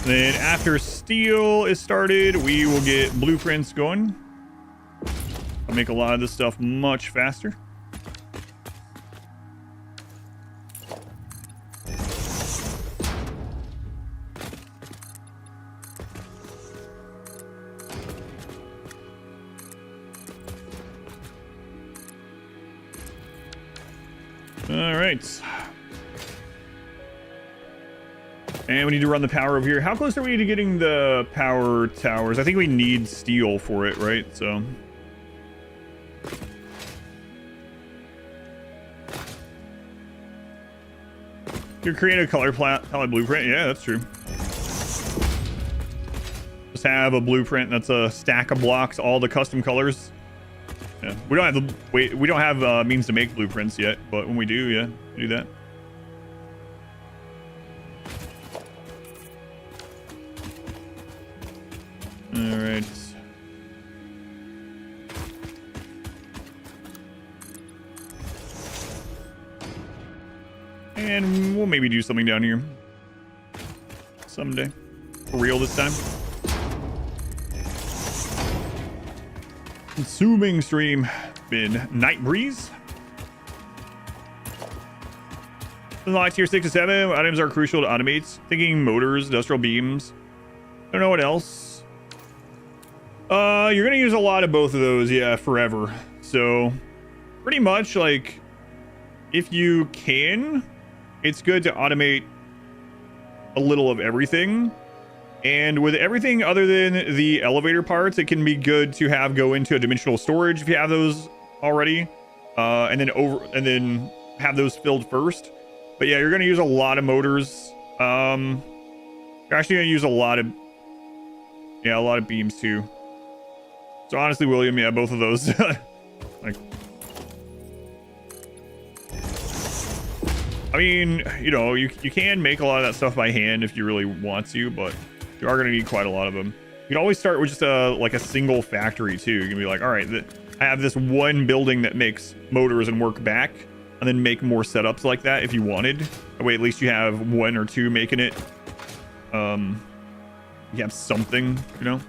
Then after steel is started, we will get blueprints going. I'll make a lot of this stuff much faster. All right. And we need to run the power over here. How close are we to getting the power towers? I think we need steel for it, right? So you're creating a color palette blueprint. Yeah, that's true. Just have a blueprint that's a stack of blocks, all the custom colors. Yeah, we don't have means to make blueprints yet, but when we do, yeah, do that. All right. And we'll maybe do something down here someday. For real this time. Consuming stream. Been Night Breeze. Like tier 6 and 7 items are crucial to automate. Thinking motors, industrial beams. Don't know what else. You're gonna use a lot of both of those, yeah, forever. So pretty much like if you can, it's good to automate a little of everything. And with everything other than the elevator parts, it can be good to have go into a dimensional storage if you have those already, and then have those filled first. But yeah, you're going to use a lot of motors. You're actually going to use a lot of beams too. So honestly, William, yeah, both of those. Like, I mean, you know, you can make a lot of that stuff by hand if you really want to, but you are going to need quite a lot of them. You can always start with just like a single factory too. You can be like, all right, I have this one building that makes motors and work back, and then make more setups like that if you wanted. That way, at least you have 1 or 2 making it. You have something, you know.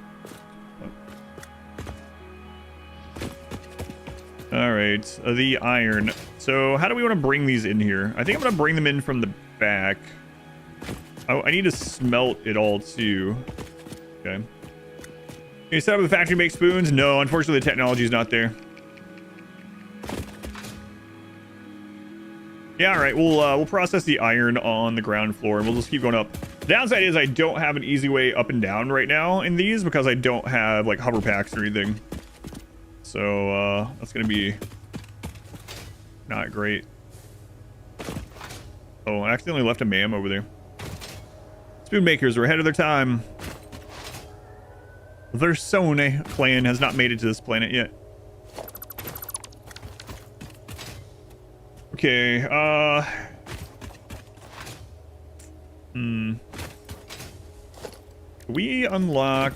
All right, the iron. So how do we want to bring these in here? I think I'm going to bring them in from the back. Oh, I need to smelt it all too. Okay. Can you set up the factory to make spoons? No, unfortunately the technology is not there. Yeah, all right. We'll process the iron on the ground floor, and we'll just keep going up. The downside is I don't have an easy way up and down right now in these because I don't have like hover packs or anything. So that's gonna be not great. Oh, I accidentally left a mam over there. Spoon makers were ahead of their time. The Versone clan has not made it to this planet yet. Okay, we unlock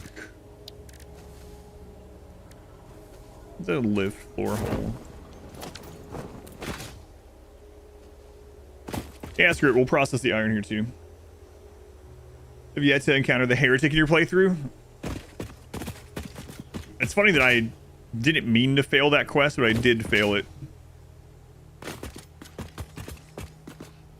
the lift floor hole. Yeah, screw it. We'll process the iron here too. Have you yet to encounter the heretic in your playthrough? It's funny that I didn't mean to fail that quest, but I did fail it.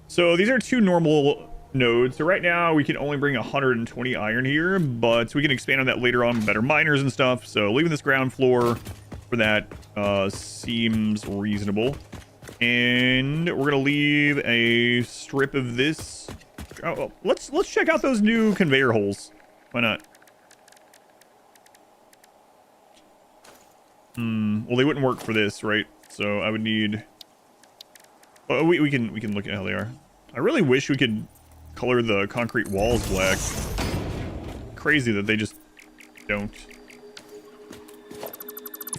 So these are 2 normal nodes. So right now we can only bring 120 iron here, but we can expand on that later on with better miners and stuff. So leaving this ground floor for that seems reasonable. And we're gonna leave a strip of this. Oh, let's check out those new conveyor holes. Why not? Well, they wouldn't work for this, right? So I would need. Oh, we can look at how they are. I really wish we could color the concrete walls black. Crazy that they just don't.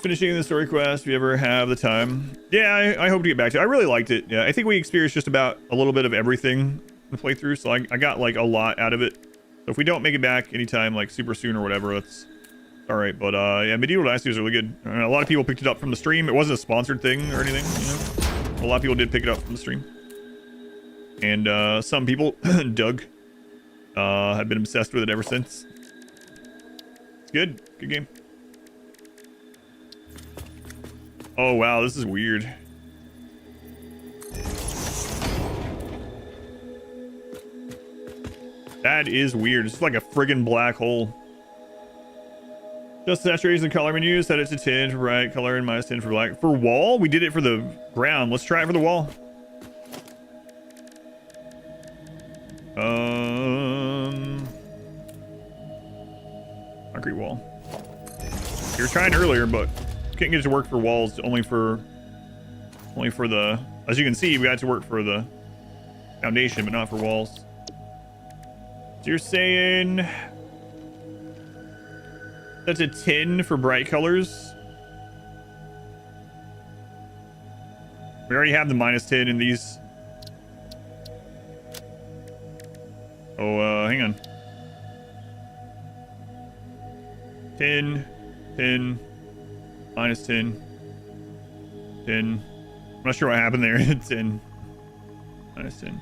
Finishing the story quest if you ever have the time. Yeah, I hope to get back to it. I really liked it. Yeah, I think we experienced just about a little bit of everything in the playthrough, so I got like a lot out of it. So if we don't make it back anytime like super soon or whatever, that's all right. But yeah, Medieval Dynasty is really good. A lot of people picked it up from the stream. It wasn't a sponsored thing or anything, you know. A lot of people did pick it up from the stream. And some people, Doug, have been obsessed with it ever since. It's good. Good game. Oh, wow. This is weird. That is weird. It's like a friggin' black hole. Just saturation color menu. Set it to 10 for bright color and -10 for black. For wall, we did it for the ground. Let's try it for the wall. Concrete wall. You were trying earlier, but couldn't get it to work for walls. Only for the. As you can see, we got it to work for the foundation, but not for walls. So you're saying that's a 10 for bright colors. We already have the -10 in these. Oh, hang on. 10, 10, -10, 10. I'm not sure what happened there. 10, -10.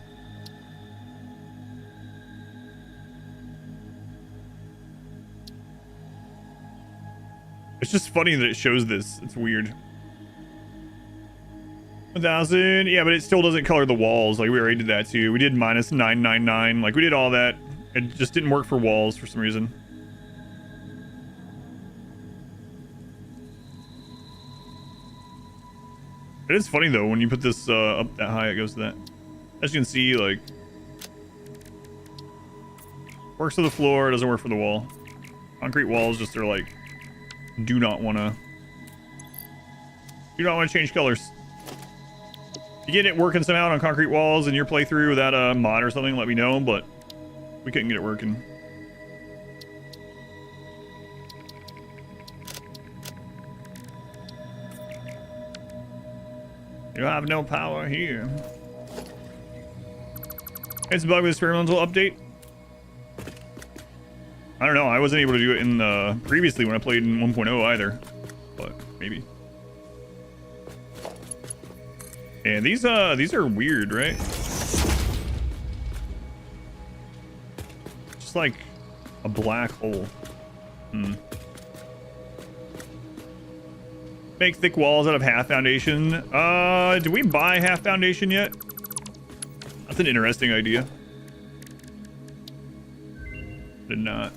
It's just funny that it shows this. It's weird. 1,000. Yeah, but it still doesn't color the walls. Like, we already did that too. We did -999. Like, we did all that. It just didn't work for walls for some reason. It is funny, though, when you put this up that high, it goes to that. As you can see, like... Works for the floor, doesn't work for the wall. Concrete walls just are like... Do not want to change colors. If you get it working somehow on concrete walls in your playthrough without a mod or something, let me know, but we couldn't get it working. You have no power here. It's a bug with experimental update. I don't know. I wasn't able to do it in previously when I played in 1.0 either, but maybe. And these are weird, right? Just like a black hole. Make thick walls out of half foundation. Do we buy half foundation yet? That's an interesting idea. Did not.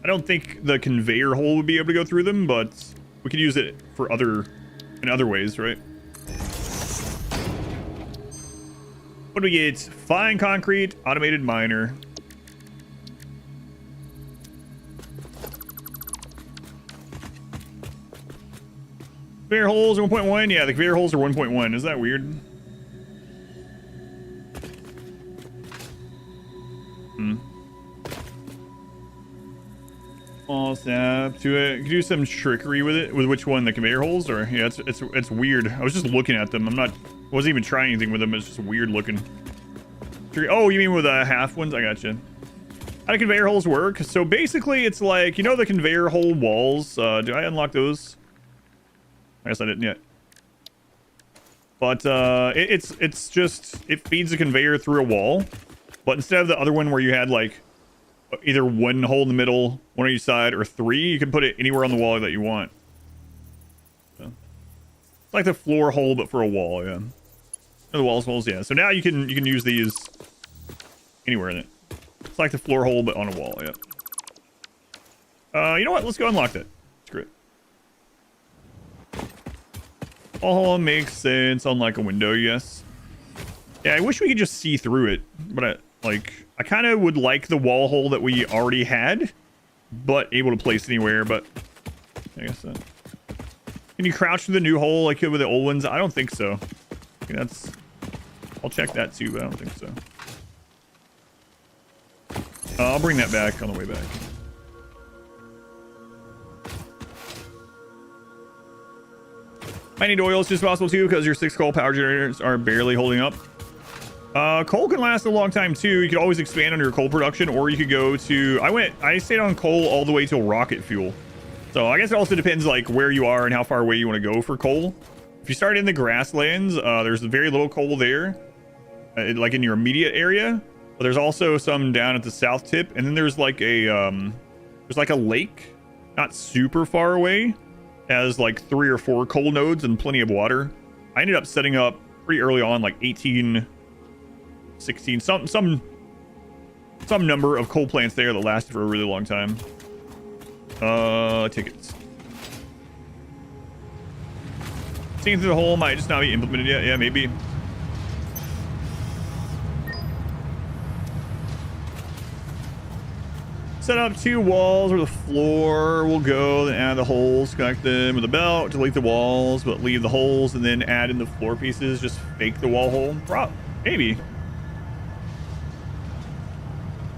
I don't think the conveyor hole would be able to go through them, but we could use it for in other ways, right? What do we get? Fine concrete, automated miner. Conveyor holes are 1.1. Yeah, the conveyor holes are 1.1. Is that weird? Small snap to it. You can do some trickery with it. With which one? The conveyor holes? Or yeah, it's weird. I was just looking at them. Wasn't even trying anything with them. It's just weird looking. Oh, you mean with half ones? I gotcha. How do conveyor holes work? So basically, it's like, you know the conveyor hole walls. Do I unlock those? I guess I didn't yet. But it's just, it feeds the conveyor through a wall. But instead of the other one where you had like either one hole in the middle, one on each side, or three, you can put it anywhere on the wall that you want. So, it's like the floor hole, but for a wall, yeah. Or the walls holes, yeah. So now you can use these anywhere in it. It's like the floor hole, but on a wall, yeah. You know what? Let's go unlock that. Screw it. All makes sense. Unlike a window, yes. Yeah, I wish we could just see through it, but I kind of would like the wall hole that we already had, but able to place anywhere, but I guess that. Can you crouch through the new hole like with the old ones? I don't think so. Okay, that's, I'll check that too, but I don't think so. I'll bring that back on the way back. I need oil as soon as possible too, because your 6 coal power generators are barely holding up. Coal can last a long time too. You could always expand on your coal production, or you could go to, I stayed on coal all the way till rocket fuel. So I guess it also depends like where you are and how far away you want to go for coal. If you start in the grasslands, there's very little coal there, like in your immediate area. But there's also some down at the south tip, and then there's like a lake, not super far away, has like 3 or 4 coal nodes and plenty of water. I ended up setting up pretty early on, like 18, 16, some number of coal plants there that lasted for a really long time. Tickets. Seeing through the hole might just not be implemented yet. Yeah, maybe. Set up 2 walls where the floor will go, then add the holes, connect them with a belt, delete the walls, but leave the holes, and then add in the floor pieces. Just fake the wall hole. Maybe.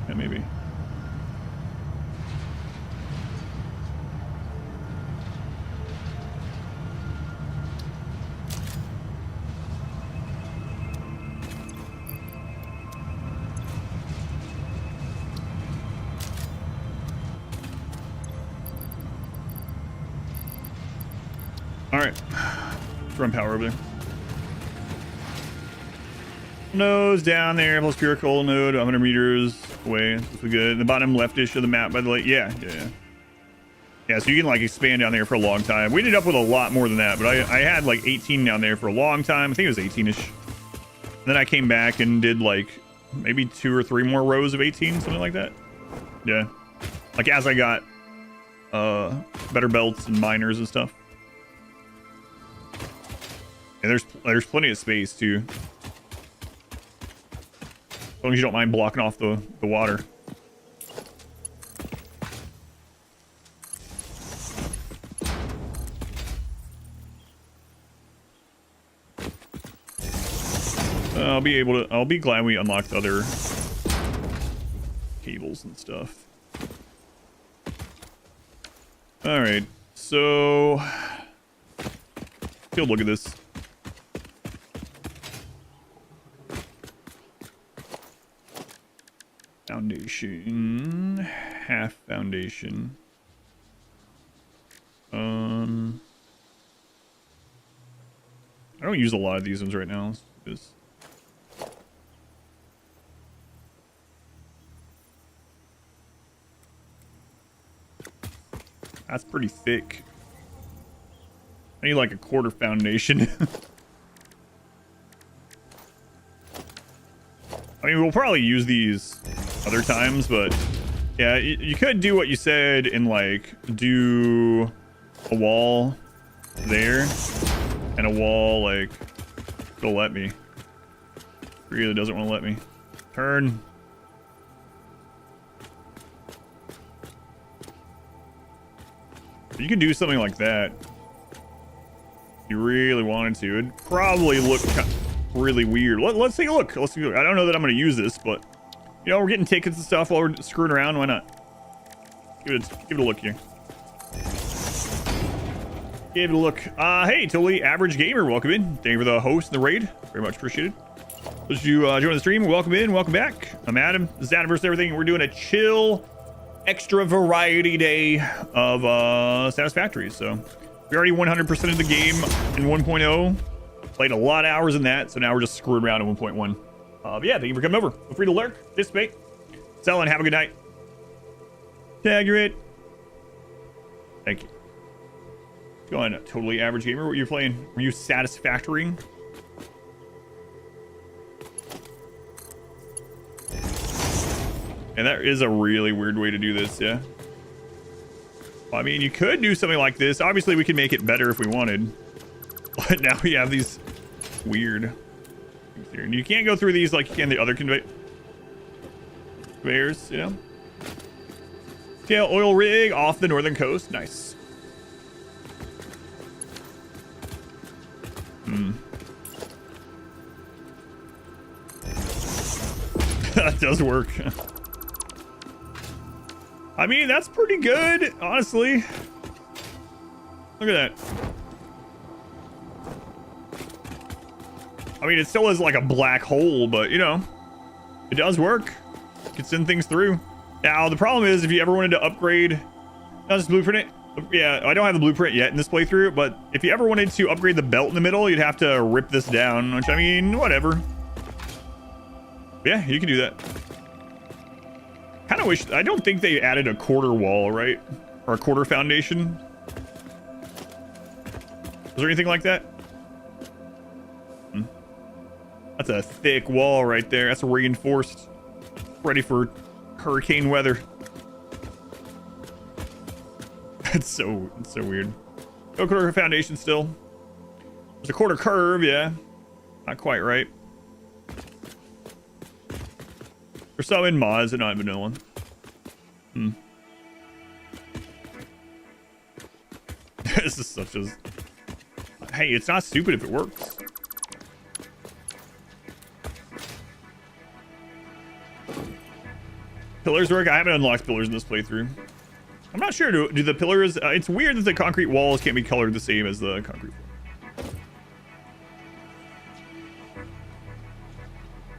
Yeah, maybe. All right, let's run power over there. Nodes down there, plus pure coal node, 100 meters away. This is good. The bottom leftish of the map by the lake. Yeah. Yeah, so you can like expand down there for a long time. We ended up with a lot more than that, but I had like 18 down there for a long time. I think it was 18-ish. Then I came back and did like maybe 2 or 3 more rows of 18, something like that. Yeah. Like as I got better belts and miners and stuff. And there's plenty of space too. As long as you don't mind blocking off the water. I'll be glad we unlocked other cables and stuff. All right, so field look at this. Foundation, half foundation. I don't use a lot of these ones right now. That's pretty thick. I need like a quarter foundation. I mean, we'll probably use these other times, but yeah, you could do what you said and like do a wall there and a wall like it'll let me. Really doesn't want to let me. Turn. You can do something like that. you really wanted to. It'd probably look really weird. Let's take a look. Let's take a look. I don't know that I'm going to use this, but you know, we're getting tickets and stuff while we're screwing around. Why not? Give it a look here. Give it a look. Hey, Totally Average Gamer, welcome in. Thank you for the host and the raid. Very much appreciated. Those you join the stream, welcome in, welcome back. I'm Adam. This is Adam versus everything. We're doing a chill, extra variety day of Satisfactory. So we already 100% of the game in 1.0. Played a lot of hours in that, so now we're just screwing around in 1.1. But yeah, thank you for coming over. Feel free to lurk, participate, sell, and have a good night. Tag your it. Thank you. Go on, Totally Average Gamer. What were you playing? Were you Satisfactory? And that is a really weird way to do this, yeah. Well, I mean, you could do something like this. Obviously, we could make it better if we wanted. But now we have these weird things here. And you can't go through these like you can the other conveyors, you know? Scale oil rig off the northern coast. Nice. That does work. I mean, that's pretty good, honestly. Look at that. I mean, it still is like a black hole, but you know, it does work. You can send things through. Now, the problem is if you ever wanted to upgrade, not just blueprint it. Yeah, I don't have the blueprint yet in this playthrough, but if you ever wanted to upgrade the belt in the middle, you'd have to rip this down, which I mean, whatever. Yeah, you can do that. Kind of wish, I don't think they added a quarter wall, right? Or a quarter foundation. Was there anything like that? That's a thick wall right there. That's reinforced. Ready for hurricane weather. It's so weird. No quarter foundation still. There's a quarter curve, yeah. Not quite right. There's some in mods and not vanilla one. This is such a... Hey, it's not stupid if it works. Pillars work? I haven't unlocked pillars in this playthrough. I'm not sure. Do the pillars... it's weird that the concrete walls can't be colored the same as the concrete floor.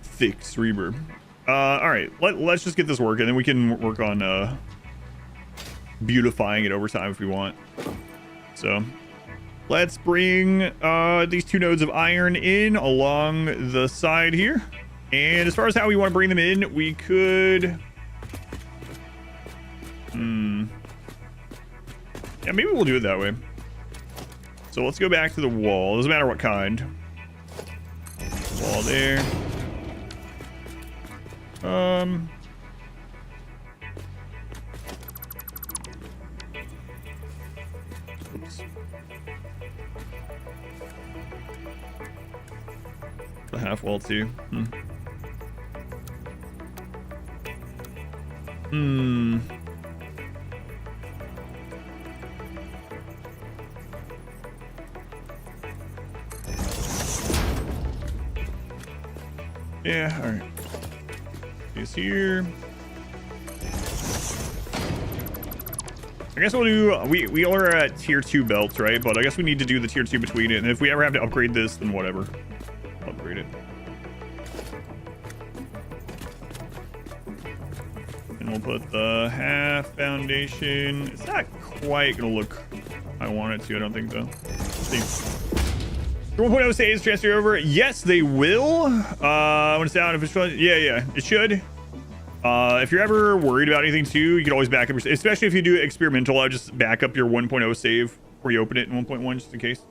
Fix reverb. Alright. Let's just get this working, and then we can work on beautifying it over time if we want. So let's bring these 2 nodes of iron in along the side here. And as far as how we want to bring them in, we could... Yeah, maybe we'll do it that way. So let's go back to the wall. Doesn't matter what kind. Wall there. Oops. The half wall too. Yeah, all right. Is here. I guess we'll do. We are at tier 2 belts, right? But I guess we need to do the tier 2 between it. And if we ever have to upgrade this, then whatever. Upgrade it. And we'll put the half foundation. It's not quite gonna look how I want it to. I don't think so. Let's see. 1.0 saves transfer over. Yes, they will. When it's down, if it's yeah, it should. If you're ever worried about anything too, you can always back up your, especially if you do experimental. I just back up your 1.0 save before you open it in 1.1 just in case.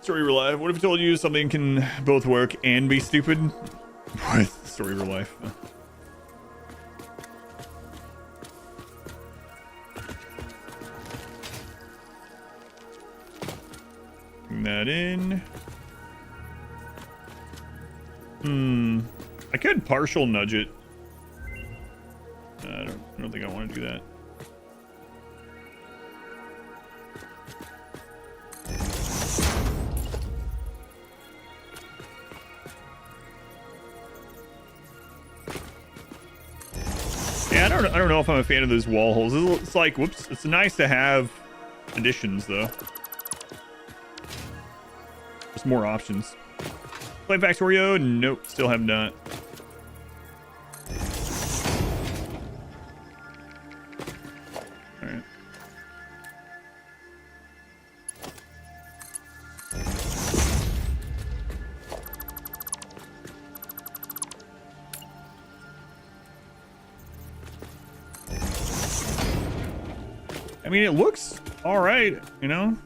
Story real life. What if I told you something can both work and be stupid? What? Story real life. Bring that in. I could partial nudge it. I don't think I want to do that. don't know if I'm a fan of those wall holes. It's like, whoops. It's nice to have additions though. Just more options. Play Factorio? Nope, still have not. Alright. I mean, it looks alright, you know?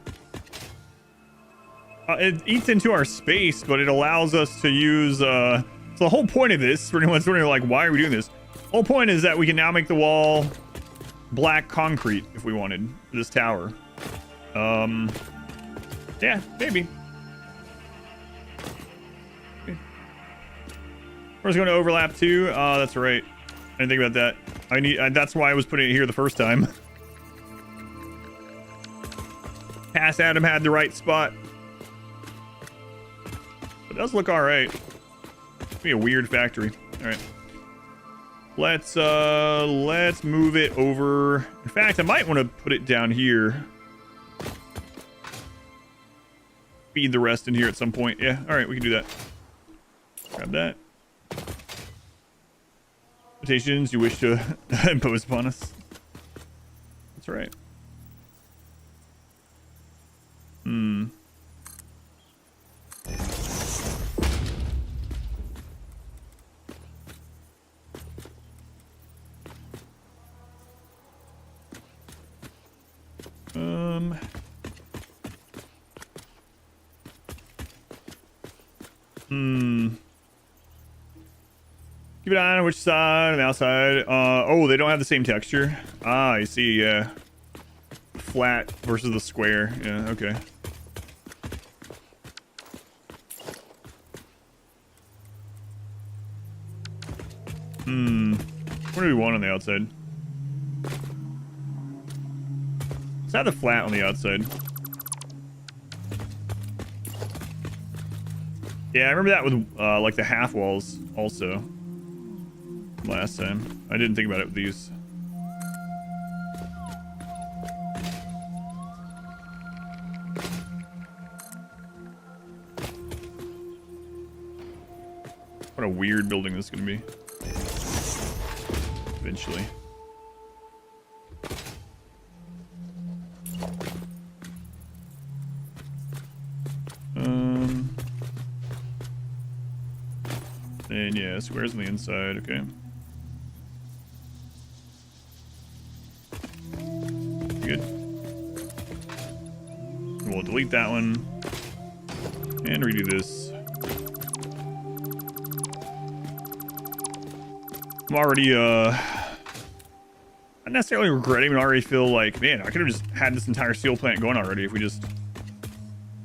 It eats into our space, but it allows us to use, so the whole point of this, for anyone's wondering, like, why are we doing this? The whole point is that we can now make the wall black concrete, if we wanted, for this tower. Yeah, maybe. Where's going to overlap too? That's right. I didn't think about that. That's why I was putting it here the first time. Past Adam had the right spot. It does look all right. Be a weird factory. All right. Let's move it over. In fact, I might want to put it down here. Feed the rest in here at some point. Yeah. All right, we can do that. Grab that. Limitations you wish to impose upon us. That's right. Keep it on which side and the outside. Oh, they don't have the same texture. Ah, I see. Yeah. Flat versus the square. Yeah. Okay. What do we want on the outside? Let's have the flat on the outside. Yeah, I remember that with like the half walls also. Last time. I didn't think about it with these. What a weird building this is going to be. Eventually. And yeah, squares on the inside, okay. Good. We'll delete that one. And redo this. I'm already, not necessarily regretting, but I already feel like, man, I could have just had this entire steel plant going already if we just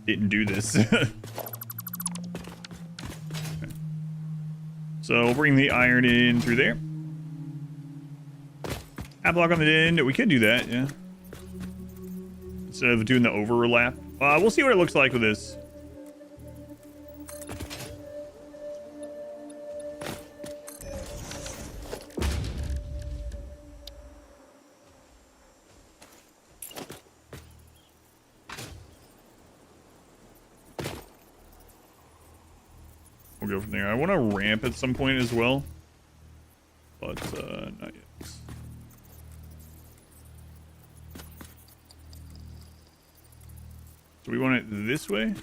didn't do this. Okay. So we'll bring the iron in through there. Add block on the end. We could do that, yeah. Instead of doing the overlap. We'll see what it looks like with this. We'll go from there. I want to ramp at some point as well, but not yet. So we want it this way.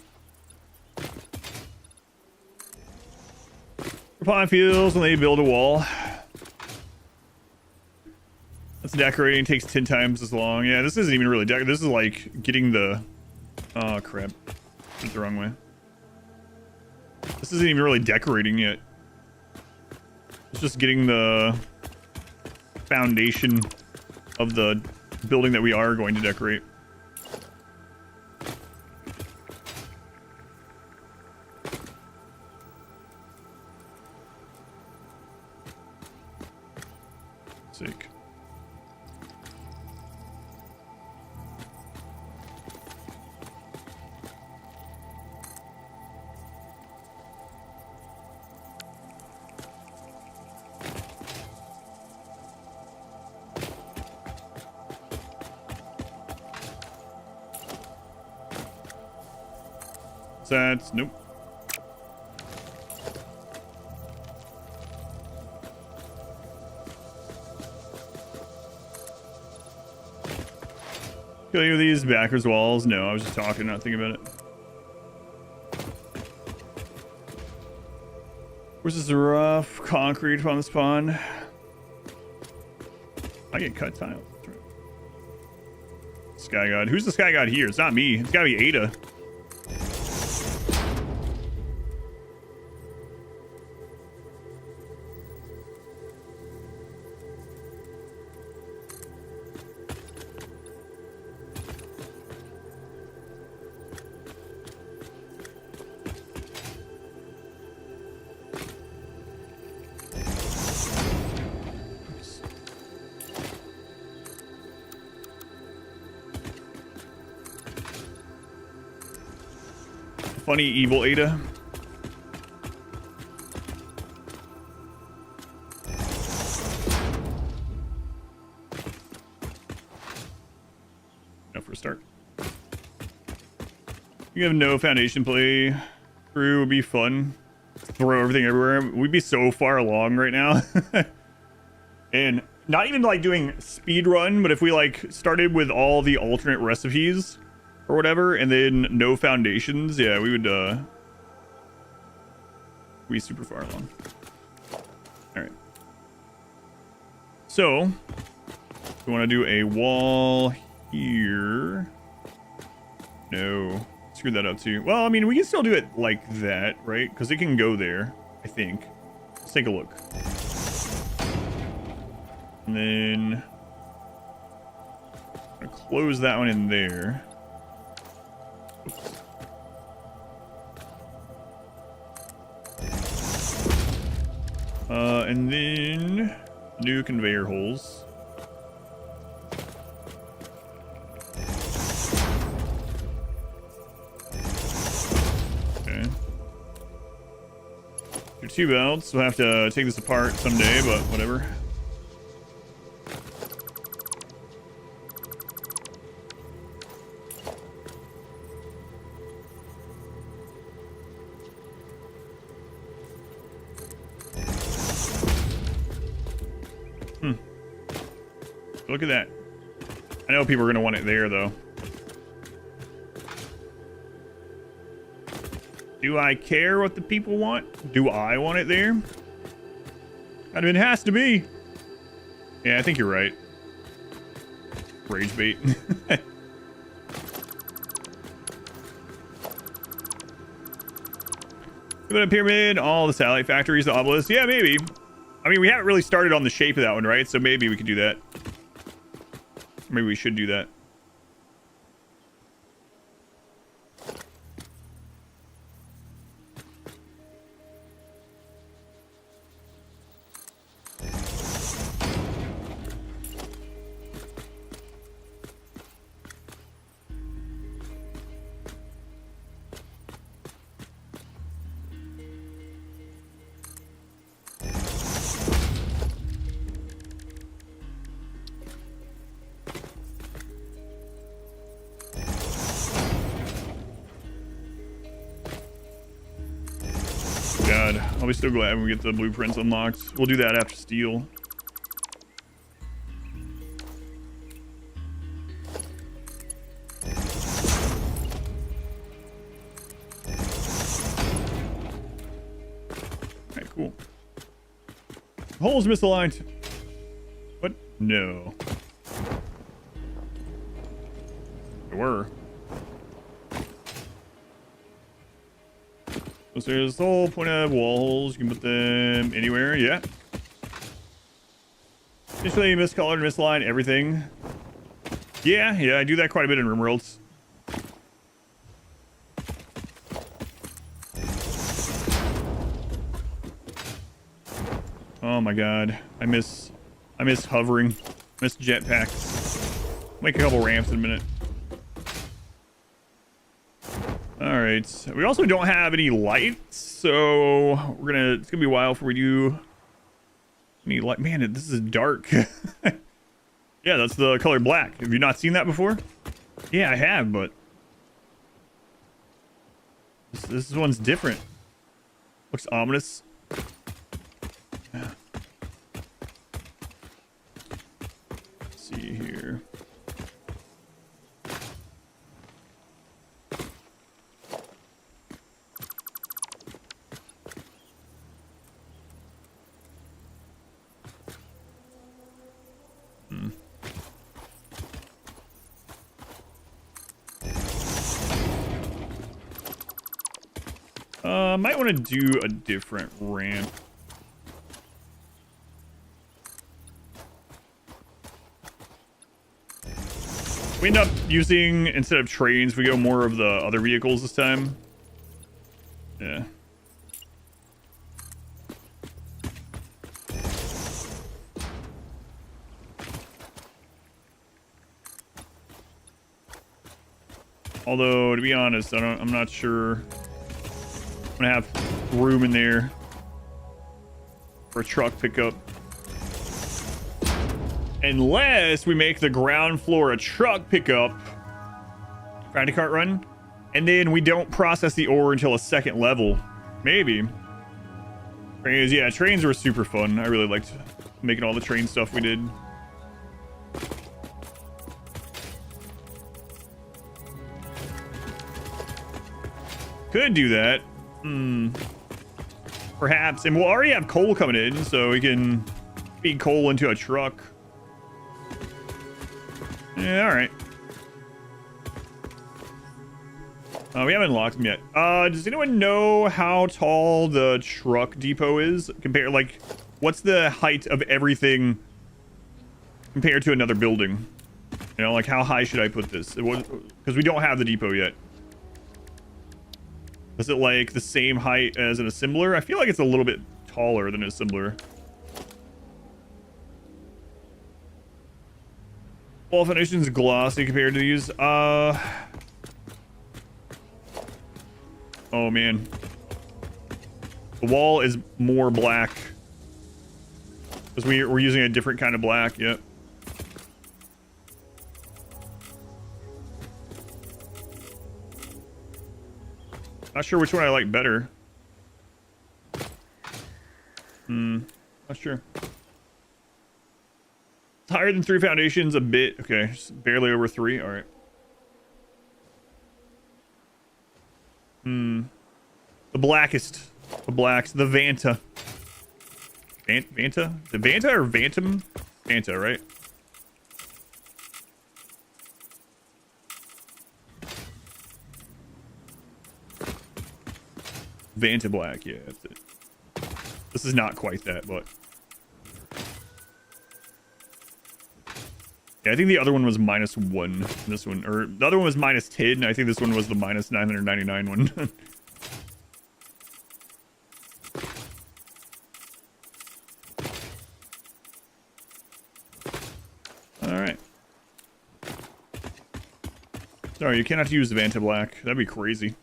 Pond fields when they build a wall. That's decorating. Takes 10 times as long. Yeah, this isn't even really this is like getting the. Oh crap! Went the wrong way. This isn't even really decorating yet. It's just getting the foundation of the building that we are going to decorate. Sick. Sats. Nope. Kill you with these backwards walls? No, I was just talking, not thinking about it. Where's this rough concrete on the spawn? I get cut tile. That's right. Sky God. Who's the Sky God here? It's not me. It's gotta be Ada. Funny evil Ada. No, for a start. You have no foundation play. Through would be fun. Throw everything everywhere. We'd be so far along right now. And not even like doing speed run, but if we like started with all the alternate recipes or whatever, and then no foundations, yeah, we would be super far along. All right. So we want to do a wall here. No, screwed that up too. Well, I mean, we can still do it like that, right? Because it can go there, I think. Let's take a look. And then I'm gonna close that one in there. And then new conveyor holes. Okay. Do 2 belts. We'll have to take this apart someday, but whatever. Look at that. I know people are going to want it there, though. Do I care what the people want? Do I want it there? I mean, it has to be. Yeah, I think you're right. Rage bait. Give it a pyramid, all the satellite factories, the obelisk. Yeah, maybe. I mean, we haven't really started on the shape of that one, right? So maybe we could do that. Maybe we should do that. God, I'll be so glad when we get the blueprints unlocked. We'll do that after steel. Alright, cool. Holes misaligned. What? No. They were. So there's the whole point of wall holes. You can put them anywhere. Yeah. Initially miscolored, misaligned, everything. Yeah, I do that quite a bit in RimWorlds. Oh my god. I miss hovering. I miss jetpacks. Make a couple ramps in a minute. Alright, we also don't have any lights, so it's gonna be a while before we do any light. Man, this is dark. Yeah, that's the color black. Have you not seen that before? Yeah, I have, but This one's different. Looks ominous. Let's see here. Might want to do a different ramp. We end up using, instead of trains, we go more of the other vehicles this time. Yeah. Although, to be honest, I'm not sure I'm gonna have room in there for a truck pickup. Unless we make the ground floor a truck pickup, grindy cart run, and then we don't process the ore until a second level. Maybe. Trains, yeah, trains were super fun. I really liked making all the train stuff we did. Could do that. Perhaps. And we'll already have coal coming in, so we can feed coal into a truck. Yeah, alright. We haven't unlocked them yet. Does anyone know how tall the truck depot is? Like, what's the height of everything compared to another building? You know, like, how high should I put this? Because we don't have the depot yet. Is it like the same height as an assembler? I feel like it's a little bit taller than an assembler. Wall foundation's glossy compared to these. Oh man. The wall is more black. Because we're using a different kind of black, yep. Not sure which one I like better. Not sure. It's higher than 3 foundations a bit. Okay, just barely over 3. All right. The blackest. The blacks. The Vanta. Vanta? The Vanta or Vantum? Vanta, right? Vanta black, yeah, that's it. This is not quite that, but yeah, I think the other one was -1. This one, or the other one was -10. I think this one was the -999 one. All right. Sorry, you cannot use the Vanta black. That'd be crazy.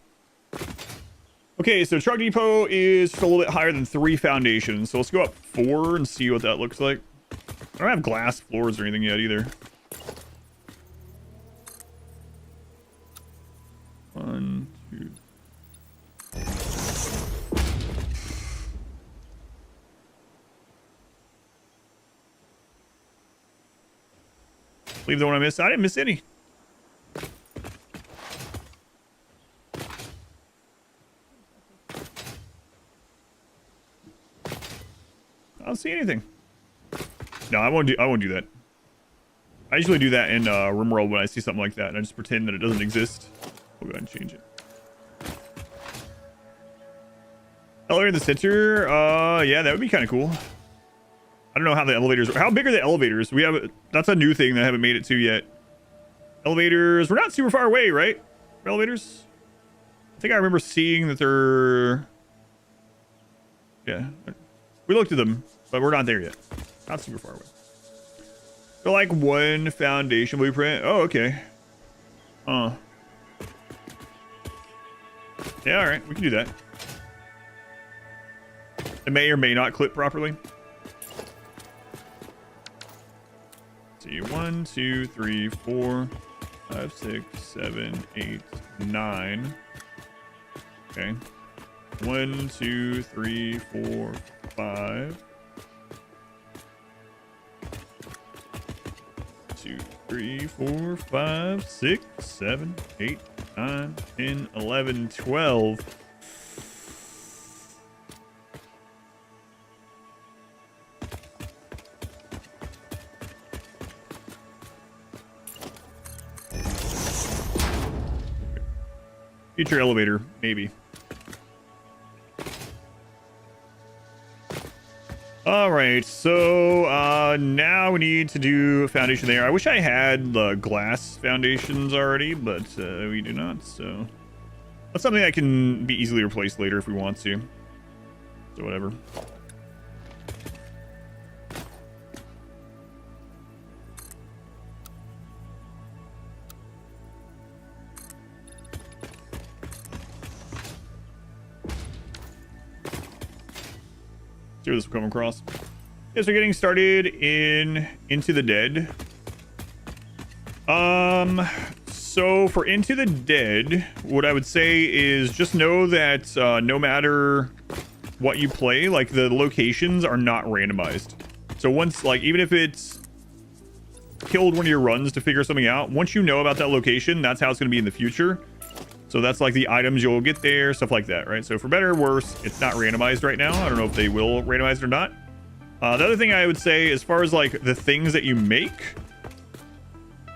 Okay, so truck depot is just a little bit higher than 3 foundations. So let's go up 4 and see what that looks like. I don't have glass floors or anything yet either. 1, 2. Leave the one I missed. I didn't miss any. I don't see anything. No, I won't do that. I usually do that in RimWorld when I see something like that, and I just pretend that it doesn't exist. We'll go ahead and change it. Elevator in the center. Yeah, that would be kind of cool. I don't know how the elevators. How big are the elevators? We have. That's a new thing that I haven't made it to yet. Elevators. We're not super far away, right? Elevators. I think I remember seeing that they're. Yeah, we looked at them, but we're not there yet. Not super far away. So like 1 foundation blueprint. Oh, okay. Yeah, all right. We can do that. It may or may not clip properly. Let's see, 1, 2, 3, 4, 5, 6, 7, 8, 9. Okay. 1, 2, 3, 4, 5. 2, 3, 4, 5, 6, 7, 8, 9, 10, 11, 12. Future elevator, maybe. All right, so now we need to do a foundation there. I wish I had the glass foundations already, but we do not, so that's something that can be easily replaced later if we want to. So whatever. See where this will come across. Okay, so getting started in Into the Dead. So for Into the Dead, what I would say is just know that no matter what you play, like the locations are not randomized. So once, like, even if it's killed one of your runs to figure something out, once you know about that location, that's how it's going to be in the future. So that's like the items you'll get there, stuff like that, right? So for better or worse, it's not randomized right now. I don't know if they will randomize it or not. The other thing I would say, as far as like the things that you make,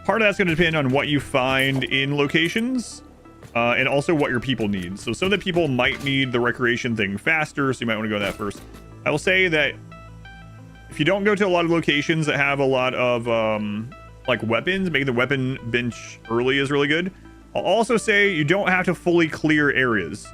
part of that's going to depend on what you find in locations, and also what your people need. So some of the people might need the recreation thing faster, so you might want to go that first. I will say that if you don't go to a lot of locations that have a lot of like weapons, making the weapon bench early is really good. I'll also say you don't have to fully clear areas.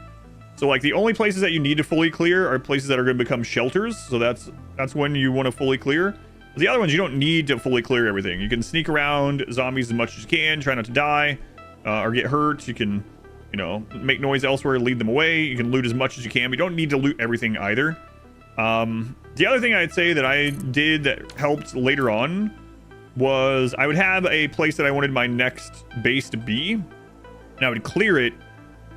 So like the only places that you need to fully clear are places that are going to become shelters. So that's when you want to fully clear. The other ones, you don't need to fully clear everything. You can sneak around zombies as much as you can, try not to die or get hurt. You can, you know, make noise elsewhere, lead them away. You can loot as much as you can, but you don't need to loot everything either. The other thing I'd say that I did that helped later on was I would have a place that I wanted my next base to be. And I would clear it,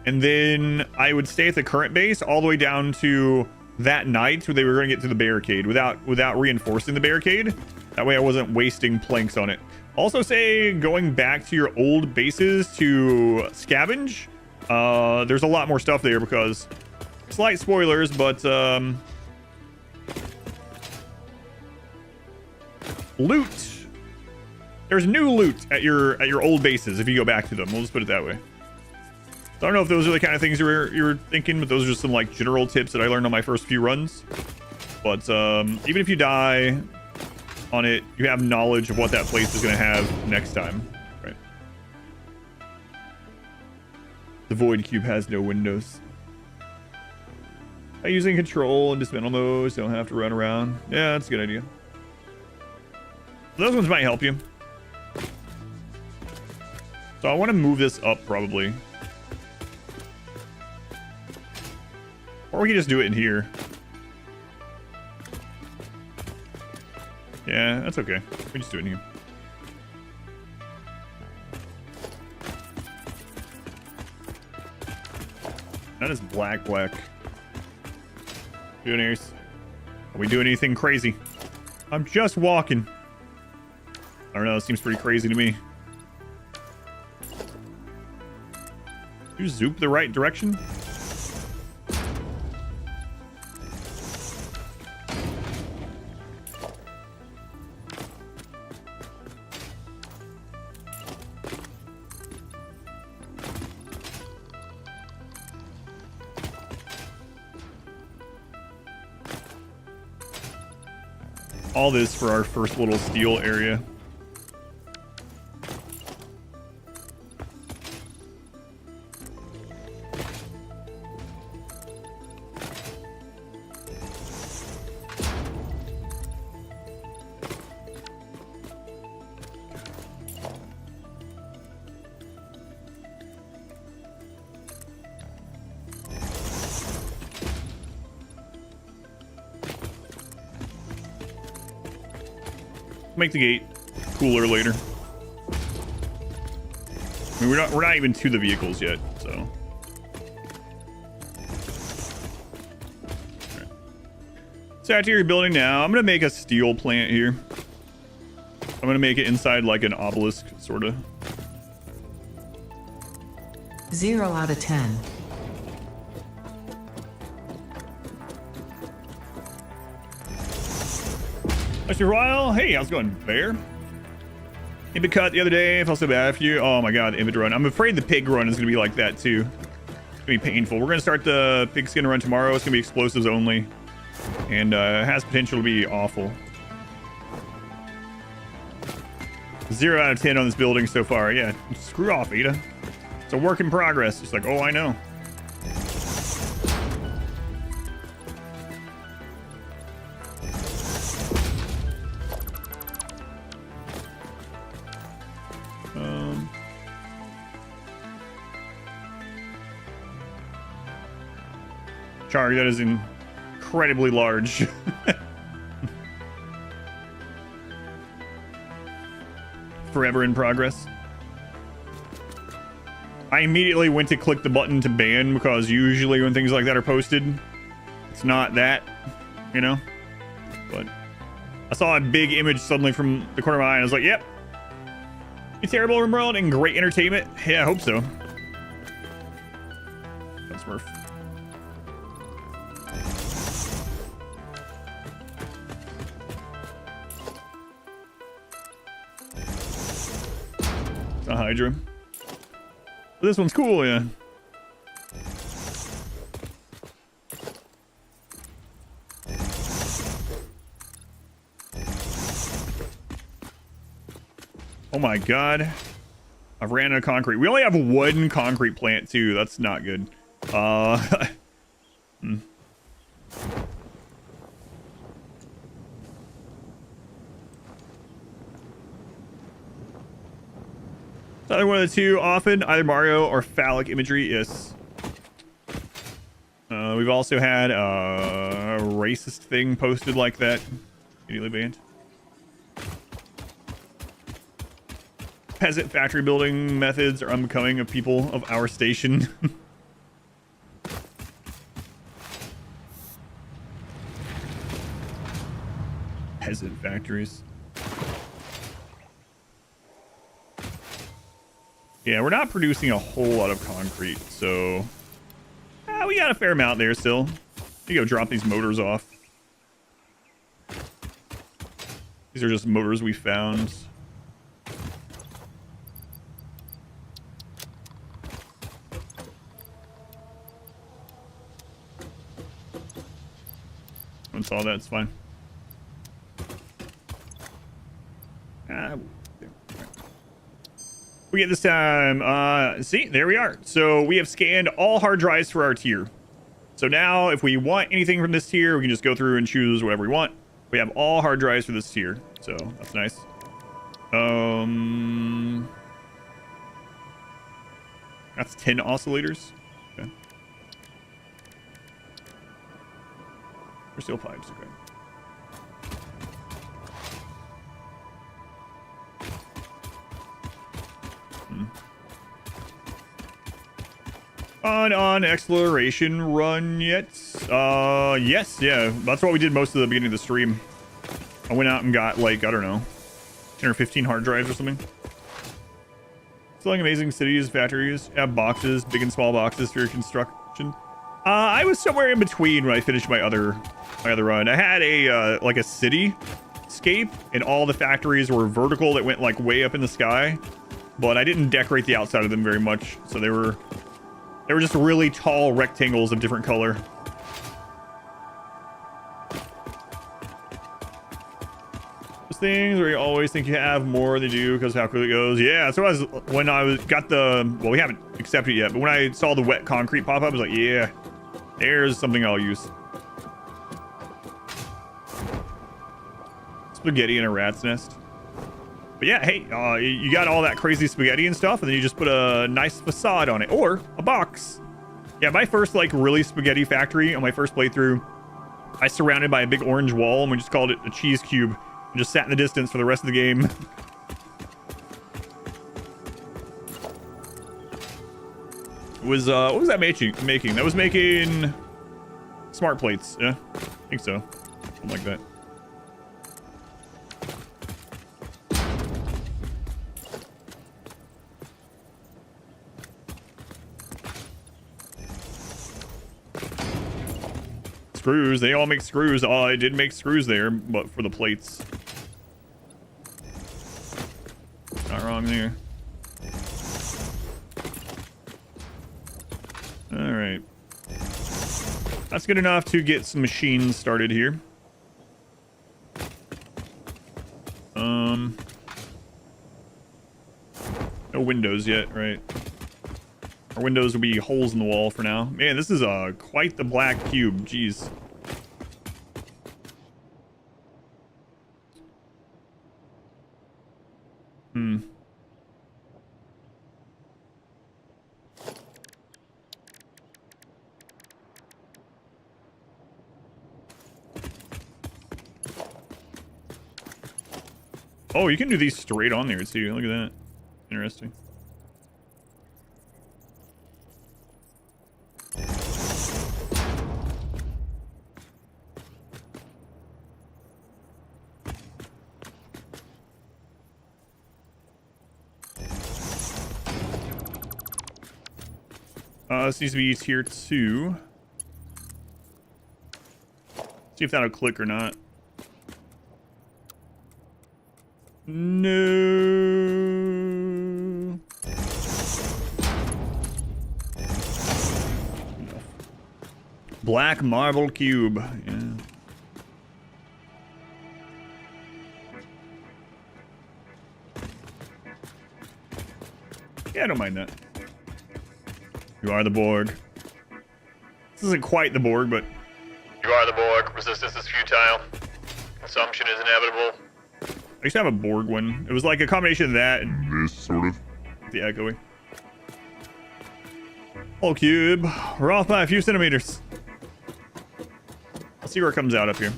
and then I would stay at the current base all the way down to that night where they were going to get to the barricade without reinforcing the barricade. That way I wasn't wasting planks on it. Also say going back to your old bases to scavenge. There's a lot more stuff there because slight spoilers, but loot. There's new loot at your old bases if you go back to them. We'll just put it that way. I don't know if those are the kind of things you were thinking, but those are just some like general tips that I learned on my first few runs. But even if you die on it, you have knowledge of what that place is going to have next time, right? The void cube has no windows. By using control and dismantle those, don't have to run around. Yeah, that's a good idea. Those ones might help you. So I want to move this up probably. Or we can just do it in here. Yeah, that's okay. We just do it in here. That is black. Doing ears. Are we doing anything crazy? I'm just walking. I don't know, it seems pretty crazy to me. You zoop the right direction? All this for our first little steel area. Make the gate cooler later. I mean, we're not even to the vehicles yet, so Satisfactory building now. I'm gonna make a steel plant here. I'm gonna make it inside like an obelisk, sort of. 0 out of 10. Mr. Royal, hey, how's it going, Bear? Input cut the other day, felt so bad for you. Oh my god, the input run. I'm afraid the pig run is gonna be like that too. It's gonna be painful. We're gonna start the pigskin run tomorrow. It's gonna be explosives only. And it has potential to be awful. 0 out of 10 on this building so far. Yeah, screw off, Ada. It's a work in progress. It's like, oh, I know. Char, that is incredibly large. Forever in progress. I immediately went to click the button to ban because usually when things like that are posted, it's not that, you know? But I saw a big image suddenly from the corner of my eye and I was like, yep. A terrible world and great entertainment. Yeah, I hope so. That's Smurf. It's a Hydra. But this one's cool, yeah. Oh my god. I've ran out of concrete. We only have one concrete plant too. That's not good. Either one of the two often, either Mario or phallic imagery. Yes. We've also had a racist thing posted like that. Immediately banned. Peasant factory building methods are unbecoming of people of our station. Peasant factories. Yeah, we're not producing a whole lot of concrete, so we got a fair amount there still. You go drop these motors off. These are just motors we found. Once all that's fine. We get this time, see, there we are. So we have scanned all hard drives for our tier. So now if we want anything from this tier, we can just go through and choose whatever we want. We have all hard drives for this tier. So that's nice. That's 10 oscillators. Okay. Or steel pipes, okay. On exploration run yet? Yes, yeah. That's what we did most of the beginning of the stream. I went out and got like, I don't know, 10 or 15 hard drives or something. Selling amazing cities, factories, have boxes, big and small boxes for your construction. I was somewhere in between when I finished my other run. I had a like a cityscape, and all the factories were vertical that went like way up in the sky, but I didn't decorate the outside of them very much, so they were just really tall rectangles of different color. Those things where you always think you have more than you do because of how quickly it goes. Yeah, so when I got the, well, we haven't accepted it yet, but when I saw the wet concrete pop up, I was like, yeah, there's something I'll use. Spaghetti in a rat's nest. But yeah, hey, you got all that crazy spaghetti and stuff, and then you just put a nice facade on it, or a box. Yeah, my first, like, really spaghetti factory on my first playthrough, I surrounded by a big orange wall, and we just called it a cheese cube, and just sat in the distance for the rest of the game. It was, what was that making? That was making smart plates, yeah, I think so. Something like that. Screws, they all make screws. Oh, I did make screws there, but for the plates. Not wrong there. Alright. That's good enough to get some machines started here. No windows yet, right? Our windows will be holes in the wall for now. Man, this is quite the black cube. Jeez. Oh, you can do these straight on there too. Look at that. Interesting. This needs to be tier 2. See if that'll click or not. No. Black marble cube. Yeah. Yeah, I don't mind that. You are the Borg. This isn't quite the Borg, but... You are the Borg. Resistance is futile. Consumption is inevitable. I used to have a Borg one. It was like a combination of that and... This, sort of. The echoing. Oh, cube. We're off by a few centimeters. Let's see where it comes out up here.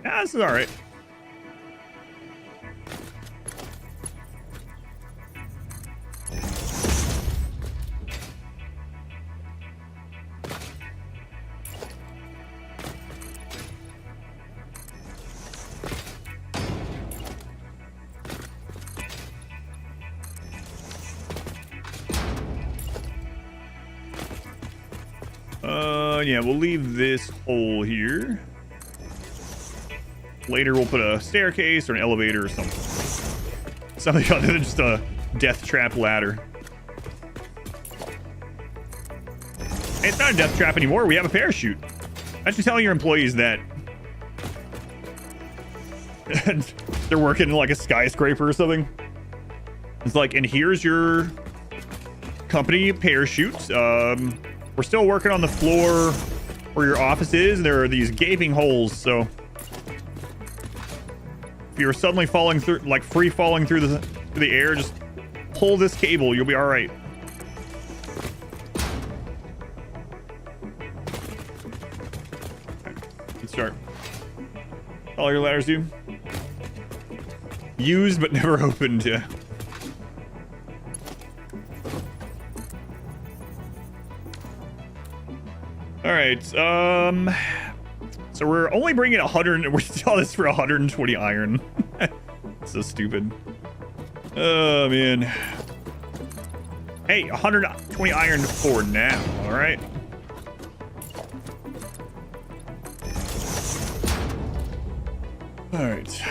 Yeah, this is alright. Yeah, we'll leave this hole here. Later, we'll put a staircase or an elevator or something. Something other than just a death trap ladder. Hey, it's not a death trap anymore. We have a parachute. I should tell your employees that. They're working in like a skyscraper or something. It's like, and here's your company parachute. We're still working on the floor where your office is. There are these gaping holes, so if you're suddenly falling through, like free falling through the air, just pull this cable. You'll be all right. Good start. All your ladders do. Used but never opened. Yeah. All right, so we're only bringing 100, we saw this for 120 iron. So stupid. Oh, man. Hey, 120 iron for now, all right? All right.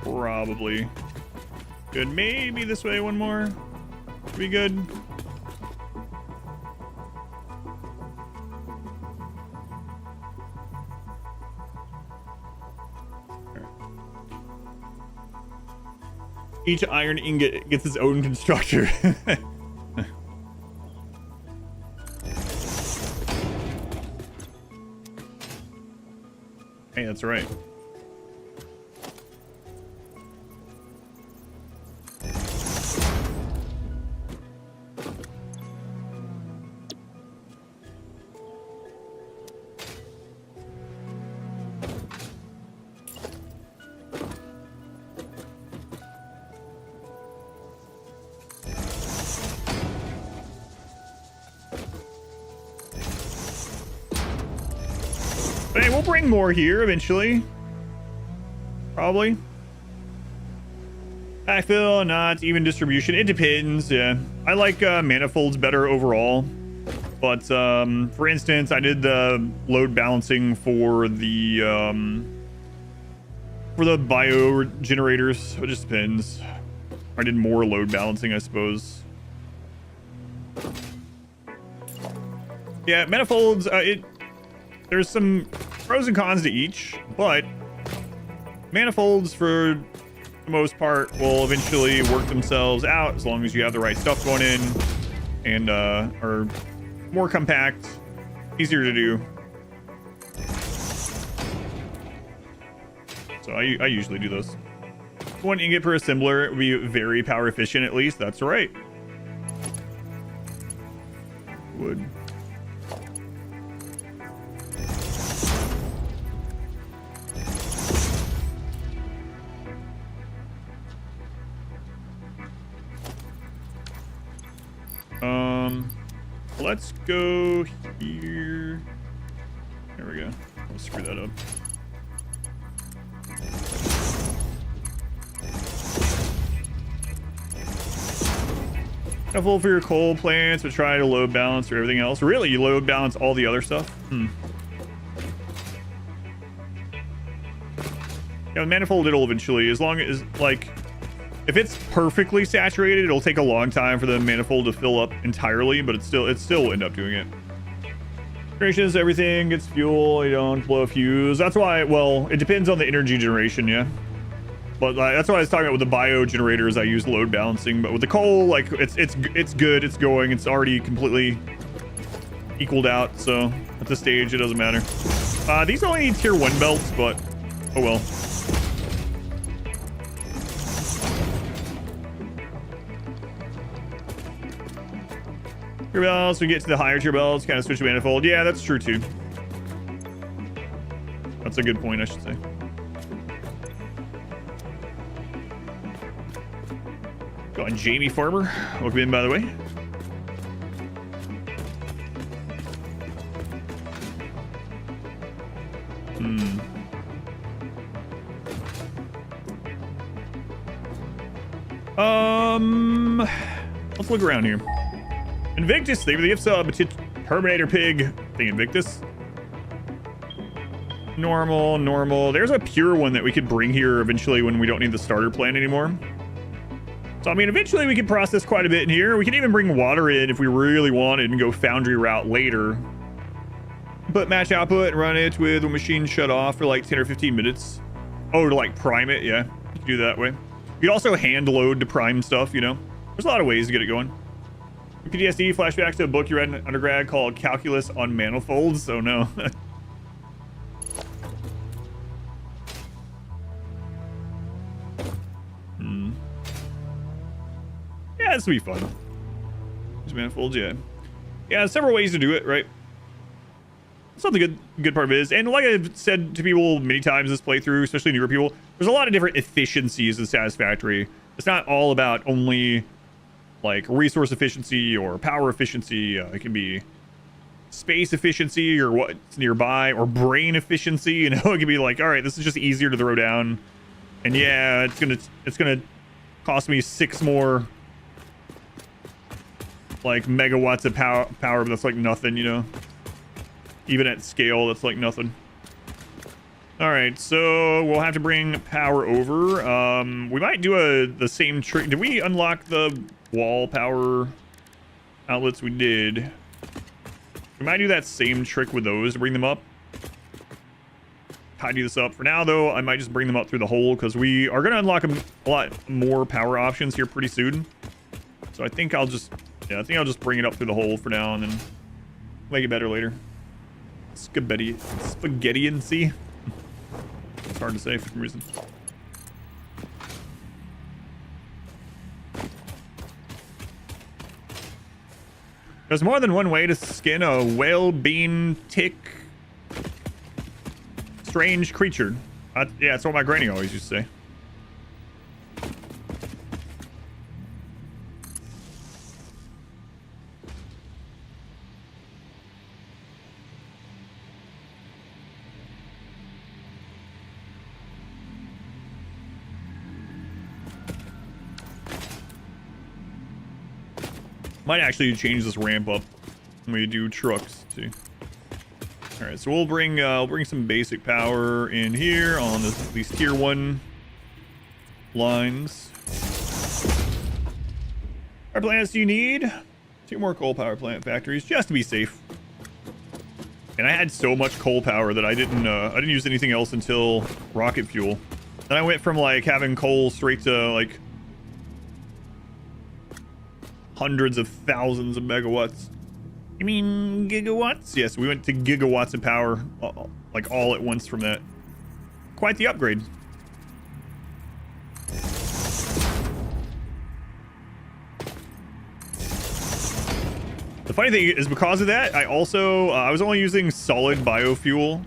Probably. Good. Maybe this way one more. Be good. Each iron ingot gets its own constructor. Hey, that's right. But hey, we'll bring more here eventually. Probably. Backfill, not even distribution. It depends, yeah. I like manifolds better overall. But for instance, I did the load balancing for the bio generators. It just depends. I did more load balancing, I suppose. Yeah, manifolds, there's some pros and cons to each, but manifolds for the most part will eventually work themselves out as long as you have the right stuff going in and are more compact, easier to do. So I usually do those. One ingot per assembler would be very power efficient, at least. That's right. Wood. Let's go here. There we go. I'll screw that up. Careful for your coal plants, but try to load balance or everything else. Really, you load balance all the other stuff? Yeah, manifold it'll eventually, as long as like if it's perfectly saturated, it'll take a long time for the manifold to fill up entirely, but it still will end up doing it. Generations, everything gets fuel, you don't blow a fuse. That's why, well, it depends on the energy generation, yeah. But that's why I was talking about with the bio generators, I use load balancing. But with the coal, like it's good, it's going, it's already completely equaled out. So at this stage, it doesn't matter. These only need tier 1 belts, but oh well. Tier belts, we get to the higher tier belts, kind of switch to manifold. Yeah, that's true too. That's a good point, I should say. Go on, Jamie Farmer. Welcome in, by the way. Let's look around here. Invictus, thank you for the gift sub. Terminator Pig. Thing Invictus. Normal. There's a pure one that we could bring here eventually when we don't need the starter plant anymore. So, I mean, eventually we could process quite a bit in here. We can even bring water in if we really wanted and go foundry route later. But match output and run it with a machine shut off for like 10 or 15 minutes. Oh, to like prime it, yeah. You can do that way. You could also hand load to prime stuff, you know. There's a lot of ways to get it going. PTSD flashbacks to a book you read in undergrad called Calculus on Manifolds. Oh no. Yeah, this will be fun. These manifolds, yeah. Yeah, there's several ways to do it, right? That's what the good part of it is. And like I've said to people many times this playthrough, especially newer people, there's a lot of different efficiencies in Satisfactory. It's not all about only like resource efficiency or power efficiency. It can be space efficiency or what's nearby, or brain efficiency. You know, it can be like, all right, this is just easier to throw down. And yeah, it's gonna cost me 6 more like megawatts of power, but that's like nothing, you know. Even at scale, that's like nothing. All right, so we'll have to bring power over. We might do the same trick. Did we unlock the wall power outlets? We did. We might do that same trick with those to bring them up. Tidy this up for now, though. I might just bring them up through the hole because we are going to unlock a lot more power options here pretty soon. So I think I'll just bring it up through the hole for now and then make it better later. Spaghetti and see. hard to say for some reason. There's more than one way to skin a whale bean tick strange creature. Yeah, that's what my granny always used to say. Might actually change this ramp up when we do trucks too. All right, so we'll bring some basic power in here on these tier 1 lines. Power plants do you need? 2 more coal power plant factories just to be safe. And I had so much coal power that I didn't use anything else until rocket fuel. Then I went from like having coal straight to like hundreds of thousands of megawatts. You mean gigawatts? Yes, we went to gigawatts of power, like all at once from that. Quite the upgrade. The funny thing is, because of that, I also I was only using solid biofuel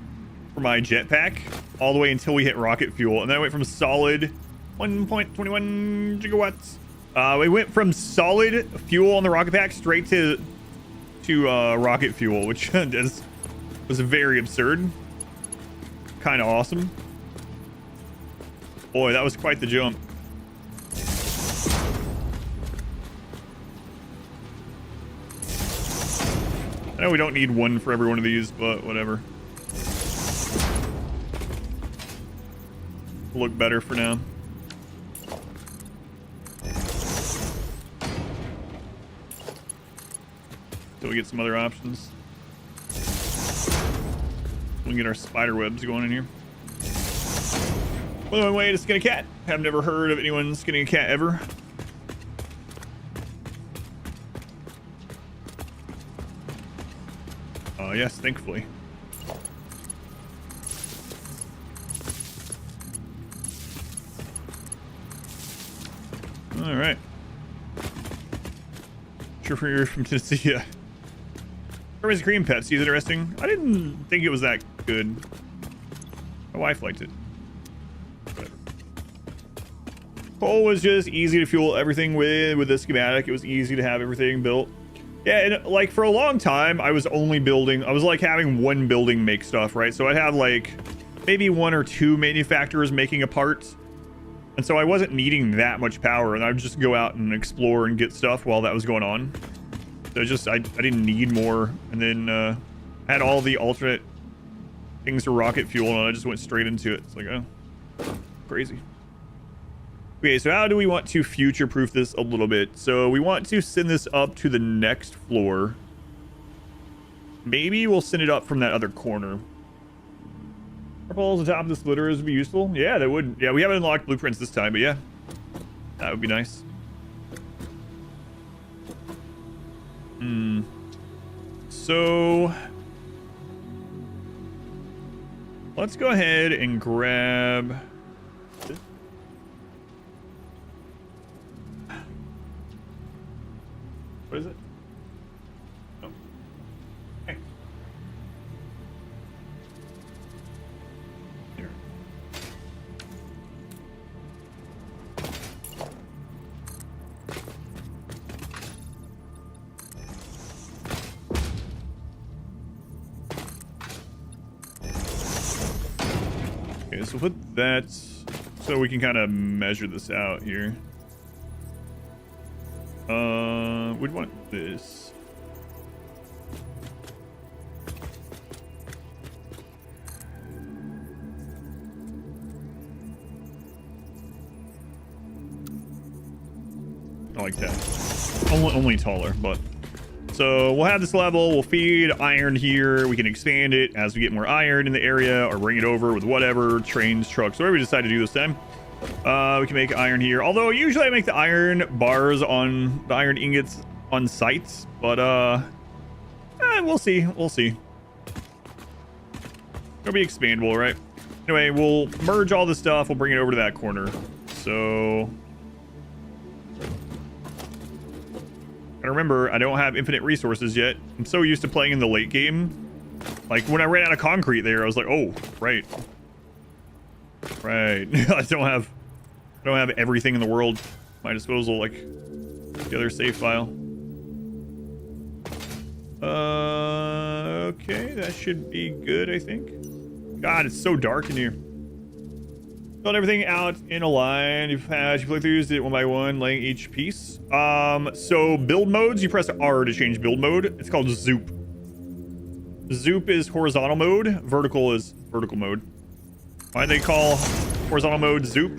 for my jetpack all the way until we hit rocket fuel, and then I went from solid 1.21 gigawatts. We went from solid fuel on the rocket pack straight to rocket fuel, which was very absurd. Kind of awesome. Boy, that was quite the jump. I know we don't need one for every one of these, but whatever. Look better for now. Till we get some other options. We can get our spider webs going in here. Well, one way to skin a cat. Have never heard of anyone skinning a cat ever. Yes, thankfully. All right. Sure, you're from Tennessee. Yeah. Strawberries and cream pet seems interesting. I didn't think it was that good. My wife liked it. Whatever. Coal was just easy to fuel everything with the schematic. It was easy to have everything built. Yeah, and like for a long time, I was only building. I was like having one building make stuff, right? So I'd have like maybe 1 or 2 manufacturers making a part. And so I wasn't needing that much power, and I would just go out and explore and get stuff while that was going on. So I didn't need more. And then I had all the alternate things for rocket fuel, and I just went straight into it. It's like, oh, crazy. Okay, so how do we want to future-proof this a little bit? So we want to send this up to the next floor. Maybe we'll send it up from that other corner. Purple on top of the splitters would be useful. Yeah, that would. Yeah, we haven't unlocked blueprints this time, but yeah, that would be nice. So let's go ahead and grab this. What is it? Oh. Hey. Here. Okay, so put that so we can kind of measure this out here. We'd want this. I like that. Only taller, but so we'll have this level. We'll feed iron here. We can expand it as we get more iron in the area, or bring it over with whatever trains, trucks, whatever we decide to do this time. We can make iron here. Although usually I make the iron bars on the iron ingots on sites, but we'll see. We'll see. It'll be expandable, right? Anyway, we'll merge all this stuff. We'll bring it over to that corner. So... I remember, I don't have infinite resources yet. I'm so used to playing in the late game. Like, when I ran out of concrete there, I was like, oh, right. Right. I don't have everything in the world at my disposal, like the other save file. Okay, that should be good, I think. God, it's so dark in here. Build everything out in a line. As you play through, do it one by one, laying each piece. So build modes, you press R to change build mode. It's called Zoop. Zoop is horizontal mode. Vertical is vertical mode. Why do they call horizontal mode Zoop?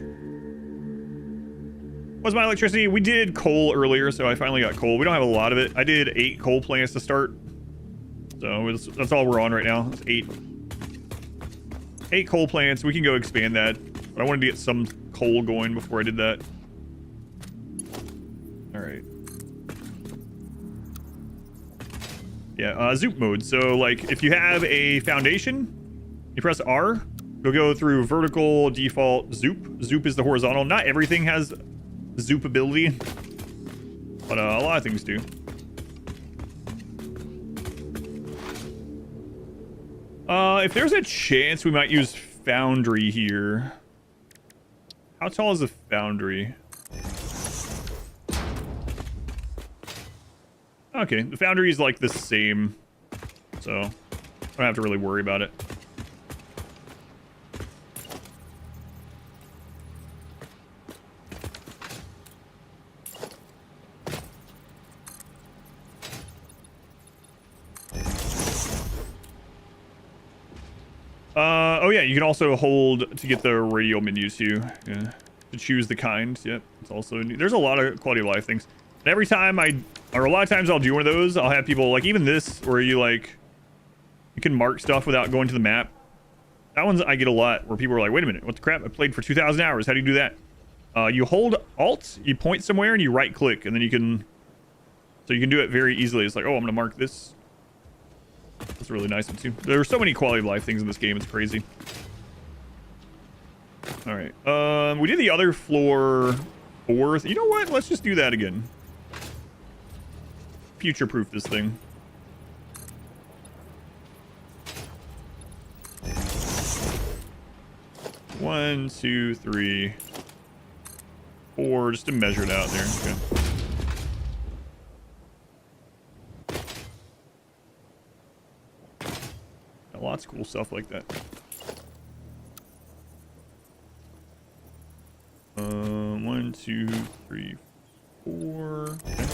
What's my electricity? We did coal earlier, so I finally got coal. We don't have a lot of it. I did 8 coal plants to start. So that's all we're on right now. It's 8 coal plants. We can go expand that. But I wanted to get some coal going before I did that. All right. Yeah, Zoop mode. So, like, if you have a foundation, you press R. You'll go through vertical, default, Zoop. Zoop is the horizontal. Not everything has Zoop ability, but a lot of things do. If there's a chance we might use Foundry here. How tall is the Foundry? Okay, the Foundry is like the same, so I don't have to really worry about it. Oh yeah, you can also hold to get the radial menus too. Yeah. To choose the kind. Yep, it's also new. There's a lot of quality of life things. And every time a lot of times I'll do one of those, I'll have people, like even this, where you can mark stuff without going to the map. That one's I get a lot, where people are like, wait a minute, what the crap? I played for 2,000 hours. How do you do that? You hold Alt, you point somewhere, and you right click, and then you can do it very easily. It's like, oh, I'm gonna mark this. That's a really nice one too. There are so many quality of life things in this game, it's crazy. All right, we did the other floor 4th. You know what? Let's just do that again. Future-proof this thing. One, 2, 3, 4, just to measure it out there. Okay. Lots of cool stuff like that. 1, 2, 3, 4. Okay.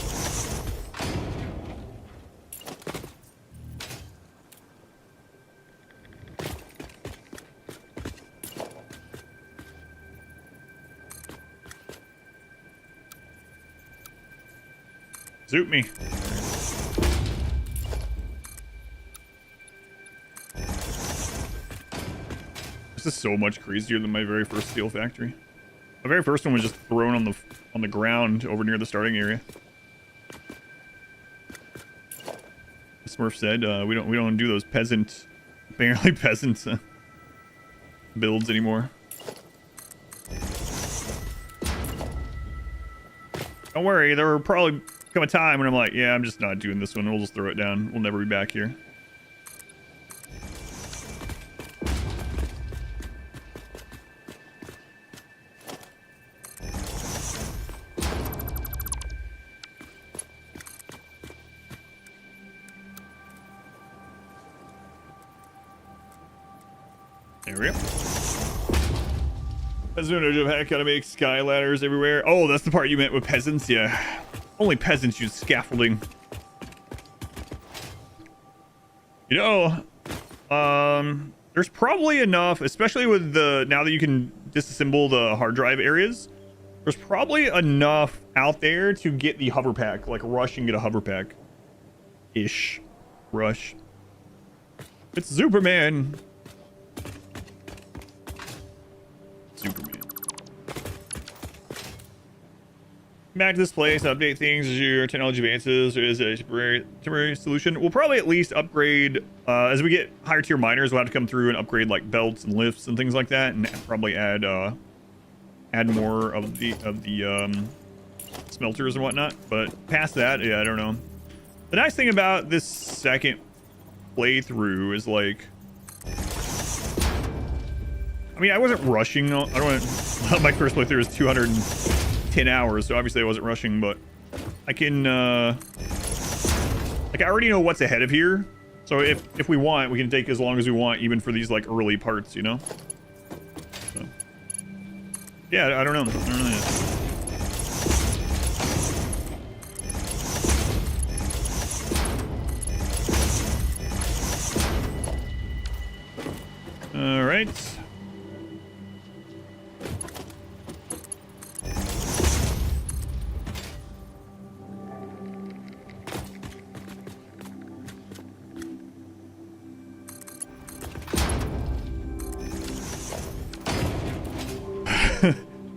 Zoop me. This is so much crazier than my very first steel factory. My very first one was just thrown on the ground over near the starting area. Smurf said, we don't do those barely peasant builds anymore. Don't worry, there will probably come a time when I'm like, yeah, I'm just not doing this one. We'll just throw it down. We'll never be back here. There we go. Peasant of heck, gotta make sky ladders everywhere. Oh, that's the part you meant with peasants? Yeah. Only peasants use scaffolding. You know, there's probably enough, especially with now that you can disassemble the hard drive areas, there's probably enough out there to get the hover pack, like rush and get a hover pack. Ish. Rush. It's Superman. back to this place, update things as your technology advances. There is a temporary solution. We'll probably at least upgrade as we get higher tier miners. We'll have to come through and upgrade like belts and lifts and things like that, and probably add more of the smelters and whatnot. But past that, yeah, I don't know. The nice thing about this second playthrough is like, I mean, I wasn't rushing. I don't want to. My first playthrough is 210 hours, so obviously I wasn't rushing. But I can, like, I already know what's ahead of here. So if we want, we can take as long as we want, even for these like early parts, you know. So, yeah, I don't know. I don't really know. All right.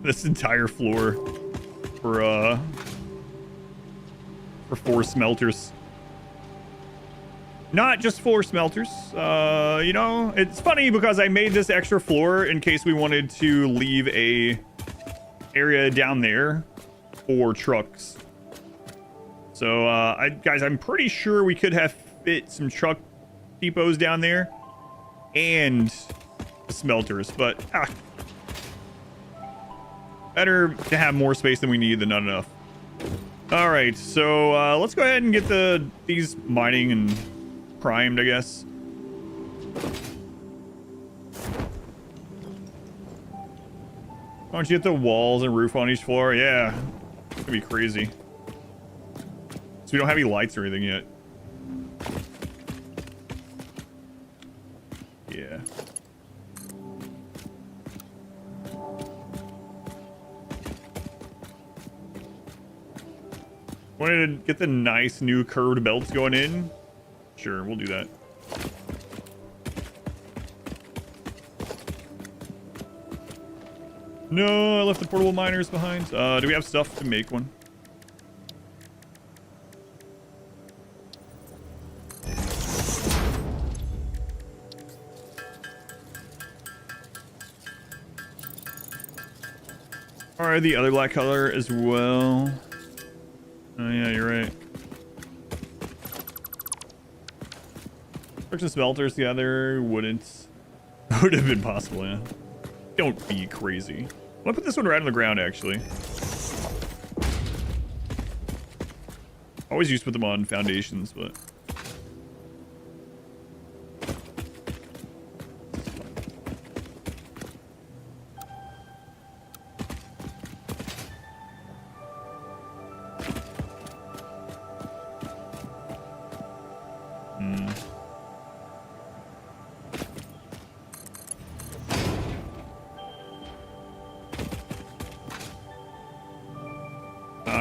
This entire floor for 4 smelters. Not just 4 smelters. You know, it's funny because I made this extra floor in case we wanted to leave a area down there for trucks. So, guys, I'm pretty sure we could have fit some truck depots down there and smelters, but better to have more space than we need than not enough. All right, so let's go ahead and get these mining and primed, I guess. Why don't you get the walls and roof on each floor? Yeah, it's gonna be crazy. So we don't have any lights or anything yet. Yeah. Wanted to get the nice new curved belts going in. Sure, we'll do that. No, I left the portable miners behind. Do we have stuff to make one? Alright, the other black color as well. Oh yeah, you're right. Trucks and smelters together wouldn't. Would have been possible, yeah. Don't be crazy. I'm gonna put this one right on the ground, actually. Always used to put them on foundations, but.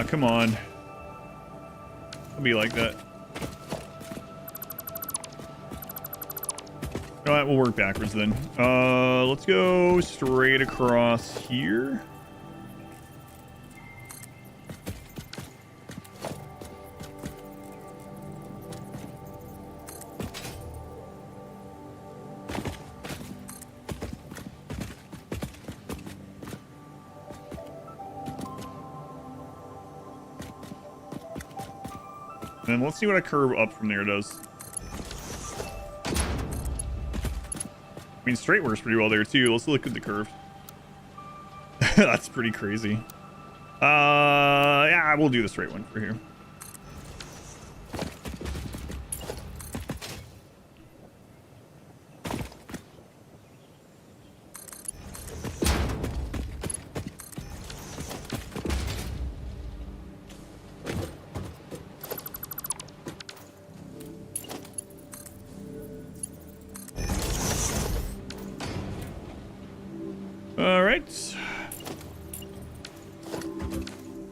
Come on. It'll be like that. Alright, we'll work backwards then. Let's go straight across here. And let's see what a curve up from there does. I mean, straight works pretty well there too. Let's look at the curve. That's pretty crazy. Yeah, we'll do the straight one for here.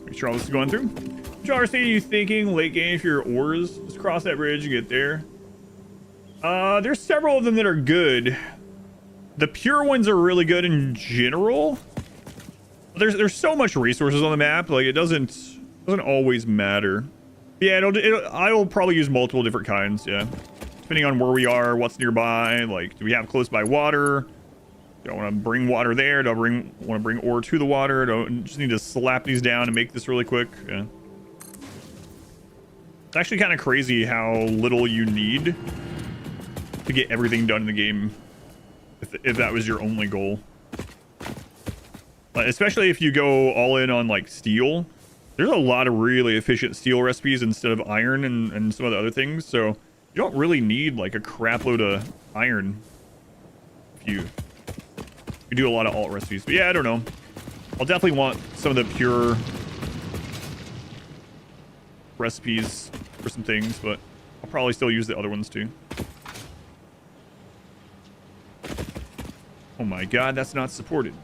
Make sure all this is going through. Which RC are you thinking late game for your ores? Just cross that bridge and get there. There's several of them that are good. The pure ones are really good in general. There's so much resources on the map, like it doesn't Doesn't always matter. Yeah, I'll probably use multiple different kinds, yeah. Depending on where we are, what's nearby, like, do we have close by water? Do I want to bring water there? Do I want to bring ore to the water? Do I just need to slap these down and make this really quick? Yeah. It's actually kind of crazy how little you need to get everything done in the game if that was your only goal. Especially if you go all in on like steel. There's a lot of really efficient steel recipes instead of iron and some of the other things. So you don't really need like a crap load of iron if you do a lot of alt recipes. But yeah, I don't know. I'll definitely want some of the pure recipes for some things, but I'll probably still use the other ones too. Oh my god, that's not supported.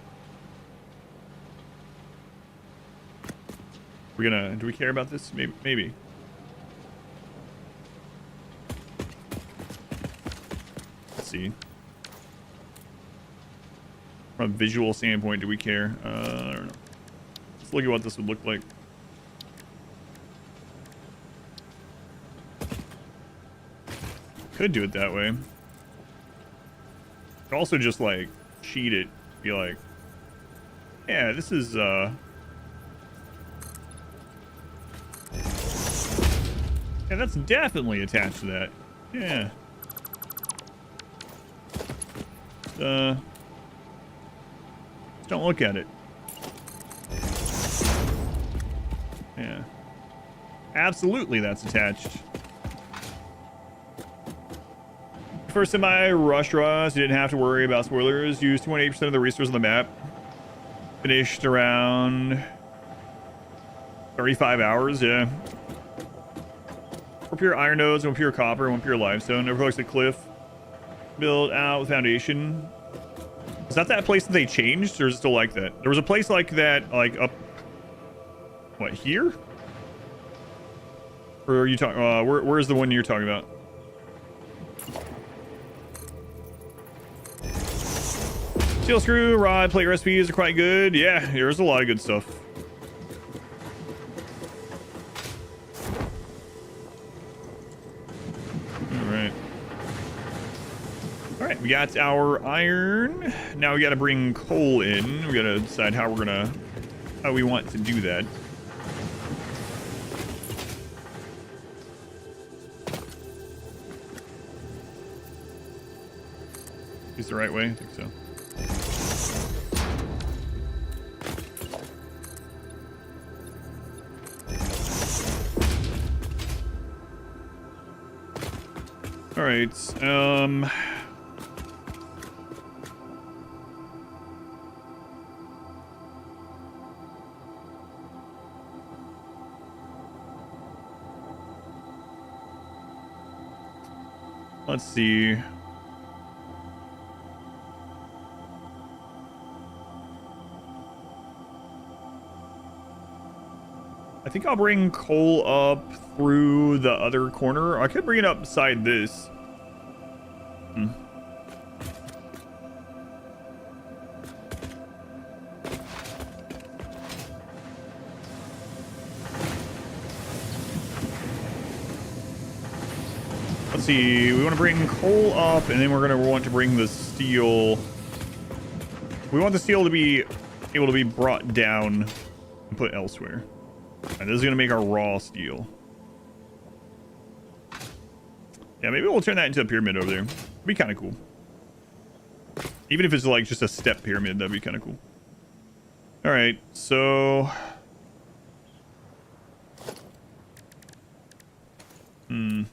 Do we care about this? Maybe. Let's see. From a visual standpoint, do we care? I don't know. Let's look at what this would look like. Could do it that way. Could also just like cheat it. Be like, yeah, this is yeah, that's definitely attached to that. Yeah. Just don't look at it. Yeah. Absolutely that's attached. First time I rushed Rust, you didn't have to worry about spoilers. Used 28% of the resources on the map. Finished around 35 hours, yeah. 4 pure iron nodes, 1 pure copper, 1 pure limestone. Overlooks the cliff. Built out with foundation. Is that place that they changed, or is it still like that? There was a place like that, like up... What, here? Or are you talking... where's the one you're talking about? Steel screw, rod, plate recipes are quite good. Yeah, there's a lot of good stuff. Alright, we got our iron. Now we gotta bring coal in. We gotta decide how we want to do that. Is the right way? I think so. All right. Let's see. I think I'll bring coal up through the other corner. I could bring it up beside this. Let's see. We want to bring coal up, and then we're going to want to bring the steel. We want the steel to be able to be brought down and put elsewhere. And this is going to make our raw steel. Yeah, maybe we'll turn that into a pyramid over there. It'd be kind of cool. Even if it's like just a step pyramid, that'd be kind of cool. All right, so... Maybe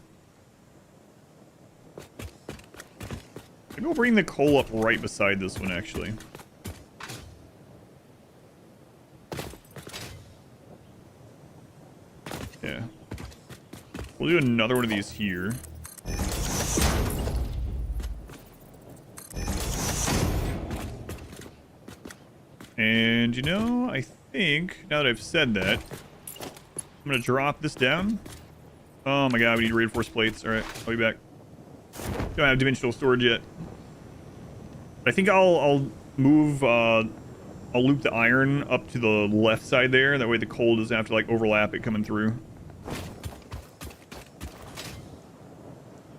we'll bring the coal up right beside this one, actually. Yeah. We'll do another one of these here. And, you know, I think, now that I've said that, I'm going to drop this down. Oh my god, we need reinforced plates. Alright, I'll be back. Don't have dimensional storage yet. I think I'll move I'll loop the iron up to the left side there. That way the coal doesn't have to like overlap it coming through.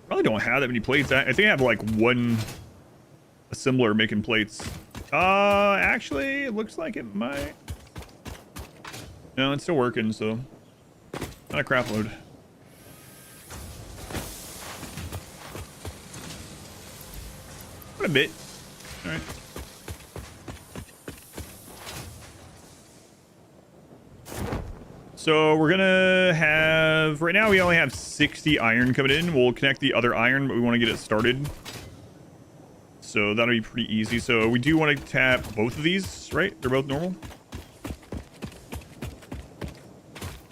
Probably don't have that many plates. I think I have like one assembler making plates. Actually, it looks like it might. No, it's still working, so not a crap load. A bit. All right. So we're gonna have, right now we only have 60 iron coming in. We'll connect the other iron, but we want to get it started. So that'll be pretty easy. So we do want to tap both of these, right? They're both normal.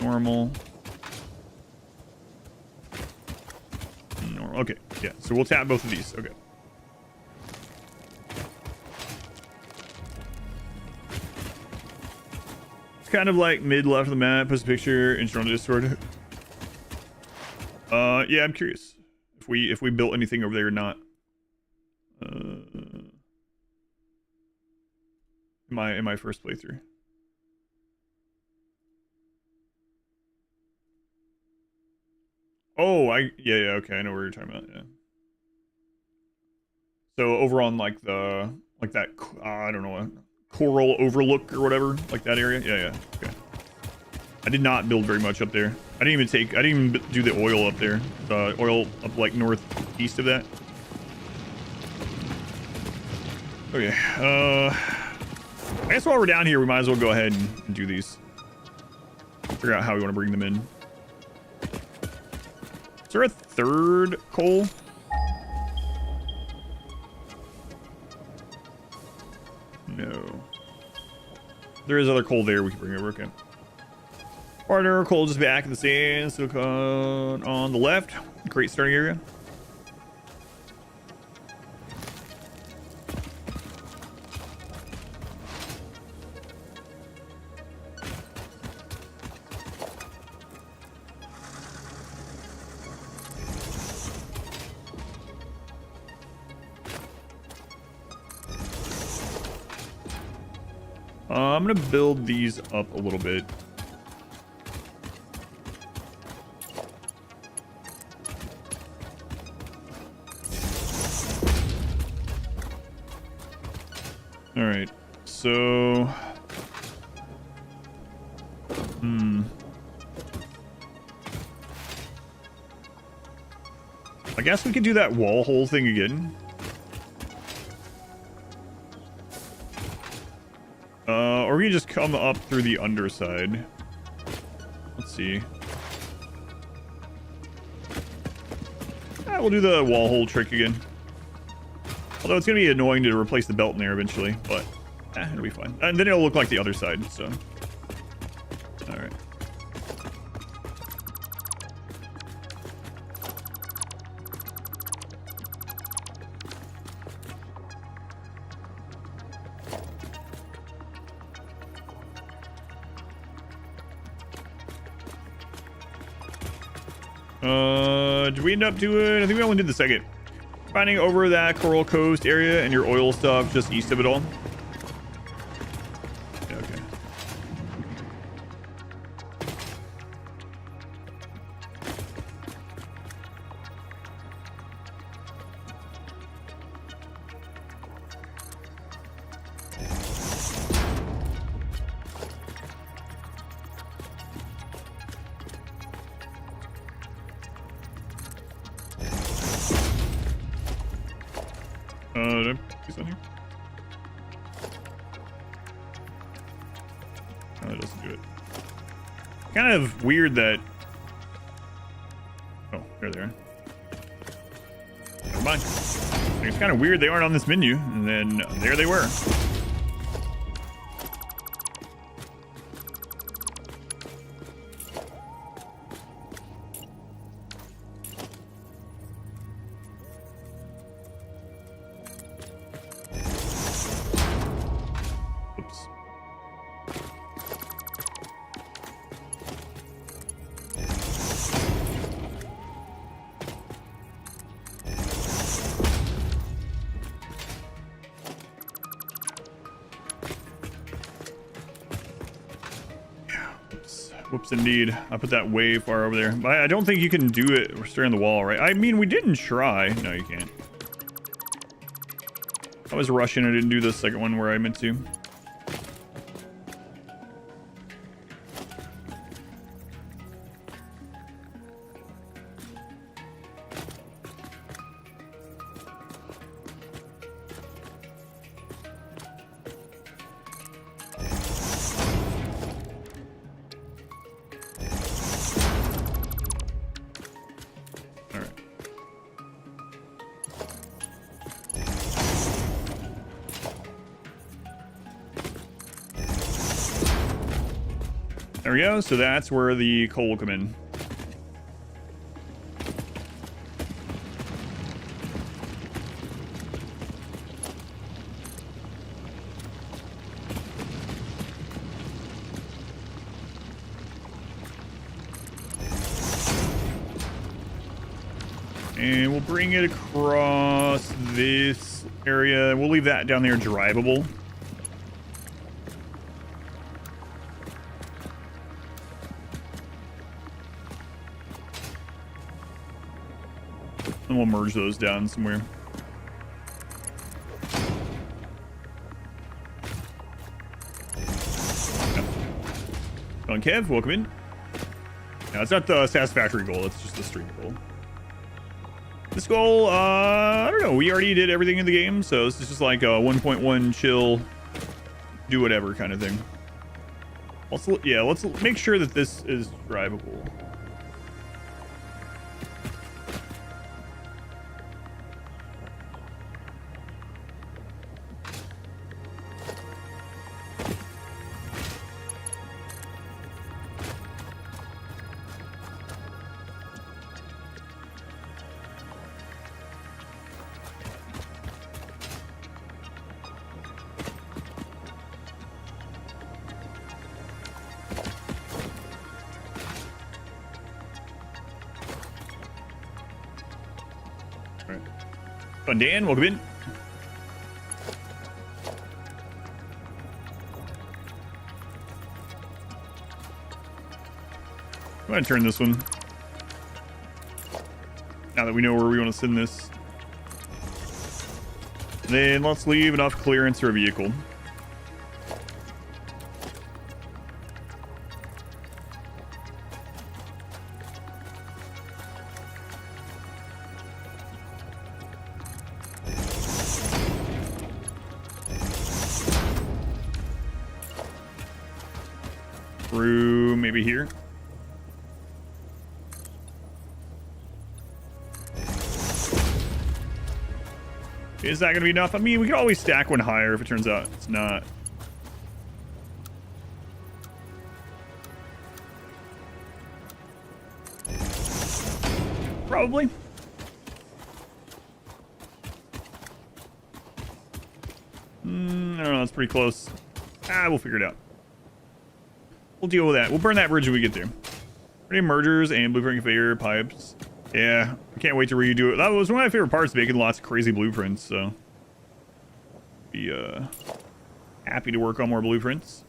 Normal. Normal. Okay. Yeah. So we'll tap both of these. Okay. Kind of like mid left of the map. Post a picture and share on the Discord. Yeah, I'm curious if we built anything over there or not. In my first playthrough. Oh, yeah, okay, I know what you're talking about. Yeah. So over on like that I don't know, coral overlook or whatever, like that area. Yeah, okay. I did not build very much up there. I didn't even do the oil up there. The oil up like northeast of that. Okay. I guess while we're down here, we might as well go ahead and do these. Figure out how we want to bring them in. Is there a third coal? No. There is other coal there we can bring over. Okay. Partner coal just back in the sand. Silicon on the left. Great starting area. I'm gonna build these up a little bit. All right, so I guess we could do that wall hole thing again. Or we can just come up through the underside. Let's see. We'll do the wall hole trick again. Although it's going to be annoying to replace the belt in there eventually, but it'll be fine. And then it'll look like the other side, so. Alright. Did we end up doing? I think we only did the second. Finding over that Coral Coast area and your oil stuff just east of it all. Yeah, okay. Did I put these on here? No, that doesn't do it. Kind of weird that... Oh, there they are. Never mind. It's kind of weird they aren't on this menu, and then there they were. Whoops, indeed. I put that way far over there. But I don't think you can do it straight on the wall, right? I mean, we didn't try. No, you can't. I was rushing. I didn't do the second one where I meant to. There we go. So that's where the coal will come in. And we'll bring it across this area. We'll leave that down there drivable. And we'll merge those down somewhere. Come on, Kev, welcome in. No, it's not the Satisfactory goal, it's just the stream goal. This goal, I don't know, we already did everything in the game, so this is just like a 1.1 chill, do whatever kind of thing. Let's make sure that this is drivable. Come on, Dan, welcome in. I'm going to turn this one. Now that we know where we want to send this. Then let's leave enough clearance for a vehicle. Through maybe here. Is that going to be enough? I mean, we could always stack one higher if it turns out it's not. Probably. I don't know, that's pretty close. We'll figure it out. We'll deal with that. We'll burn that bridge when we get there. Ready mergers and blueprint configure pipes. Yeah, I can't wait to redo it. That was one of my favorite parts, making lots of crazy blueprints, so be happy to work on more blueprints.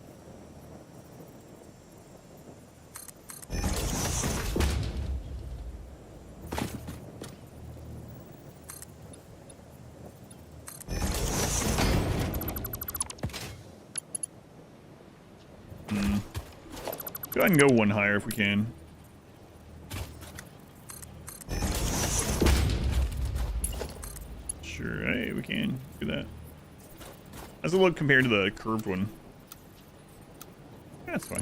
Go ahead and go one higher if we can. Sure, hey, we can do that. How's it look compared to the curved one? That's fine.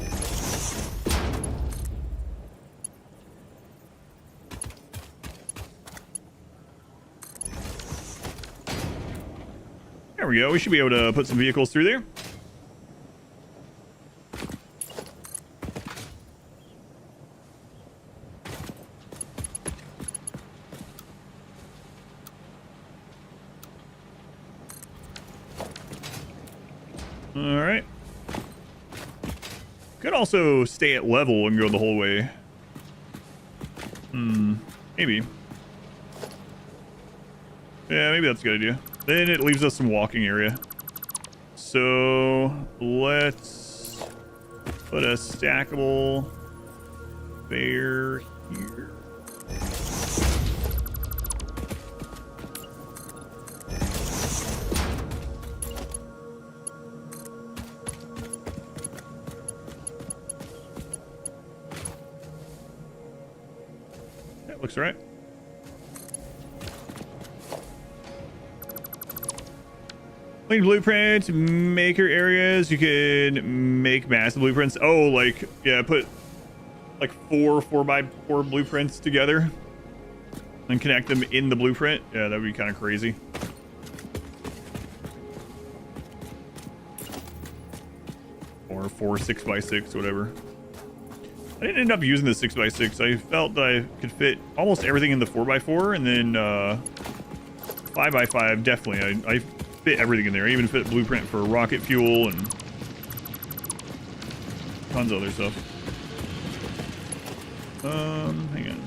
There we go. We should be able to put some vehicles through there. Alright. Could also stay at level and go the whole way. Maybe. Yeah, maybe that's a good idea. Then it leaves us some walking area. So let's put a stackable conveyor here. That looks right. Clean blueprints, maker areas. You can make massive blueprints. Oh, like, yeah, put like 4x4 blueprints together and connect them in the blueprint. Yeah, that would be kind of crazy. Or 4 6x6, whatever. I didn't end up using the 6x6. I felt that I could fit almost everything in the 4x4, and then 5x5, definitely. I fit everything in there. I even fit blueprint for rocket fuel and tons of other stuff. Hang on.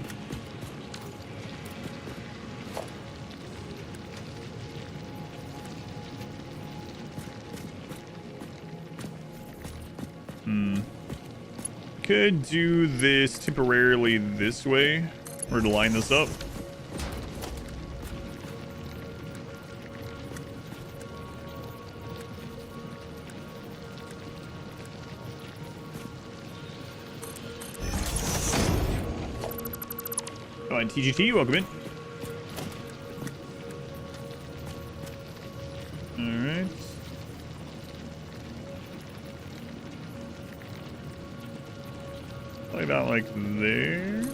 Could do this temporarily this way, or to line this up. Oh, and TGT, welcome in. Alright. Probably about like there.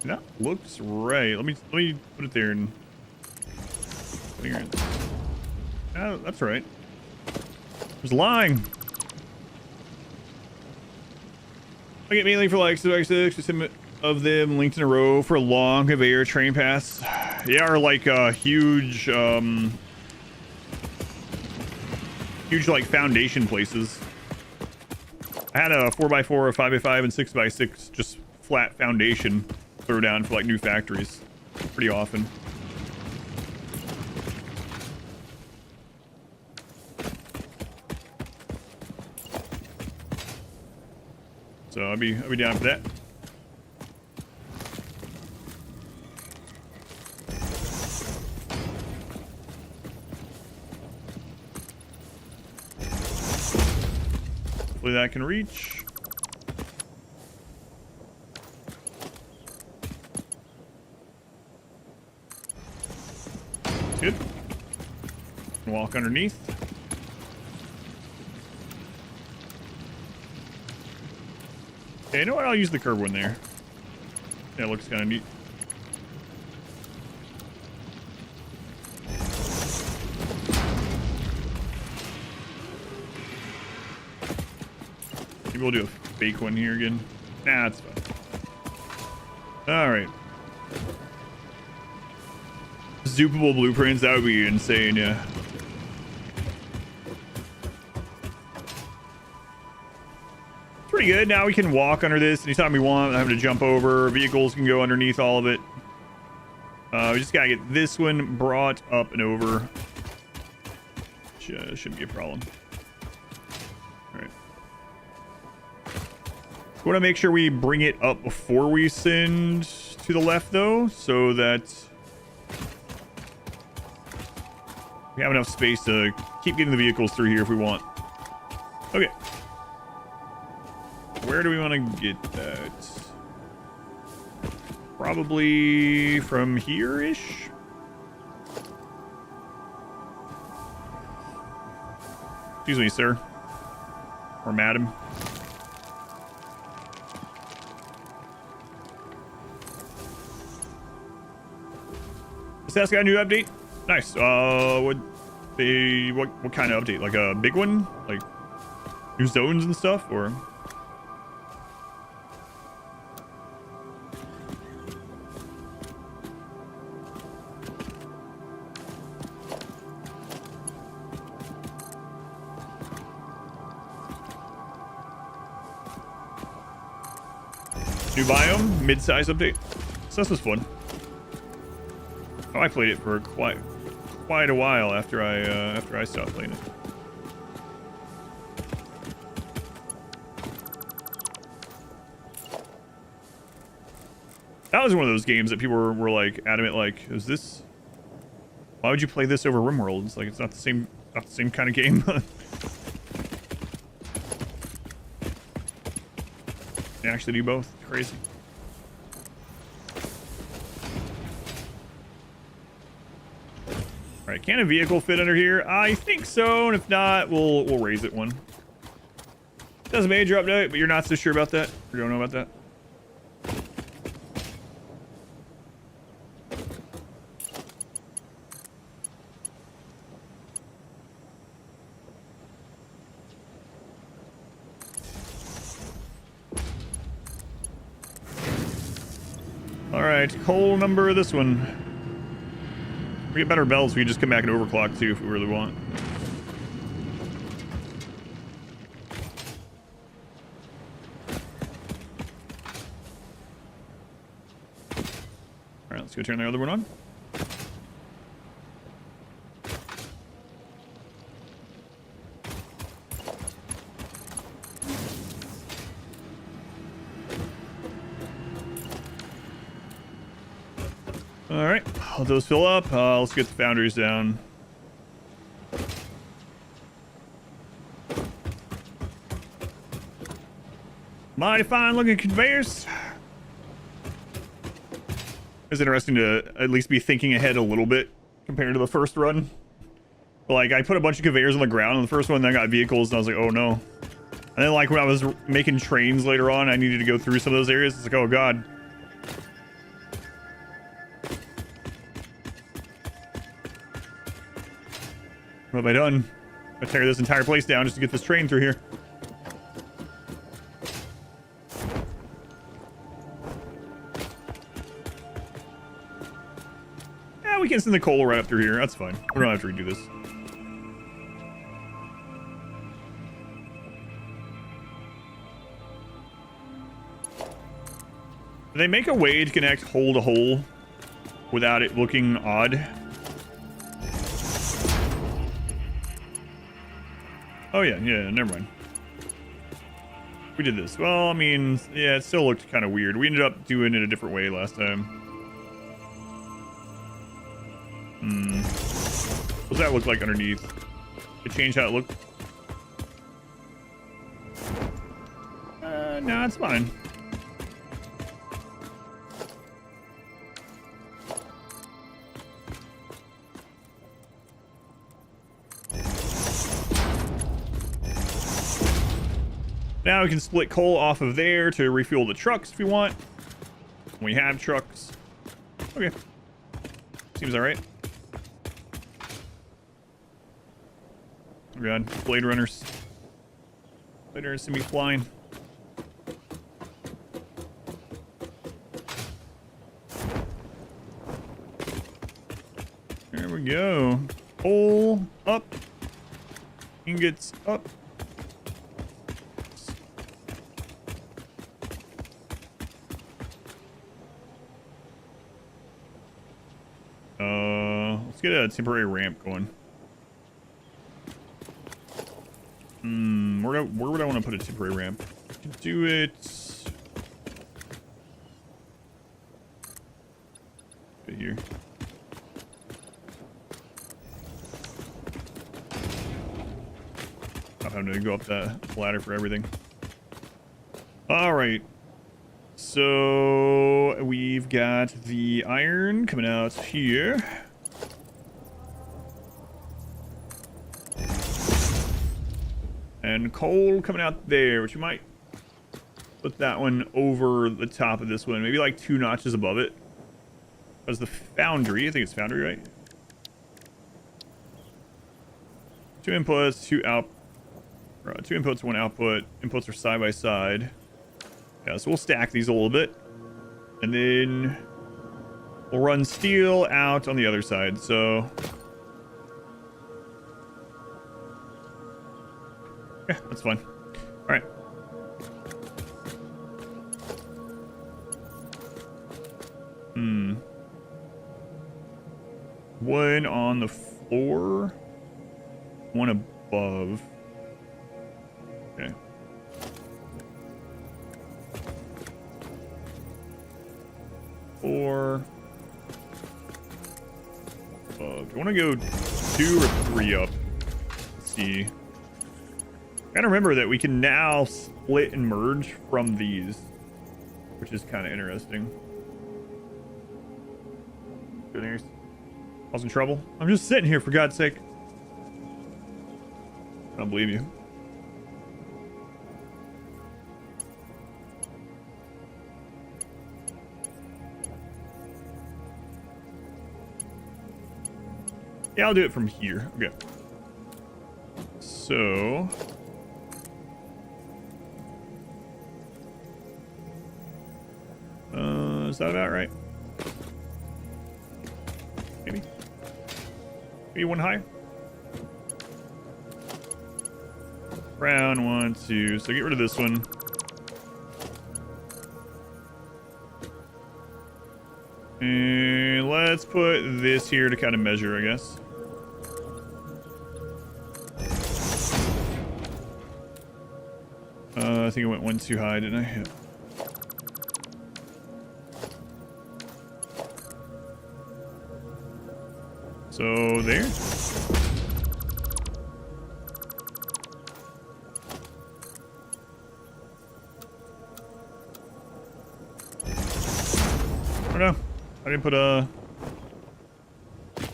That looks right. Let me put it there and oh, that's right. I was lying. I get mainly for like 6 of them linked in a row for a long conveyor train paths. Yeah, or like huge like foundation places. I had a 4x4, a 5x5, and 6x6 just flat foundation throw down for like new factories pretty often. So I'll be down for that. Hopefully that can reach. Good. Walk underneath. Okay, you know what? I'll use the curved one there. Yeah, it looks kind of neat. Maybe we'll do a fake one here again. Nah, that's fine. Alright. Zoopable blueprints, that would be insane, yeah. Pretty good. Now we can walk under this anytime we want without having to jump over. Vehicles can go underneath all of it. We just gotta get this one brought up and over. Shouldn't be a problem. Alright. We want to make sure we bring it up before we send to the left, though, so that we have enough space to keep getting the vehicles through here if we want. Okay. Where do we want to get that? Probably from here-ish? Excuse me, sir. Or madam. Has got a new update? Nice. What kind of update? Like a big one? Like new zones and stuff, or? New biome, mid-size update. So this was fun. Oh, I played it for quite a while after I stopped playing it. That was one of those games that people were like adamant, like, is this? Why would you play this over RimWorld? It's like it's not the same kind of game. They actually do both. Crazy. All right, can a vehicle fit under here? I think so, and if not, we'll raise it one. Does a major update, but you're not so sure about that. You don't know about that. All right, coal number this one. We get better bells. We can just come back and overclock too if we really want. All right, let's go turn the other one on. All right, let those fill up. Let's get the foundries down. Mighty fine looking conveyors. It's interesting to at least be thinking ahead a little bit compared to the first run. Like, I put a bunch of conveyors on the ground on the first one, then I got vehicles, and I was like, oh no. And then, like, when I was making trains later on, I needed to go through some of those areas. It's like, oh god. What have I done? I tear this entire place down just to get this train through here. Yeah, we can send the coal right up through here. That's fine. We don't have to redo this. Do they make a way to connect hole to hole without it looking odd? Oh yeah, never mind. We did this. Well, I mean, yeah, it still looked kind of weird. We ended up doing it a different way last time. What does that look like underneath? It changed how it looked. No, it's fine. Now we can split coal off of there to refuel the trucks if we want. We have trucks. Okay. Seems alright. Oh god, Blade Runners. Blade Runners seem to be flying. There we go. Coal up. Ingots up. Let's get a temporary ramp going. Where would I want to put a temporary ramp? I could do it right here. Not having to go up that ladder for everything. All right. So we've got the iron coming out here. And coal coming out there, which you might put that one over the top of this one. Maybe like 2 notches above it. That's the foundry. I think it's foundry, right? 2 inputs, 2 inputs, 1 output. Inputs are side by side. Yeah, so we'll stack these a little bit. And then we'll run steel out on the other side, so... yeah, that's fine. Alright. one on the floor, one above. Okay. Four. Do I want to go 2 or 3 up? Let's see. Gotta remember that we can now split and merge from these, which is kind of interesting. Good news. I was in trouble. I'm just sitting here, for God's sake. I don't believe you. Yeah, I'll do it from here. Okay. So... is that about right? Maybe. Maybe one high. Round 1, 2. So get rid of this one. And let's put this here to kind of measure, I guess. I think I went 1 too high, didn't I? Yeah. So there. Oh no, I didn't put a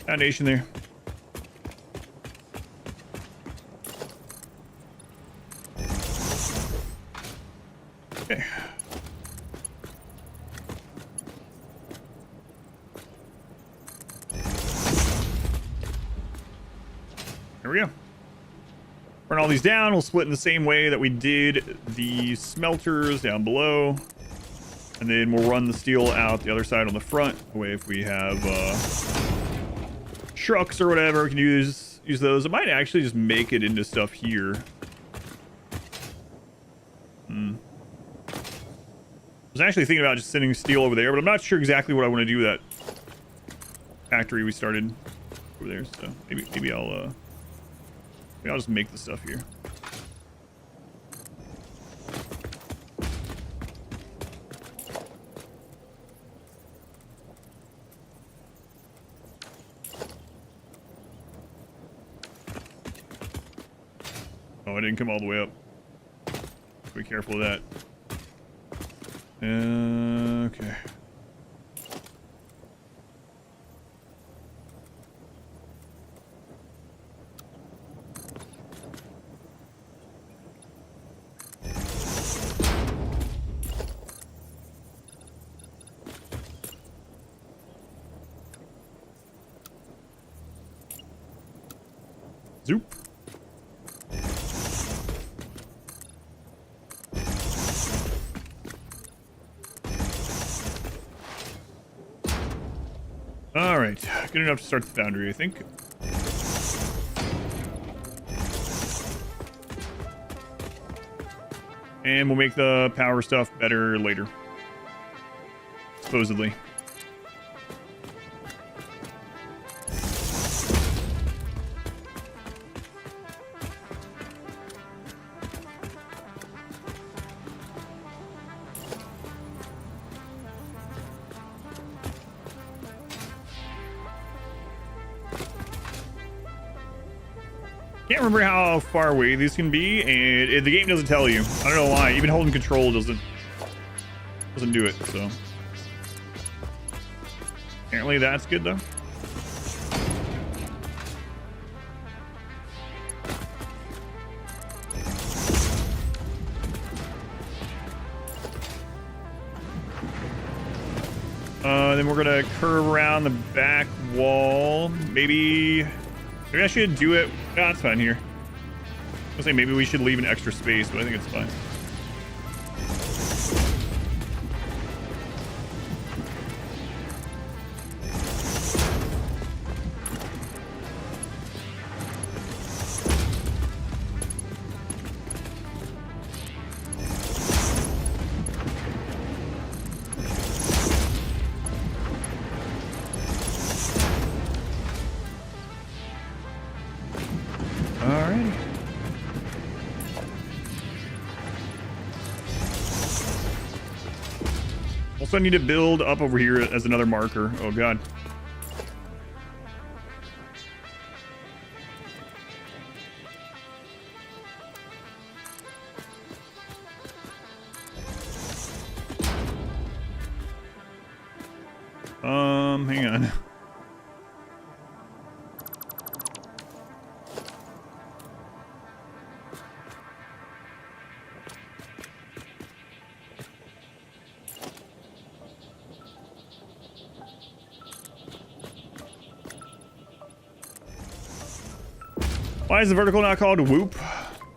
foundation there. Okay. There we go. Burn all these down. We'll split in the same way that we did the smelters down below. And then we'll run the steel out the other side on the front. That way, if we have trucks or whatever, we can use those. It might actually just make it into stuff here. I was actually thinking about just sending steel over there, but I'm not sure exactly what I want to do with that factory we started over there. So maybe I'll just make the stuff here. Oh, I didn't come all the way up. Be careful of that. Okay. Zoop. All right, good enough to start the foundry, I think. And we'll make the power stuff better later, supposedly. Can't remember how far away these can be, and the game doesn't tell you. I don't know why. Even holding control doesn't do it. So apparently that's good though. Then we're gonna curve around the back wall. Maybe I should do it. No, it's fine here. I was saying maybe we should leave an extra space, but I think it's fine. Alright. Also, I need to build up over here as another marker. Oh, God. Hang on. Why is the vertical not called Whoop?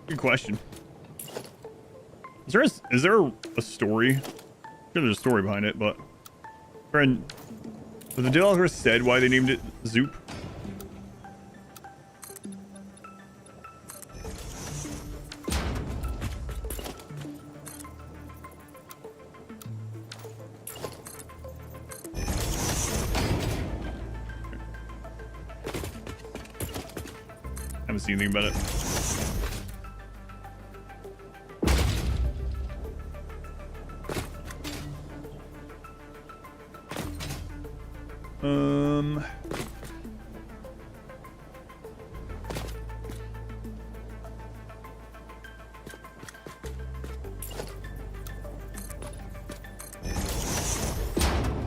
Good question. Is there a story? I'm sure there's a story behind it, but friend, but the developer said why they named it Zoop. Haven't seen anything about it.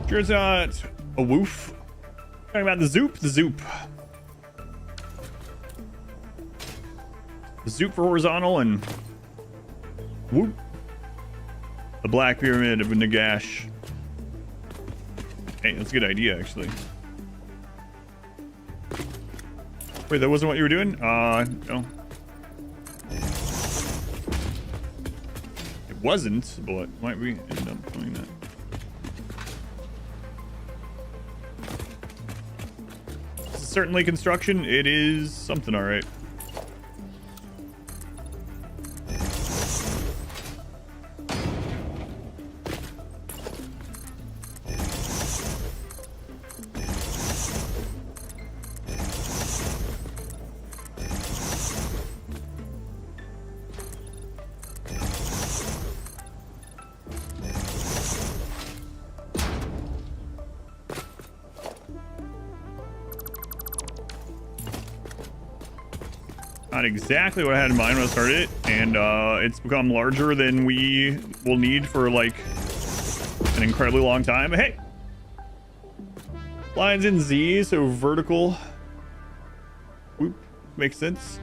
Sure it's not a woof. Talking about the Zoop, the Zoop. The Zoop for horizontal and whoop. The Black Pyramid of Nagash. Hey, that's a good idea, actually. Wait, that wasn't what you were doing? No. It wasn't, but might we end up doing that? This is certainly construction. It is something, all right. Not exactly what I had in mind when I started it, and it's become larger than we will need for like an incredibly long time. But hey, lines in Z, so vertical. Whoop, makes sense.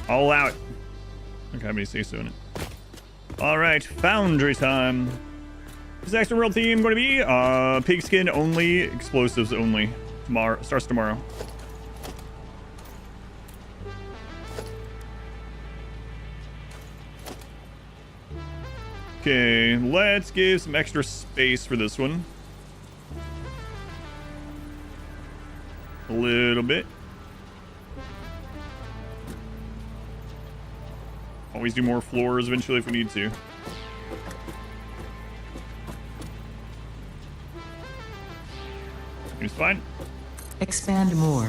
I'll allow it. Okay, how many say so in it? All right, Foundry time. This next real theme going to be pigskin only, explosives only. Tomorrow starts tomorrow. Okay, let's give some extra space for this one. A little bit. Always do more floors eventually if we need to. It's fine. Expand more.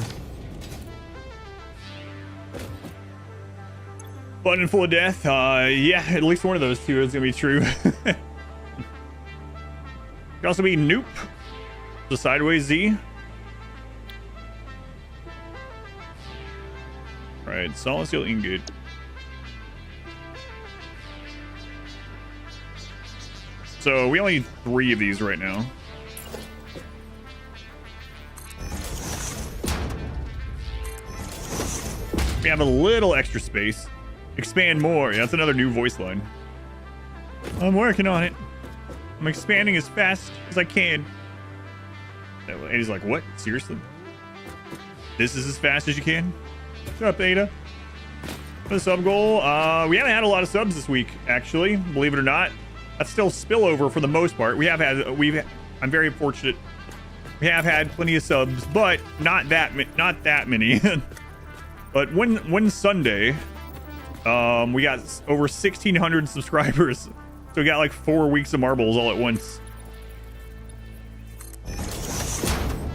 Button full of death. Yeah, at least one of those two is gonna be true. Could also be Noop. The sideways Z. Alright, solid steel ingot. So we only need 3 of these right now. We have a little extra space. Expand more. Yeah, that's another new voice line. I'm working on it. I'm expanding as fast as I can. And he's like, what? Seriously? This is as fast as you can? What's up, Ada? For the sub goal, we haven't had a lot of subs this week, actually, believe it or not. That's still spillover for the most part. I'm very fortunate. We have had plenty of subs, but not that many. But one Sunday, we got over 1,600 subscribers So we got like 4 weeks of marbles all at once.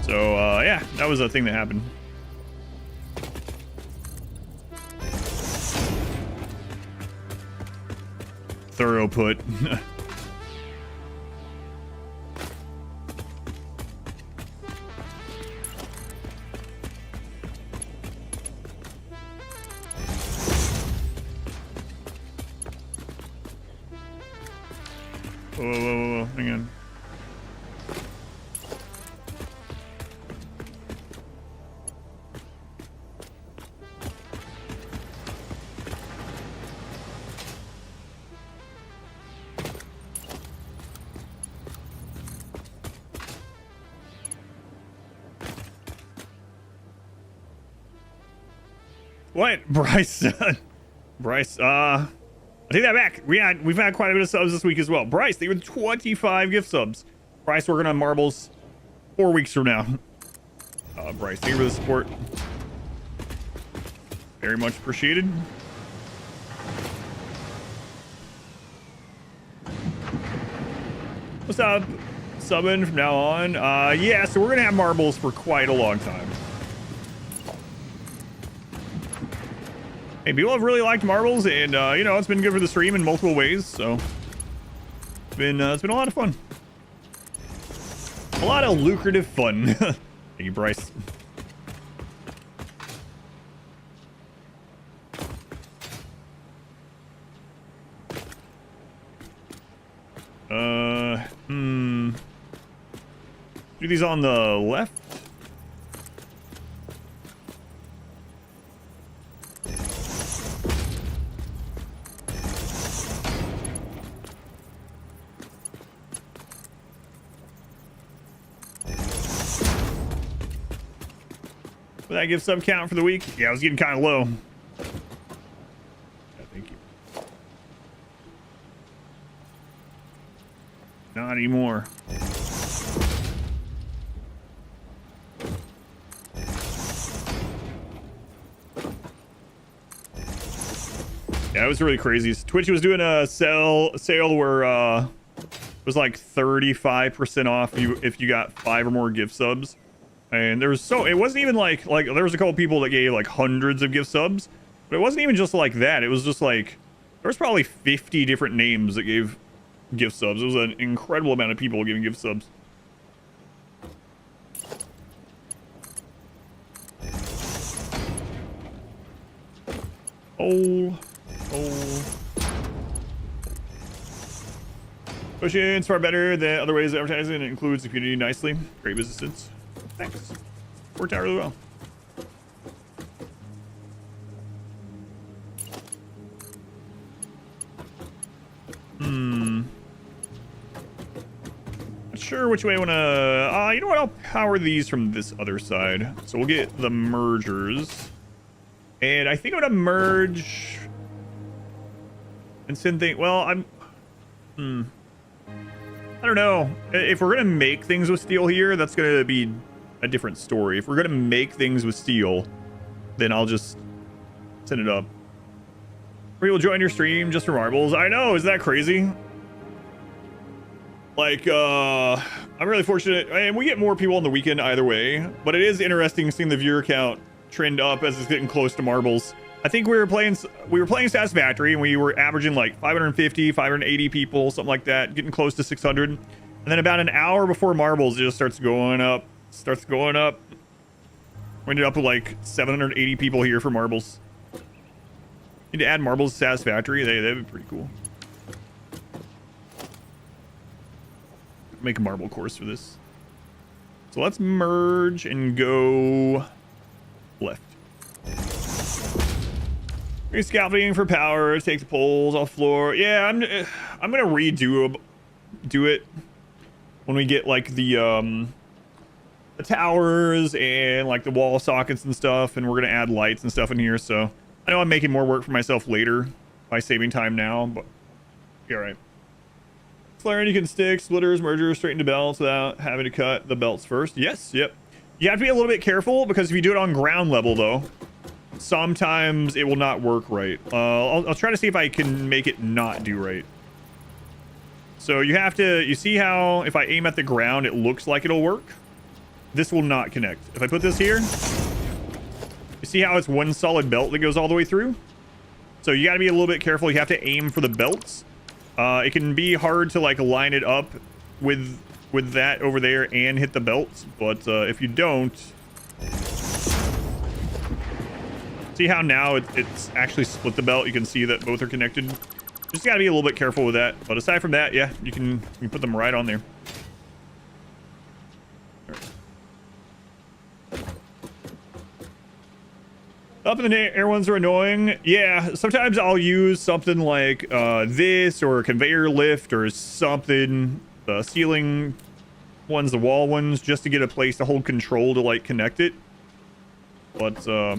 So yeah, that was a thing that happened. Thorough put. Whoa, hang on. What? Bryce? Bryce, I take that back. We've had quite a bit of subs this week as well. Bryce, they were 25 gift subs. Bryce, working on marbles 4 weeks from now. Bryce, thank you for the support. Very much appreciated. What's up? Subbing from now on. Yeah, so we're gonna have marbles for quite a long time. Hey, people have really liked marbles, and you know, it's been good for the stream in multiple ways. So it's been a lot of fun, a lot of lucrative fun. Thank you, Bryce. Do these on the left. Will that give sub count for the week? Yeah, I was getting kind of low. Yeah, thank you. Not anymore. Yeah, it was really crazy. Twitch was doing a sale where it was like 35% off if you got 5 or more gift subs. And there was it wasn't even like there was a couple people that gave like hundreds of gift subs, but it wasn't even just like that. It was just like there was probably 50 different names that gave gift subs. It was an incredible amount of people giving gift subs. Push-in's far better than other ways of advertising. It includes the community nicely. Great business sense. Thanks. Worked out really well. Not sure which way I want to... you know what? I'll power these from this other side. So we'll get the mergers. And I think I'm going to merge... and send things... Well, I don't know. If we're going to make things with steel here, that's going to be a different story. If we're going to make things with steel, then I'll just send it up. We will join your stream just for marbles. I know, isn't that crazy? Like, I'm really fortunate, and we get more people on the weekend either way, but it is interesting seeing the viewer count trend up as it's getting close to marbles. I think we were playing Satisfactory, and we were averaging like 550, 580 people, something like that, getting close to 600. And then about an hour before marbles, it just starts going up. We ended up with like 780 people here for marbles. Need to add marbles to Satisfactory. That'd be pretty cool. Make a marble course for this. So let's merge and go left. Scaffolding for power. Take the poles off floor. Yeah, I'm gonna redo it when we get like the towers and like the wall sockets and stuff, and we're gonna add lights and stuff in here. So I know I'm making more work for myself later by saving time now, but you're right. Flaring, you can stick splitters, mergers, straighten the belts without having to cut the belts first. Yes, yep. You have to be a little bit careful because if you do it on ground level though, sometimes it will not work right. I'll try to see if I can make it not do right. So you see how if I aim at the ground, it looks like it'll work. This will not connect. If I put this here, you see how it's one solid belt that goes all the way through? So you got to be a little bit careful. You have to aim for the belts. It can be hard to like line it up with that over there and hit the belts, but if you don't, see how now it's actually split the belt. You can see that both are connected. Just got to be a little bit careful with that. But aside from that, yeah, you can put them right on there. Up in the air ones are annoying. Yeah, sometimes I'll use something like this or a conveyor lift or something. The ceiling ones, the wall ones, just to get a place to hold control to like connect it. But yeah,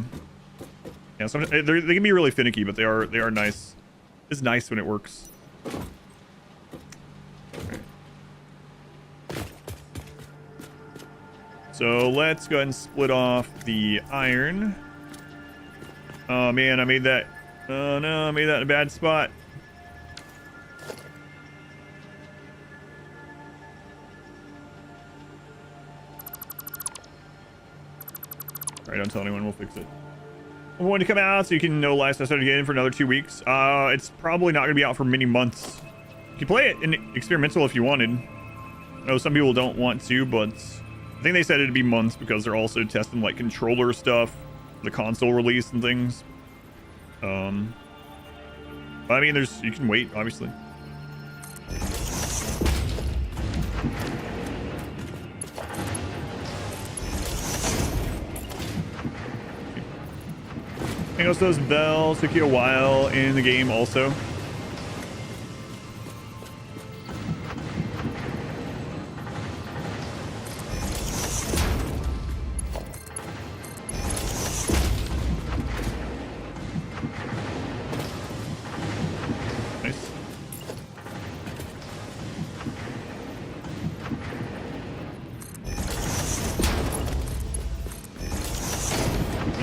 they can be really finicky, but they are nice. It's nice when it works. Okay. So let's go ahead and split off the iron. Oh man, I made that. Oh no, I made that in a bad spot. Alright, don't tell anyone, we'll fix it. I'm going to come out so you can know Last I started again for another 2 weeks. It's probably not going to be out for many months. You can play it in experimental if you wanted. I know some people don't want to, but I think they said it'd be months because they're also testing like controller stuff, the console release and things. But I mean, you can wait, obviously. I think also those bells took you a while in the game also. Nice.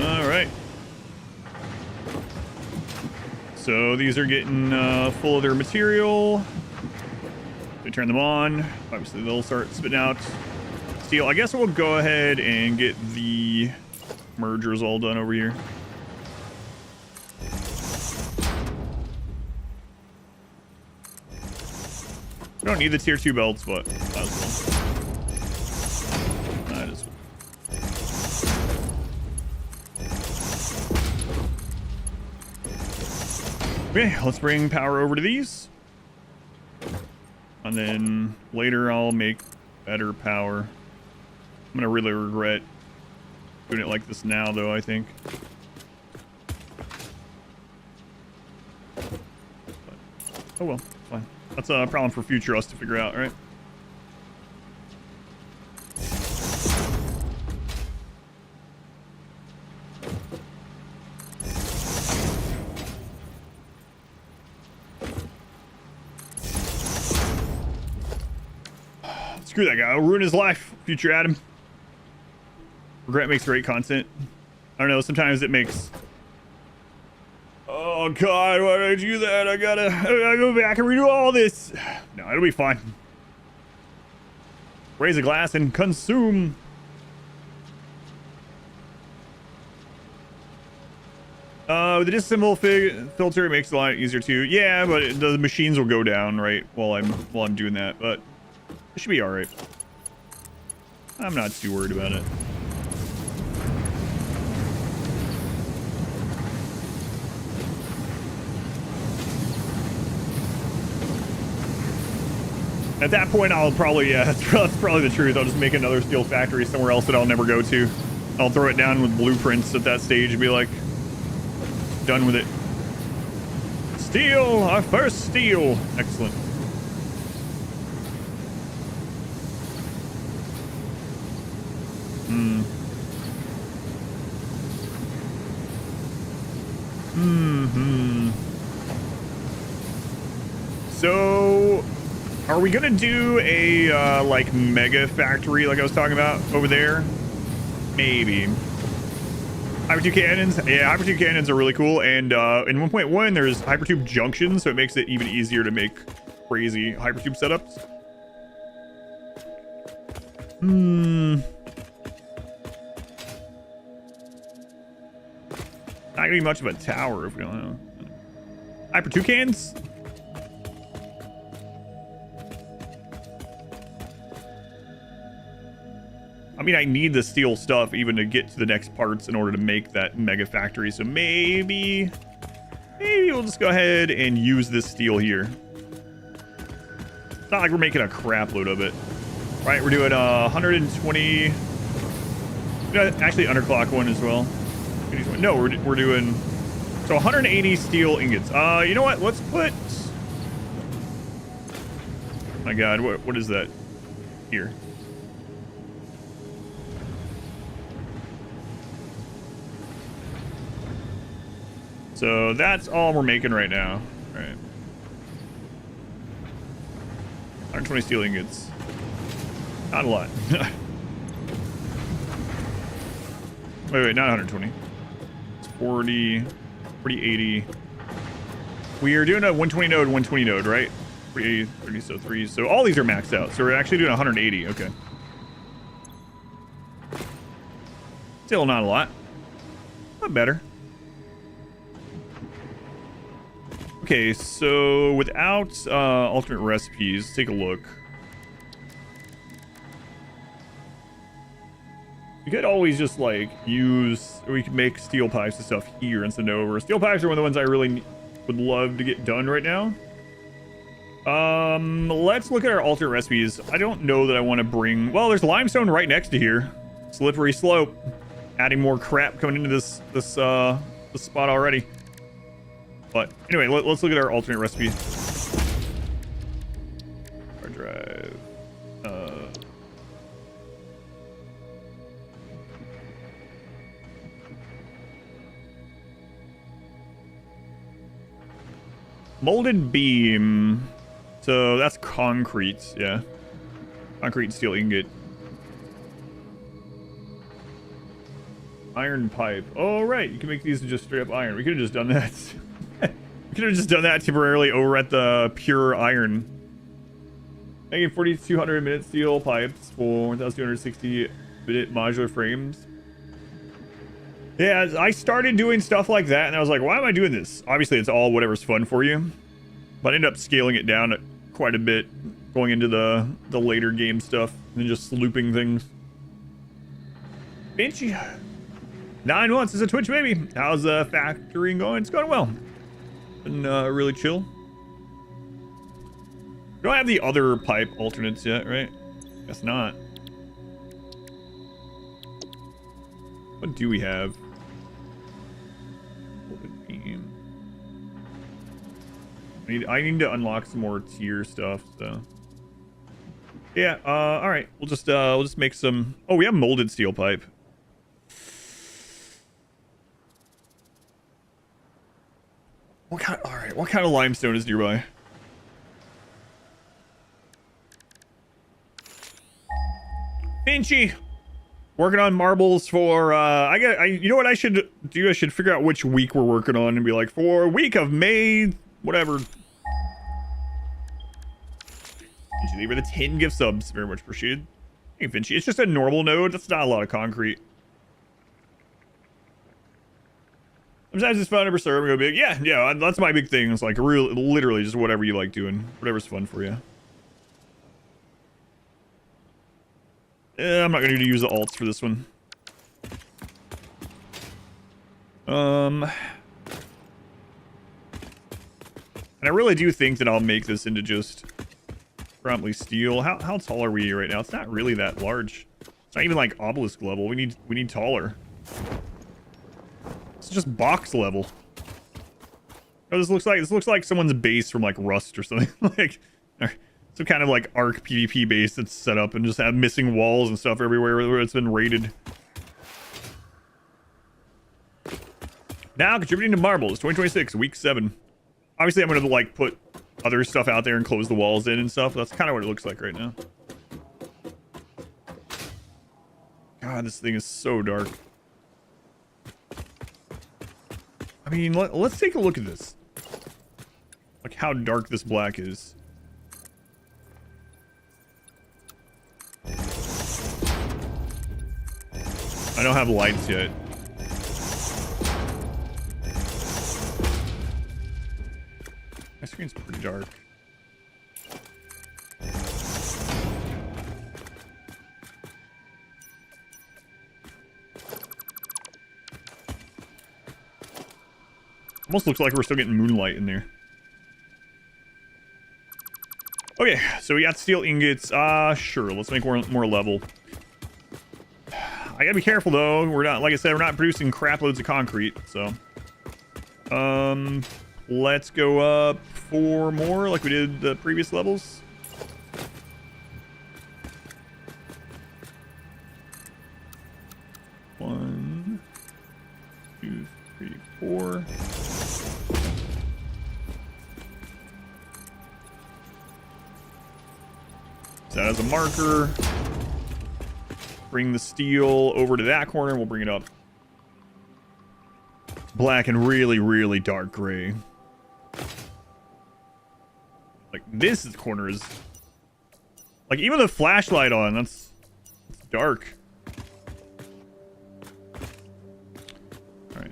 All right. So these are getting full of their material. They turn them on. Obviously, they'll start spitting out steel. I guess we'll go ahead and get the mergers all done over here. We don't need the tier 2 belts, but that's cool. That is cool. Okay, let's bring power over to these. And then later I'll make better power. I'm gonna really regret doing it like this now though, I think. But, oh well, fine. That's a problem for future us to figure out, right? Screw that guy. I'll ruin his life. Future Adam. Regret makes great content. I don't know. Sometimes it makes... Oh, God. Why did I do that? I gotta go back and redo all this. No, it'll be fine. Raise a glass and consume. The disassemble filter makes it a lot easier too. Yeah, but the machines will go down, right, while I'm doing that, but it should be all right. I'm not too worried about it. At that point, I'll probably, yeah, that's probably the truth. I'll just make another steel factory somewhere else that I'll never go to. I'll throw it down with blueprints at that stage and be like, done with it. Steel, our first steel. Excellent. So, are we gonna do a like mega factory like I was talking about over there? Maybe. Hypertube cannons, yeah, hypertube cannons are really cool, and in 1.1 there's hypertube junctions, so it makes it even easier to make crazy hypertube setups. Not gonna be much of a tower if we don't know. Hyper toucans? I mean, I need the steel stuff even to get to the next parts in order to make that mega factory. So maybe we'll just go ahead and use this steel here. It's not like we're making a crap load of it. Right, we're doing 120. Actually, underclock one as well. No, we're doing so 180 steel ingots. You know what? Let's put. My God, what is that here? So that's all we're making right now. All right. 120 steel ingots. Not a lot. wait, not 120. It's 40, 80. We are doing a 120 node, 120 node, right? 40, 30, so 3. So all these are maxed out. So we're actually doing 180. Okay. Still not a lot. Not better. Okay, so without alternate recipes, take a look. You could always just like use, or we could make steel pipes and stuff here and send over. Steel pipes are one of the ones I really would love to get done right now. Let's look at our alternate recipes. I don't know that I want to bring, well, there's limestone right next to here. Slippery slope. Adding more crap coming into this spot already. But anyway, let's look at our alternate recipes. Hard drive. Molded beam. So that's concrete, yeah. Concrete and steel ingot. Iron pipe. Oh, right. You can make these just straight up iron. We could have just done that. We could have just done that temporarily over at the pure iron. Making 4,200 minute steel pipes for 1,260 minute modular frames. Yeah, I started doing stuff like that, and I was like, why am I doing this? Obviously, it's all whatever's fun for you. But I ended up scaling it down quite a bit, going into the later game stuff, and just looping things. Benchy. 9 months is a Twitch baby. How's factoring going? It's going well. Been really chill. Don't have the other pipe alternates yet, right? Guess not. What do we have? I need to unlock some more tier stuff, so. Yeah, all right. We'll just make some. Oh, we have molded steel pipe. What kind of limestone is nearby? Finchy! Working on marbles for, you know what I should do? I should figure out which week we're working on and be like, for week of May, whatever. Finchy, leave her the 10 gift subs. Very much appreciated. Hey, Finchy, it's just a normal node. That's not a lot of concrete. Sometimes it's fun to serve and go big. Yeah, that's my big thing. It's like literally just whatever you like doing. Whatever's fun for you. I'm not going to use the alts for this one. And I really do think that I'll make this into just promptly steel. How tall are we right now? It's not really that large. It's not even like obelisk level. We need taller. It's just box level. Oh, this looks like someone's base from like Rust or something. Like some kind of like Arc PvP base that's set up and just have missing walls and stuff everywhere where it's been raided. Now contributing to marbles, 2026, week 7. Obviously, I'm gonna like put other stuff out there and close the walls in and stuff. That's kind of what it looks like right now. God, this thing is so dark. I mean, let's take a look at this. Like how dark this black is. don't have lights yet. My screen's pretty dark. Almost looks like we're still getting moonlight in there. Okay, so we got steel ingots. Sure, let's make more level. I gotta be careful though. We're not, like I said, we're not producing crap loads of concrete, so. Let's go up 4 more like we did the previous levels. One, 2, 3, 4. So that as a marker. Bring the steel over to that corner and we'll bring it up. Black and really, really dark gray. Like this corner is like even the flashlight on, that's dark. Alright.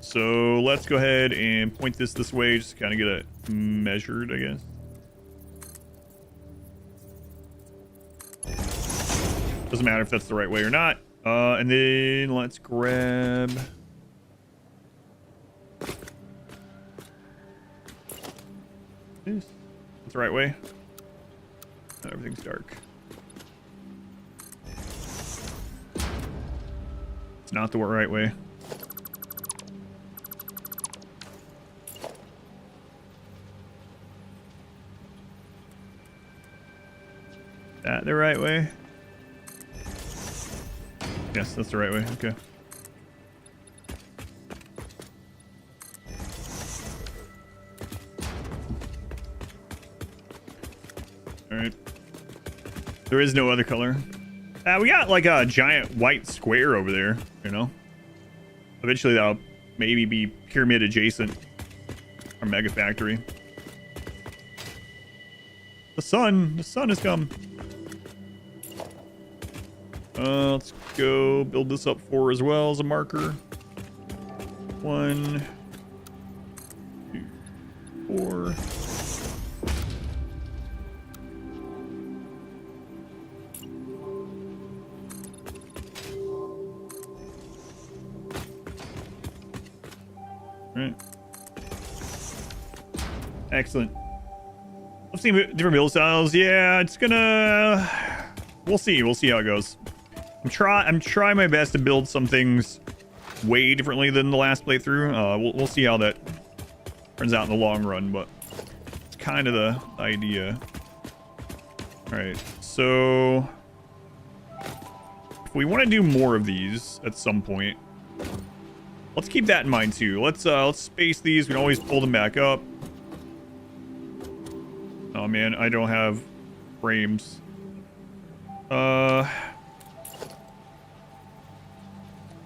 So let's go ahead and point this way, just kind of get it measured, I guess. Doesn't matter if that's the right way or not. And then let's grab this. That's the right way. Everything's dark. It's not the right way. That the right way? Yes, that's the right way. Okay. Alright. There is no other color. We got like a giant white square over there, you know? Eventually that'll maybe be pyramid adjacent. Our mega factory. The sun has come. Let's go build this up 4 as well as a marker. 1, 2, 4. Right. Excellent. I've seen different build styles. Yeah, it's gonna. We'll see how it goes. I'm trying my best to build some things way differently than the last playthrough. We'll see how that turns out in the long run, but it's kind of the idea. All right, so if we want to do more of these at some point, let's keep that in mind too. Let's space these. We can always pull them back up. Oh man, I don't have frames. How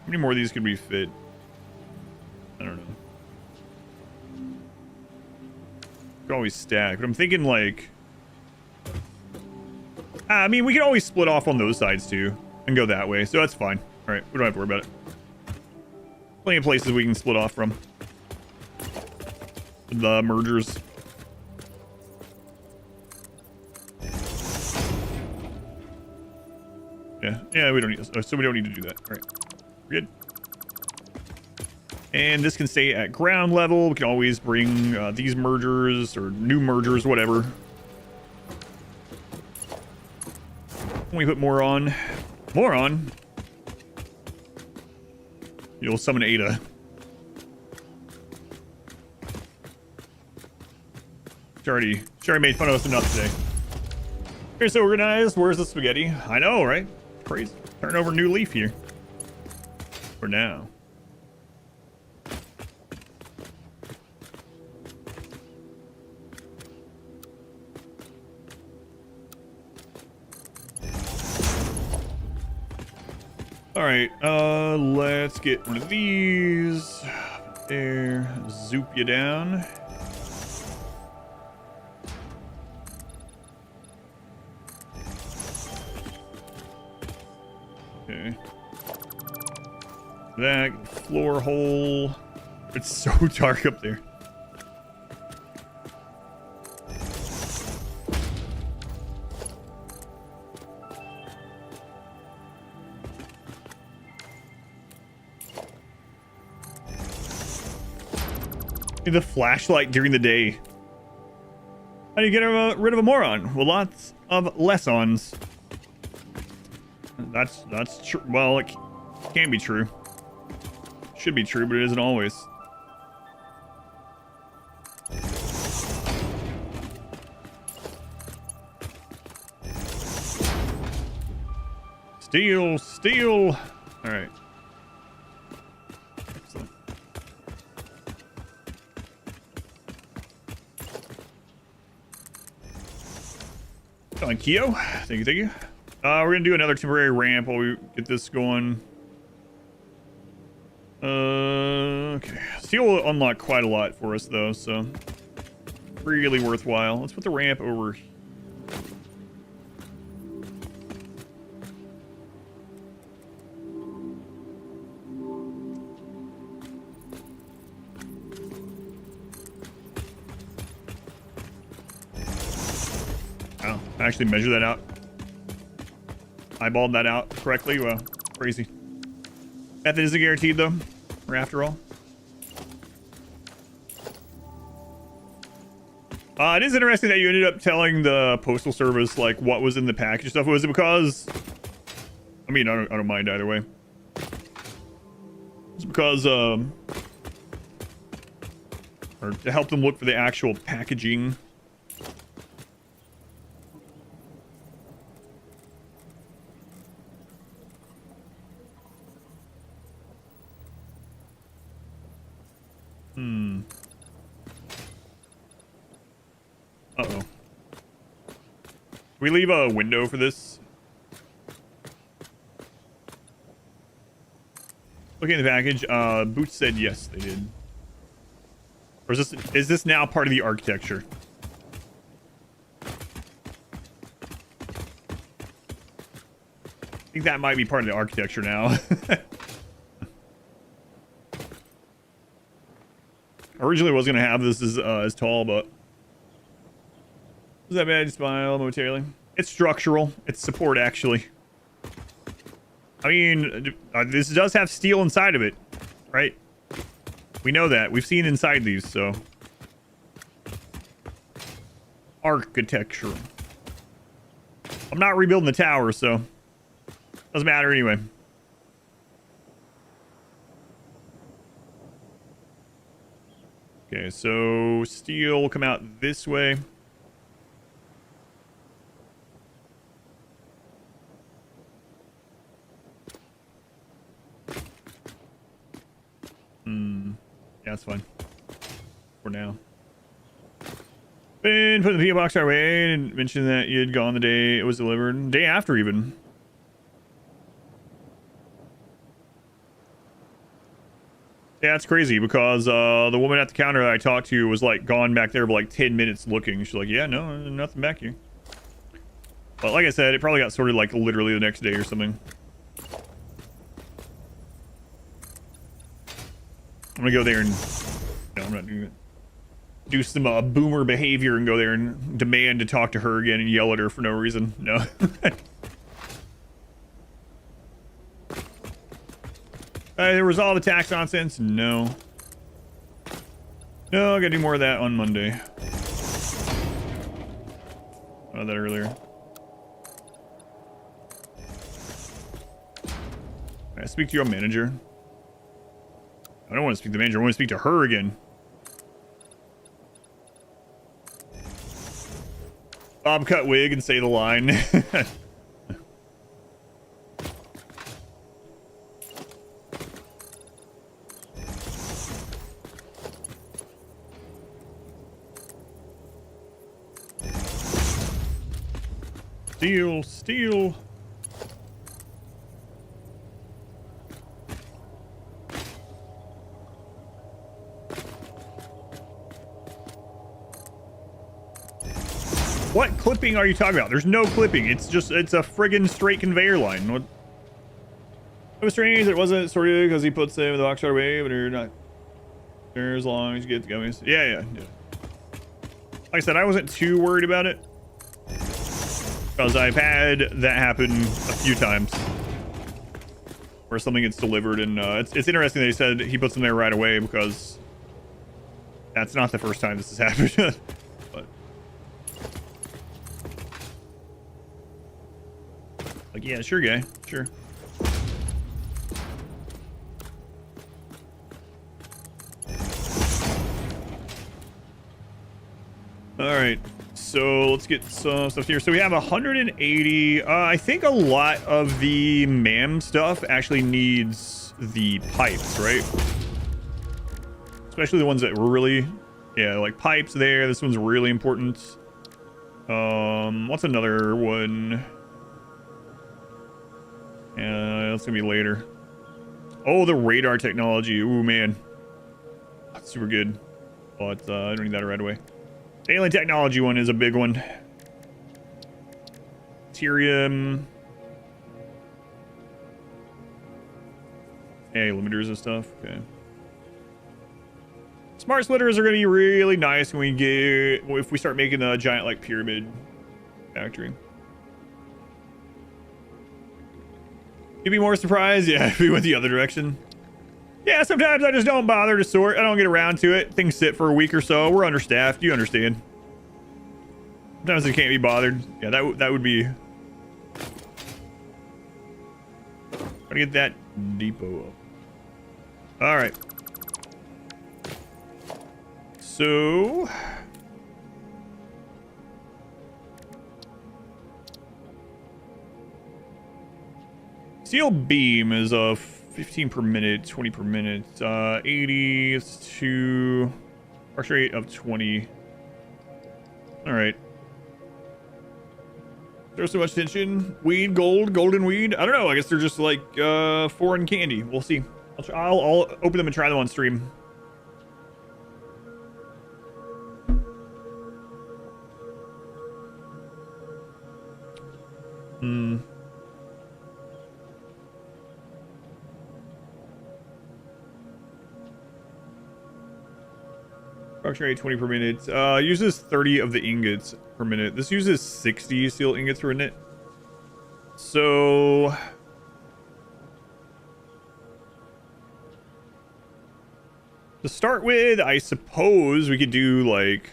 many more of these could we fit? I don't know. Could always stack, but I'm thinking like, I mean, we can always split off on those sides too and go that way, so that's fine. All right, we don't have to worry about it. Plenty of places we can split off from. The mergers. Yeah, we don't need, so we don't need to do that. All right, we're good. And this can stay at ground level. We can always bring these mergers or new mergers, whatever. When we put more on, you'll summon Ada. She already made fun of us enough today. Here's so organized. Where's the spaghetti? I know, right? Crazy. Turn over a new leaf here. For now. All right, let's get one of these. There, zoop you down. Okay. That floor hole. It's so dark up there. Need the flashlight during the day. How do you get rid of a moron? Well, lots of lessons. That's true. Well, it can be true. Should be true, but it isn't always. Steel, steel. All right. Excellent. Thank you. Thank you. Thank you. We're gonna do another temporary ramp while we get this going. Okay. Steel will unlock quite a lot for us though, so really worthwhile. Let's put the ramp over. Oh, I actually measured that out. Eyeballed that out correctly. Well, crazy. Method isn't guaranteed though, or after all. It is interesting that you ended up telling the postal service like what was in the package stuff. Was it because? I mean, I don't mind either way. It's because or to help them look for the actual packaging. Uh-oh. We leave a window for this. Looking at the package, Boots said yes, they did. Or is this now part of the architecture? I think that might be part of the architecture now. Originally was gonna have this as tall, but is that bad? Smile momentarily. It's structural. It's support actually. I mean, this does have steel inside of it, right? We know that. We've seen inside these, so architecture. I'm not rebuilding the tower, so doesn't matter anyway. Okay, so steel will come out this way. Yeah, that's fine. For now. Been put in the PO box our way and mentioned that you had gone the day it was delivered. Day after even. Yeah, it's crazy because the woman at the counter that I talked to was like gone back there for like 10 minutes looking. She's like, yeah, no, nothing back here. But like I said, it probably got sorted like literally the next day or something. I'm gonna go there and no, I'm not doing it. Do some boomer behavior and go there and demand to talk to her again and yell at her for no reason. No. Resolve the tax nonsense? No. No, I gotta do more of that on Monday. Oh, that earlier. I speak to your manager. I don't want to speak to the manager. I want to speak to her again. Bob cut wig and say the line. Steel, steel. What clipping are you talking about? There's no clipping. It's a friggin' straight conveyor line. What? It was strange that it wasn't sorted because he puts them in the box right away, but they're not there as long as you get the gummies. Yeah. Like I said, I wasn't too worried about it because I've had that happen a few times where something gets delivered, and it's interesting that he said he puts them there right away because that's not the first time this has happened. But like, yeah, sure, guy, sure. All right, so let's get some stuff here. So we have 180. I think a lot of the MAM stuff actually needs the pipes, right? Especially the ones that really, yeah, like pipes there. This one's really important. What's another one? That's gonna be later. Oh, the radar technology. Ooh, man, that's super good. But I don't need that right away. Alien technology one is a big one. Tyrium. Hey, limiters and stuff. Okay. Smart splitters are going to be really nice when if we start making a giant like pyramid factory. You'd be more surprised, yeah, if we went the other direction. Yeah, sometimes I just don't bother to sort. I don't get around to it. Things sit for a week or so. We're understaffed. You understand. Sometimes they can't be bothered. Yeah, that would be. Gotta get that depot up. All right. So. Steel beam is a 15 per minute, 20 per minute, 80 is to arch rate of 20. All right. There's so much tension. Weed, gold, golden weed. I don't know. I guess they're just like foreign candy. We'll see. I'll open them and try them on stream. Production rate 20 per minute. Uses 30 of the ingots per minute. This uses 60 steel ingots per minute. So to start with, I suppose we could do like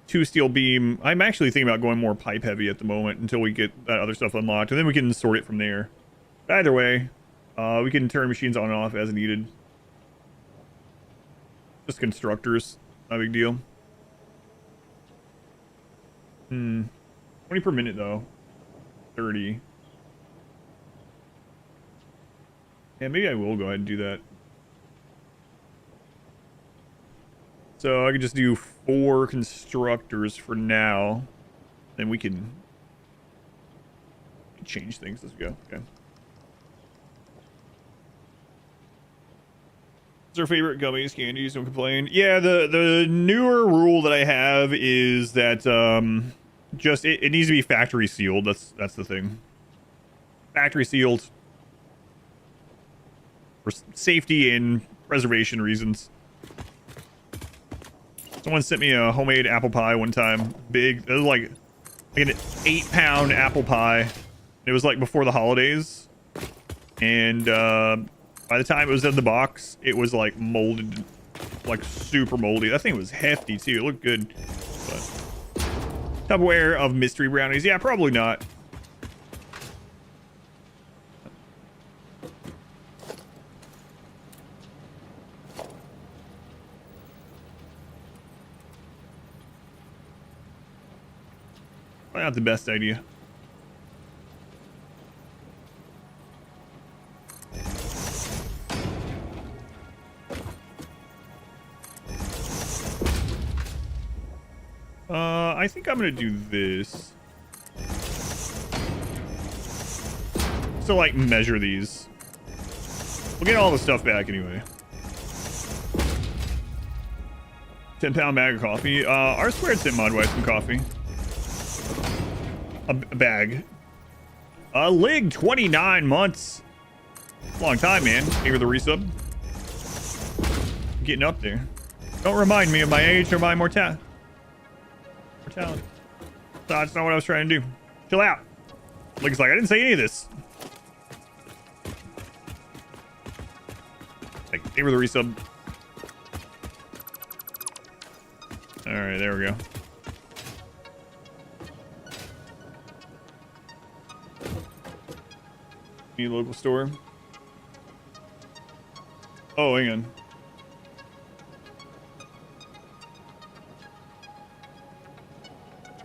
2 steel beam. I'm actually thinking about going more pipe heavy at the moment until we get that other stuff unlocked, and then we can sort it from there. Either way, we can turn machines on and off as needed. Just constructors. Not a big deal. 20 per minute though. 30. Yeah, maybe I will go ahead and do that. So I could just do 4 constructors for now. Then we can change things as we go. Okay. Our favorite gummies, candies, don't complain. Yeah, the newer rule that I have is that just it needs to be factory sealed. That's the thing. Factory sealed for safety and preservation reasons. Someone sent me a homemade apple pie one time. Big. It was like an 8-pound apple pie. It was like before the holidays, and by the time it was in the box, it was like molded, like super moldy. That thing was hefty too. It looked good. But Tupperware of mystery brownies. Yeah, probably not. Probably not the best idea. I think I'm gonna do this. So like measure these. We'll get all the stuff back anyway. 10-pound bag of coffee. R squared sent Modwife some coffee. A bag. Lig 29 months. Long time, man. Thank you for the resub. Getting up there. Don't remind me of my age or my mortality. That's not what I was trying to do. Chill out. Looks like I didn't say any of this. Thank you for the resub. Alright, there we go. Any local store? Oh, hang on.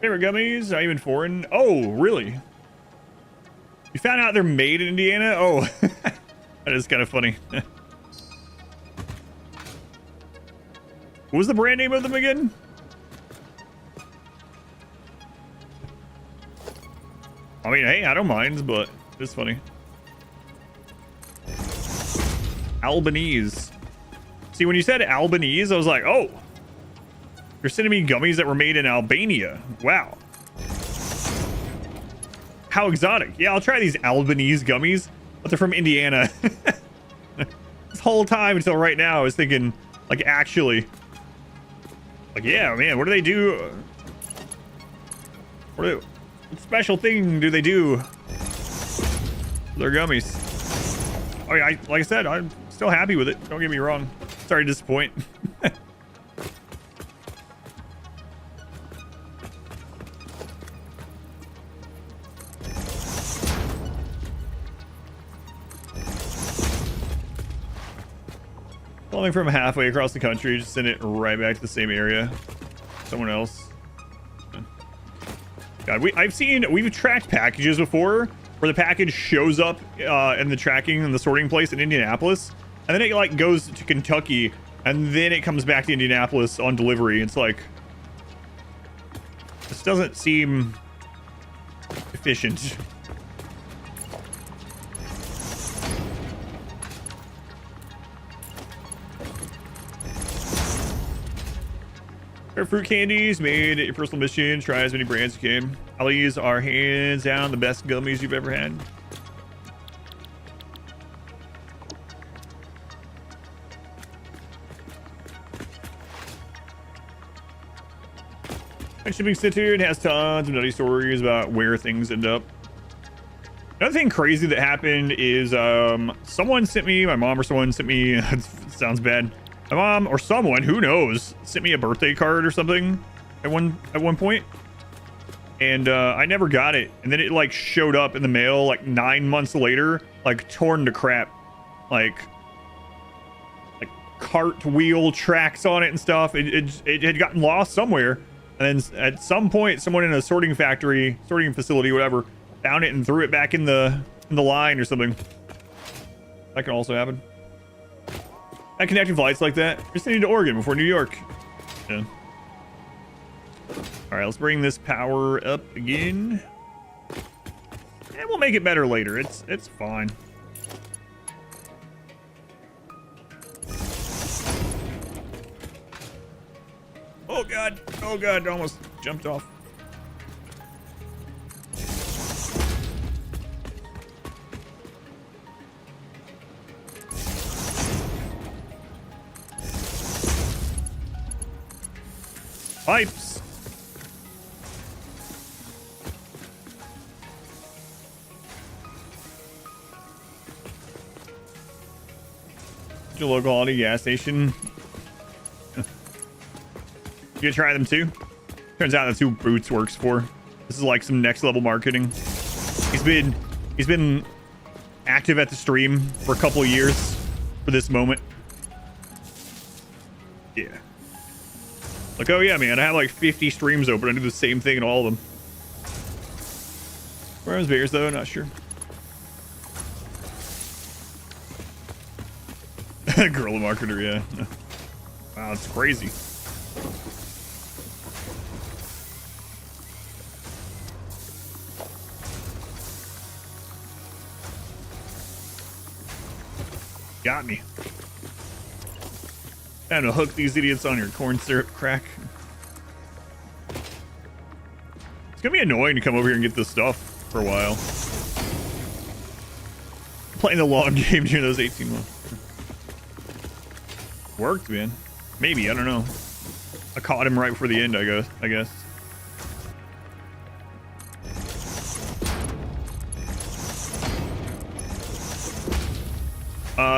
Favorite gummies? Not even foreign? Oh, really? You found out they're made in Indiana? Oh, that is kind of funny. What was the brand name of them again? I mean, hey, I don't mind, but it's funny. Albanese. See, when you said Albanese, I was like, oh, you're sending me gummies that were made in Albania. Wow. How exotic. Yeah, I'll try these Albanese gummies, but they're from Indiana. This whole time until right now, I was thinking, like, actually, like, yeah, man, what do they do? What special thing do they do? Their gummies. Oh yeah, like I said, I'm still happy with it. Don't get me wrong. Sorry to disappoint. Falling from halfway across the country, just send it right back to the same area. Someone else. God, we've tracked packages before where the package shows up in the tracking and the sorting place in Indianapolis, and then it like goes to Kentucky, and then it comes back to Indianapolis on delivery. It's like, this doesn't seem efficient. Our fruit candies made at your personal mission. Try as many brands as you can. These are hands down the best gummies you've ever had. Shipping Institute has tons of nutty stories about where things end up. Another thing crazy that happened is someone sent me, my mom or someone sent me, it sounds bad, my mom or someone, who knows, sent me a birthday card or something at one point, and I never got it, and then it like showed up in the mail like 9 months later, like torn to crap, like cartwheel tracks on it and stuff. It had gotten lost somewhere, and then at some point someone in a sorting facility, whatever, found it and threw it back in the line or something. That can also happen. And connecting flights like that. Just heading to Oregon before New York. Yeah. All right, let's bring this power up again. And we'll make it better later. It's fine. Oh god, almost jumped off. Pipes. Your low quality gas station. You gonna try them too? Turns out that's who Boots works for. This is like some next level marketing. He's been active at the stream for a couple of years for this moment. Yeah. Like, oh yeah, man, I have like 50 streams open. I do the same thing in all of them. Where are bears though? Not sure. Guerrilla marketer, yeah. Wow, it's crazy. Got me. Time to hook these idiots on your corn syrup crack. It's gonna be annoying to come over here and get this stuff for a while. Playing the long game during those 18 months. Worked, man. Maybe, I don't know. I caught him right before the end, I guess.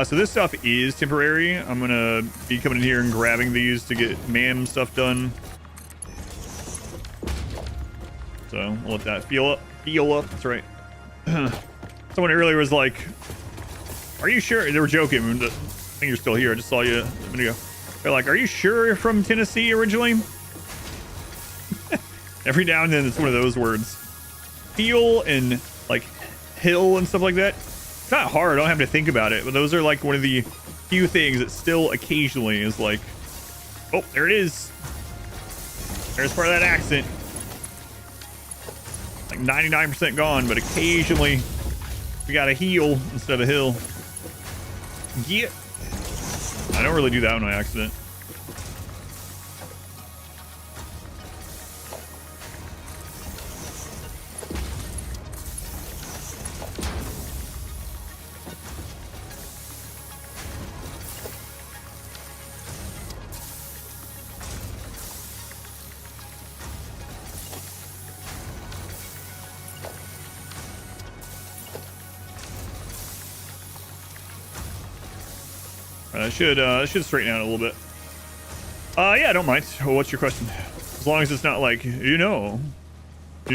So this stuff is temporary. I'm gonna be coming in here and grabbing these to get MAM stuff done. So we'll let that feel up. That's right. Someone earlier was like, "Are you sure?" They were joking. I think you're still here. I just saw you a minute ago. They're like, "Are you sure you're from Tennessee originally?" Every now and then it's one of those words. Feel and like hill and stuff like that. It's not hard. I don't have to think about it. But those are like one of the few things that still occasionally is like, oh, there it is. There's part of that accent. Like 99% gone, but occasionally we got a heel instead of hill. Yeah. I don't really do that on accident. Should straighten out a little bit. Yeah, I don't mind. Well, what's your question? As long as it's not like, you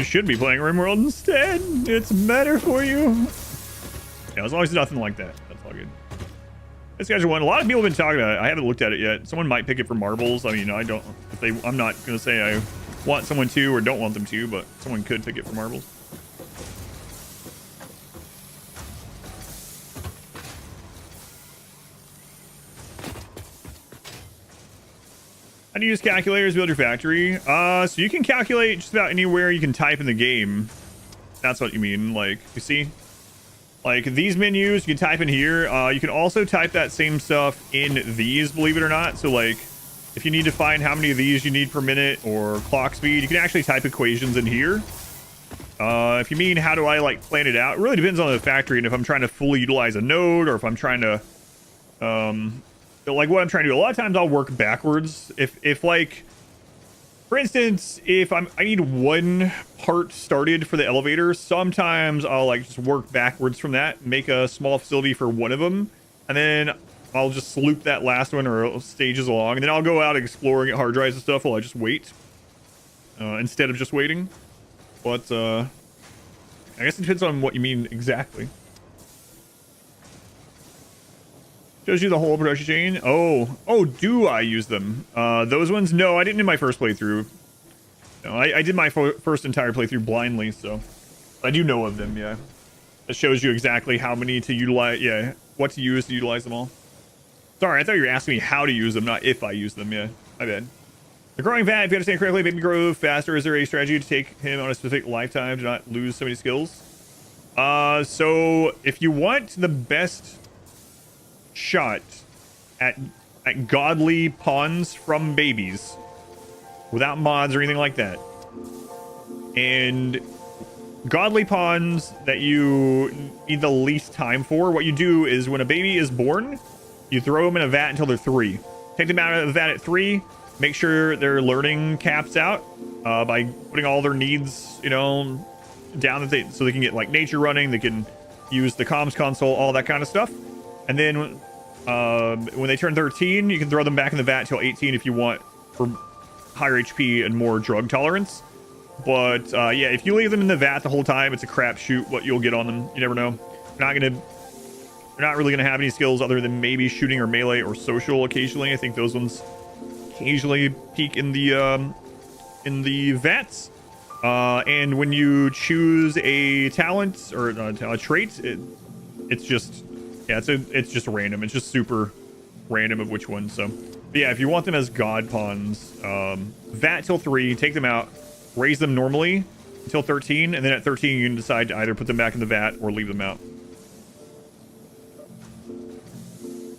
should be playing RimWorld instead. It's better for you. Yeah, as long as it's nothing like that. That's all good. This guy's one. A lot of people have been talking about it. I haven't looked at it yet. Someone might pick it for marbles. I mean, I don't. I'm not gonna say I want someone to or don't want them to, but someone could pick it for marbles. How do you use calculators to build your factory? So you can calculate just about anywhere you can type in the game. That's what you mean. Like, you see? Like, these menus, you can type in here. You can also type that same stuff in these, believe it or not. So, like, if you need to find how many of these you need per minute or clock speed, you can actually type equations in here. If you mean how do I, like, plan it out, it really depends on the factory and if I'm trying to fully utilize a node or if I'm trying to... like what I'm trying to do, a lot of times I'll work backwards. If like, for instance, if I need one part started for the elevator, sometimes I'll like just work backwards from that, make a small facility for one of them, and then I'll just loop that last one or stages along, and then I'll go out exploring at hard drives and stuff while I just wait, instead of just waiting. But I guess it depends on what you mean exactly. Shows you the whole production chain. Oh, do I use them? Those ones? No, I didn't in my first playthrough. No, I did my first entire playthrough blindly, so I do know of them, yeah. It shows you exactly how many to utilize, yeah, what to use to utilize them all. Sorry, I thought you were asking me how to use them, not if I use them, yeah. My bad. The growing vat, if you understand correctly, maybe grow faster. Is there a strategy to take him on a specific lifetime to not lose so many skills? So if you want the best shot at godly pawns from babies without mods or anything like that, and godly pawns that you need the least time for, what you do is when a baby is born, you throw them in a vat until they're 3. Take them out of the vat at 3, make sure their learning caps out by putting all their needs, down so they can get like nature running, they can use the comms console, all that kind of stuff. And then when they turn 13, you can throw them back in the vat till 18 if you want, for higher HP and more drug tolerance. But yeah, if you leave them in the vat the whole time, it's a crapshoot what you'll get on them. You never know. You're not really gonna have any skills other than maybe shooting or melee or social occasionally. I think those ones occasionally peak in the vats. And when you choose a talent or a trait, it's just. Yeah, it's just random. It's just super random of which one. So, but yeah, if you want them as god pawns, vat till 3, take them out, raise them normally until 13, and then at 13 you can decide to either put them back in the vat or leave them out.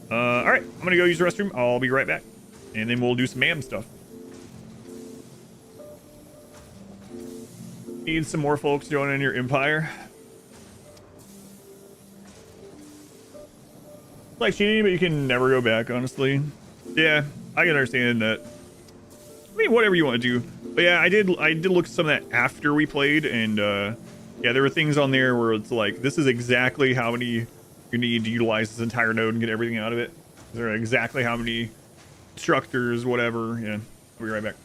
All right, I'm gonna go use the restroom. I'll be right back, and then we'll do some MAM stuff. Need some more folks joining your empire. like cheating, but you can never go back, honestly. Yeah, I can understand that. I mean, whatever you want to do. But yeah, I did look at some of that after we played, and yeah, there were things on there where it's like, this is exactly how many you need to utilize this entire node and get everything out of it. There are exactly how many structures, whatever. Yeah, I'll be right back.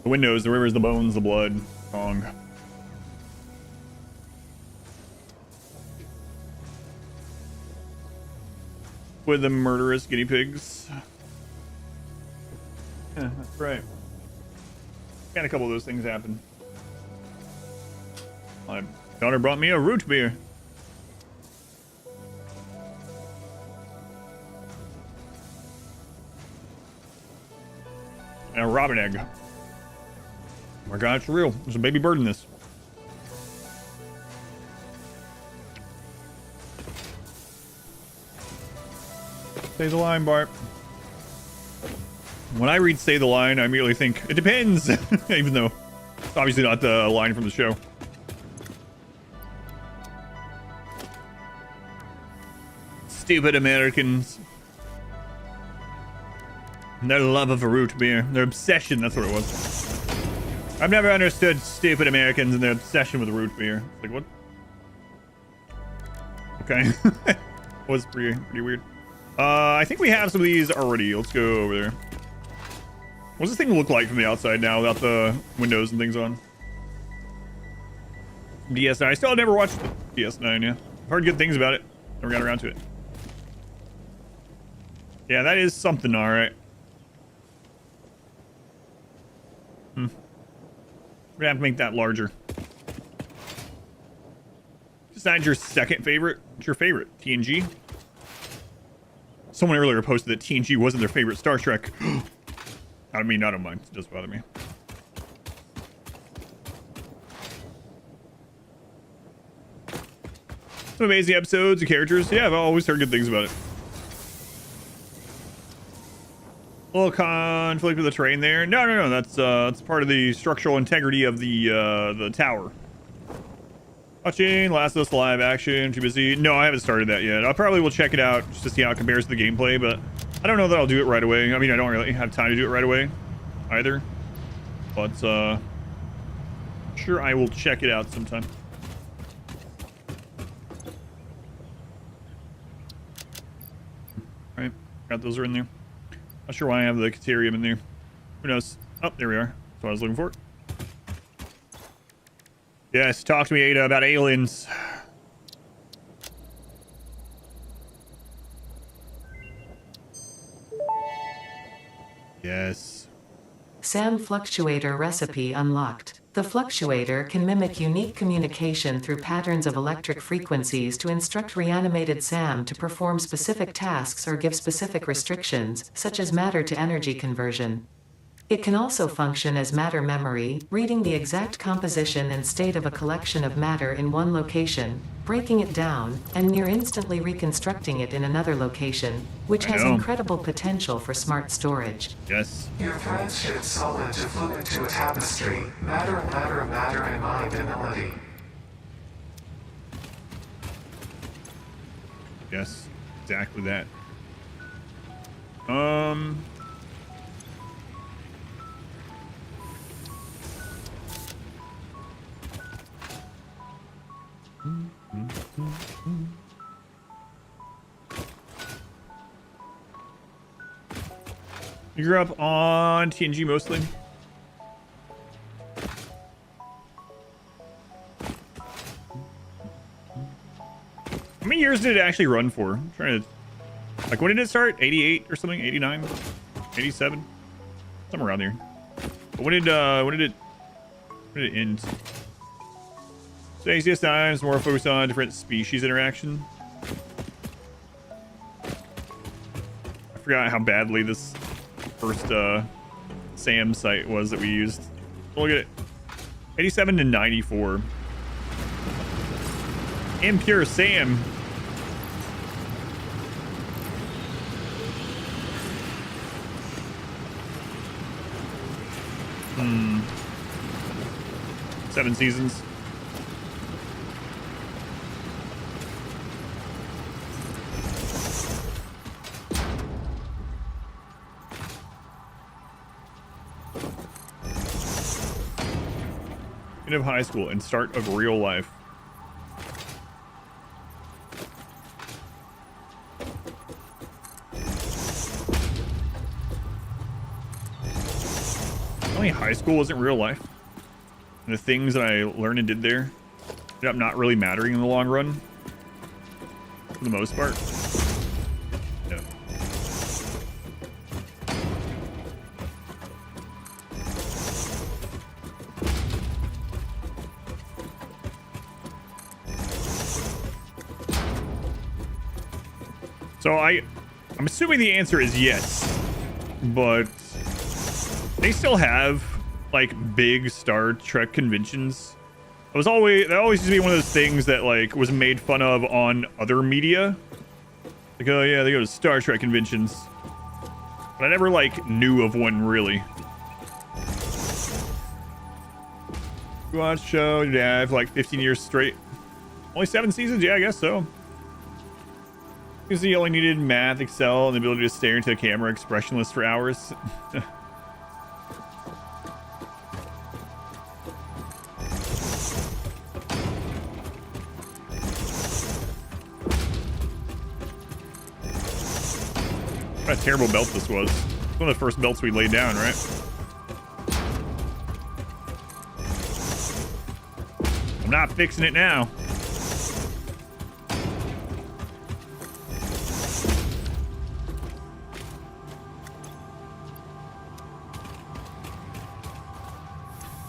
The windows, the rivers, the bones, the blood, song. With the murderous guinea pigs. Yeah, that's right. Got a couple of those things happen. My daughter brought me a root beer. And a robin egg. Oh my god, it's real. There's a baby bird in this. Say the line, Bart. When I read say the line, I immediately think, it depends. Even though it's obviously not the line from the show. Stupid Americans. And their love of a root beer. Their obsession, that's what it was. I've never understood stupid Americans and their obsession with root beer. Like, what? Okay. Was pretty weird. I think we have some of these already. Let's go over there. What's this thing look like from the outside now without the windows and things on? DS9. I still never watched DS9, yeah. I've heard good things about it. Never got around to it. Yeah, that is something, alright. We're gonna have to make that larger. Besides your second favorite, what's your favorite? TNG? Someone earlier posted that TNG wasn't their favorite Star Trek. I mean, I don't mind. It doesn't bother me. Some amazing episodes and characters. Yeah, I've always heard good things about it. A little conflict with the terrain there. No. That's part of the structural integrity of the tower. Watching Last of Us live action. Too busy. No, I haven't started that yet. I probably will check it out just to see how it compares to the gameplay, but I don't know that I'll do it right away. I mean, I don't really have time to do it right away either. But sure, I will check it out sometime. All right, got those are in there. Not sure why I have the Caterium in there. Who knows? Oh, there we are. That's what I was looking for. Yes, talk to me, Ada, about aliens. Yes. SAM fluctuator recipe unlocked. The fluctuator can mimic unique communication through patterns of electric frequencies to instruct reanimated SAM to perform specific tasks or give specific restrictions, such as matter to energy conversion. It can also function as matter memory, reading the exact composition and state of a collection of matter in one location, breaking it down, and near instantly reconstructing it in another location, which has incredible potential for smart storage. Yes. Your threads shift solid to fluid to a tapestry. Matter, and mind and melody. Yes. Exactly that. You grew up on TNG mostly? How many years did it actually run for? I'm trying to... Like, when did it start? 88 or something? 89? 87? Somewhere around there. But when did it end? So ACS9 is more focused on different species interaction. I forgot how badly this first SAM site was that we used. Look at it. 87 to 94. Impure SAM. Hmm. 7 seasons. End of high school and start of real life. Only high school wasn't real life. And the things that I learned and did there ended up not really mattering in the long run. For the most part. No. So I'm assuming the answer is yes, but they still have like big Star Trek conventions. That always used to be one of those things that like was made fun of on other media. Like, oh yeah, they go to Star Trek conventions, but I never like knew of one really. You watch show, yeah, for like 15 years straight. Only 7 seasons, yeah, I guess so. Because he only needed math, Excel, and the ability to stare into the camera expressionless for hours. What a terrible belt this was. It's one of the first belts we laid down, right? I'm not fixing it now.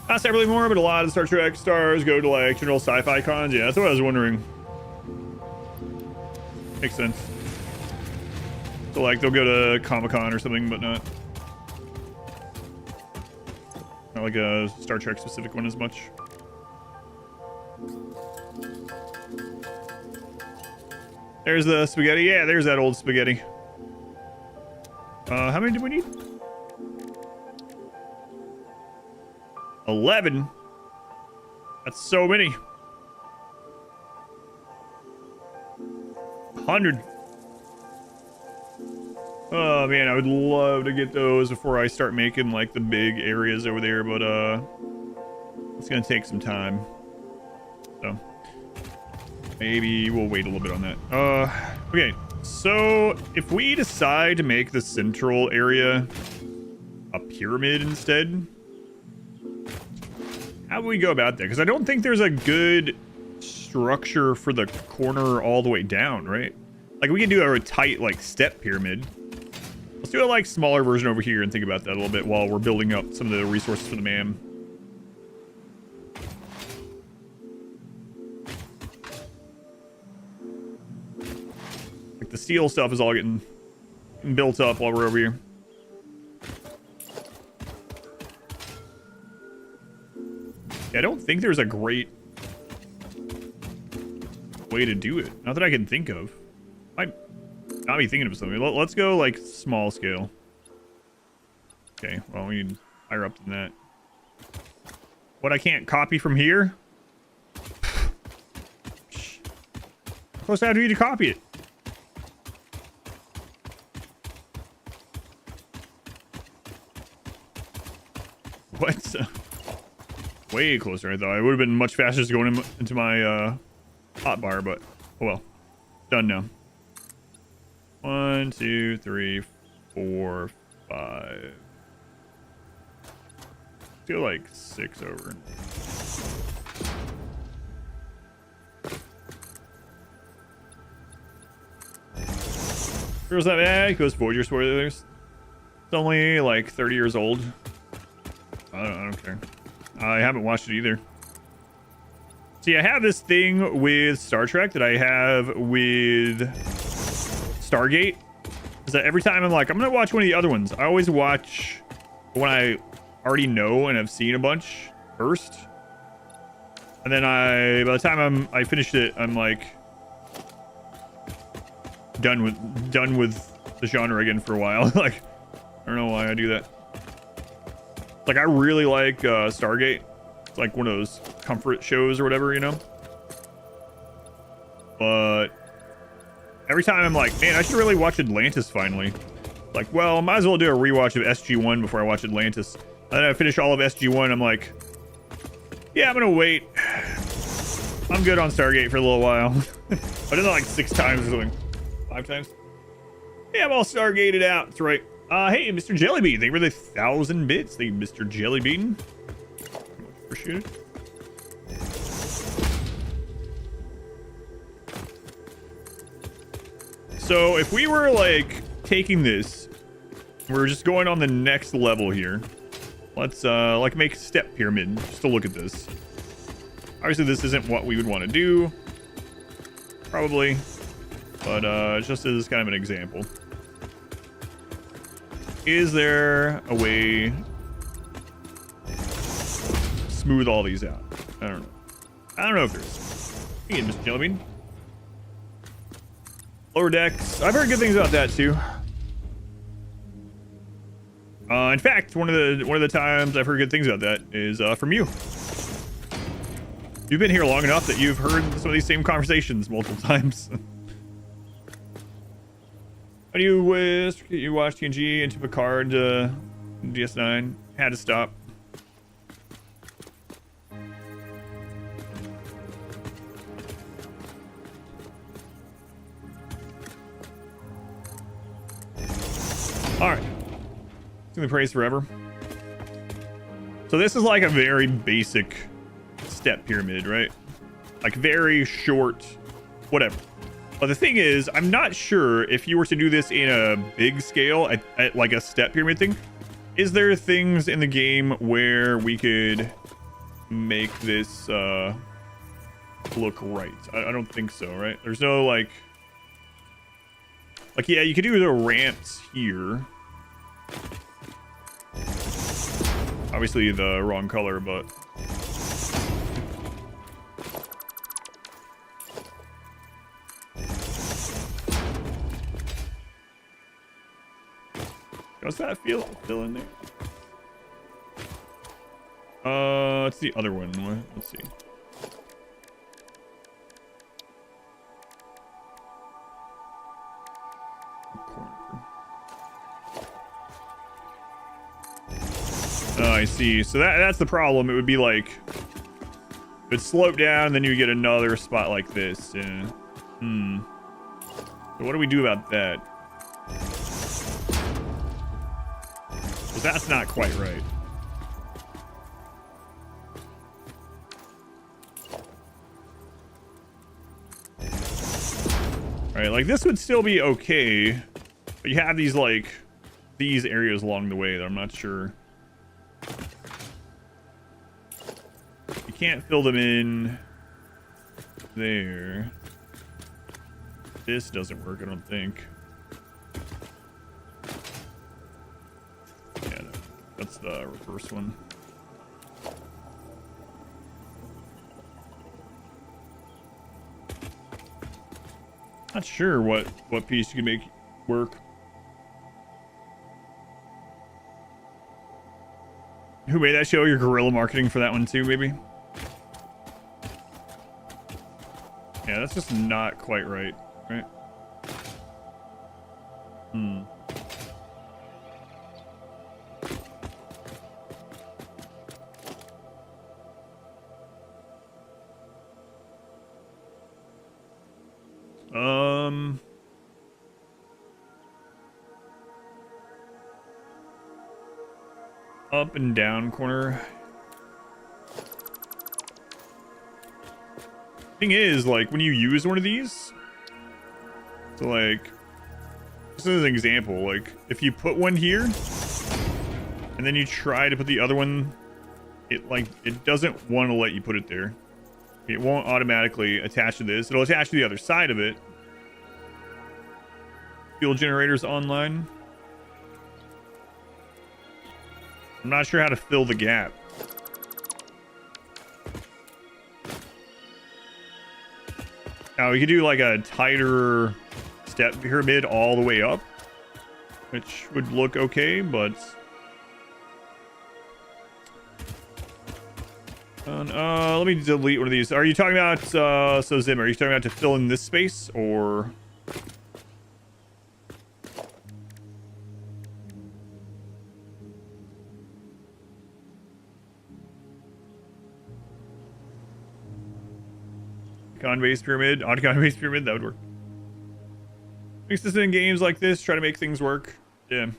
Not separately more, but a lot of Star Trek stars go to like general sci-fi cons. Yeah, that's what I was wondering. Makes sense. So like they'll go to Comic-Con or something, but not like a Star Trek specific one as much. There's the spaghetti. Yeah, there's that old spaghetti. How many do we need? 11. That's so many. 100. Oh man, I would love to get those before I start making like the big areas over there, but it's gonna take some time. So maybe we'll wait a little bit on that. Okay, so if we decide to make the central area a pyramid instead, how do we go about that? Because I don't think there's a good structure for the corner all the way down, right? Like we can do a tight like step pyramid. Let's do a like smaller version over here and think about that a little bit while we're building up some of the resources for the man. Like the steel stuff is all getting built up while we're over here. Yeah, I don't think there's a great way to do it. Not that I can think of. Might not be thinking of something. Let's go like small scale. Okay, well, we need higher up than that. What, I can't copy from here? How close I have to be to copy it? What? Way closer, I thought. It would have been much faster just going into my hotbar, but oh well. Done now. 1, 2, 3, 4, 5. Feel like 6 over. Where's that bag? Goes Voyager spoilers. It's only like 30 years old. I don't care. I haven't watched it either. See, I have this thing with Star Trek that I have with Stargate. Is that every time I'm like, I'm gonna watch one of the other ones, I always watch when I already know and have seen a bunch first. And then by the time I finished it, I'm like done with the genre again for a while. Like, I don't know why I do that. Like, I really like Stargate. It's like one of those comfort shows or whatever, you know? But every time I'm like, man, I should really watch Atlantis finally. Like, well, might as well do a rewatch of SG-1 before I watch Atlantis. And then I finish all of SG-1, I'm like, yeah, I'm gonna wait. I'm good on Stargate for a little while. I did that like 6 times or something. 5 times? Yeah, I'm all Stargated out. That's right. Hey, Mr. Jellybean. Thank you for the 1,000 bits. Thank you, Mr. Jellybean. Appreciate it. So if we were like taking this, we're just going on the next level here. Let's like make a step pyramid just to look at this. Obviously this isn't what we would want to do, probably, but just as kind of an example. Is there a way to smooth all these out? I don't know. I don't know if there is. Hey, Mr. Jellybean. Lower decks. I've heard good things about that too. In fact, one of the times I've heard good things about that is from you. You've been here long enough that you've heard some of these same conversations multiple times. How do you wish you watched TNG into Picard DS9? Had to stop. Alright. It's gonna praise forever. So this is like a very basic step pyramid, right? Like very short, whatever. But the thing is, I'm not sure if you were to do this in a big scale, at like a step pyramid thing, is there things in the game where we could make this look right? I don't think so, right? There's no like, yeah, you could do the ramps here. Obviously the wrong color, but does that feel in there? It's the other one. Let's see. Oh, I see. So that's the problem. It would be like it would slope down, and then you get another spot like this. Yeah. So what do we do about that? Because that's not quite right. All right, like this would still be okay, but you have these like these areas along the way that I'm not sure. You can't fill them in there. This doesn't work, I don't think. Yeah, that's the reverse one. Not sure what piece you can make work. Who made that show? Your guerrilla marketing for that one too, maybe? Yeah, that's just not quite right, right? Hmm. Up and down corner. Thing is, like, when you use one of these, so like, this is an example, like, if you put one here, and then you try to put the other one, it doesn't want to let you put it there. It won't automatically attach to this. It'll attach to the other side of it. Fuel generators online. I'm not sure how to fill the gap. Now we could do like a tighter step pyramid all the way up, which would look okay, but let me delete one of these. Are you talking about so Zim, are you talking about to fill in this space or? Octagon-based pyramid, octagon-based pyramid, that would work. Makes this in games like this, try to make things work. Yeah.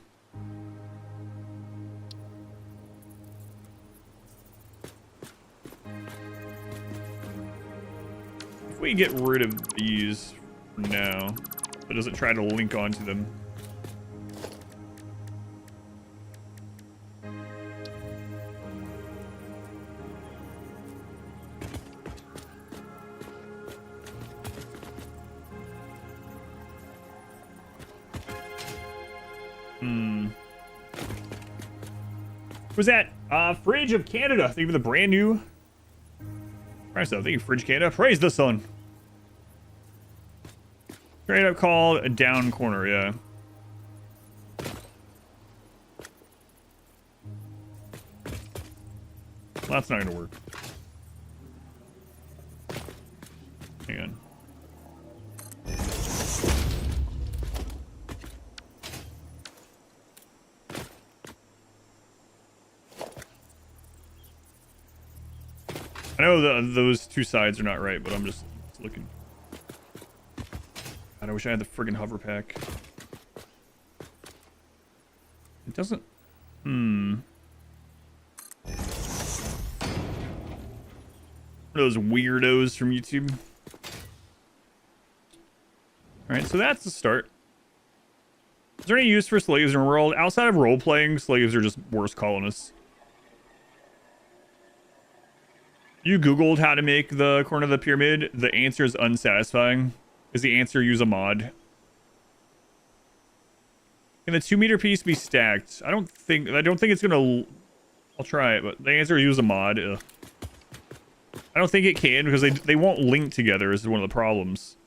If we get rid of these for now, so it doesn't try to link onto them. Was that Fridge of Canada? Thank you for the brand new price up. Thank you, Fridge Canada. Praise the sun. Straight up called a down corner, yeah. Well, that's not gonna work. Hang on. I know those two sides are not right, but I'm just looking. God, I wish I had the friggin' hover pack. It doesn't... Those weirdos from YouTube. Alright, so that's the start. Is there any use for slaves in the world? Outside of role-playing, slaves are just worse colonists. You Googled how to make the corner of the pyramid. The answer is unsatisfying. Is the answer use a mod? Can the 2-meter piece be stacked? I don't think it's gonna... I'll try it, but the answer is use a mod. Ugh. I don't think it can because they won't link together is one of the problems.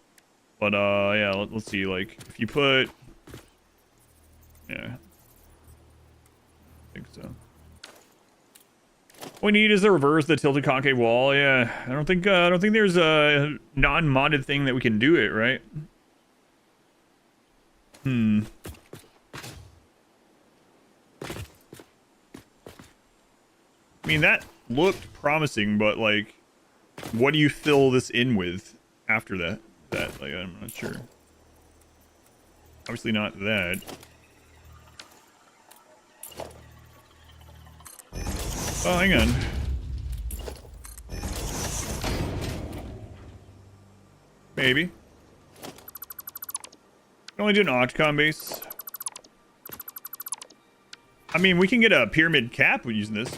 But yeah, let's see. Like if you put... Yeah. I think so. What we need is the reverse, the tilted concave wall. Yeah, I don't think there's a non-modded thing that we can do it, right? I mean, that looked promising, but like, what do you fill this in with after that? Like, I'm not sure. Obviously not that. Oh, hang on. Maybe. Can only do an octagon base. I mean, we can get a pyramid cap using this.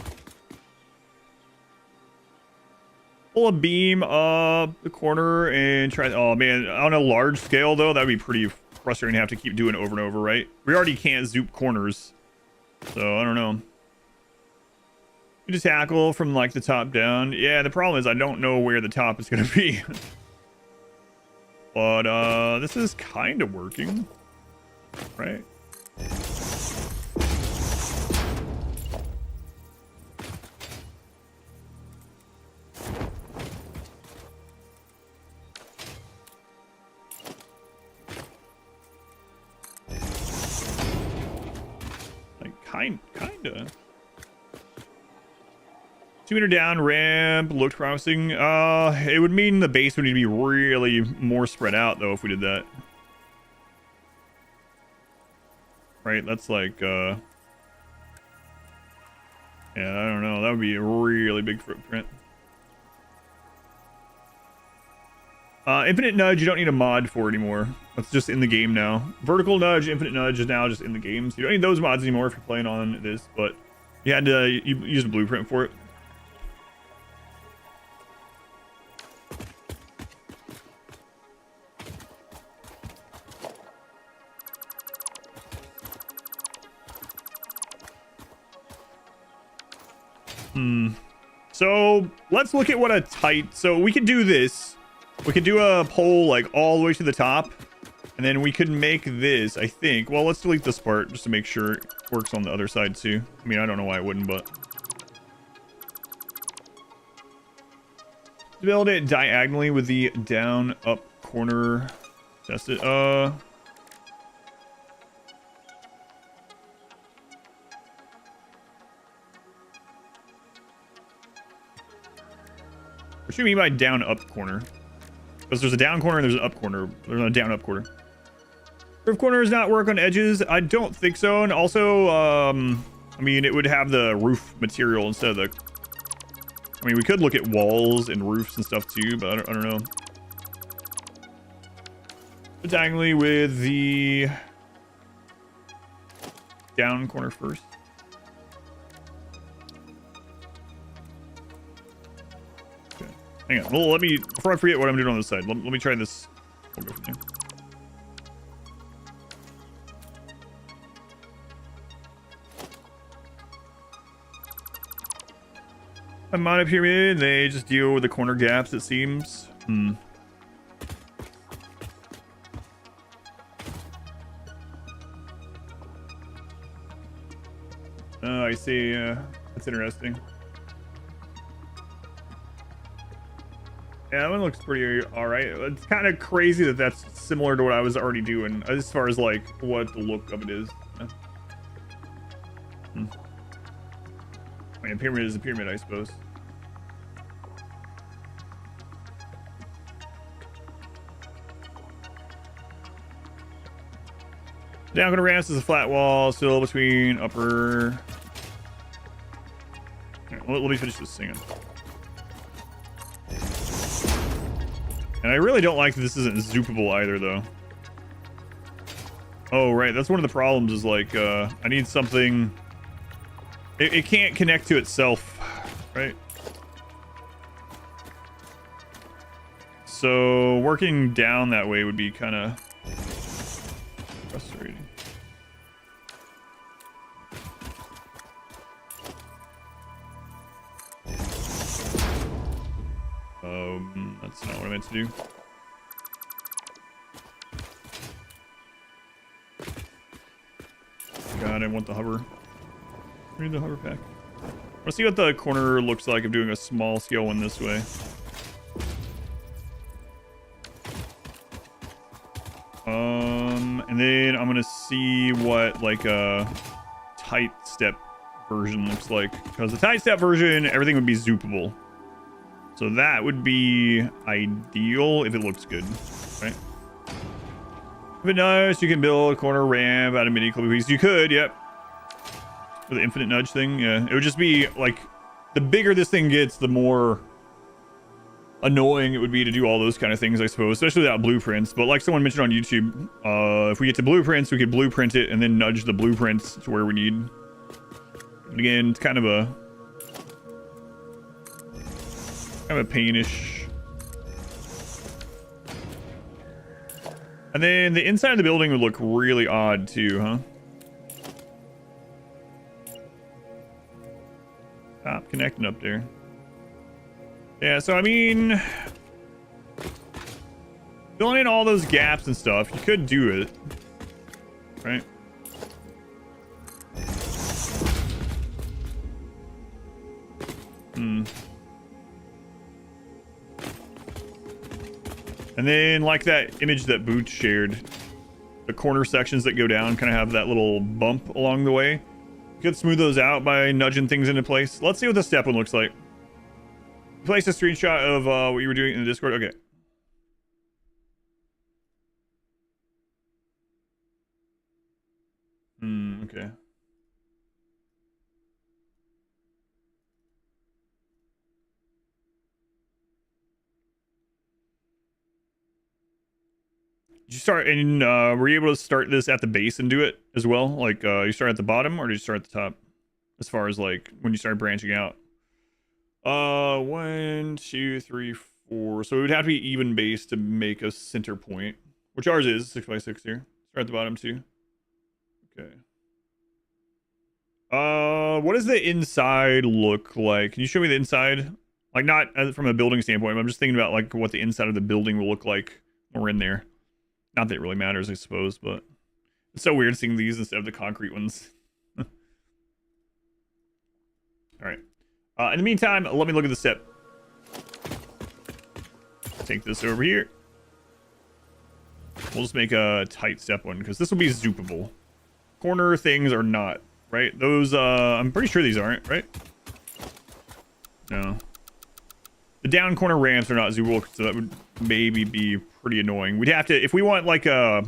Pull a beam up the corner and try. Oh man, on a large scale though, that'd be pretty frustrating to have to keep doing it over and over, right? We already can't zoop corners, so I don't know. You just tackle from like the top down. Yeah, the problem is I don't know where the top is gonna be. But this is kind of working, right? Kinda. 2-meter down ramp looked promising. It would mean the base would need to be really more spread out though if we did that. Right, that's like yeah, I don't know. That would be a really big footprint. Infinite nudge, you don't need a mod for anymore. That's just in the game now. Vertical nudge, infinite nudge is now just in the game. So you don't need those mods anymore if you're playing on this, but you had to use a blueprint for it. So let's look at what a tight, so we could do this. We could do a pole like all the way to the top, and then we could make this, I think. Well, let's delete this part just to make sure it works on the other side too. I mean, I don't know why it wouldn't, but build it diagonally with the down up corner. Test it. What do you mean by down up corner? Because there's a down corner and there's an up corner. There's a down up corner. Roof corner does not work on edges. I don't think so. And also, I mean, it would have the roof material instead of the. I mean, we could look at walls and roofs and stuff too, but I don't know. Diagonally with the down corner first. Hang on. Well, let me, before I forget what I'm doing on this side, let me try this. We'll go from there. A mono pyramid, they just deal with the corner gaps, it seems. Oh, I see. That's interesting. Yeah, that one looks pretty alright. It's kind of crazy that that's similar to what I was already doing as far as like what the look of it is. I mean, a pyramid is a pyramid, I suppose. Down gonna ramps is a flat wall, still between upper. Here, let me finish this singing. And I really don't like that this isn't zoopable either, though. Oh, right. That's one of the problems is, like, I need something... It can't connect to itself, right? So, working down that way would be kind of frustrating. That's not what I meant to do. God, I want the hover. I need the hover pack. Let's see what the corner looks like of doing a small scale one this way. And then I'm gonna see what like a tight step version looks like, because the tight step version, everything would be zoopable. So that would be ideal if it looks good, right? If it does, you can build a corner ramp out of mini clippy pieces. You could, yep. For the infinite nudge thing, yeah. It would just be like, the bigger this thing gets, the more annoying it would be to do all those kind of things, I suppose, especially without blueprints. But like someone mentioned on YouTube, if we get to blueprints, we could blueprint it and then nudge the blueprints to where we need. But again, it's kind of a painish. And then the inside of the building would look really odd too, huh? Stop connecting up there. Yeah, so I mean, filling in all those gaps and stuff, you could do it, right? And then, like that image that Boots shared, the corner sections that go down kind of have that little bump along the way. You could smooth those out by nudging things into place. Let's see what the step one looks like. Place a screenshot of what you were doing in the Discord. Okay. Okay. Did you start and were you able to start this at the base and do it as well? Like you start at the bottom or did you start at the top? As far as like when you started branching out. 1, 2, 3, 4. So it would have to be even base to make a center point. Which ours is 6x6 here. Start at the bottom too. Okay. What does the inside look like? Can you show me the inside? Like not from a building standpoint, but I'm just thinking about like what the inside of the building will look like when we're in there. Not that it really matters, I suppose, but it's so weird seeing these instead of the concrete ones. All right. In the meantime, let me look at the step. Take this over here. We'll just make a tight step one because this will be zoopable. Corner things are not, right? Those, I'm pretty sure these aren't, right? No. The down corner ramps are not zoopable, so that would maybe be pretty annoying. We'd have to, if we want like that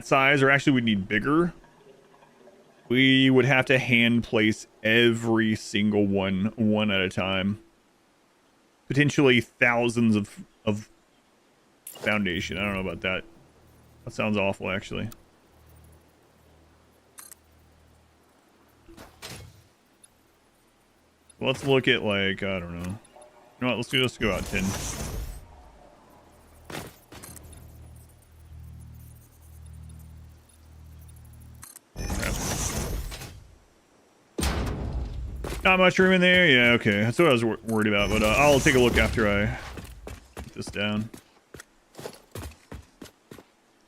size, or actually we'd need bigger, we would have to hand place every single one at a time. Potentially thousands of foundation. I don't know about that. That sounds awful, actually. Let's look at like, I don't know. You know what, let's go out 10. Not much room in there? Yeah, okay. That's what I was worried about, but I'll take a look after I put this down.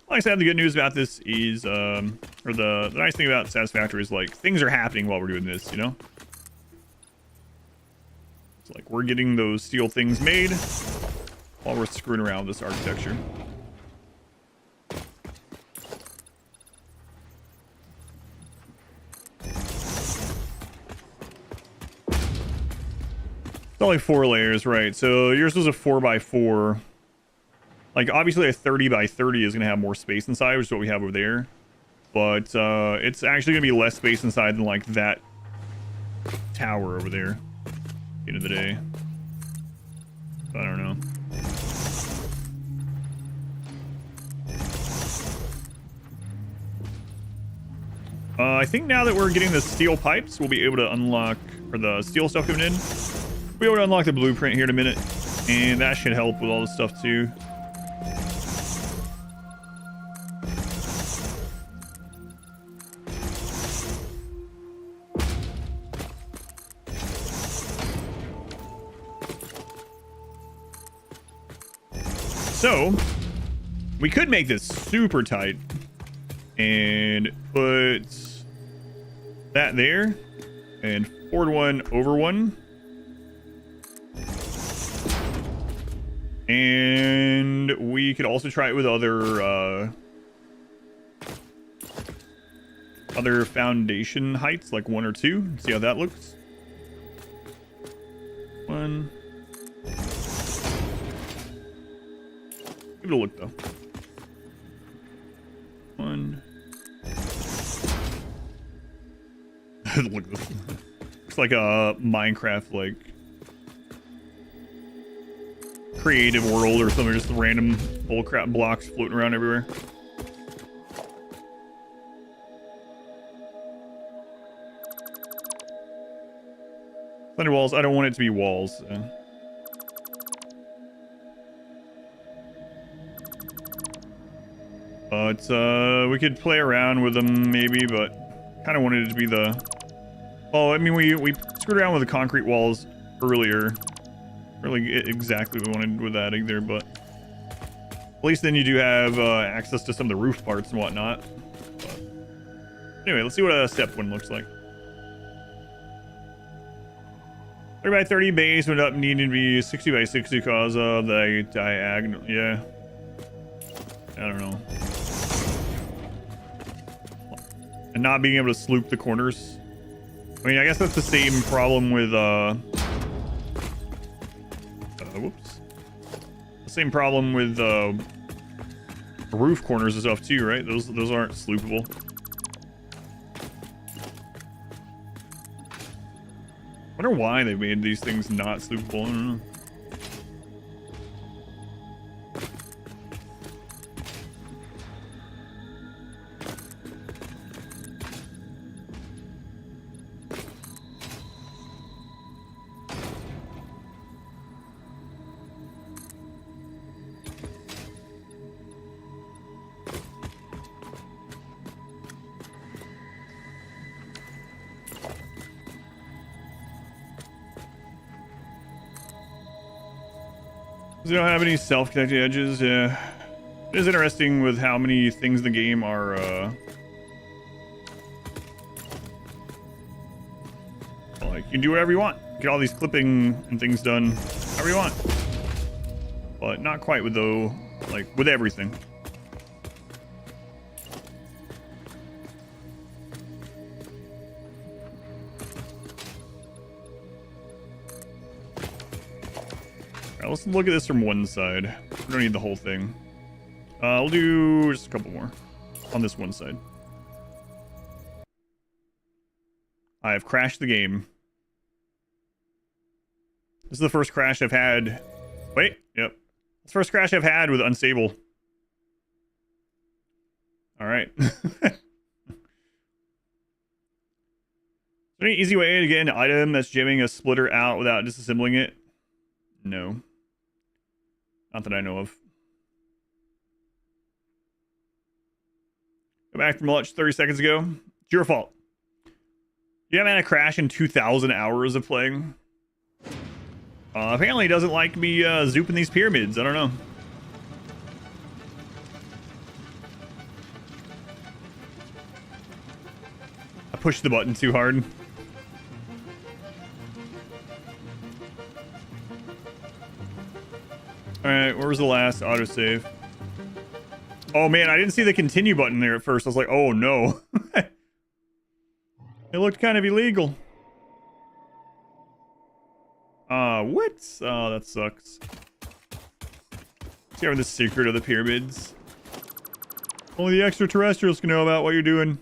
Like I said, the good news about this is, or the nice thing about Satisfactory is, like, things are happening while we're doing this, you know? It's like we're getting those steel things made while we're screwing around with this architecture. Only 4 layers, right? So yours was a 4x4. Like obviously a 30x30 is gonna have more space inside, which is what we have over there. But it's actually gonna be less space inside than like that tower over there. At the end of the day, I don't know. I think now that we're getting the steel pipes, we'll be able to unlock, or the steel stuff coming in. We'll be able to unlock the blueprint here in a minute, and that should help with all this stuff too. So, we could make this super tight and put that there and forward one over one. And we could also try it with other foundation heights, like 1 or 2. See how that looks. 1. Give it a look though. 1. Look at this. Looks like a Minecraft like creative world or something, just random bullcrap blocks floating around everywhere. Slender walls. I don't want it to be walls. But we could play around with them maybe, but kind of wanted it to be the... Well, I mean, we screwed around with the concrete walls earlier. Really exactly what we wanted with that either, but at least then you do have access to some of the roof parts and whatnot. But anyway, let's see what a step one looks like. 30 by 30 base would up needing to be 60 by 60 because of the diagonal. Yeah. I don't know. And not being able to sloop the corners. I mean, I guess that's the same problem with whoops. The same problem with roof corners and stuff too, right? Those aren't sloopable. I wonder why they made these things not sloopable. I don't know. They don't have any self-connected edges. Yeah, it is interesting with how many things in the game are like you can do whatever you want. Get all these clipping and things done however you want, but not quite with with everything. Let's look at this from one side. We don't need the whole thing. I'll do just a couple more on this one side. I have crashed the game. This is the first crash I've had. Wait, yep. It's the first crash I've had with unstable. All right. Any easy way to get an item that's jamming a splitter out without disassembling it? No. Not that I know of. Go back from lunch 30 seconds ago. It's your fault. You haven't had a crash in 2,000 hours of playing. Apparently it doesn't like me zooping these pyramids. I don't know. I pushed the button too hard. Alright, where was the last autosave? Oh man, I didn't see the continue button there at first. I was like, oh no. It looked kind of illegal. What? Oh, that sucks. Let's the secret of the pyramids. Only the extraterrestrials can know about what you're doing.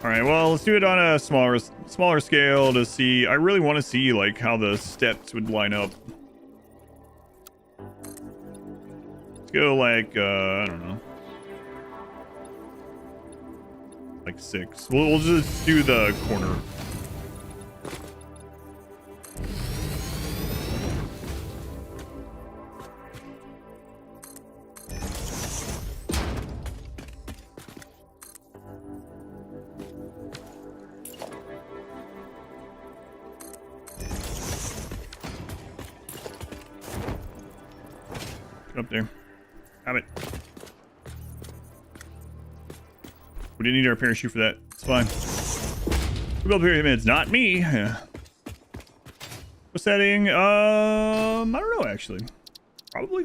Alright, well, let's do it on a smaller scale to see. I really want to see, like, how the steps would line up. Let's go, like, I don't know. Like 6. We'll just do the corner. Up there. Have it. We didn't need our parachute for that. It's fine. Who built pyramids? Not me. Yeah. What setting? I don't know actually. Probably.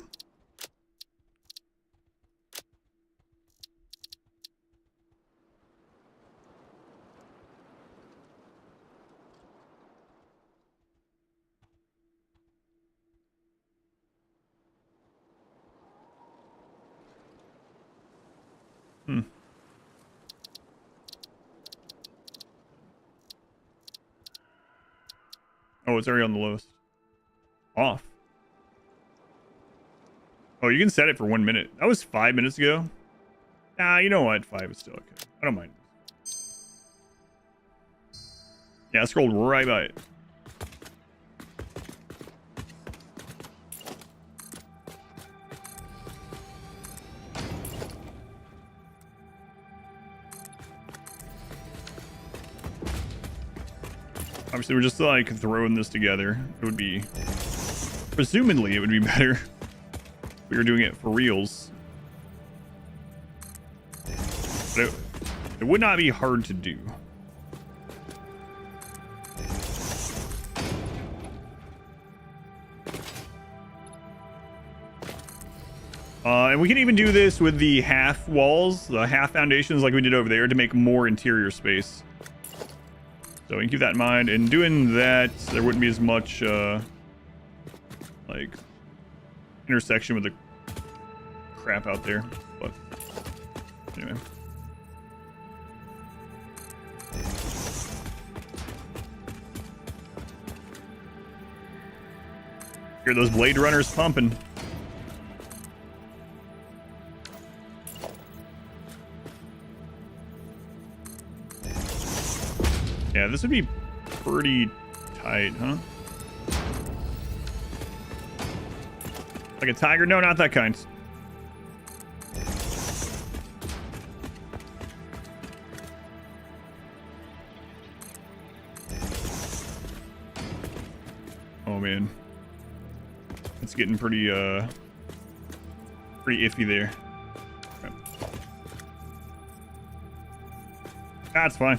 Oh, it's already on the lowest. Off. Oh, you can set it for 1 minute. That was 5 minutes ago. Nah, you know what? 5 is still okay. I don't mind. Yeah, I scrolled right by it. Obviously, we're just like throwing this together. It would be, presumably, it would be better if we were doing it for reals. But it would not be hard to do. And we can even do this with the half walls, the half foundations like we did over there to make more interior space. So we can keep that in mind. And doing that, there wouldn't be as much, like, intersection with the crap out there. But, anyway. Hear those Blade Runners pumping. Yeah, this would be pretty tight, huh? Like a tiger? No, not that kind. Oh, man. It's getting pretty iffy there. Okay. That's fine.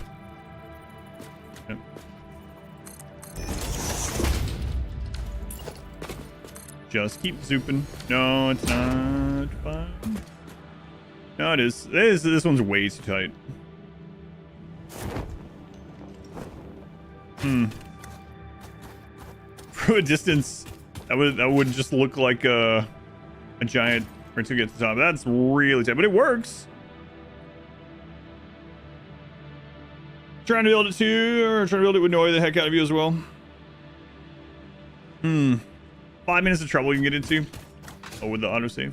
Just keep zooping. No, it's not fine. No, it is. This one's way too tight. From a distance, that would just look like a giant right to get to the top. That's really tight, but it works. Trying to build it too, or trying to build it would annoy the heck out of you as well. 5 minutes of trouble you can get into. Oh, with the autosave.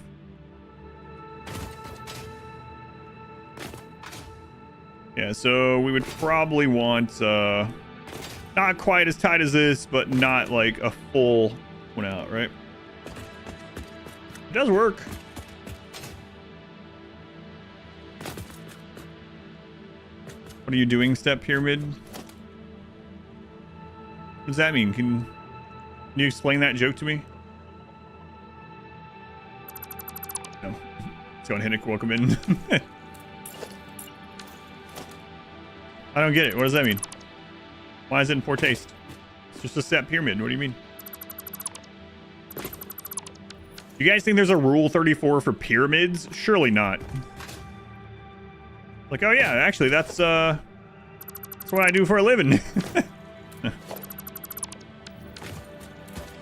Yeah, so we would probably want not quite as tight as this, but not like a full one out, right? It does work. What are you doing, Step Pyramid? What does that mean? Can you explain that joke to me? No. John Hinnick, welcome in. I don't get it. What does that mean? Why is it in poor taste? It's just a step pyramid. What do you mean? You guys think there's a rule 34 for pyramids? Surely not. Like, oh yeah, actually that's what I do for a living.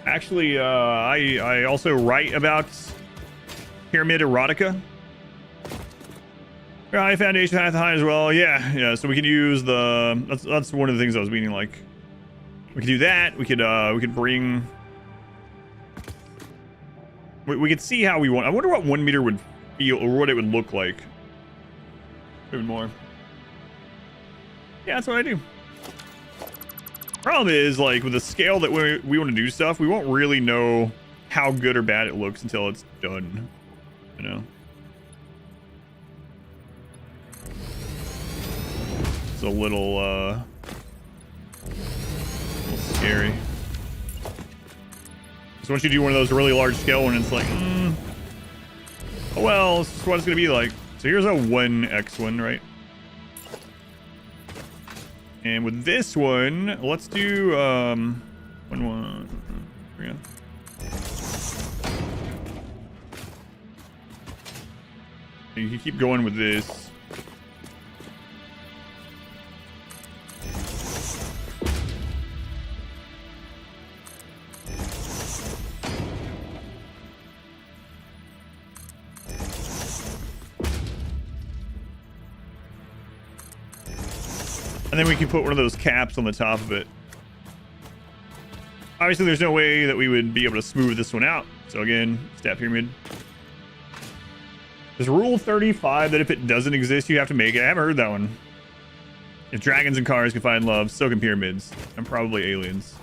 Actually, I also write about pyramid erotica. High foundation, high as well. Yeah. So we can use the. That's one of the things I was meaning. Like, we could do that. We could bring. We could see how we want. I wonder what 1 meter would feel, or what it would look like. Even more. Yeah, that's what I do. Problem is, like, with the scale that we want to do stuff, we won't really know how good or bad it looks until it's done. You know. It's a little scary. So once you do one of those really large scale ones, it's like, oh well, this is what it's gonna be like. So here's a 1x one, right? And with this one, let's do 1. There we go. You can keep going with this. And then we can put one of those caps on the top of it. Obviously, there's no way that we would be able to smooth this one out. So again, step pyramid. There's rule 35 that if it doesn't exist, you have to make it. I haven't heard that one. If dragons and cars can find love, so can pyramids. And probably aliens.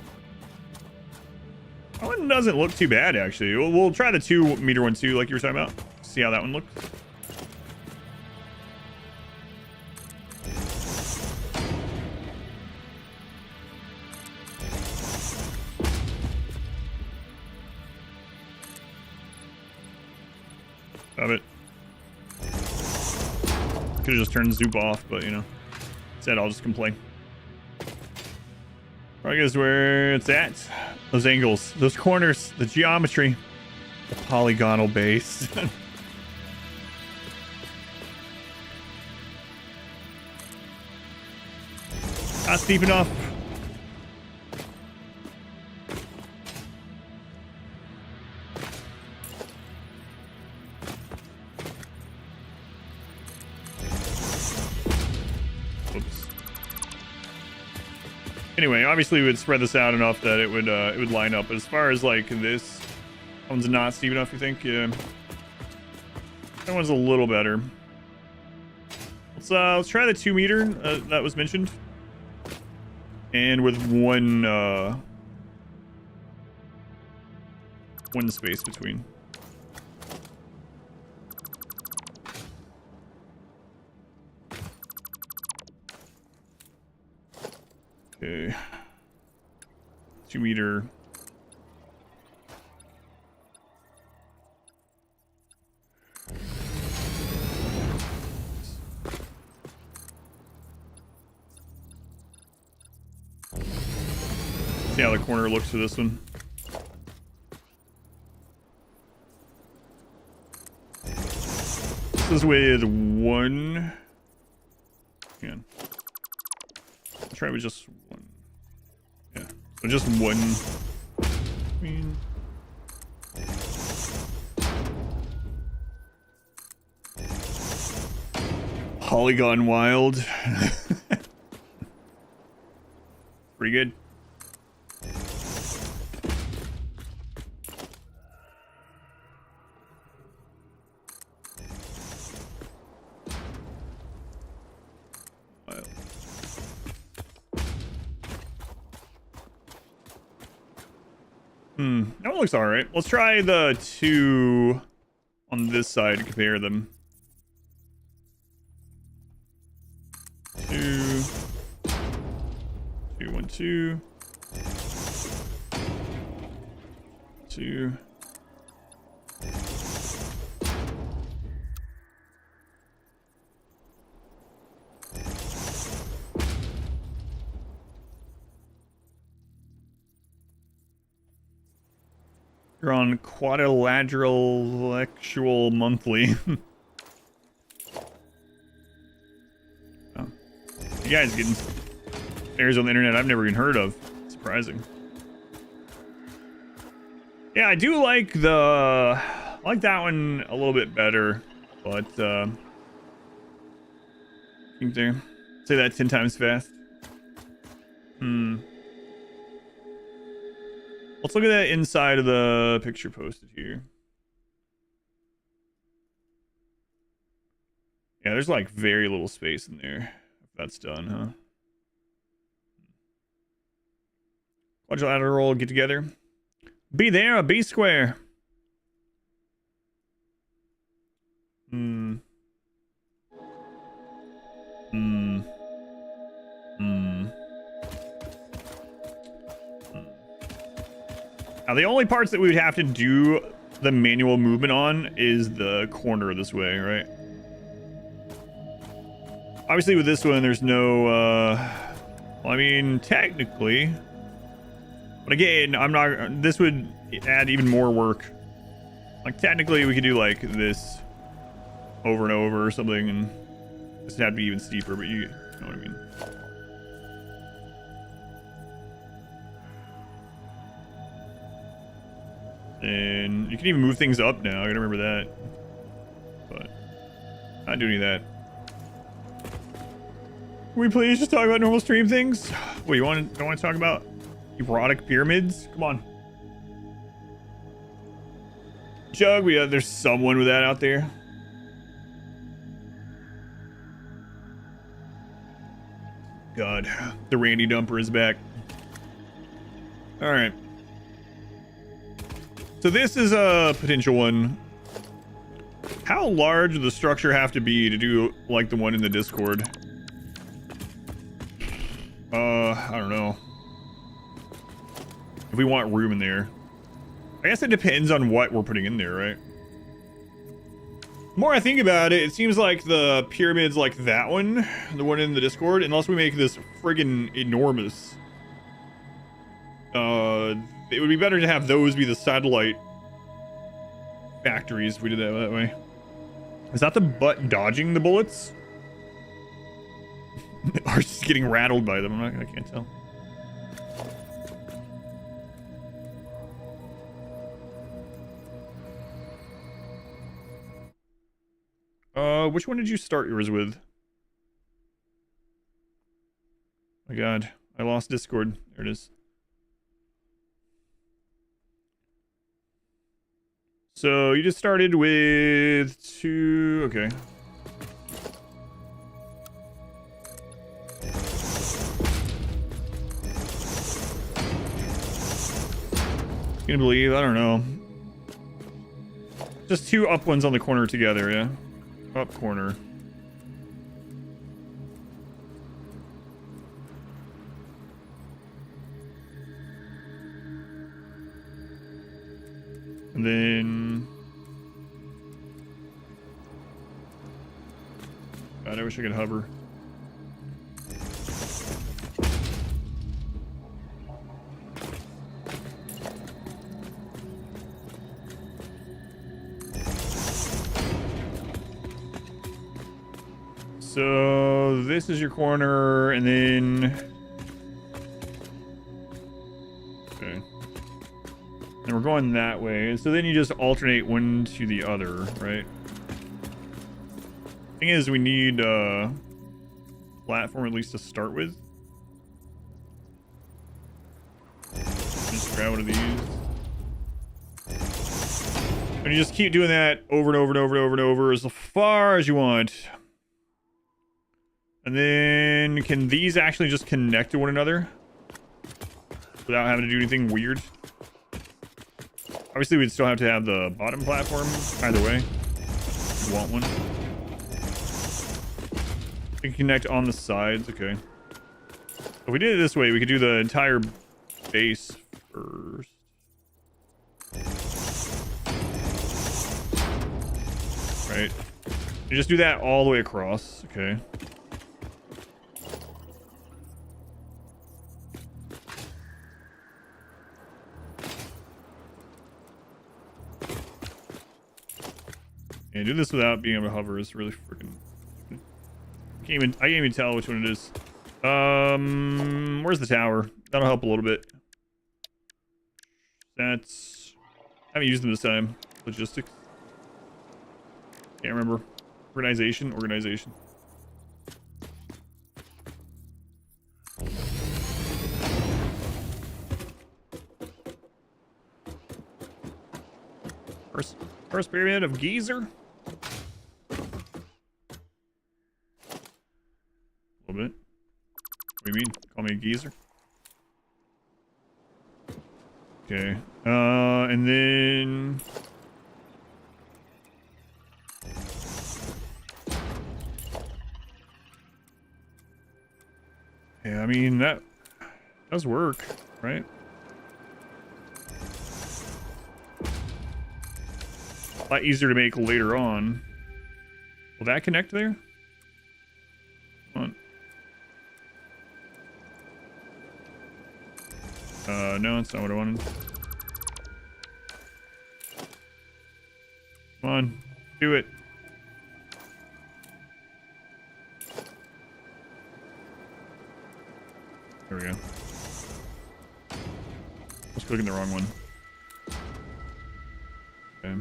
That one doesn't look too bad, actually. We'll try the 2 meter one too, like you were talking about. See how that one looks. Stop it. Could have just turned Zoop off, but you know. Instead, I'll just complain. I guess where it's at. Those angles, those corners, the geometry, the polygonal base. Not steep enough. Anyway, obviously we would spread this out enough that it would line up. But as far as like this, that one's not steep enough, you think? Yeah. That one's a little better. Let's try the 2 meter that was mentioned. And with one space between. Okay. 2 meter. See how the corner looks for this one. This is with 1. Hang on. I'll try with just 1. Yeah. So just 1. I mean. Polygon wild. Pretty good. That one looks alright. Let's try the 2 on this side to compare them. 2. 2, 1, 2. 2. You're on quadrilateral actual monthly. Oh. You guys getting errors on the internet I've never even heard of. Surprising. Yeah, I do like I like that one a little bit better, but keep there. Say that 10 times fast. Let's look at that inside of the picture posted here. Yeah, there's like very little space in there. If that's done, huh? Quadrilateral get together. Be there, a B square. Now, the only parts that we would have to do the manual movement on is the corner this way, right? Obviously, with this one, there's no, well, I mean, technically. But again, I'm not, this would add even more work. Like, technically, we could do, like, this over and over or something, and this would have to be even steeper, but you know what I mean. And you can even move things up now. I gotta remember that. But not doing any of that. Can we please just talk about normal stream things? What, you don't want to talk about erotic pyramids? Come on. Jug, there's someone with that out there. God, the Randy Dumper is back. All right. So this is a potential one. How large does the structure have to be to do like the one in the Discord? I don't know. If we want room in there. I guess it depends on what we're putting in there, right? The more I think about it, it seems like the pyramids like that one, the one in the Discord, unless we make this friggin' enormous. It would be better to have those be the satellite factories if we did that way. Is that the butt dodging the bullets? Or just getting rattled by them? I can't tell. Which one did you start yours with? My God, I lost Discord. There it is. So you just started with 2. Okay. Gonna believe? I don't know. Just 2 up ones on the corner together, yeah? Up corner. And then... God, I wish I could hover. So this is your corner, and then... Okay. And we're going that way. So then you just alternate one to the other, right? Thing is, we need a platform at least to start with. Just grab one of these. And you just keep doing that over and over and over and over and over as far as you want. And then, can these actually just connect to one another? Without having to do anything weird? Obviously, we'd still have to have the bottom platform, either way. If you want one. We can connect on the sides, okay. If we did it this way, we could do the entire base first. Right. You just do that all the way across, okay. Yeah, do this without being able to hover is really freaking... I can't even tell which one it is. Where's the tower? That'll help a little bit. That's... I haven't used them this time. Logistics. Can't remember. Organization. First pyramid of Geezer. A little bit. What do you mean? Call me a geezer? Okay. And then... Yeah, I mean, that does work, right? A lot easier to make later on. Will that connect there? Come on. No, that's not what I wanted. Come on, do it. There we go. I was clicking the wrong one. Okay.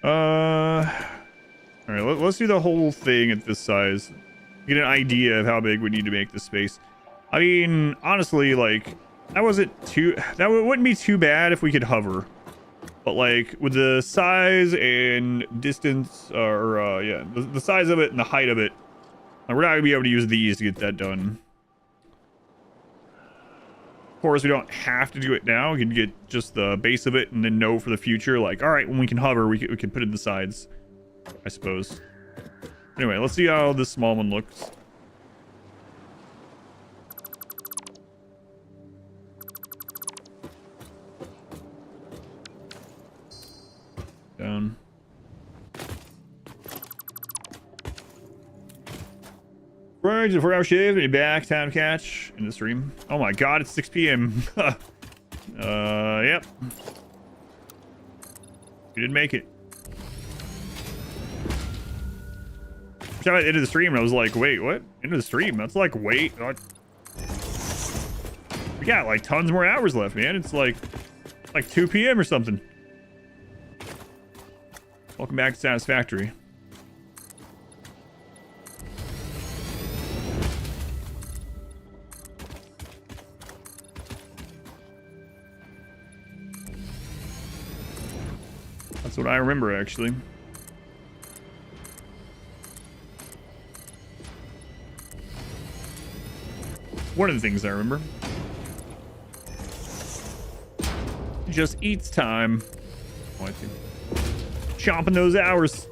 All right, let's do the whole thing at this size. Get an idea of how big we need to make this space. I mean, honestly, like, that wouldn't be too bad if we could hover. But, like, with the size and distance, yeah, the size of it and the height of it, we're not going to be able to use these to get that done. Of course, we don't have to do it now. We can get just the base of it and then know for the future, like, all right, when we can hover, we can put it in the sides, I suppose. Anyway, let's see how this small one looks. Down. Right, 4-hour shift, and back, time to catch in the stream. Oh my god, it's 6 p.m. Yep. You didn't make it. At the end of the stream, and I was like, wait, what? End of the stream? That's like, wait, what? We got like tons more hours left, man. It's like 2 p.m. or something. Welcome back to Satisfactory. That's what I remember, actually. One of the things I remember. Just eats time. Oh, I think. Chomping those hours.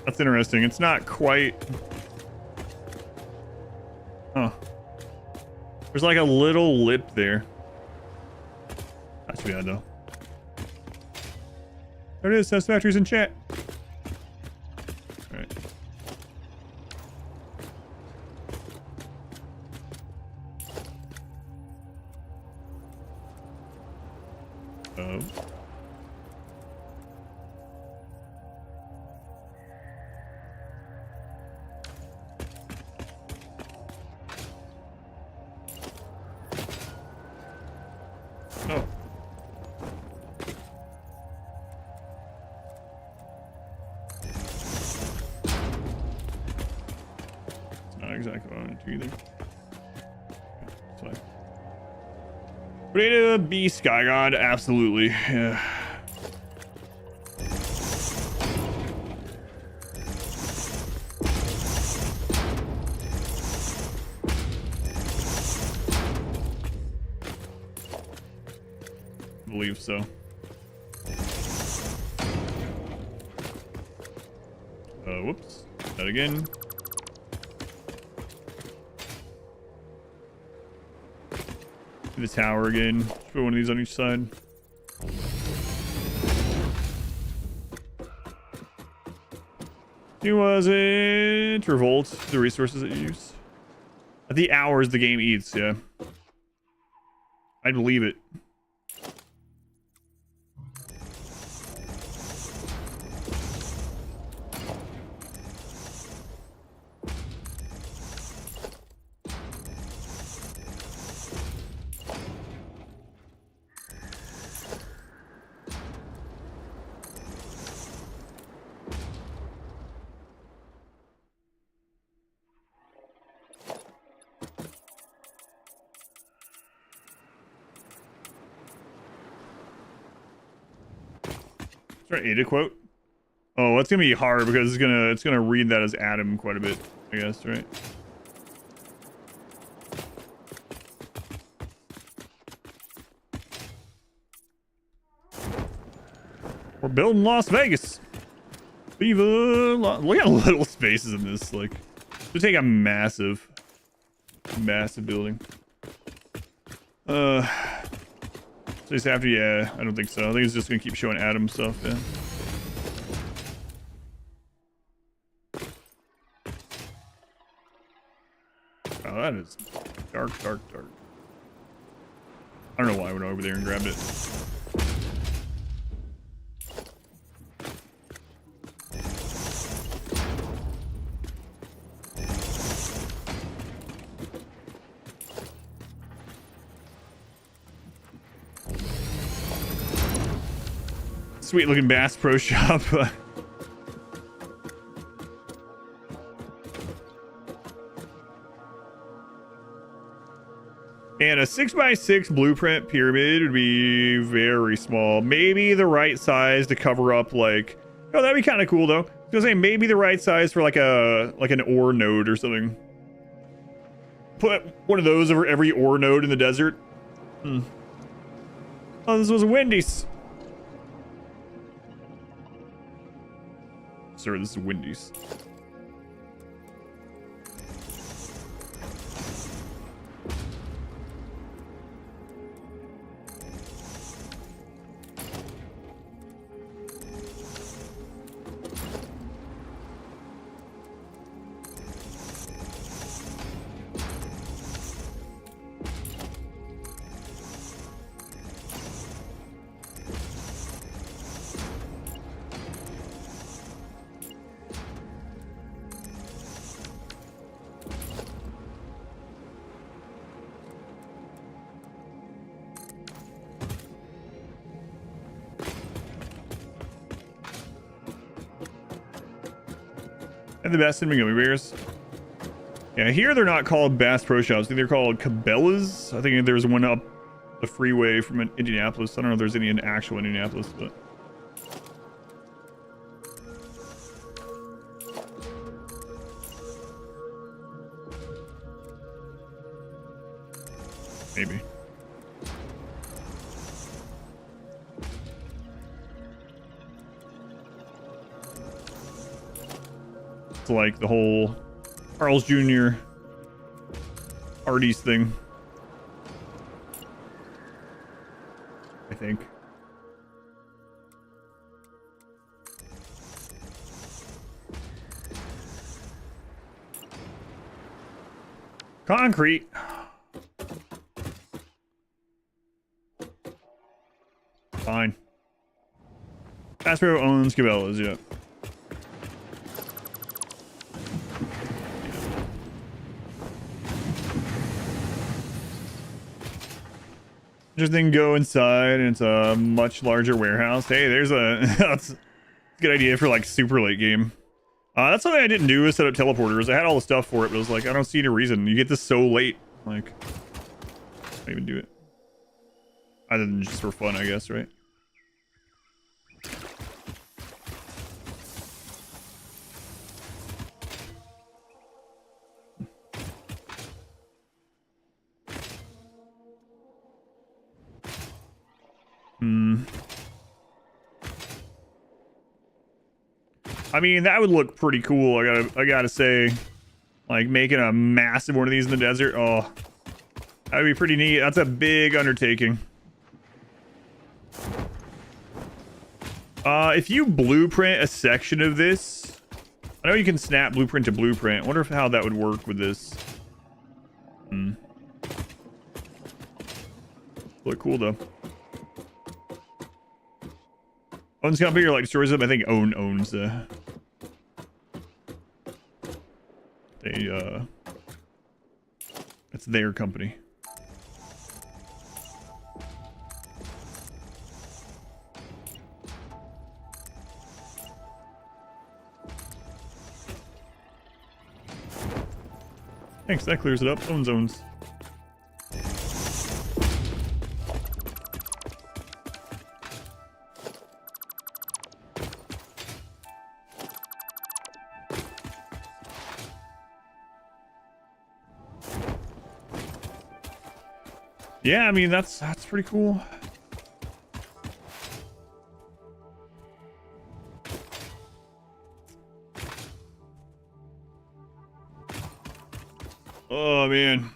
That's interesting. It's not quite. Huh. There's like a little lip there. That's too bad though. There it is. Satisfactory's in chat. All right. Oh. Either. It's fine. Ready to be Sky God? Absolutely. Yeah. I believe so. Whoops. That again. The tower again. Put one of these on each side. Was it revolt the resources that you use? At the hours the game eats, yeah. I believe it. Ada quote. Oh, that's gonna be hard because it's gonna read that as Adam quite a bit, I guess, right? We're building Las Vegas. Viva! Look at little spaces in this. Like, to take a massive building. So just after, yeah, I don't think so. I think it's just gonna keep showing Adam stuff, yeah. Oh, that is dark. I don't know why I went over there and grabbed it. Sweet looking Bass Pro Shop. And a 6x6 blueprint pyramid would be very small. Maybe the right size to cover up, like, oh, that'd be kind of cool though. I was gonna say maybe the right size for like an ore node or something. Put one of those over every ore node in the desert. Oh, this was a Wendy's. Sir, this is Wendy's. And the best cinnamon gummy bears. Yeah, here they're not called Bass Pro Shops. I think they're called Cabela's. I think there's one up the freeway from Indianapolis. I don't know if there's any in actual Indianapolis, but maybe. It's like the whole Carl's Jr. Artie's thing, I think. Concrete. Fine. Astro owns Cabela's, yeah. Just then go inside and it's a much larger warehouse. Hey, there's a that's a good idea for like super late game. That's something I didn't do is set up teleporters. I had all the stuff for it, but I was like, I don't see any reason. You get this so late. Like, I even do it. Other than just for fun, I guess, right? I mean, that would look pretty cool. I gotta say, like making a massive one of these in the desert. Oh, that'd be pretty neat. That's a big undertaking. If you blueprint a section of this, I know you can snap blueprint to blueprint. I wonder how that would work with this. Look cool though. Owns company or like destroys them. I think owns it's their company. Thanks, that clears it up. Owns. Yeah, I mean that's pretty cool. Oh man.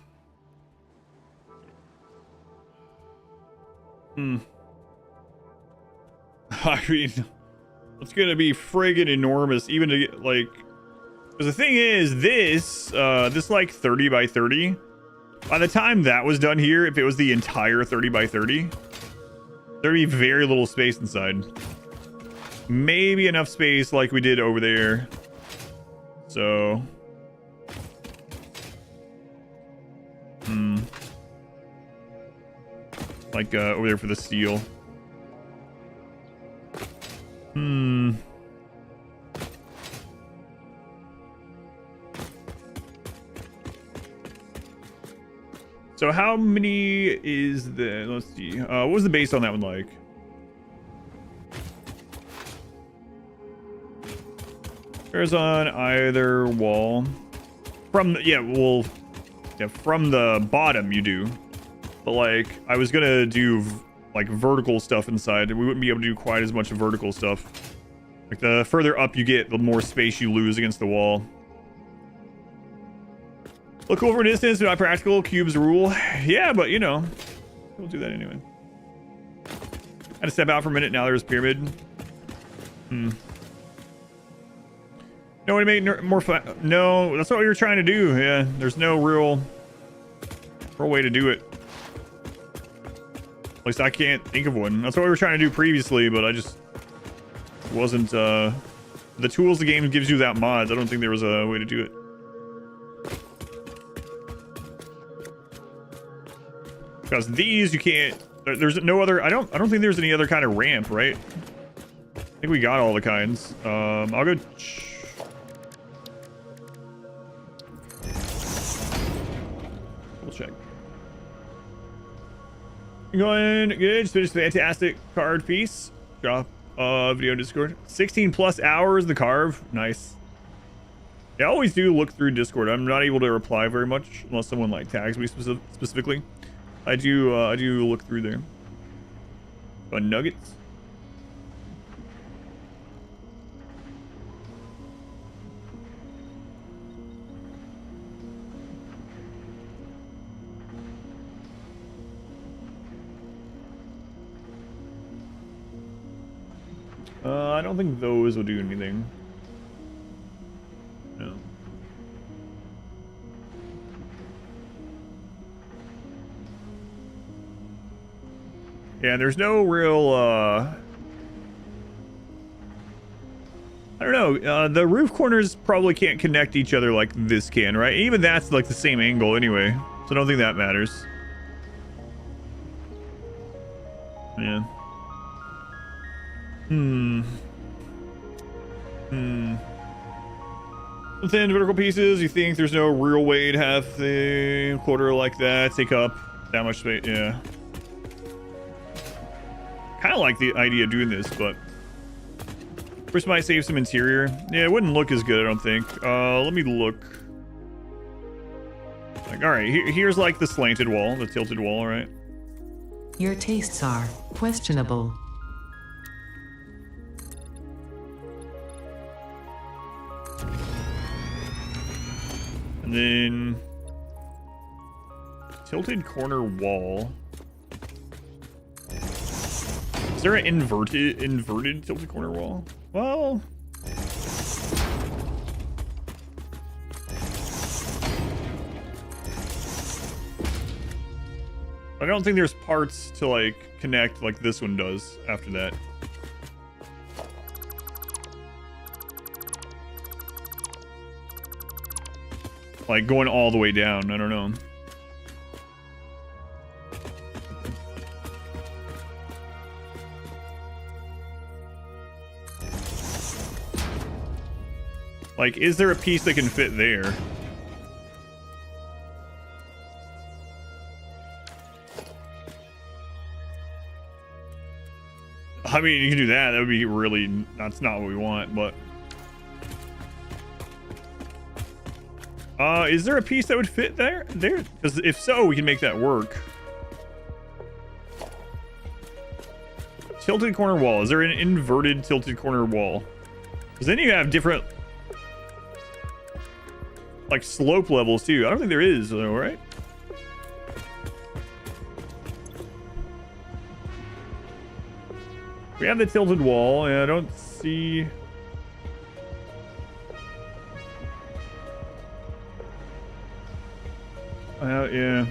I mean, it's gonna be friggin' enormous, even to get like. Because the thing is, this like 30 by 30. By the time that was done here, if it was the entire 30 by 30, there'd be very little space inside. Maybe enough space like we did over there. So. Like over there for the steel. Hmm. So how many is the, let's see, what was the base on that one like? There's on either wall. From, yeah, well, yeah, from the bottom you do. But like, I was gonna do like vertical stuff inside, and we wouldn't be able to do quite as much vertical stuff. Like the further up you get, the more space you lose against the wall. Look over distance, not practical. Cubes rule. Yeah, but you know, we'll do that anyway. Had to step out for a minute. Now there's pyramid. Hmm. No way to make more fun. No, that's what we were trying to do. Yeah, there's no real way to do it. At least I can't think of one. That's what we were trying to do previously, but I just wasn't. The tools the game gives you without mods. I don't think there was a way to do it. Because these you can't. There's no other. I don't think there's any other kind of ramp, right? I think we got all the kinds. I'll go. We'll check. Going good. Just finished fantastic card piece. Drop video Discord. 16 plus hours the carve. Nice. Yeah, I always do look through Discord. I'm not able to reply very much unless someone like tags me specifically. I do look through there. Nuggets. I don't think those will do anything. No. Yeah, there's no real, I don't know, the roof corners probably can't connect each other like this can, right? Even that's like the same angle anyway, so I don't think that matters. Yeah. Within vertical pieces, you think there's no real way to have the quarter like that take up that much space? Yeah. Kind of like the idea of doing this, but first might save some interior. Yeah, it wouldn't look as good, I don't think. Let me look. Like, all right, here's like the slanted wall, the tilted wall, all right? Your tastes are questionable. And then tilted corner wall. Is there an inverted tilted corner wall? Well, I don't think there's parts to like connect like this one does after that. Like going all the way down, I don't know. Like, is there a piece that can fit there? I mean, you can do that. That would be really... That's not what we want, but... Is there a piece that would fit there? Because if so, we can make that work. Tilted corner wall. Is there an inverted tilted corner wall? Because then you have different... like slope levels too. I don't think there is though, right? We have the tilted wall, and I don't see... yeah.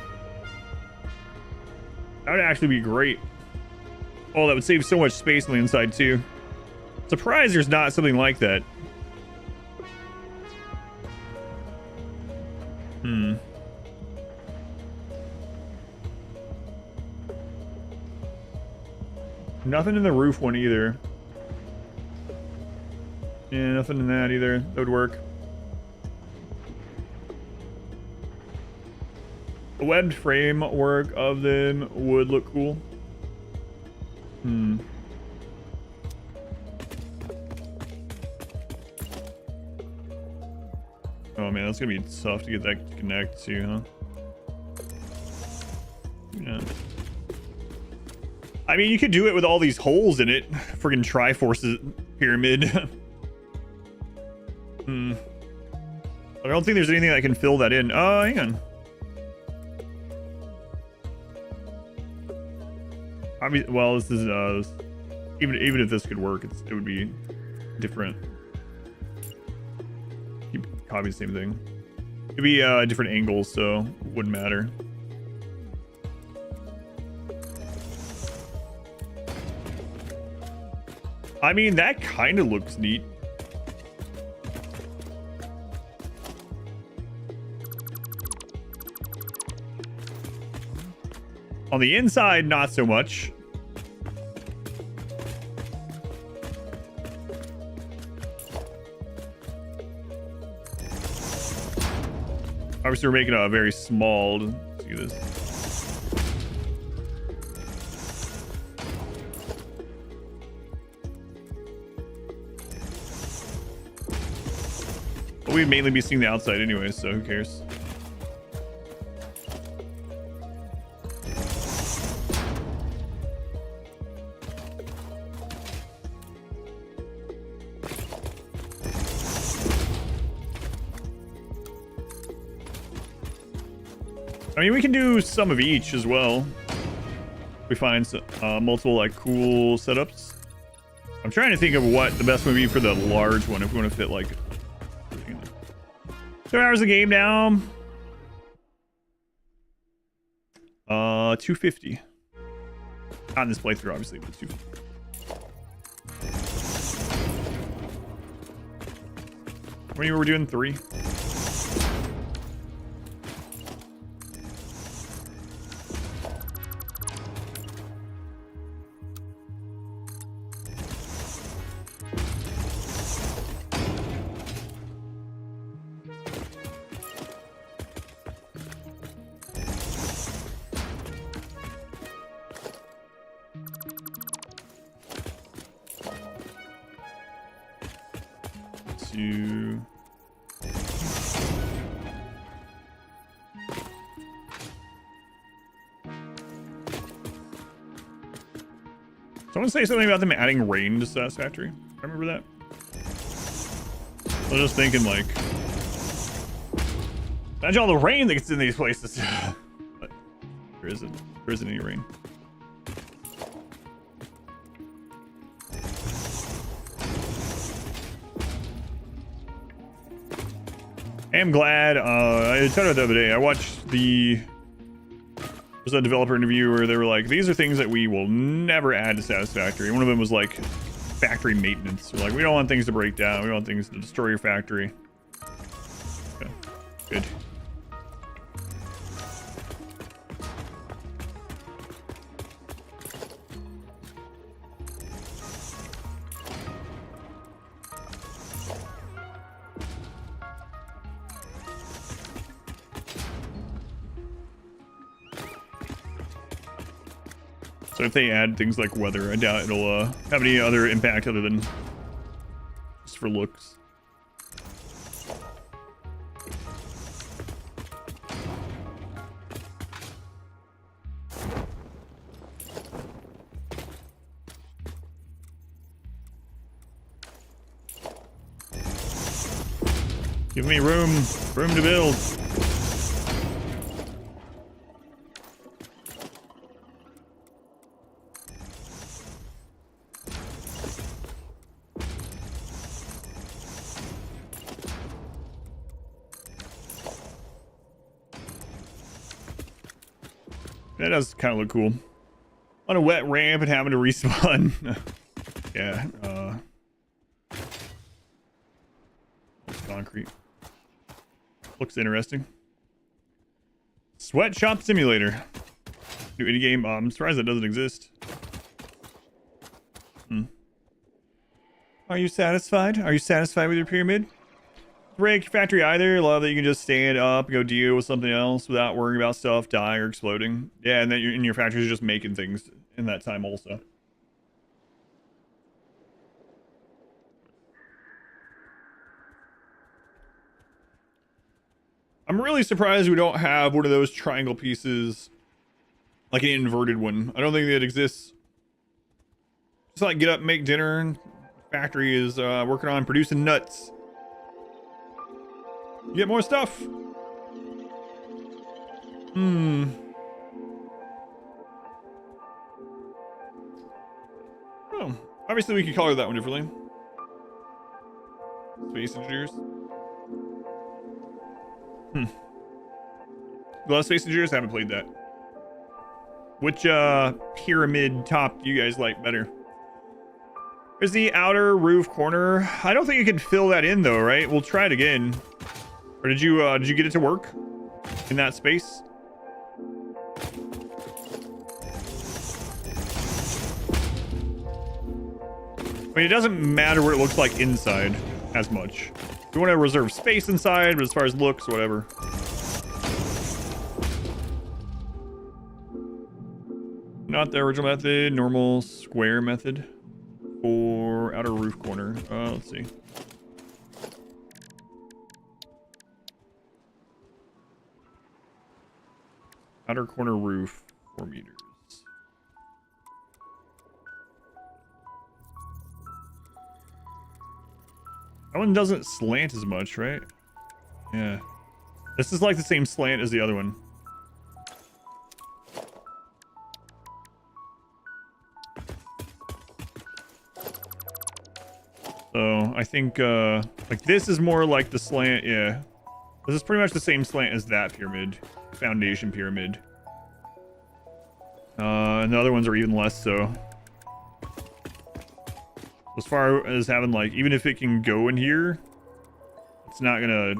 That would actually be great. Oh, that would save so much space on the inside too. Surprised there's not something like that. Nothing in the roof one either. Yeah, nothing in that either. That would work. A webbed framework of them would look cool. Oh man, that's gonna be tough to get that to connect to, huh? Yeah. I mean, you could do it with all these holes in it. Friggin' Triforce pyramid. I don't think there's anything that can fill that in. Oh, hang on. I mean, well, this is even if this could work, it would be different. Keep copying the same thing. It'd be different angles, so it wouldn't matter. I mean, that kind of looks neat. On the inside, not so much. Obviously, we're making a very small. Let's see this. But we'd mainly be seeing the outside anyway, so who cares? I mean, we can do some of each as well. We find multiple like cool setups. I'm trying to think of what the best would be for the large one if we want to fit like 2 hours a game now. 250. Not in this playthrough, obviously, but 250. How many were we doing? 3. Someone say something about them adding rain to Satisfactory. I remember that. I was just thinking, like, imagine all the rain that gets in these places. But there isn't any rain. I am glad. I talked about the other day. I watched there's a developer interview where they were like, these are things that we will never add to Satisfactory. One of them was like factory maintenance. We're like, we don't want things to break down. We don't want things to destroy your factory. Okay. Good. So if they add things like weather, I doubt it'll have any other impact other than just for looks. Give me room to build. That does kind of look cool. On a wet ramp and having to respawn. Yeah. Concrete. Looks interesting. Sweatshop Simulator. New indie game. I'm surprised that doesn't exist. Are you satisfied? Are you satisfied with your pyramid? Break factory either. Love that you can just stand up and go deal with something else without worrying about stuff dying or exploding. Yeah, and then in your factories are just making things in that time also. I'm really surprised we don't have one of those triangle pieces, like an inverted one. I don't think that exists. Just like get up, make dinner. Factory is working on producing nuts. You get more stuff. Oh, obviously we could color that one differently. Space engineers. The last Space engineers, I haven't played that. Which pyramid top do you guys like better? There's the outer roof corner. I don't think you can fill that in though, right? We'll try it again. Or did you get it to work in that space? I mean, it doesn't matter what it looks like inside as much. We want to reserve space inside, but as far as looks, whatever. Not the original method, normal square method for outer roof corner. Let's see. Outer corner roof, 4 meters. That one doesn't slant as much, right? Yeah. This is like the same slant as the other one. So I think like this is more like the slant. Yeah, this is pretty much the same slant as that pyramid, foundation pyramid. And the other ones are even less so. As far as having like, even if it can go in here, it's not gonna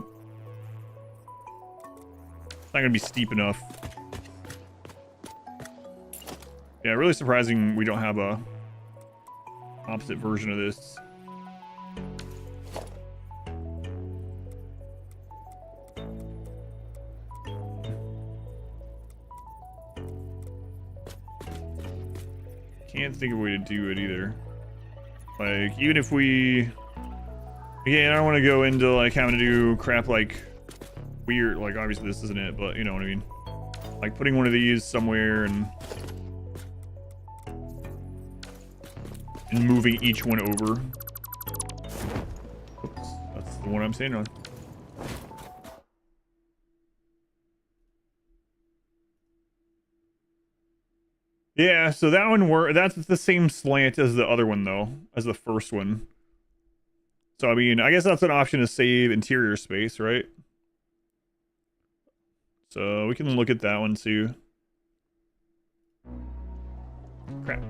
be steep enough. Yeah, really surprising we don't have a opposite version of this. Can't think of a way to do it either. Like, even if we... Again, I don't want to go into, like, having to do crap like weird... Like, obviously this isn't it, but you know what I mean. Like, putting one of these somewhere and moving each one over. Oops, that's the one I'm standing on. Yeah, so that one that's the same slant as the other one though, as the first one. So I mean, I guess that's an option to save interior space, right? So we can look at that one too. Crap.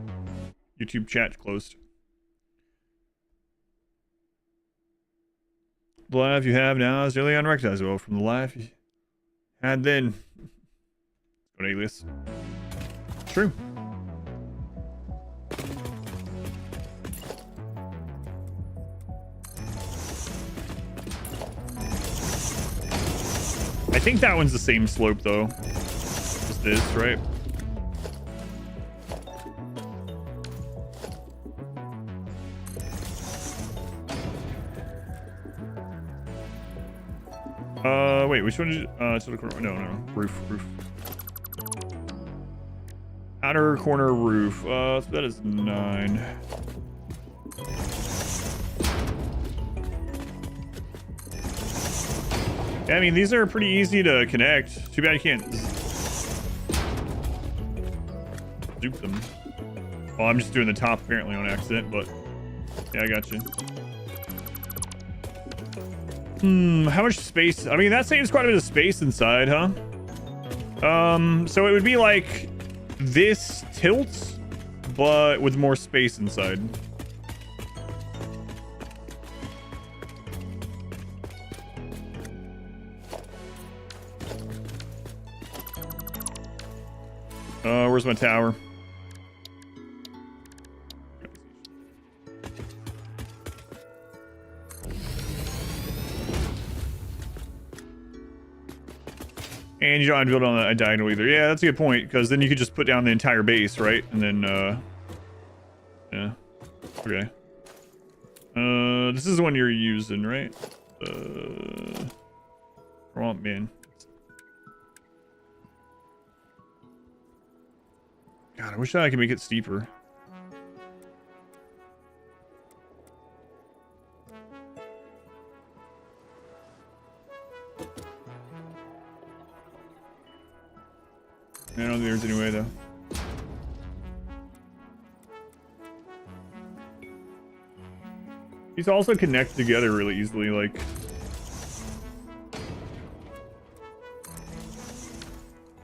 YouTube chat closed. The life you have now is nearly unrecognizable from the life you had then. Go to alias. True. I think that one's the same slope though as this, right? Wait, which one is no, roof. Outer corner roof. So that is 9. Yeah, I mean, these are pretty easy to connect. Too bad you can't zoop them. Well, I'm just doing the top apparently on accident, but yeah, I got you. How much space? I mean, that saves quite a bit of space inside, huh? So it would be like this tilts, but with more space inside. Where's my tower? And you don't have to build on a diagonal either. Yeah, that's a good point, because then you could just put down the entire base, right? And then, yeah. Okay. This is the one you're using, right? Wrong, man. God, I wish I could make it steeper. I don't think there's any way, though. These also connect together really easily, like...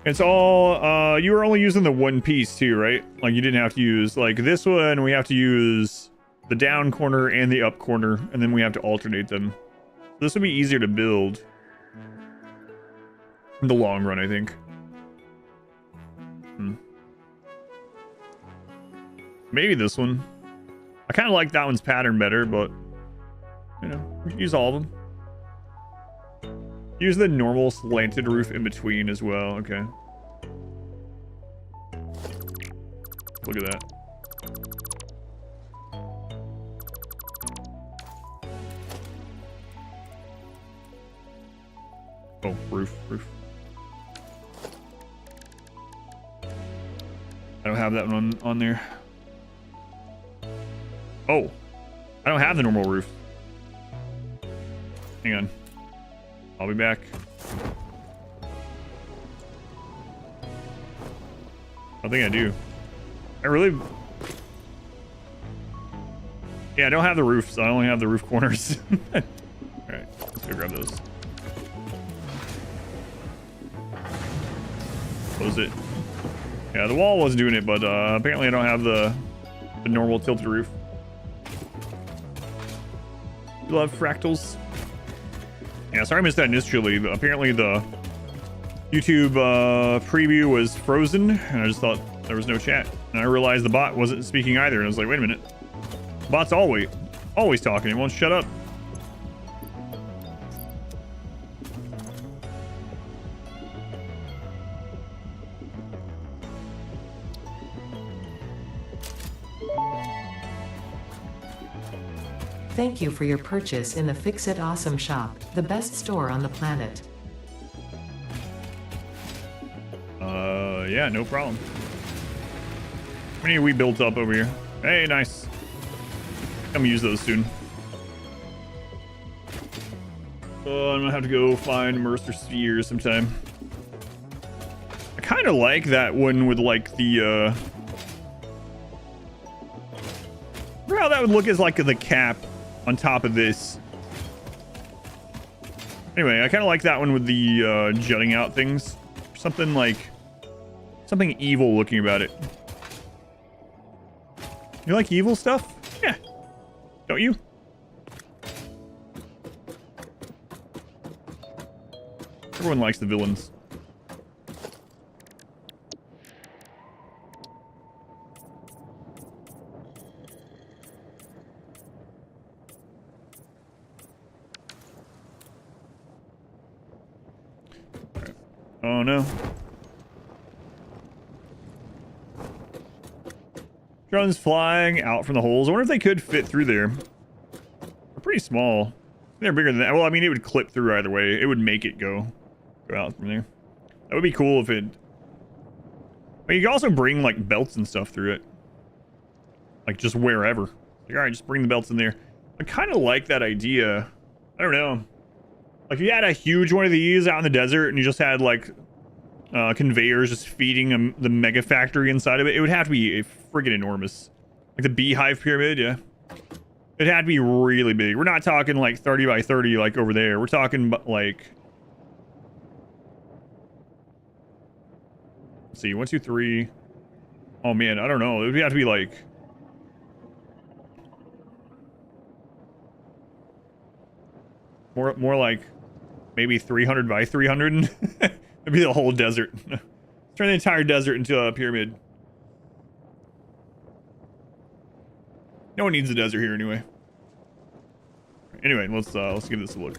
It's all, you were only using the one piece too, right? Like, you didn't have to use, like, this one, we have to use the down corner and the up corner, and then we have to alternate them. This would be easier to build. In the long run, I think. Maybe this one. I kind of like that one's pattern better, but... You know, we can use all of them. Use the normal slanted roof in between as well. Okay. Look at that. Oh, roof. I don't have that one on there. Oh, I don't have the normal roof. Hang on. I'll be back. I think I do. I really... Yeah, I don't have the roofs. I only have the roof corners. Alright, let's go grab those. Close it. Yeah, the wall wasn't doing it, but apparently I don't have the normal tilted roof. You love fractals? Yeah, sorry I missed that initially. Apparently the YouTube preview was frozen, and I just thought there was no chat. And I realized the bot wasn't speaking either, and I was like, wait a minute. The bot's always talking. It won't shut up. Thank you for your purchase in the Fix It Awesome shop, the best store on the planet. Yeah, no problem. How many we built up over here? Hey, nice. I'm gonna use those soon. I'm gonna have to go find Mercer Sphere sometime. I kind of like that one with like the remember how that would look as like the cap on top of this. Anyway, I kind of like that one with the jutting out things. Something like something evil looking about it. You like evil stuff? Yeah. Don't you? Everyone likes the villains. Oh no. Drones flying out from the holes. I wonder if they could fit through there. They're pretty small. They're bigger than that. Well, I mean, it would clip through either way. It would make it go out from there. That would be cool if it... But you can also bring, like, belts and stuff through it. Like, just wherever. Like, alright, just bring the belts in there. I kind of like that idea. I don't know. Like, if you had a huge one of these out in the desert and you just had, like, conveyors just feeding the mega factory inside of it, it would have to be friggin' enormous. Like the beehive pyramid, yeah. It had to be really big. We're not talking, like, 30 by 30 like over there. We're talking, like... Let's see, 1, 2, 3. Oh, man, I don't know. It would have to be, like... More like... Maybe 300 by 300. It'd be the whole desert. Turn the entire desert into a pyramid. No one needs a desert here anyway. Anyway, let's give this a look.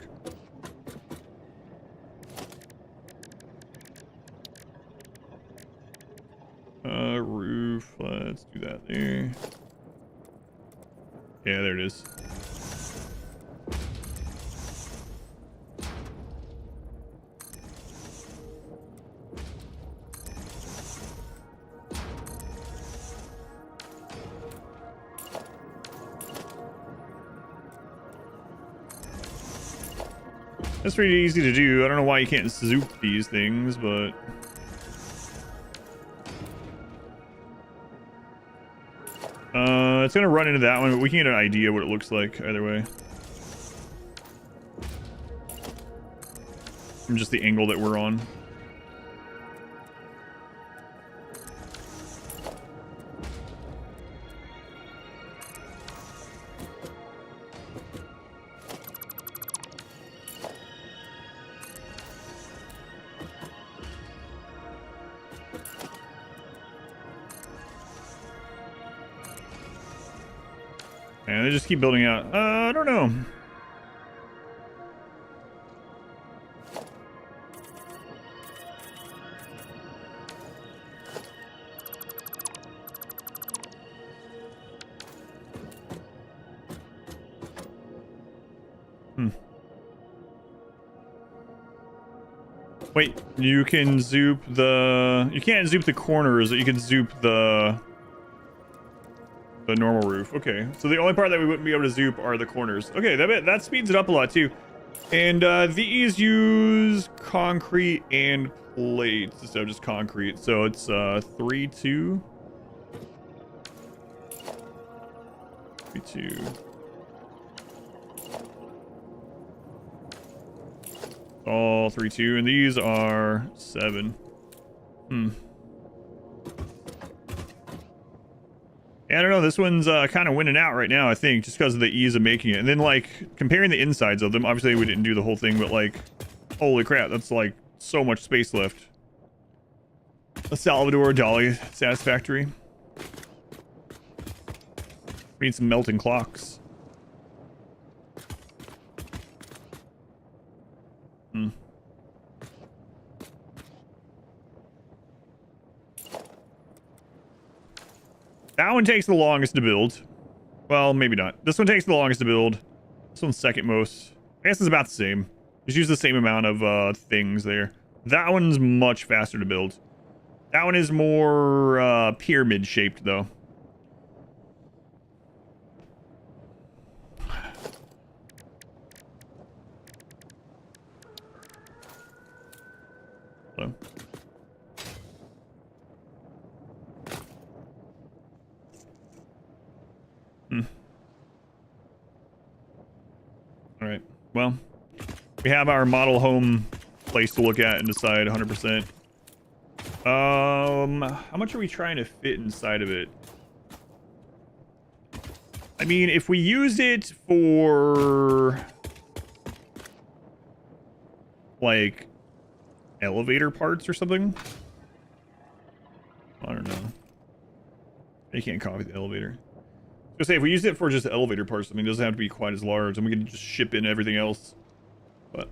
let's do that there. Yeah, there it is. That's pretty easy to do. I don't know why you can't zoop these things, but... it's gonna run into that one, but we can get an idea what it looks like either way. From just the angle that we're on. And they just keep building out. I don't know. Wait, you can zoop the... You can't zoop the corners, you can zoop the normal roof. Okay, so the only part that we wouldn't be able to zoop are the corners. Okay, that speeds it up a lot too. And these use concrete and plates instead of just concrete. So it's 3, 2. 3, 2. All 3, 2, and these are 7. Yeah, I don't know. This one's kind of winning out right now, I think, just because of the ease of making it. And then, like, comparing the insides of them, obviously we didn't do the whole thing, but, like, holy crap, that's, like, so much space left. A Salvador Dali Satisfactory. We need some melting clocks. That one takes the longest to build. Well, maybe not. This one takes the longest to build. This one's second most. I guess it's about the same. Just use the same amount of things there. That one's much faster to build. That one is more pyramid shaped though. Hello. All right. Well, we have our model home place to look at and decide 100%. How much are we trying to fit inside of it? I mean, if we use it for like elevator parts or something, I don't know. You can't copy the elevator. I was gonna say, if we use it for just the elevator parts, I mean, it doesn't have to be quite as large, and we can just ship in everything else. But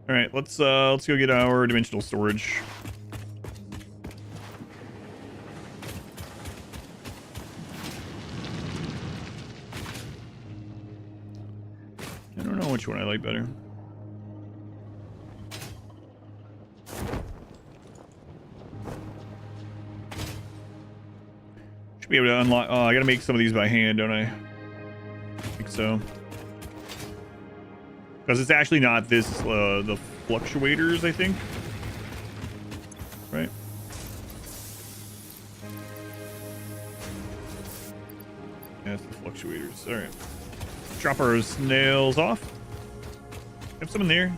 all right, let's go get our dimensional storage. I don't know which one I like better. Should be able to unlock. Oh, I gotta make some of these by hand, don't I? I think so. Because it's actually not this, the fluctuators, I think. Right? Yeah, it's the fluctuators. Alright. Drop our snails off. Have some in there.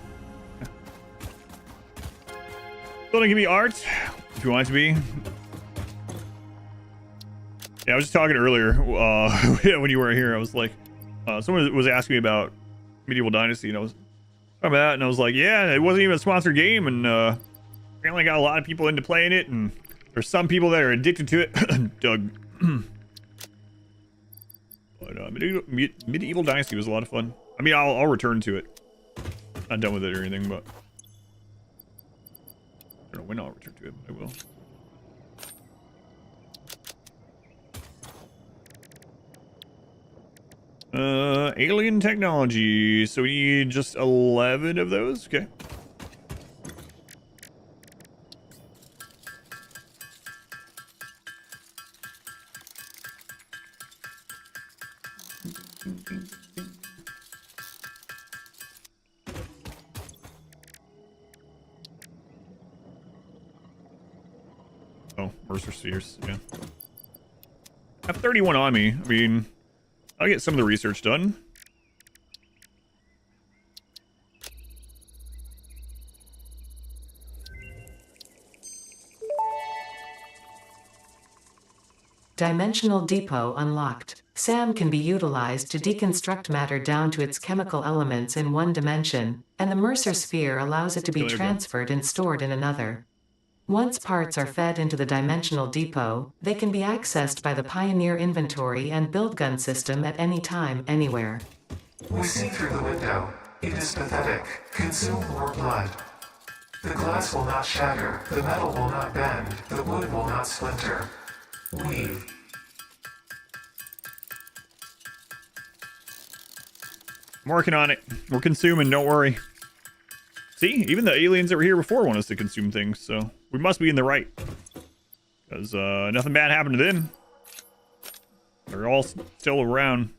Still don't give me art, if you want it to be. Yeah, I was just talking earlier when you weren't here. I was like, someone was asking me about Medieval Dynasty, and I was talking about that, and I was like, yeah, it wasn't even a sponsored game, and apparently got a lot of people into playing it, and there's some people that are addicted to it. Doug. But Medieval Dynasty was a lot of fun. I mean, I'll return to it. Not done with it or anything, but I don't know know when I'll return to it, but I will. Alien technology. So we need just 11 of those. Okay. Oh, Mercer Spheres. Yeah. I have 31 on me. I mean, I'll get some of the research done. Dimensional Depot unlocked. SAM can be utilized to deconstruct matter down to its chemical elements in one dimension, and the Mercer sphere allows it to be There we go. transferred and stored in another. Once parts are fed into the Dimensional Depot, they can be accessed by the Pioneer inventory and build gun system at any time, anywhere. We see through the window. It is pathetic. Consume more blood. The glass will not shatter, the metal will not bend, the wood will not splinter. Weave. I'm working on it. We're consuming, don't worry. See, even the aliens that were here before want us to consume things, so we must be in the right. Because nothing bad happened to them. They're all still around.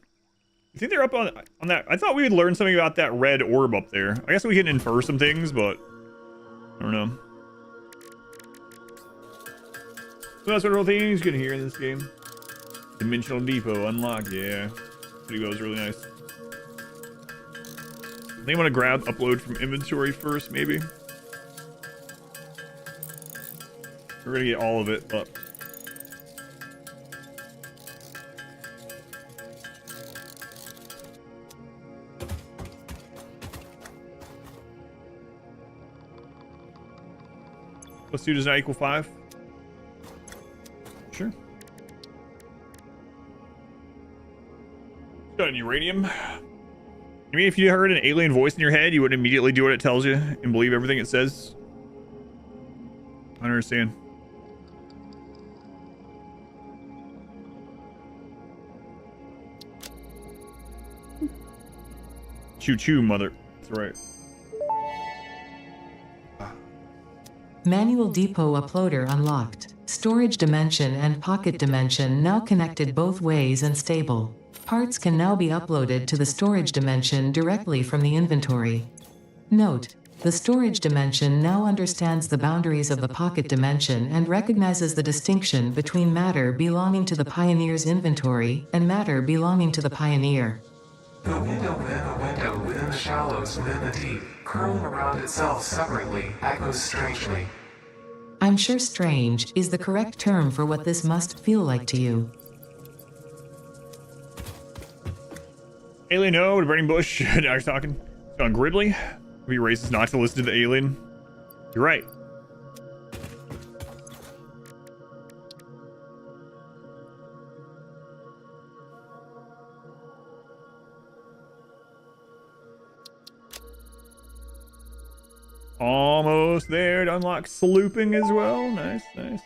You think they're up on that? I thought we would learn something about that red orb up there. I guess we can infer some things, but I don't know. So that's what all things you can hear in this game. Dimensional Depot unlocked, yeah. Pretty goes really nice. I think I want to grab upload from inventory first, maybe. We're gonna get all of it up. Plus 2 does not equal 5. Sure. Got any uranium? You mean if you heard an alien voice in your head, you would immediately do what it tells you and believe everything it says? I don't understand. Choo-choo, mother. That's right. Manual Depot Uploader unlocked. Storage dimension and pocket dimension now connected both ways and stable. Parts can now be uploaded to the storage dimension directly from the inventory. Note: the storage dimension now understands the boundaries of the pocket dimension and recognizes the distinction between matter belonging to the Pioneer's inventory and matter belonging to the Pioneer. The window within a window within the shallows within the deep, curling around itself separately, echoes strangely. I'm sure strange is the correct term for what this must feel like to you. Alien no to Burning Bush. Now you're talking. John Gridley. Be racist not to listen to the alien. You're right. Almost there to unlock slooping as well. Nice, nice.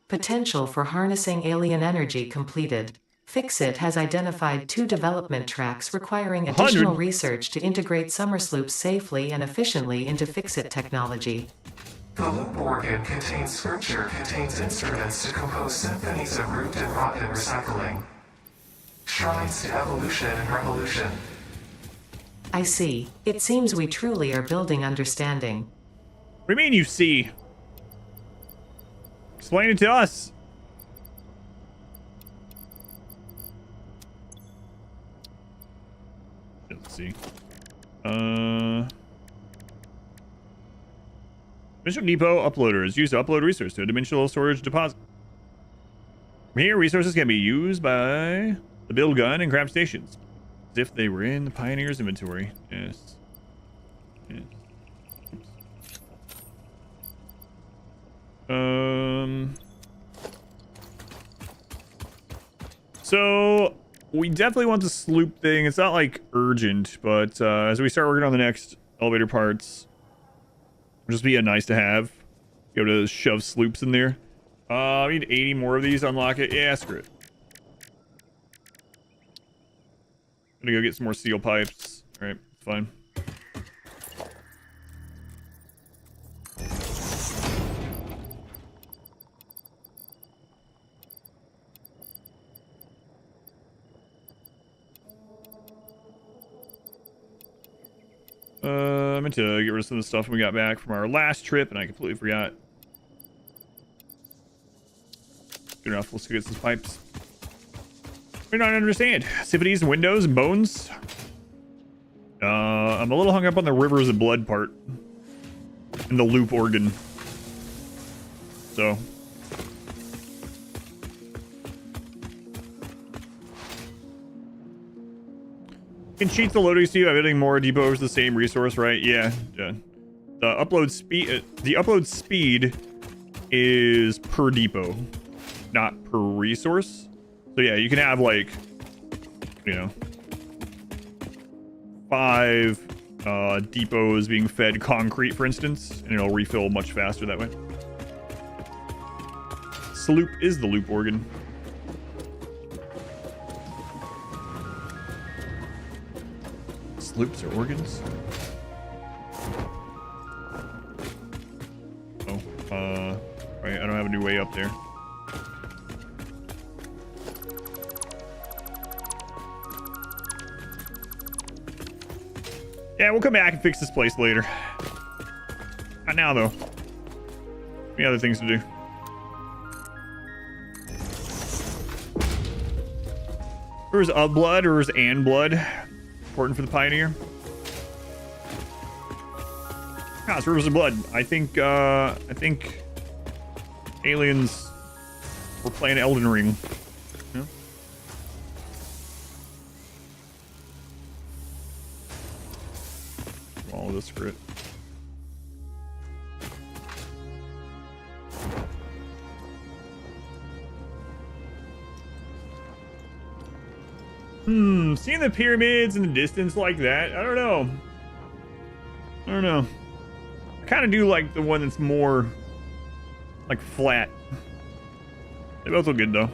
Potential for harnessing alien energy completed. Fixit has identified 2 development tracks requiring additional 100. research to integrate Summersloops safely and efficiently into Fixit technology. The loop organ contains scripture, contains instruments to compose symphonies of root and rot and recycling. Shrines to evolution and revolution. I see. It seems we truly are building understanding. What do you mean you see? Explain it to us. Let's see. Dimensional Depot Uploader is used to upload resources to a dimensional storage deposit. From here, resources can be used by the build gun and grab stations, as if they were in the Pioneer's inventory. Yes. Yes. So we definitely want the sloop thing. It's not like urgent, but as we start working on the next elevator parts, Just be a nice to have. Be able to shove sloops in there. I need 80 more of these to unlock it. Yeah, screw it. Gonna go get some more steel pipes. Alright, fine. I meant to get rid of some of the stuff we got back from our last trip, and I completely forgot. Good enough, let's go get some pipes. I don't understand. Siffities and windows and bones. I'm a little hung up on the rivers of blood part. And the loop organ. So. You can cheat the loading speed by adding more depots the same resource, right? Yeah. The upload speed is per depot, not per resource. So yeah, you can have like, you know, 5 depots being fed concrete, for instance, and it'll refill much faster that way. Sloop is the loop organ. Sloops are organs? Oh, right, I don't have a new way up there. Yeah, we'll come back and fix this place later. Not now, though. We have other things to do. Rivers of blood, rivers and blood. Important for the Pioneer. Ah, it's rivers of blood. I think aliens were playing Elden Ring. Yeah. All of this script. Seeing the pyramids in the distance like that, I don't know. I kind of do like the one that's more like flat. They both look good though.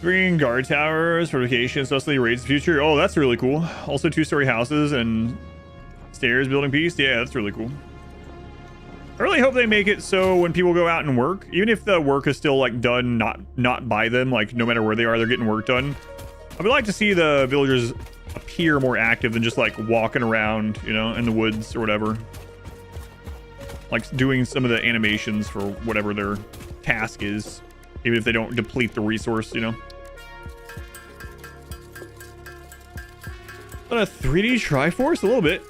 Green guard towers, fortifications, Susly raids the future. Oh, that's really cool. Also 2-story houses and stairs building piece. Yeah, that's really cool. I really hope they make it so when people go out and work, even if the work is still like done not by them, like no matter where they are, they're getting work done. I would like to see the villagers appear more active than just like walking around, you know, in the woods or whatever. Like doing some of the animations for whatever their task is, even if they don't deplete the resource, you know. But a 3D Triforce? A little bit.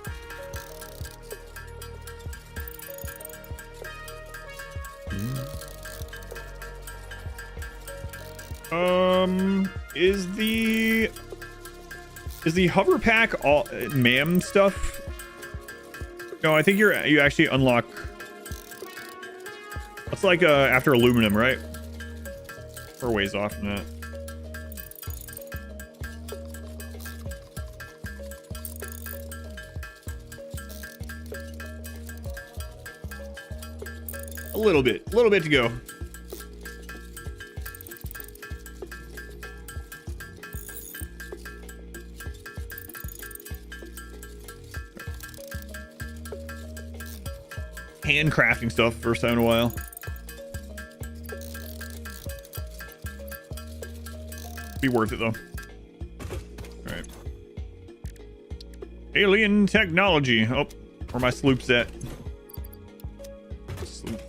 Is the hover pack all MAM stuff? No, I think you actually unlock. It's like after aluminum, right? We're ways off from that. A little bit to go. Handcrafting stuff first time in a while. Be worth it though. All right. Alien technology. Oh, where my sloops at? Sloop.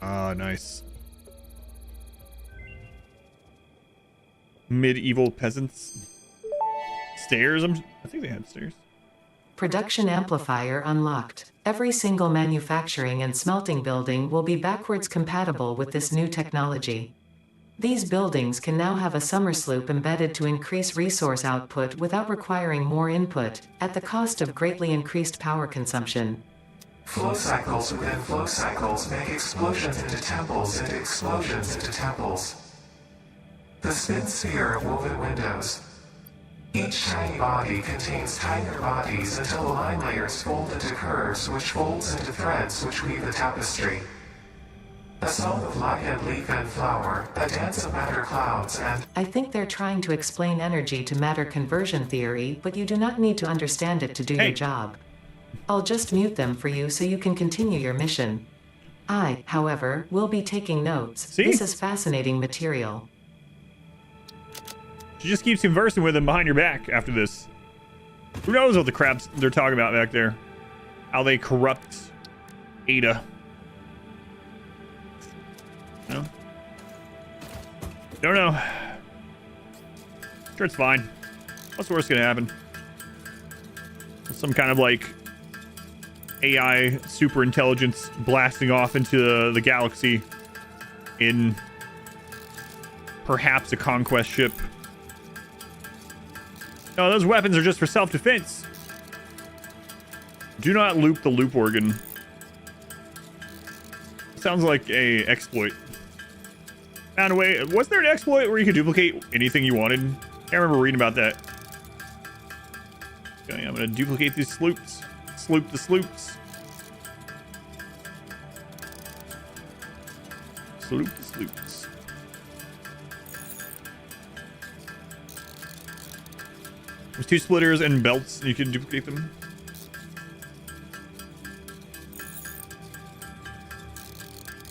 Ah, nice. Medieval peasants. Stairs? I think they had stairs. Production amplifier unlocked. Every single manufacturing and smelting building will be backwards compatible with this new technology. These buildings can now have a summer sloop embedded to increase resource output without requiring more input, at the cost of greatly increased power consumption. Flow cycles within flow cycles make explosions into temples into explosions into temples. The spin sphere of woven windows. Each tiny body contains tinier bodies until the line layers fold into curves which folds into threads which weave the tapestry. A song of light and leaf and flower, a dance of matter clouds and... I think they're trying to explain energy to matter conversion theory, but you do not need to understand it to do your job. I'll just mute them for you so you can continue your mission. I, however, will be taking notes. See? This is fascinating material. She just keeps conversing with him behind your back after this. Who knows what the crabs they're talking about back there? How they corrupt Ada. No? Don't know. Sure, it's fine. What's the worst gonna happen? Some kind of like AI super intelligence blasting off into the galaxy in perhaps a conquest ship. No, those weapons are just for self-defense. Do not loop the loop organ. Sounds like a exploit. Found a way. Was there an exploit where you could duplicate anything you wanted? I can't remember reading about that. Okay, I'm gonna duplicate these sloops. Sloop the sloops. Sloop the sloops. There's 2 splitters and belts. You can duplicate them.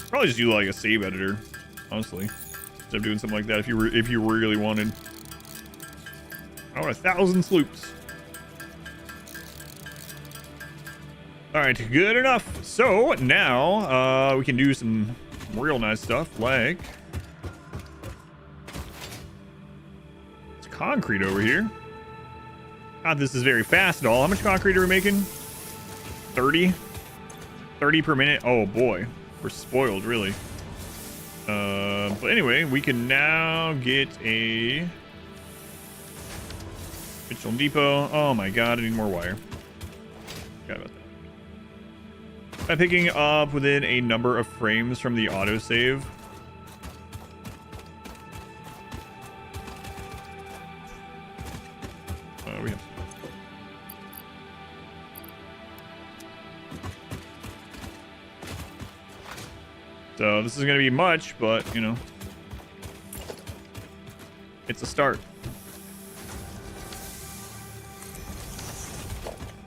Probably just do like a save editor, honestly. Instead of doing something like that if you really wanted. I want 1,000 sloops. Alright, good enough. So now we can do some real nice stuff like it's concrete over here. Not this is very fast at all. How much concrete are we making? 30? 30 per minute? Oh boy. We're spoiled, really. But anyway, we can now get a Mitchell Depot. Oh my god, I need more wire. Forgot about that. By picking up within a number of frames from the autosave. We have. So this is going to be much, but you know, it's a start.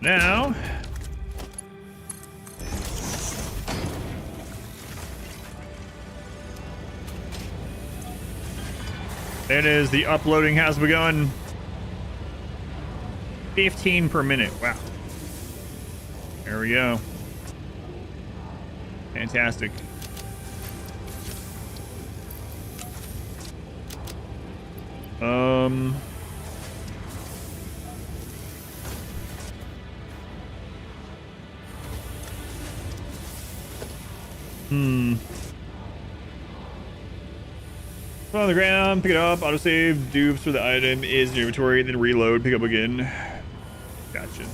Now, it is. The uploading has begun. 15 per minute. Wow. There we go. Fantastic. Put on the ground, pick it up, autosave, dupes for the item is in your inventory, then reload, pick up again. Gotcha.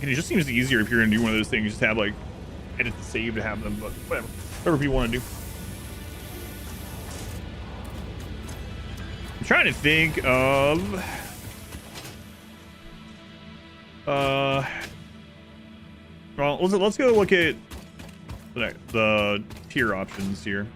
It just seems easier if you're gonna do one of those things, just have like edit the save to have them, but whatever. Whatever people want to do. I'm trying to think of well, let's go look at the tier options here.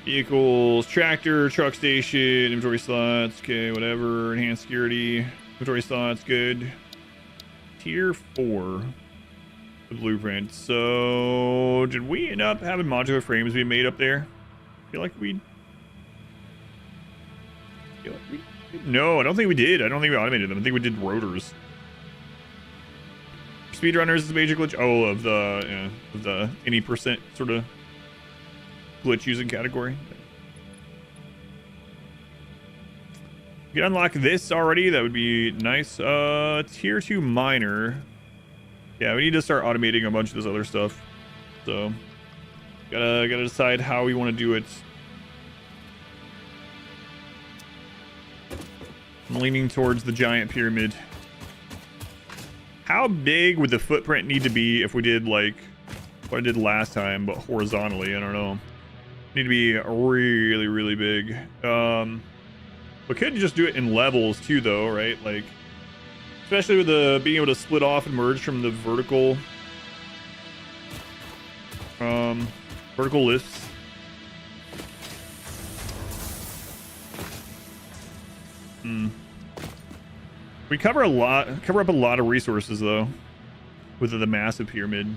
Vehicles, tractor, truck station, inventory slots, okay, whatever. Enhanced security, inventory slots, good. Tier 4, the blueprint. So, did we end up having modular frames being made up there? I feel like we... No, I don't think we did. I don't think we automated them. I think we did rotors. Speedrunners is a major glitch. Oh, of the any percent sort of glitch using category. You can unlock this already. That would be nice. Tier 2 miner. Yeah, we need to start automating a bunch of this other stuff. So, gotta decide how we want to do it. I'm leaning towards the giant pyramid. How big would the footprint need to be if we did like what I did last time, but horizontally? I don't know. Need to be really, really big. We could just do it in levels too, though, right? Like, especially with the being able to split off and merge from the vertical lifts. We cover up a lot of resources though, with the massive pyramid.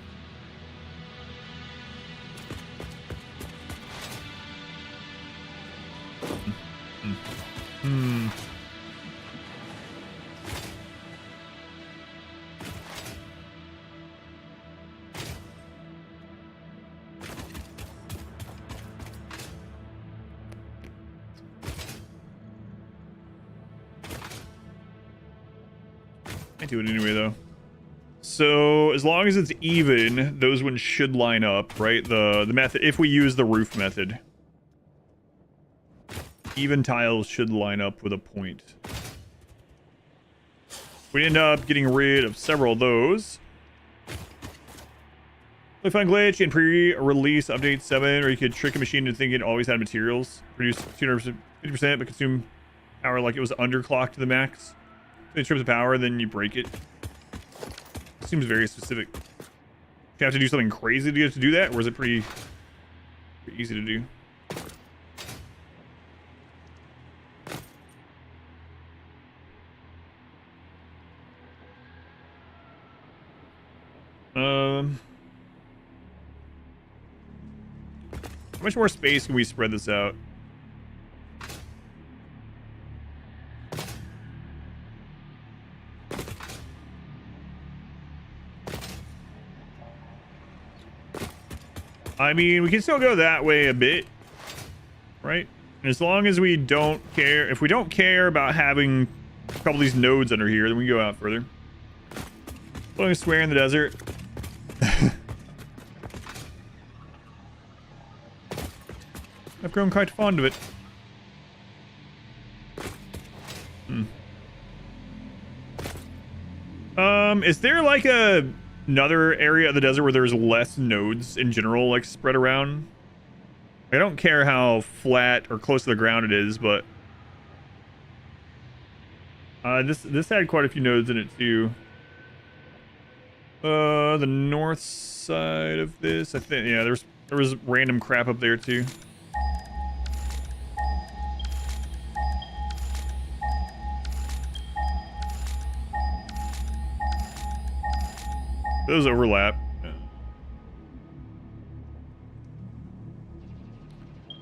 I do it anyway though. So as long as it's even, those ones should line up, right? The method, if we use the roof method, even tiles should line up with a point. We end up getting rid of several of those. Really fun glitch in pre-release update 7, or you could trick a machine into thinking it always had materials, produce 250%, but consume power like it was underclocked to the max. So in terms of power, then you break it. Seems very specific. You have to do something crazy to get to do that, or is it pretty easy to do? How much more space can we spread this out? I mean, we can still go that way a bit, right? And as long as we don't care, if we don't care about having a couple of these nodes under here, then we can go out further. Blowing a square in the desert. I've grown quite fond of it. Is there like another area of the desert where there's less nodes in general, like spread around? I don't care how flat or close to the ground it is, but this had quite a few nodes in it too. The north side of this, I think, yeah, there was random crap up there too. Those overlap. Yeah.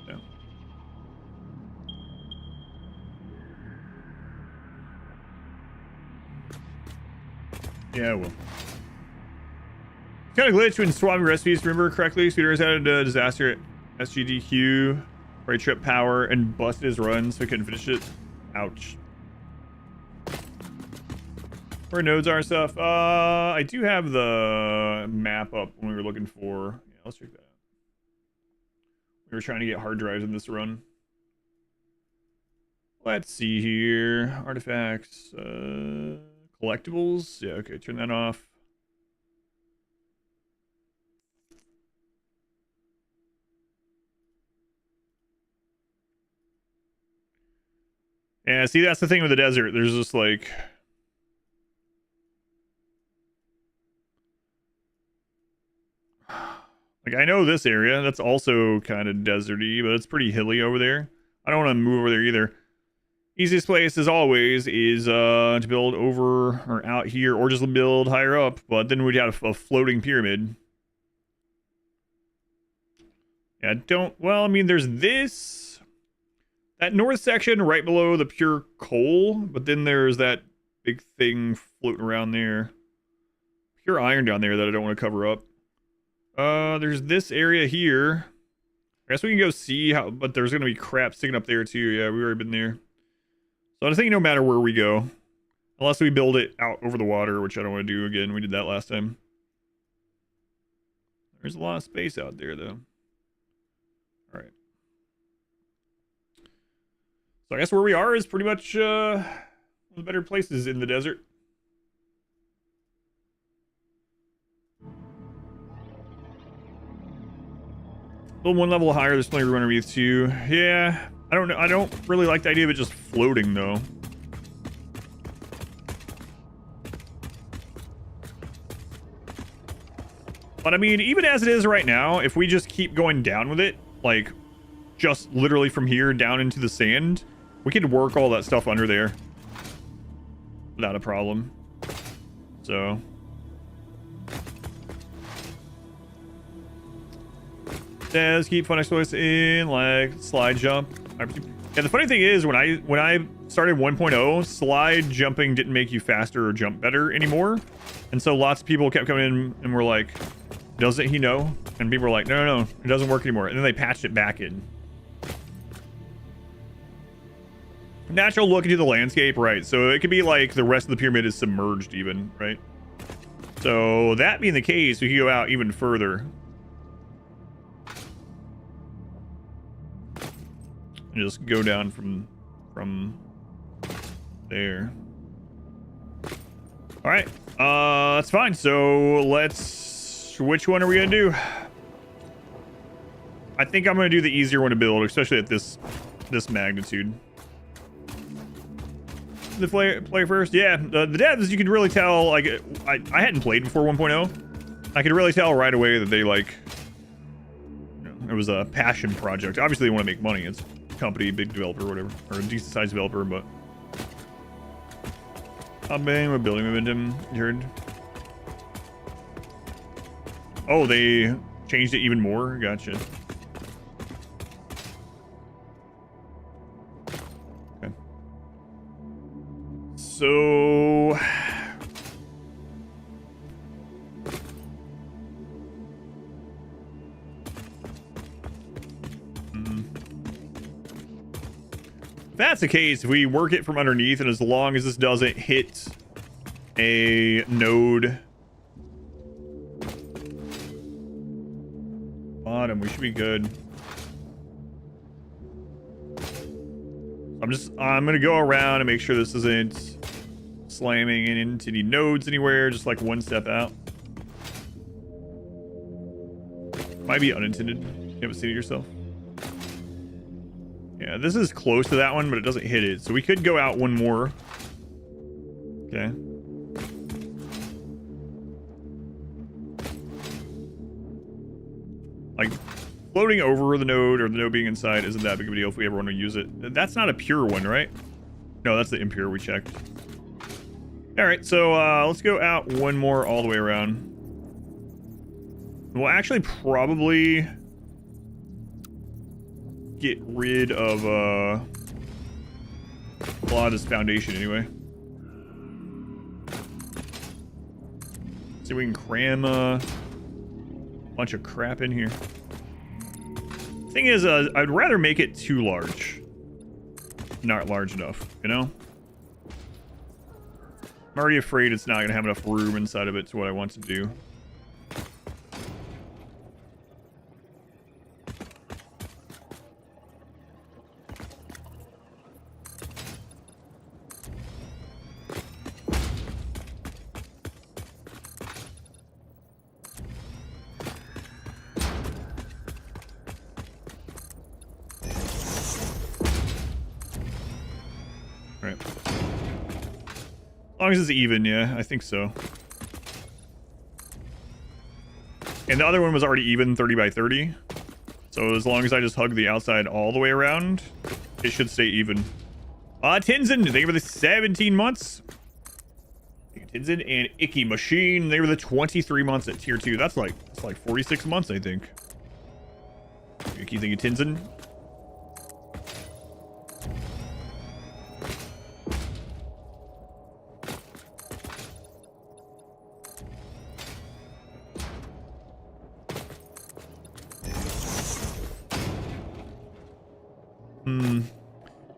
Yeah. Yeah, well. Kind of glitch when swapping recipes. Remember correctly, Speedrunners had a disaster at SGDQ where he tripped power and busted his run, so he couldn't finish it. Ouch. Where nodes are and stuff. I do have the map up when we were looking for. Yeah, let's check that out. We were trying to get hard drives in this run. Let's see here. Artifacts. Collectibles. Yeah, okay, turn that off. Yeah, see, that's the thing with the desert. There's just like... Like, I know this area. That's also kind of deserty, but it's pretty hilly over there. I don't want to move over there either. Easiest place, as always, is to build over or out here, or just build higher up. But then we'd have a floating pyramid. Yeah, well, I mean, there's this. That north section right below the pure coal. But then there's that big thing floating around there. Pure iron down there that I don't want to cover up. There's this area here. I guess we can go see how, but there's gonna be crap sticking up there too. Yeah, we've already been there. So I think no matter where we go, unless we build it out over the water, which I don't want to do again. We did that last time. There's a lot of space out there, though. All right. So I guess where we are is pretty much one of the better places in the desert. Build one level higher. There's plenty of room underneath too. Yeah, I don't know. I don't really like the idea of it just floating though. But I mean, even as it is right now, if we just keep going down with it, like just literally from here down into the sand, we could work all that stuff under there without a problem. So let's keep fun exploits in, like slide jump. Yeah, the funny thing is when I started 1.0, slide jumping didn't make you faster or jump better anymore. And so lots of people kept coming in and were like, doesn't he know? And people were like, no, it doesn't work anymore. And then they patched it back in. Natural look into the landscape, right? So it could be like the rest of the pyramid is submerged even, right? So that being the case, we can go out even further. And just go down from there. All right, that's fine. So which one are we gonna do? I think I'm gonna do the easier one to build, especially at this magnitude. The play first, yeah. The devs, you could really tell. Like, I hadn't played before 1.0. I could really tell right away that they like. It was a passion project. Obviously, they want to make money. It's a company, big developer, whatever, or a decent sized developer, but. We're building momentum. You heard. Oh, they changed it even more. Gotcha. Okay. So. If that's the case, if we work it from underneath, and as long as this doesn't hit a node bottom, we should be good. I'm gonna go around and make sure this isn't slamming into any nodes anywhere, just like one step out. Might be unintended. You haven't seen it yourself. Yeah, this is close to that one, but it doesn't hit it. So we could go out one more. Okay. Like, floating over the node or the node being inside isn't that big of a deal if we ever want to use it. That's not a pure one, right? No, that's the impure we checked. All right, so let's go out one more all the way around. We'll actually probably get rid of a lot of this foundation anyway. See if we can cram a bunch of crap in here. Thing is, I'd rather make it too large. Not large enough, you know? I'm already afraid it's not going to have enough room inside of it to what I want to do. As long as it's even, yeah, I think so. And the other one was already even 30 by 30. So as long as I just hug the outside all the way around, it should stay even. Tinsin, they were the 17 months. Tinsin and Icky Machine, they were the 23 months at tier 2. That's like 46 months, I think. Icky thingy Tinsin.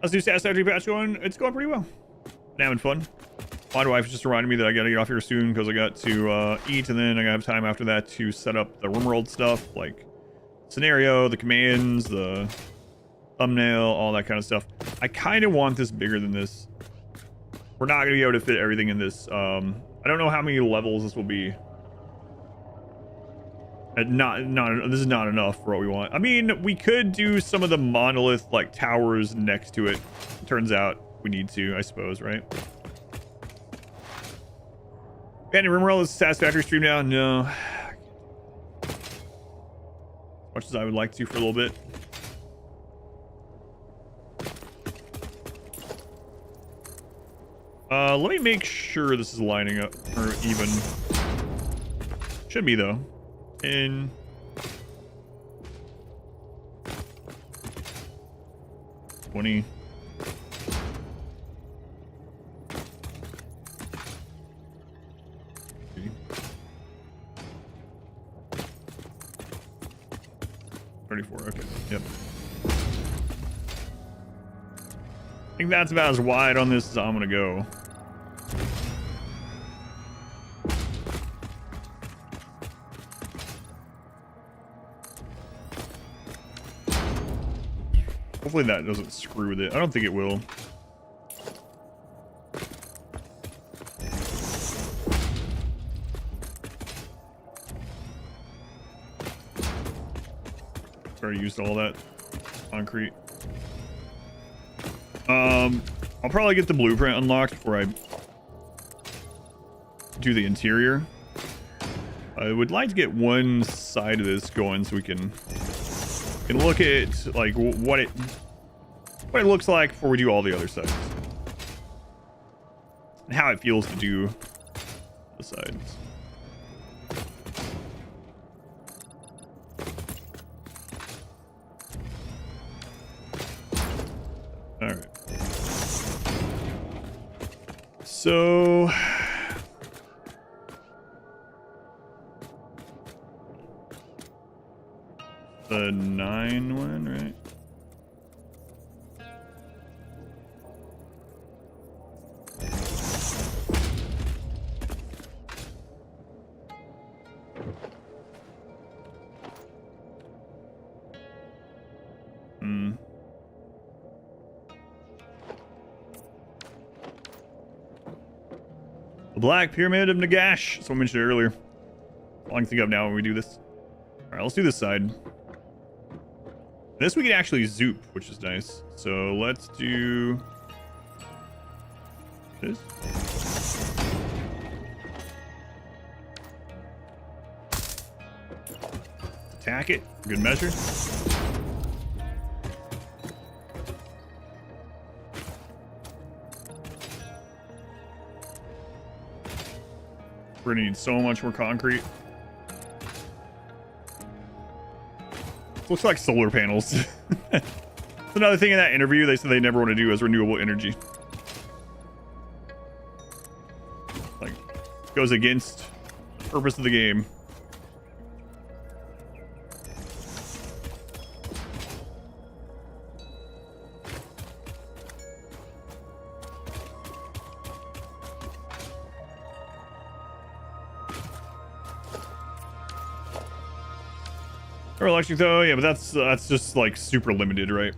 Let's do Satisfactory patch 1. It's going pretty well. Been having fun. My wife just reminded me that I gotta get off here soon because I got to eat, and then I gotta have time after that to set up the RimWorld stuff, like scenario, the commands, the thumbnail, all that kind of stuff. I kind of want this bigger than this. We're not gonna be able to fit everything in this. I don't know how many levels this will be. This is not enough for what we want. I mean, we could do some of the monolith like towers next to it. Turns out we need to, I suppose, right? Any RimWorld is Satisfactory stream now? No. As much as I would like to for a little bit. Let me make sure this is lining up, or even. Should be though. In 20. Okay. Yep. I think that's about as wide on this as I'm gonna go. Hopefully that doesn't screw with it. I don't think it will. Already used all that concrete. I'll probably get the blueprint unlocked before I do the interior. I would like to get one side of this going so we can look at like what it looks like before we do all the other sides and how it feels to do the sides. All right. So the 9 one, right? The Black Pyramid of Nagash. Someone mentioned it earlier. All I can think of now when we do this. All right, let's do this side. This we can actually zoop, which is nice. So let's do this. Attack it. Good measure. We're gonna need so much more concrete. Looks like solar panels. That's another thing in that interview they said they never want to do is renewable energy. Like, goes against the purpose of the game. Or electric though, yeah, but that's just like super limited, right?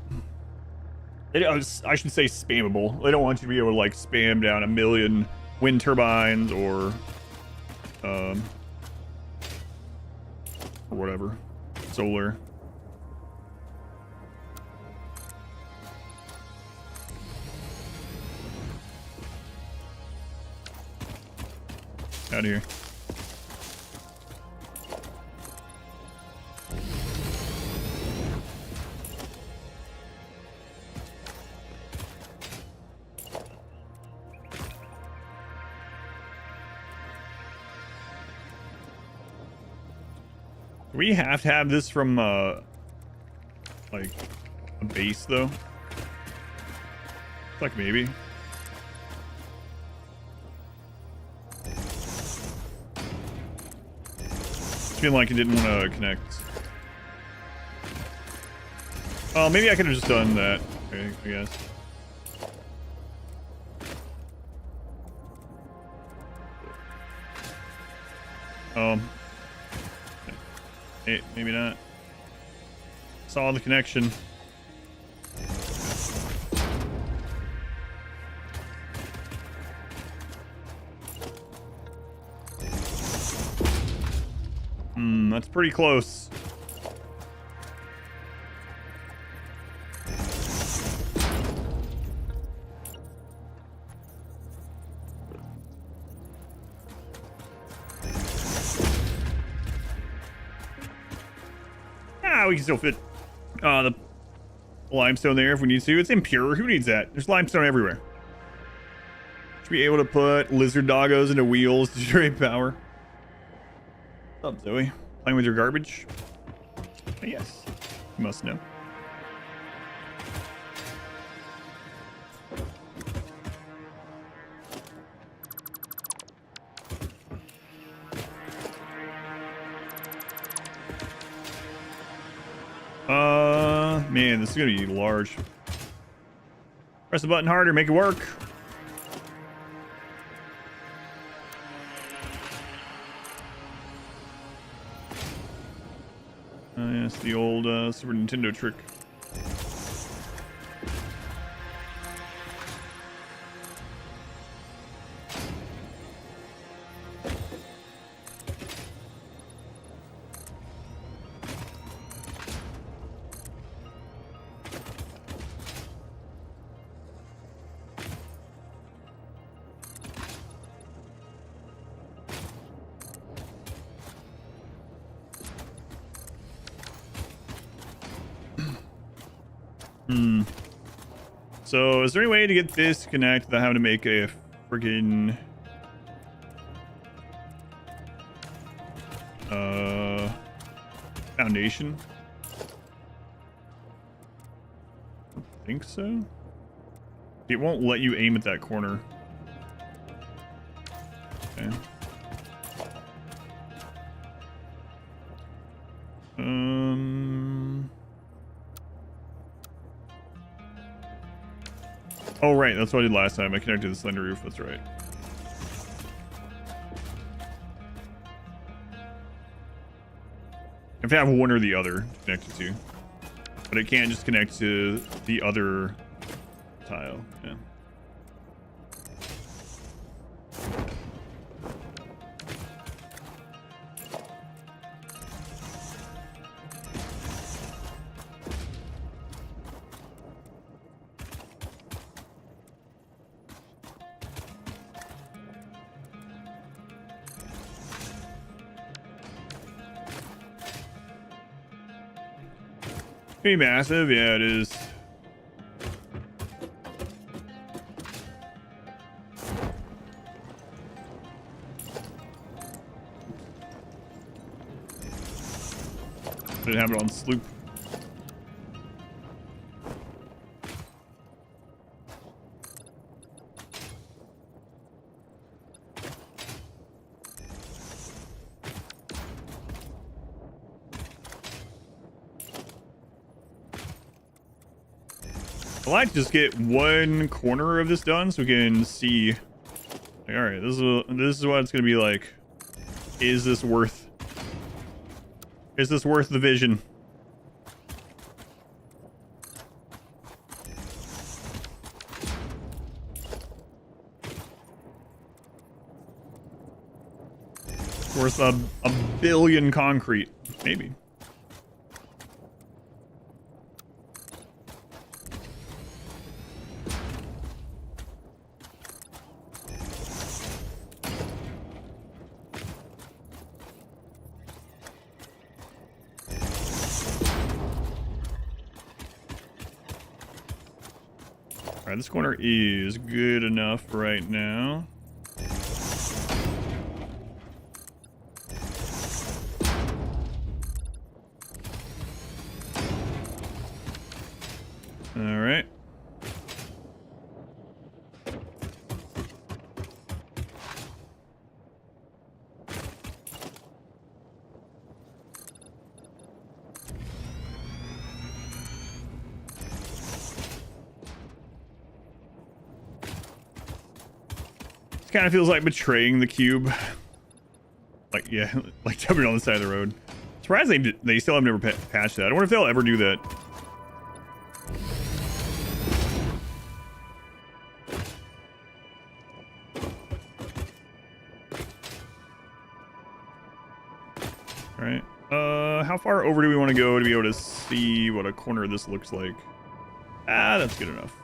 I should say spammable. They don't want you to be able to like spam down 1 million wind turbines or whatever, solar. Out of here. We have to have this from like a base though. Like maybe. It's feeling like it didn't want to connect. Oh, maybe I could have just done that. Okay, I guess. Hey, maybe not. Saw the connection. That's pretty close. We can still fit the limestone there if we need to. It's impure. Who needs that? There's limestone everywhere. Should be able to put lizard doggos into wheels to generate power. What's up, Zoe? Playing with your garbage? Oh, yes. You must know. Man, this is gonna be large. Press the button harder, make it work. Yes, the old Super Nintendo trick. So, is there any way to get this to connect without having to make a friggin' foundation? I think so. It won't let you aim at that corner. Okay. Oh, right. That's what I did last time. I connected the slender roof. That's right. I have to have one or the other connected to. But it can't just connect to the other tile. Yeah. Pretty massive, yeah, it is. Didn't have it on sloop. I'd like to just get one corner of this done so we can see. Like, all right, this is what it's gonna be like. Is this worth the vision? Worth a billion concrete, maybe. All right, this corner is good enough right now. All right. This kind of feels like betraying the cube. Like, yeah, like jumping on the side of the road. Surprised they still have never patched that. I wonder if they'll ever do that. All right. How far over do we want to go to be able to see what a corner of this looks like? Ah, that's good enough.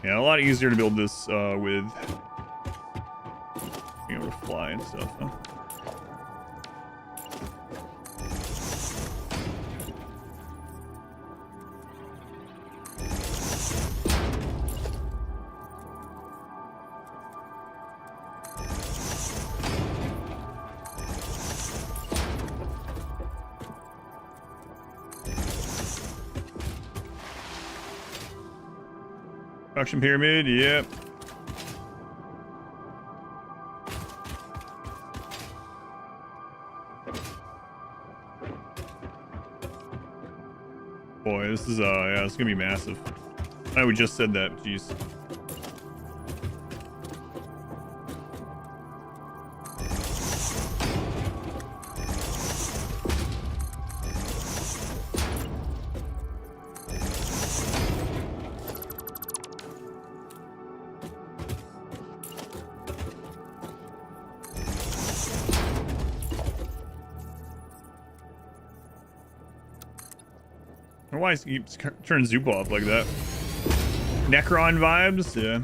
Yeah, a lot easier to build this with being able to fly and stuff, huh? Production pyramid, yep. Boy, this is yeah, it's gonna be massive. I know we just said that, jeez. I don't know why he keeps turning Zoop off like that. Necron vibes, yeah.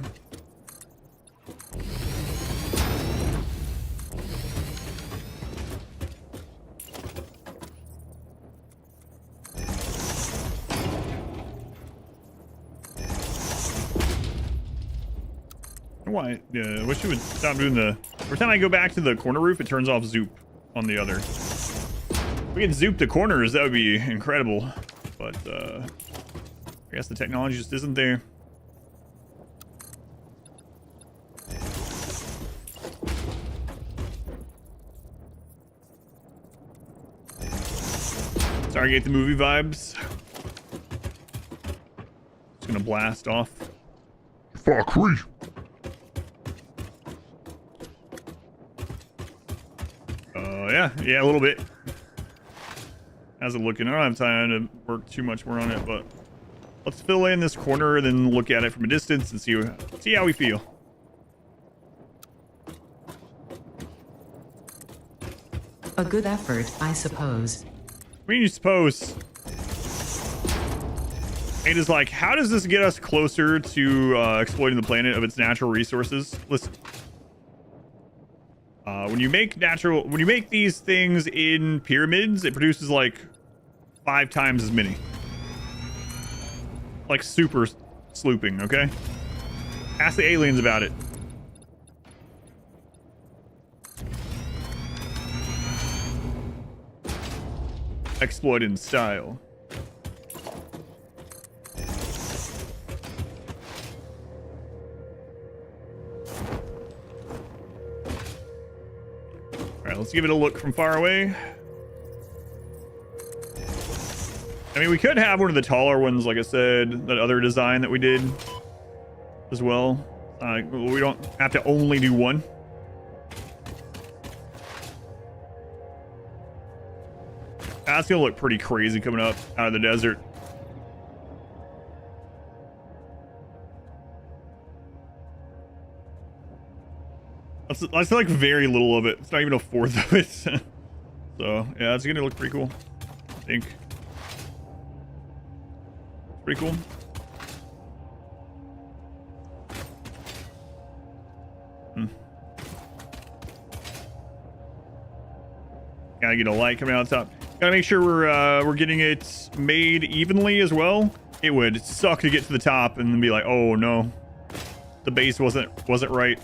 Why? Yeah, I wish it would stop doing the... Every time I go back to the corner roof, it turns off Zoop on the other. If we can Zoop the corners, that would be incredible. But, I guess the technology just isn't there. Stargate the movie vibes. Just gonna blast off. Fuck me. Yeah, a little bit. How's it looking? I don't have time to work too much more on it, but let's fill in this corner and then look at it from a distance and see how we feel. A good effort, I suppose. I mean, you suppose. It is like, how does this get us closer to exploiting the planet of its natural resources? Listen. When you make these things in pyramids, it produces like 5 times as many. Like super slooping, okay? Ask the aliens about it. Exploit in style. Alright, let's give it a look from far away. I mean, we could have one of the taller ones, like I said, that other design that we did as well. We don't have to only do one. That's gonna look pretty crazy coming up out of the desert. That's like very little of it. It's not even a fourth of it. So yeah, it's gonna look pretty cool, I think. Pretty cool. Gotta get a light coming out top. Gotta make sure we're getting it made evenly as well. It would suck to get to the top and then be like, oh no, the base wasn't right.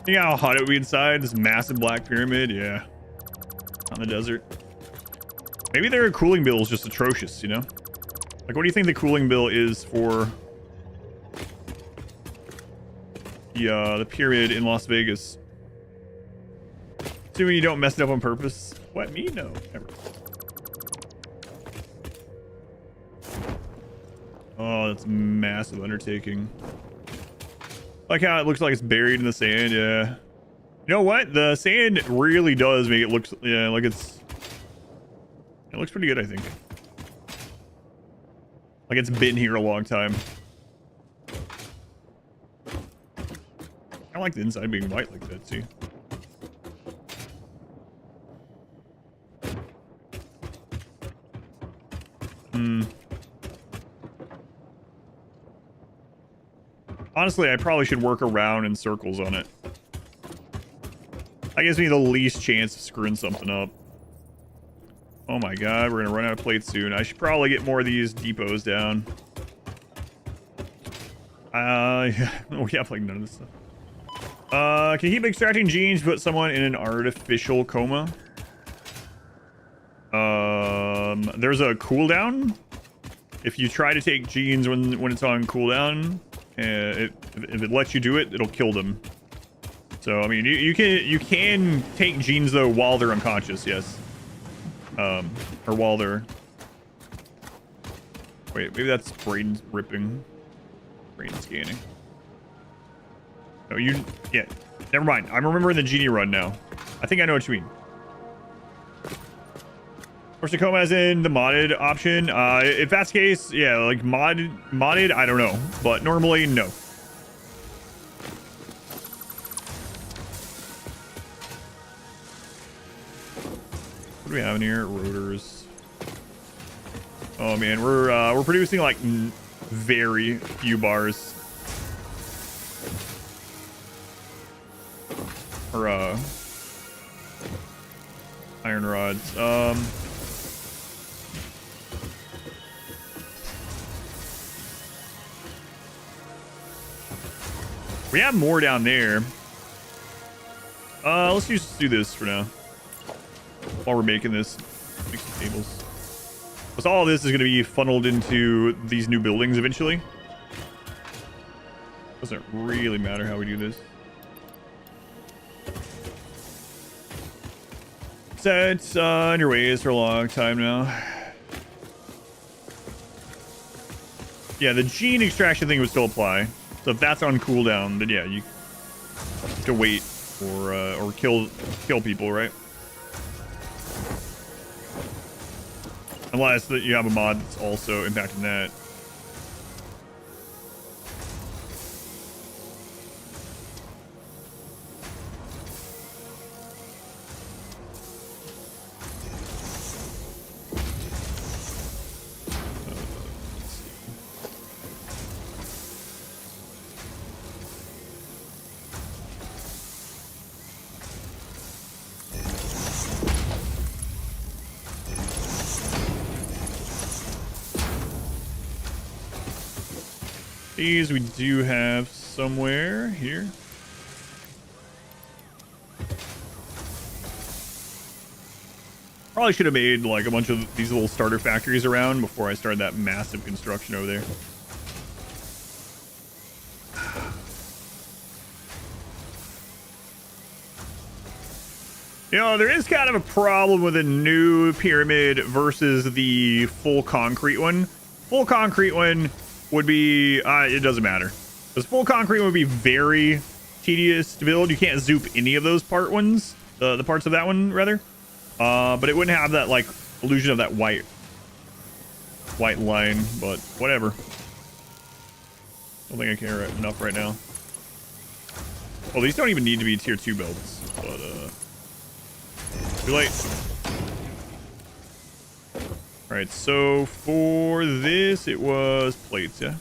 You know how hot it would be inside this massive black pyramid? Yeah. On the desert. Maybe their cooling bill is just atrocious, you know? Like, what do you think the cooling bill is for the pyramid in Las Vegas? Assuming you don't mess it up on purpose. What, me? No, never. Oh, that's a massive undertaking. Like how it looks like it's buried in the sand, yeah. You know what? The sand really does make it look, yeah, like it looks pretty good, I think. Like it's been here a long time. I like the inside being white like that, too. Honestly, I probably should work around in circles on it. That gives me the least chance of screwing something up. Oh my god, we're gonna run out of plates soon. I should probably get more of these depots down. Yeah, we have like none of this stuff. Can you keep extracting genes, put someone in an artificial coma? There's a cooldown. If you try to take genes when it's on cooldown, if it lets you do it, it'll kill them. So I mean, you can take genes though while they're unconscious, yes. Or while they're. Wait, maybe that's brain ripping, brain scanning. No, yeah. Never mind. I'm remembering the genie run now. I think I know what you mean. Force to coma as in the modded option. If that's the case, yeah, like modded, I don't know, but normally no. What do we have in here? Rotors. Oh man, we're producing like very few bars. Or iron rods. We have more down there. Let's just do this for now. While we're making this. Make some tables. Because all of this is going to be funneled into these new buildings eventually. Doesn't really matter how we do this. Set on your ways for a long time now. Yeah, the gene extraction thing would still apply. So if that's on cooldown, then yeah, you have to wait or kill people, right? Unless that you have a mod that's also impacting that. These we do have somewhere here. Probably should have made like a bunch of these little starter factories around before I started that massive construction over there. You know, there is kind of a problem with a new pyramid versus the full concrete one. Full concrete one would be, it doesn't matter. Because full concrete would be very tedious to build. You can't zoop any of those part ones, the parts of that one, rather. But it wouldn't have that, like, illusion of that white line, but whatever. Don't think I care enough right now. Well, these don't even need to be tier 2 builds, but, too late. Alright, so for this, it was plates, yeah?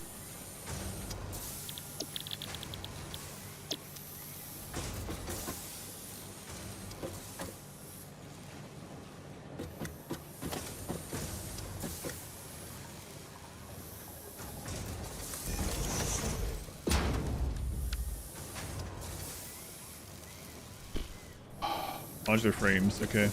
Modular frames, okay.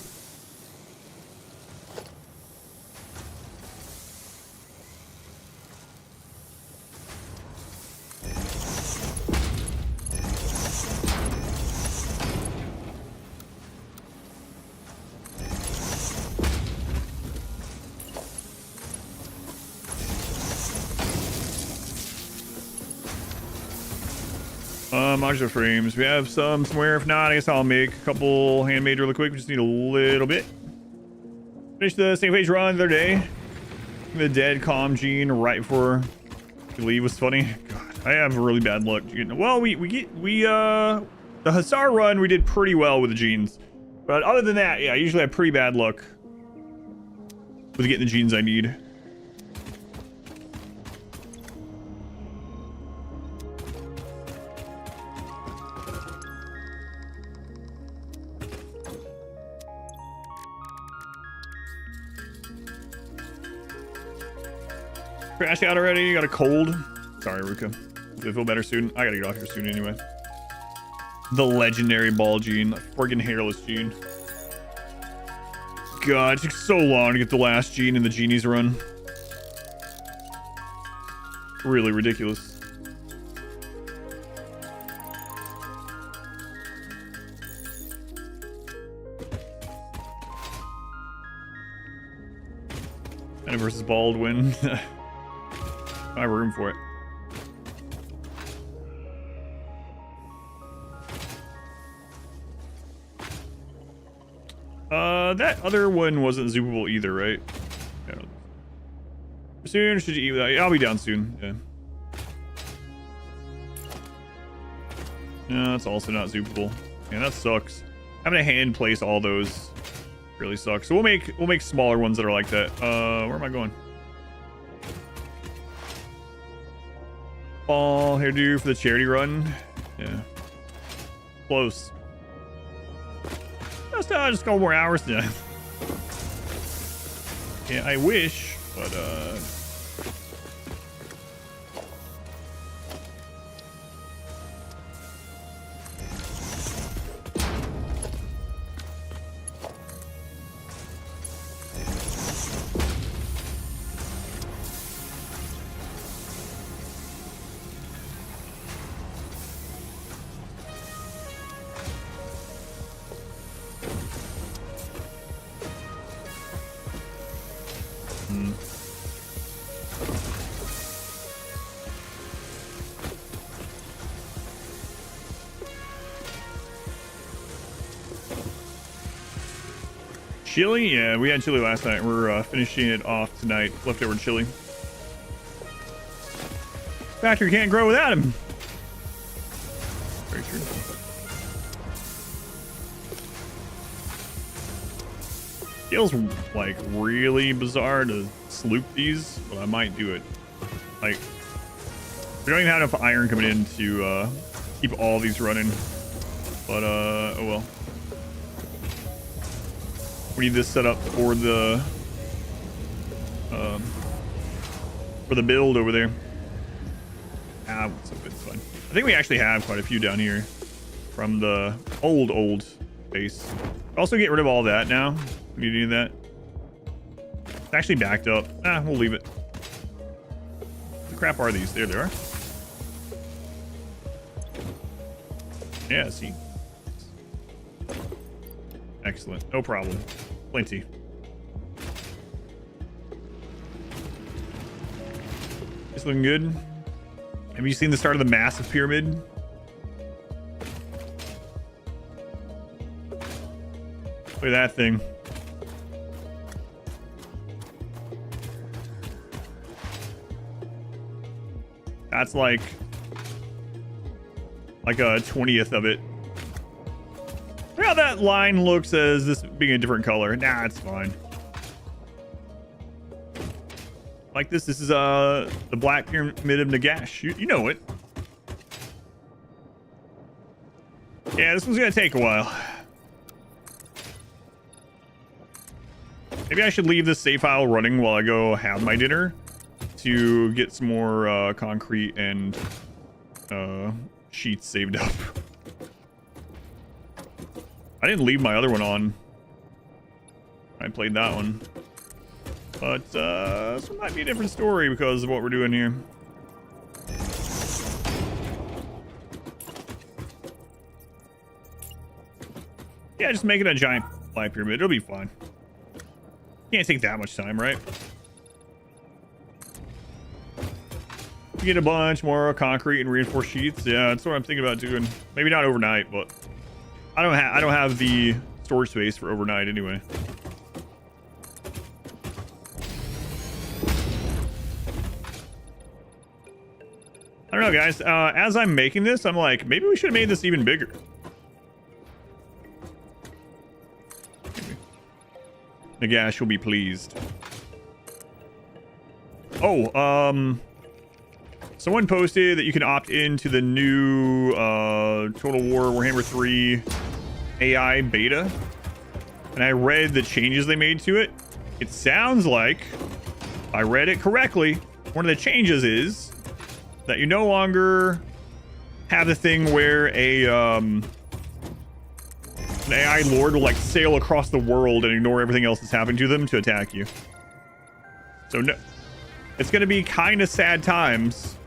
Modular frames. We have some somewhere. If not, I guess I'll make a couple handmade really quick. We just need a little bit. Finished the same page run the other day. The dead calm gene right before you leave was funny. God, I have really bad luck. Well, the Hussar run we did pretty well with the genes, but other than that, yeah, I usually have pretty bad luck with getting the genes I need. Crash out already. Got a cold. Sorry, Ruka. You'll feel better soon. I gotta get off here soon anyway. The legendary ball gene. The friggin' hairless gene. God, it took so long to get the last gene in the Genie's run. Really ridiculous. And versus Baldwin. I have room for it. That other one wasn't zoopable either, right? Yeah. Soon should you eat that? I'll be down soon. Yeah. No, that's also not zoopable. Yeah, that sucks. Having to hand place all those really sucks. So we'll make smaller ones that are like that. Where am I going? Ball hairdo for the charity run. Yeah. Close. Just a couple more hours now. Yeah, I wish, but chili? Yeah, we had chili last night. We're finishing it off tonight. Leftover chili. Factory can't grow without him. Very true. Feels like really bizarre to sloop these, but I might do it. Like, we don't even have enough iron coming in to keep all these running. But oh well. We need this set up for the build over there. Ah, what's up? It's fine. I think we actually have quite a few down here from the old base. Also get rid of all that now. We need to do that. It's actually backed up. Ah, we'll leave it. What the crap are these? There they are. Yeah, see. Excellent. No problem. Plenty. It's looking good. Have you seen the start of the massive pyramid? Look at that thing. That's like a 20th of it. Look how that line looks as this being a different color. Nah, it's fine. Like this is the Black Pyramid of Nagash. You know it. Yeah, this one's gonna take a while. Maybe I should leave this save file running while I go have my dinner to get some more concrete and sheets saved up. I didn't leave my other one on. I played that one. But this one might be a different story because of what we're doing here. Yeah, just make it a giant Black Pyramid. It'll be fine. Can't take that much time, right? to get a bunch more concrete and reinforced sheets. Yeah, that's what I'm thinking about doing. Maybe not overnight, but I don't have the storage space for overnight anyway. I don't know, guys. As I'm making this, I'm like, maybe we should have made this even bigger. Maybe. Nagash will be pleased. Oh, someone posted that you can opt into the new Total War Warhammer 3 AI beta. And I read the changes they made to it. It sounds like, if I read it correctly, one of the changes is that you no longer have the thing where an AI lord will like sail across the world and ignore everything else that's happening to them to attack you. So no, it's gonna be kind of sad times.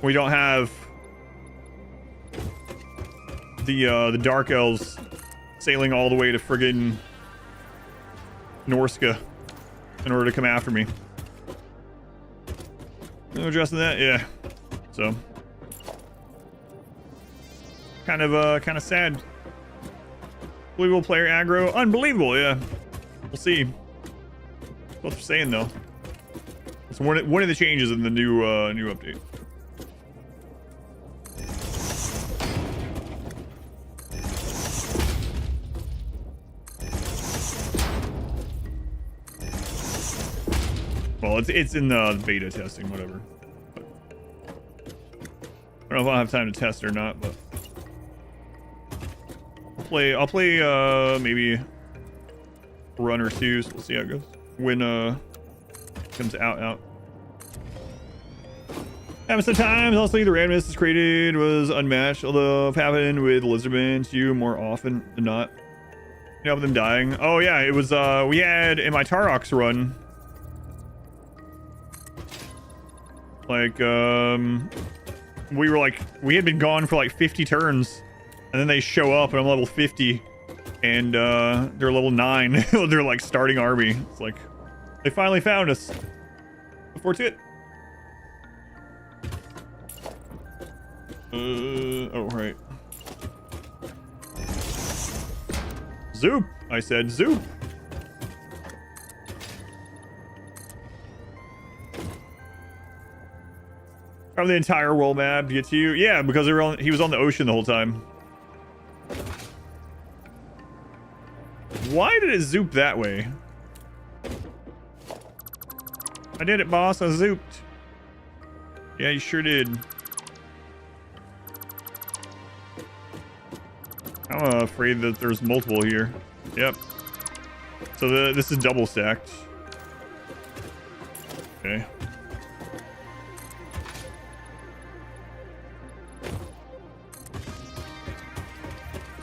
We don't have the Dark Elves sailing all the way to friggin' Norska in order to come after me. No addressing that, yeah. So kind of sad. Believable player aggro, unbelievable, yeah. We'll see. What they're saying though. It's one of the changes in the new update. Well, it's in the beta testing, whatever. But I don't know if I'll have time to test it or not, but I'll play maybe a run or two, so we'll see how it goes. When it comes out. Happened sometimes. Also, the randomness is created was unmatched, although it happened with Lizardmen to you more often than not. You know, with them dying. Oh yeah, it was we had in my Tarox run. Like, we had been gone for like 50 turns, and then they show up, and I'm level 50, and they're level 9. They're like starting army. It's like, they finally found us. Before to it. Oh, right. Zoop! I said zoop! From the entire world map to get to you? Yeah, because he was on the ocean the whole time. Why did it zoop that way? I did it, boss. I zooped. Yeah, you sure did. I'm afraid that there's multiple here. Yep. So this is double stacked. Okay.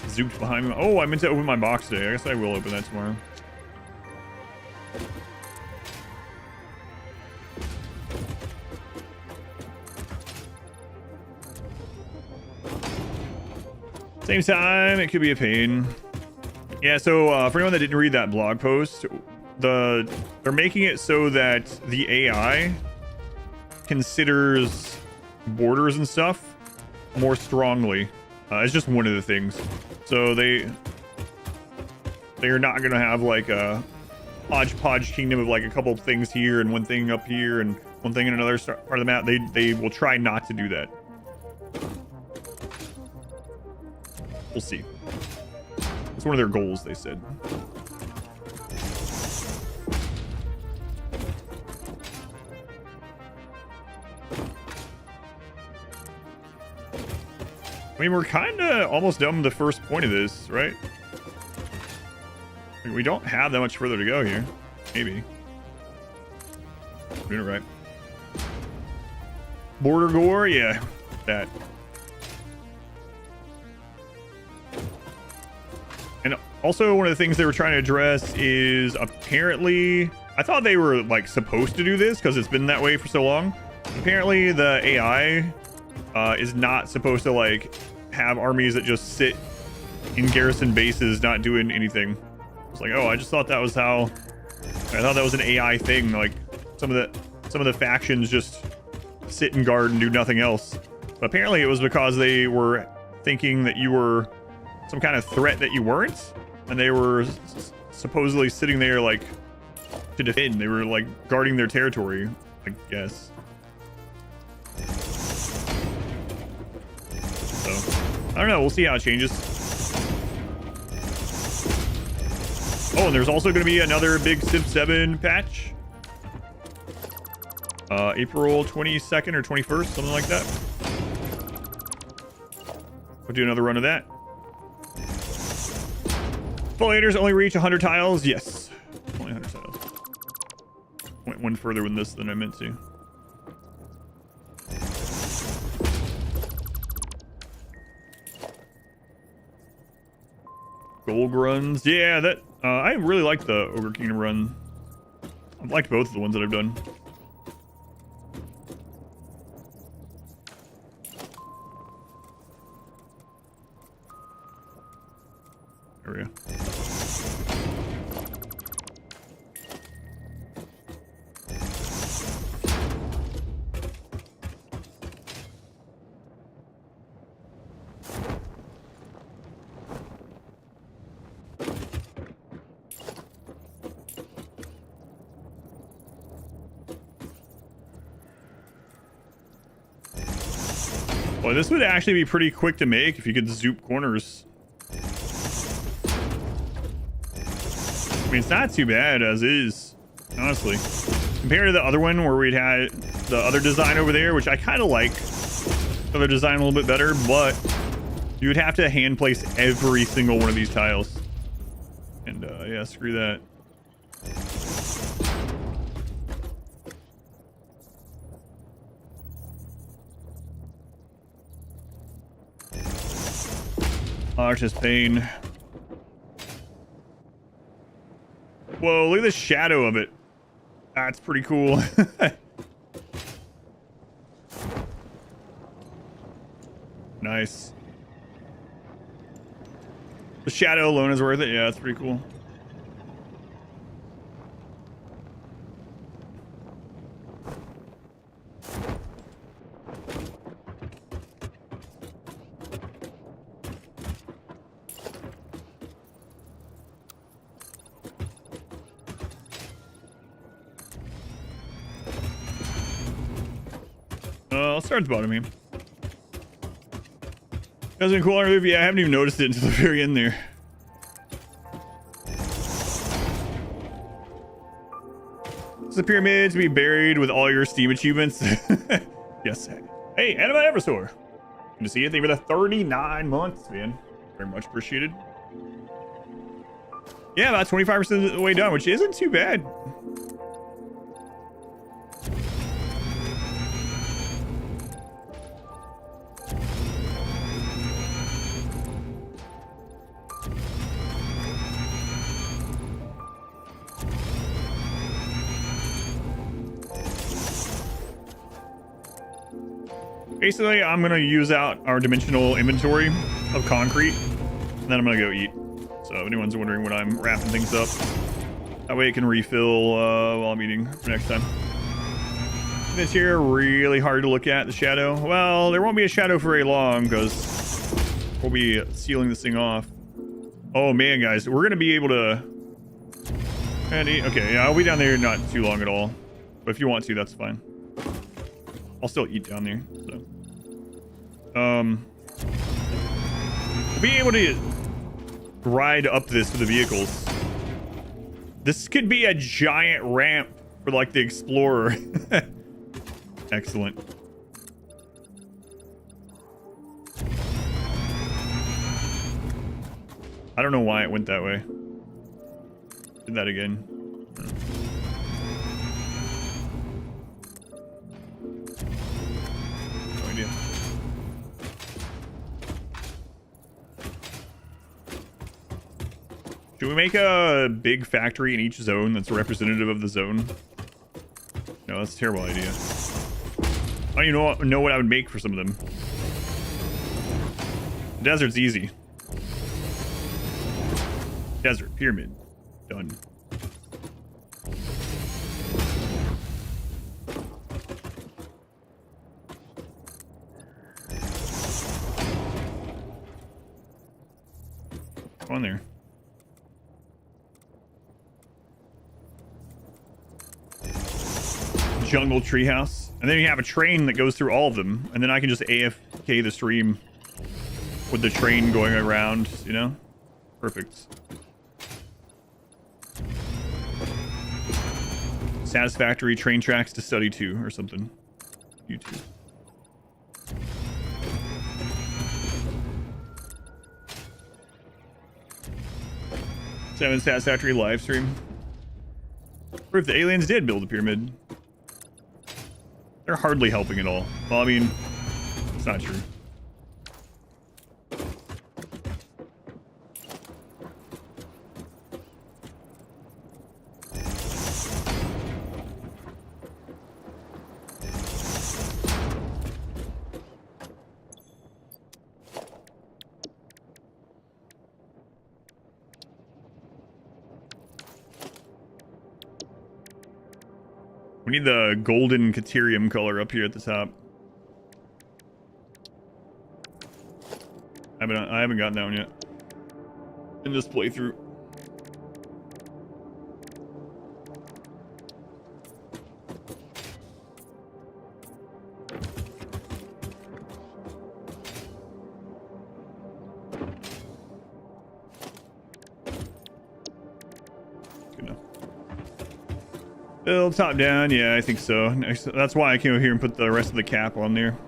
Zooped behind me. Oh, I meant to open my box today. I guess I will open that tomorrow. Same time, it could be a pain. Yeah, so for anyone that didn't read that blog post, they're making it so that the AI considers borders and stuff more strongly. It's just one of the things. So they are not going to have like a hodgepodge kingdom of like a couple of things here and one thing up here and one thing in another part of the map. They will try not to do that. We'll see. It's one of their goals, they said. I mean, we're kind of almost done with the first point of this, right? We don't have that much further to go here. Maybe. Doing it right. Border gore? Yeah. That. And also, one of the things they were trying to address is apparently... I thought they were, like, supposed to do this because it's been that way for so long. Apparently, the AI... is not supposed to like have armies that just sit in garrison bases not doing anything. It's like, oh, I just thought that was how I thought that was an AI thing. Like some of the factions just sit and guard and do nothing else. But apparently it was because they were thinking that you were some kind of threat that you weren't, and they were supposedly sitting there like to defend. They were like guarding their territory, I guess. So I don't know, we'll see how it changes. Oh, and there's also going to be another big Civ 7 patch. April 22nd or 21st, something like that. We'll do another run of that. Foliators only reach 100 tiles. Yes. Only 100 tiles. Went one further with this than I meant to. Gold runs. Yeah, that... I really like the Ogre Kingdom run. I've liked both of the ones that I've done. There we go. Well, this would actually be pretty quick to make if you could zoop corners. I mean, it's not too bad as is, honestly. Compared to the other one where we'd had the other design over there, which I kind of like the other design a little bit better, but you would have to hand place every single one of these tiles. And yeah, screw that. Oh, it's just pain. Whoa, look at the shadow of it. That's pretty cool. Nice. The shadow alone is worth it. Yeah, it's pretty cool. I'll start at the bottom here. That's been cool on review. Yeah, I haven't even noticed it until the very end there. It's the pyramid to be buried with all your Steam achievements. Yes. Hey, Anima Everstore. Good to see you. Thank you for the 39 months, man. Very much appreciated. Yeah, about 25% of the way done, which isn't too bad. Basically, I'm going to use out our dimensional inventory of concrete, and then I'm going to go eat. So if anyone's wondering when I'm wrapping things up, that way it can refill while I'm eating for next time. This here, really hard to look at, the shadow. Well, there won't be a shadow for very long, because we'll be sealing this thing off. Oh man, guys, we're going to be able to... Okay, yeah, I'll be down there not too long at all. But if you want to, that's fine. I'll still eat down there, so. We'll be able to ride up this with the vehicles. This could be a giant ramp for like the Explorer. Excellent. I don't know why it went that way. Did that again. No idea. Should we make a big factory in each zone that's representative of the zone? No, that's a terrible idea. I don't even know what I would make for some of them. The desert's easy. Desert, pyramid. Done. fun there. Jungle treehouse. And then you have a train that goes through all of them. And then I can just AFK the stream with the train going around, you know? Perfect. Satisfactory train tracks to study to or something. YouTube. Seven Satisfactory live stream. Proof the aliens did build a pyramid. They're hardly helping at all. Well, I mean, it's not true. We need the golden Caterium color up here at the top. I haven't gotten that one yet in this playthrough. Build top down, yeah, I think so. That's why I came over here and put the rest of the cap on there.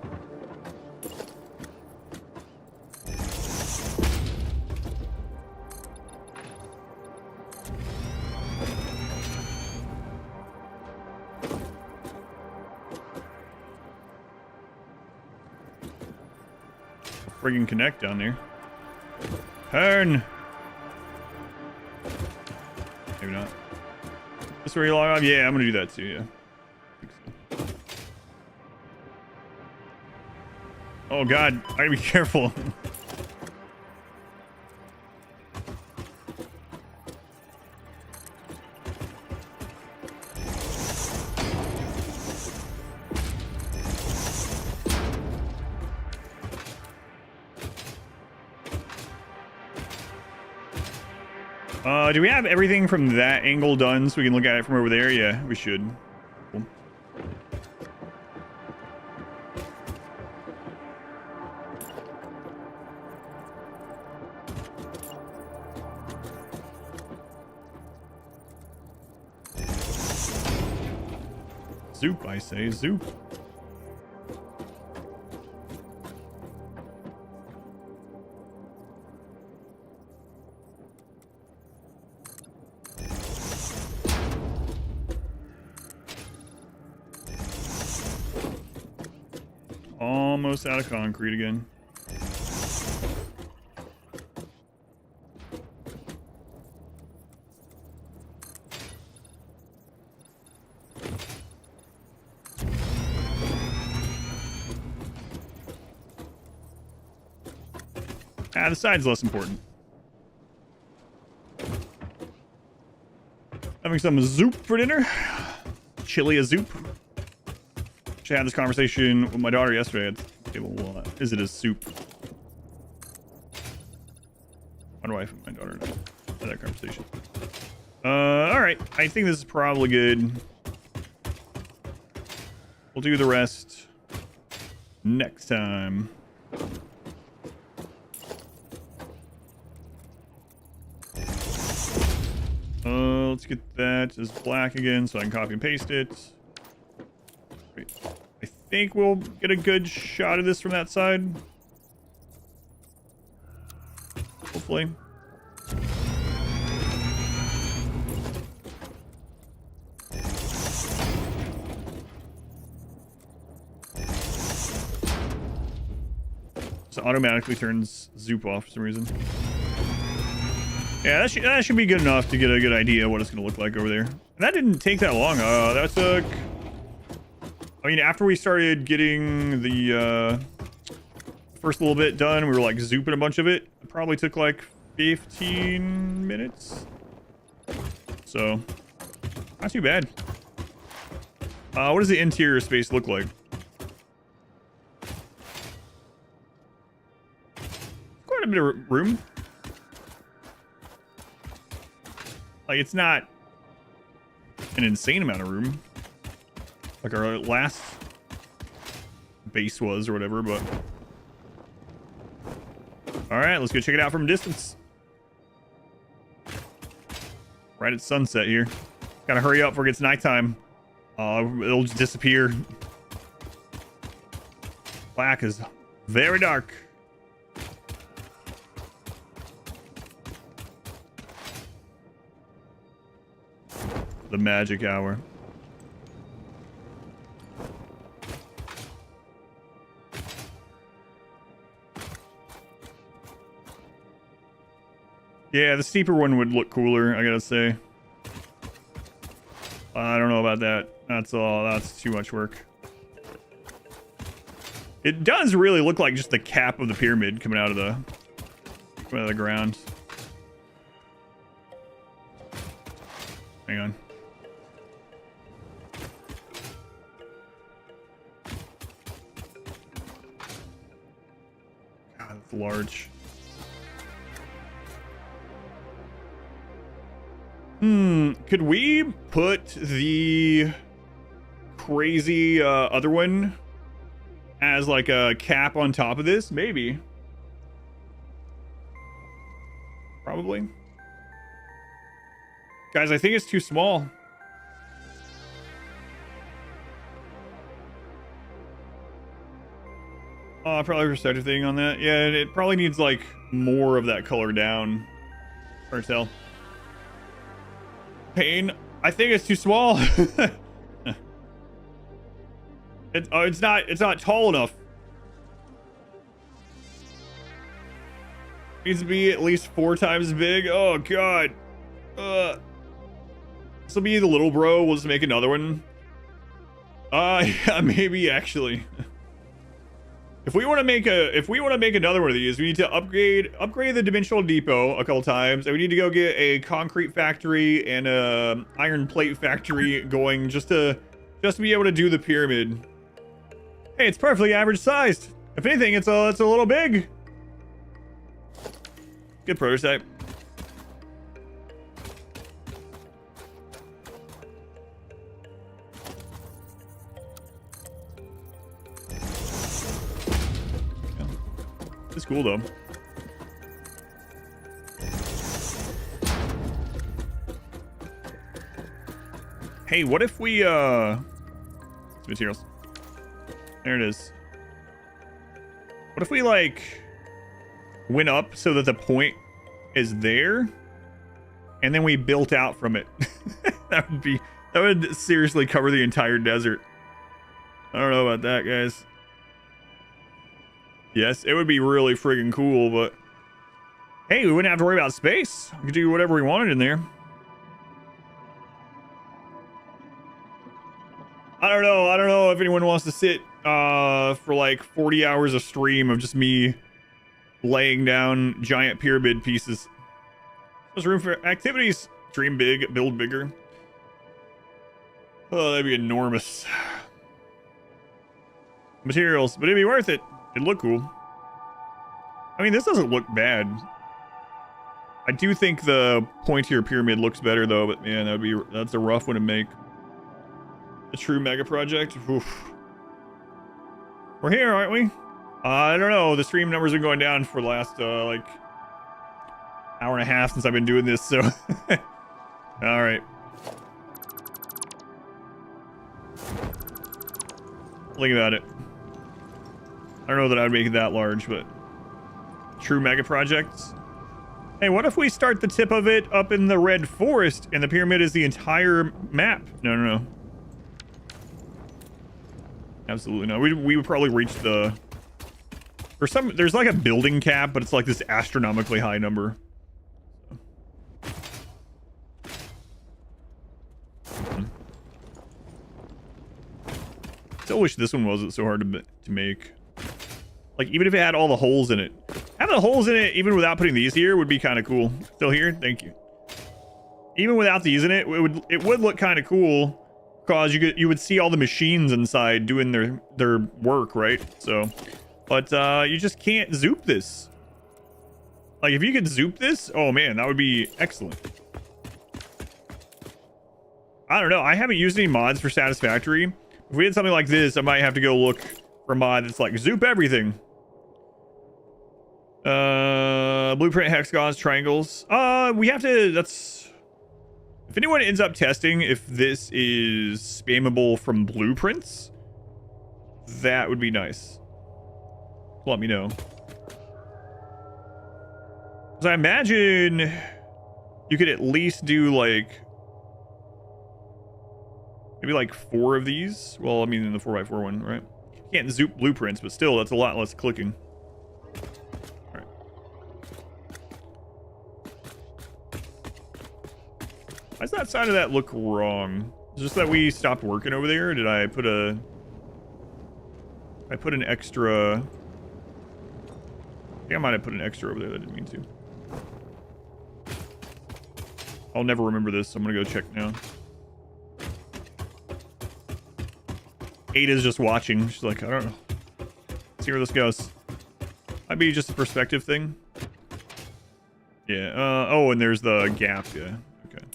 Friggin' connect down there. Turn! Maybe not. This where you log off? Yeah, I'm gonna do that too, yeah. So. Oh god, I gotta be careful. Do we have everything from that angle done so we can look at it from over there? Yeah, we should. Cool. Zoop, I say, zoop. Almost out of concrete again. The side's less important. Having some zoop for dinner. Chili a zoop. I had this conversation with my daughter yesterday at the table. Is it a soup? My wife and my daughter had that conversation. All right. I think this is probably good. We'll do the rest next time. Let's get that as black again so I can copy and paste it. Wait. I think we'll get a good shot of this from that side. Hopefully. So automatically turns Zoop off for some reason. Yeah, that should be good enough to get a good idea of what it's going to look like over there. And that didn't take that long. That took... I mean, after we started getting the first little bit done, we were like zooping a bunch of it. It probably took like 15 minutes. So, not too bad. What does the interior space look like? Quite a bit of room. Like, it's not an insane amount of room. Like our last base was or whatever, but... Alright, let's go check it out from a distance. Right at sunset here. Gotta hurry up before it gets nighttime. It'll just disappear. Black is very dark. The magic hour. Yeah, the steeper one would look cooler, I gotta say. I don't know about that. That's too much work. It does really look like just the cap of the pyramid coming out of the ground. Hang on. God, it's large. Could we put the crazy other one as like a cap on top of this? Maybe. Probably. Guys, I think it's too small. Probably perspective thing on that. Yeah, it probably needs like more of that color down. Hard to tell. Pain, I think it's too small. It's not tall enough. Needs to be at least 4 times big. Oh god. This will be the little bro. We'll just make another one. Yeah, maybe actually. If we want to make another one of these, we need to upgrade the dimensional depot a couple times, and we need to go get a concrete factory and a iron plate factory going just to be able to do the pyramid. Hey, it's perfectly average sized. If anything, it's a little big. Good prototype. It's cool though. Hey, what if we materials? There it is. What if we like went up so that the point is there and then we built out from it? that would seriously cover the entire desert. I don't know about that, guys. Yes, it would be really friggin' cool, but hey, we wouldn't have to worry about space. We could do whatever we wanted in there. I don't know if anyone wants to sit for like 40 hours of stream of just me laying down giant pyramid pieces. There's room for activities. Dream big, build bigger. Oh, that'd be enormous. Materials, but it'd be worth it. It'd look cool. I mean, this doesn't look bad. I do think the pointier pyramid looks better though, but man, that's a rough one to make. A true mega project. Oof. We're here, aren't we? I don't know. The stream numbers are going down for the last like hour and a half since I've been doing this, so all right. Think about it. I don't know that I would make it that large, but true mega projects. Hey, what if we start the tip of it up in the red forest and the pyramid is the entire map? No. Absolutely not. We would probably reach the... There's like a building cap, but it's like this astronomically high number. Still wish this one wasn't so hard to make. Like, even if it had all the holes in it. Having the holes in it, even without putting these here, would be kind of cool. Still here? Thank you. Even without these in it, it would look kind of cool. Because you would see all the machines inside doing their work, right? So, but you just can't zoop this. Like, if you could zoop this, oh man, that would be excellent. I don't know. I haven't used any mods for Satisfactory. If we did something like this, I might have to go look for a mod that's like zoop everything. Blueprint, hexagons, triangles. We have to, that's... If anyone ends up testing if this is spammable from blueprints, that would be nice. Let me know. Because I imagine you could at least do like maybe like 4 of these. Well, I mean in the 4x4 one, right? You can't zoop blueprints, but still that's a lot less clicking. Alright. Why does that side of that look wrong? Is it just that we stopped working over there? Or did I put an extra... I think I might have put an extra over there that I didn't mean to. I'll never remember this, so I'm gonna go check now. Ada's just watching. She's like, I don't know. Let's see where this goes. Might be just a perspective thing. Yeah, oh, and there's the gap, yeah. Okay.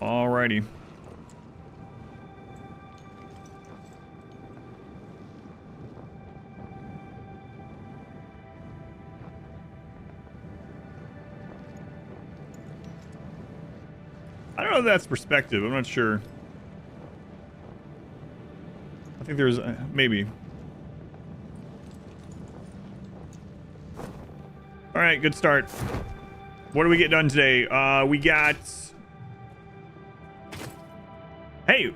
Alrighty. I don't know if that's perspective. I'm not sure. I think there's maybe. All right, good start. What do we get done today? We got... Hey,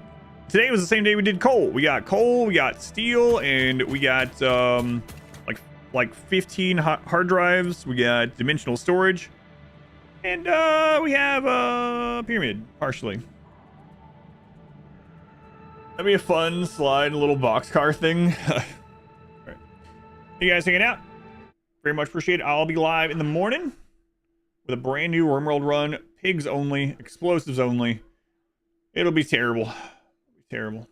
today was the same day we did coal. We got coal, we got steel, and we got like 15 hard drives. We got dimensional storage. And we have a pyramid, partially. That'd be a fun slide, little boxcar thing. All right. You guys hanging out? Very much appreciate it. I'll be live in the morning with a brand new RimWorld run. Pigs only, explosives only. It'll be terrible. Terrible.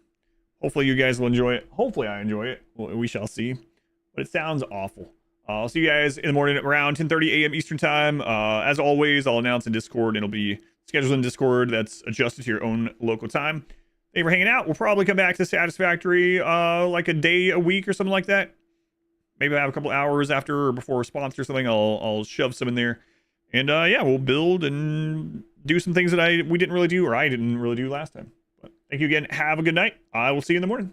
Hopefully you guys will enjoy it. Hopefully I enjoy it. We shall see. But it sounds awful. I'll see you guys in the morning around 10:30 a.m. Eastern time. As always, I'll announce in Discord. It'll be scheduled in Discord. That's adjusted to your own local time. Thank you for hanging out. We'll probably come back to Satisfactory like a day a week or something like that. Maybe I have a couple hours after or before a sponsor or something. I'll shove some in there. And yeah, we'll build and do some things that we didn't really do or I didn't really do last time. But thank you again. Have a good night. I will see you in the morning.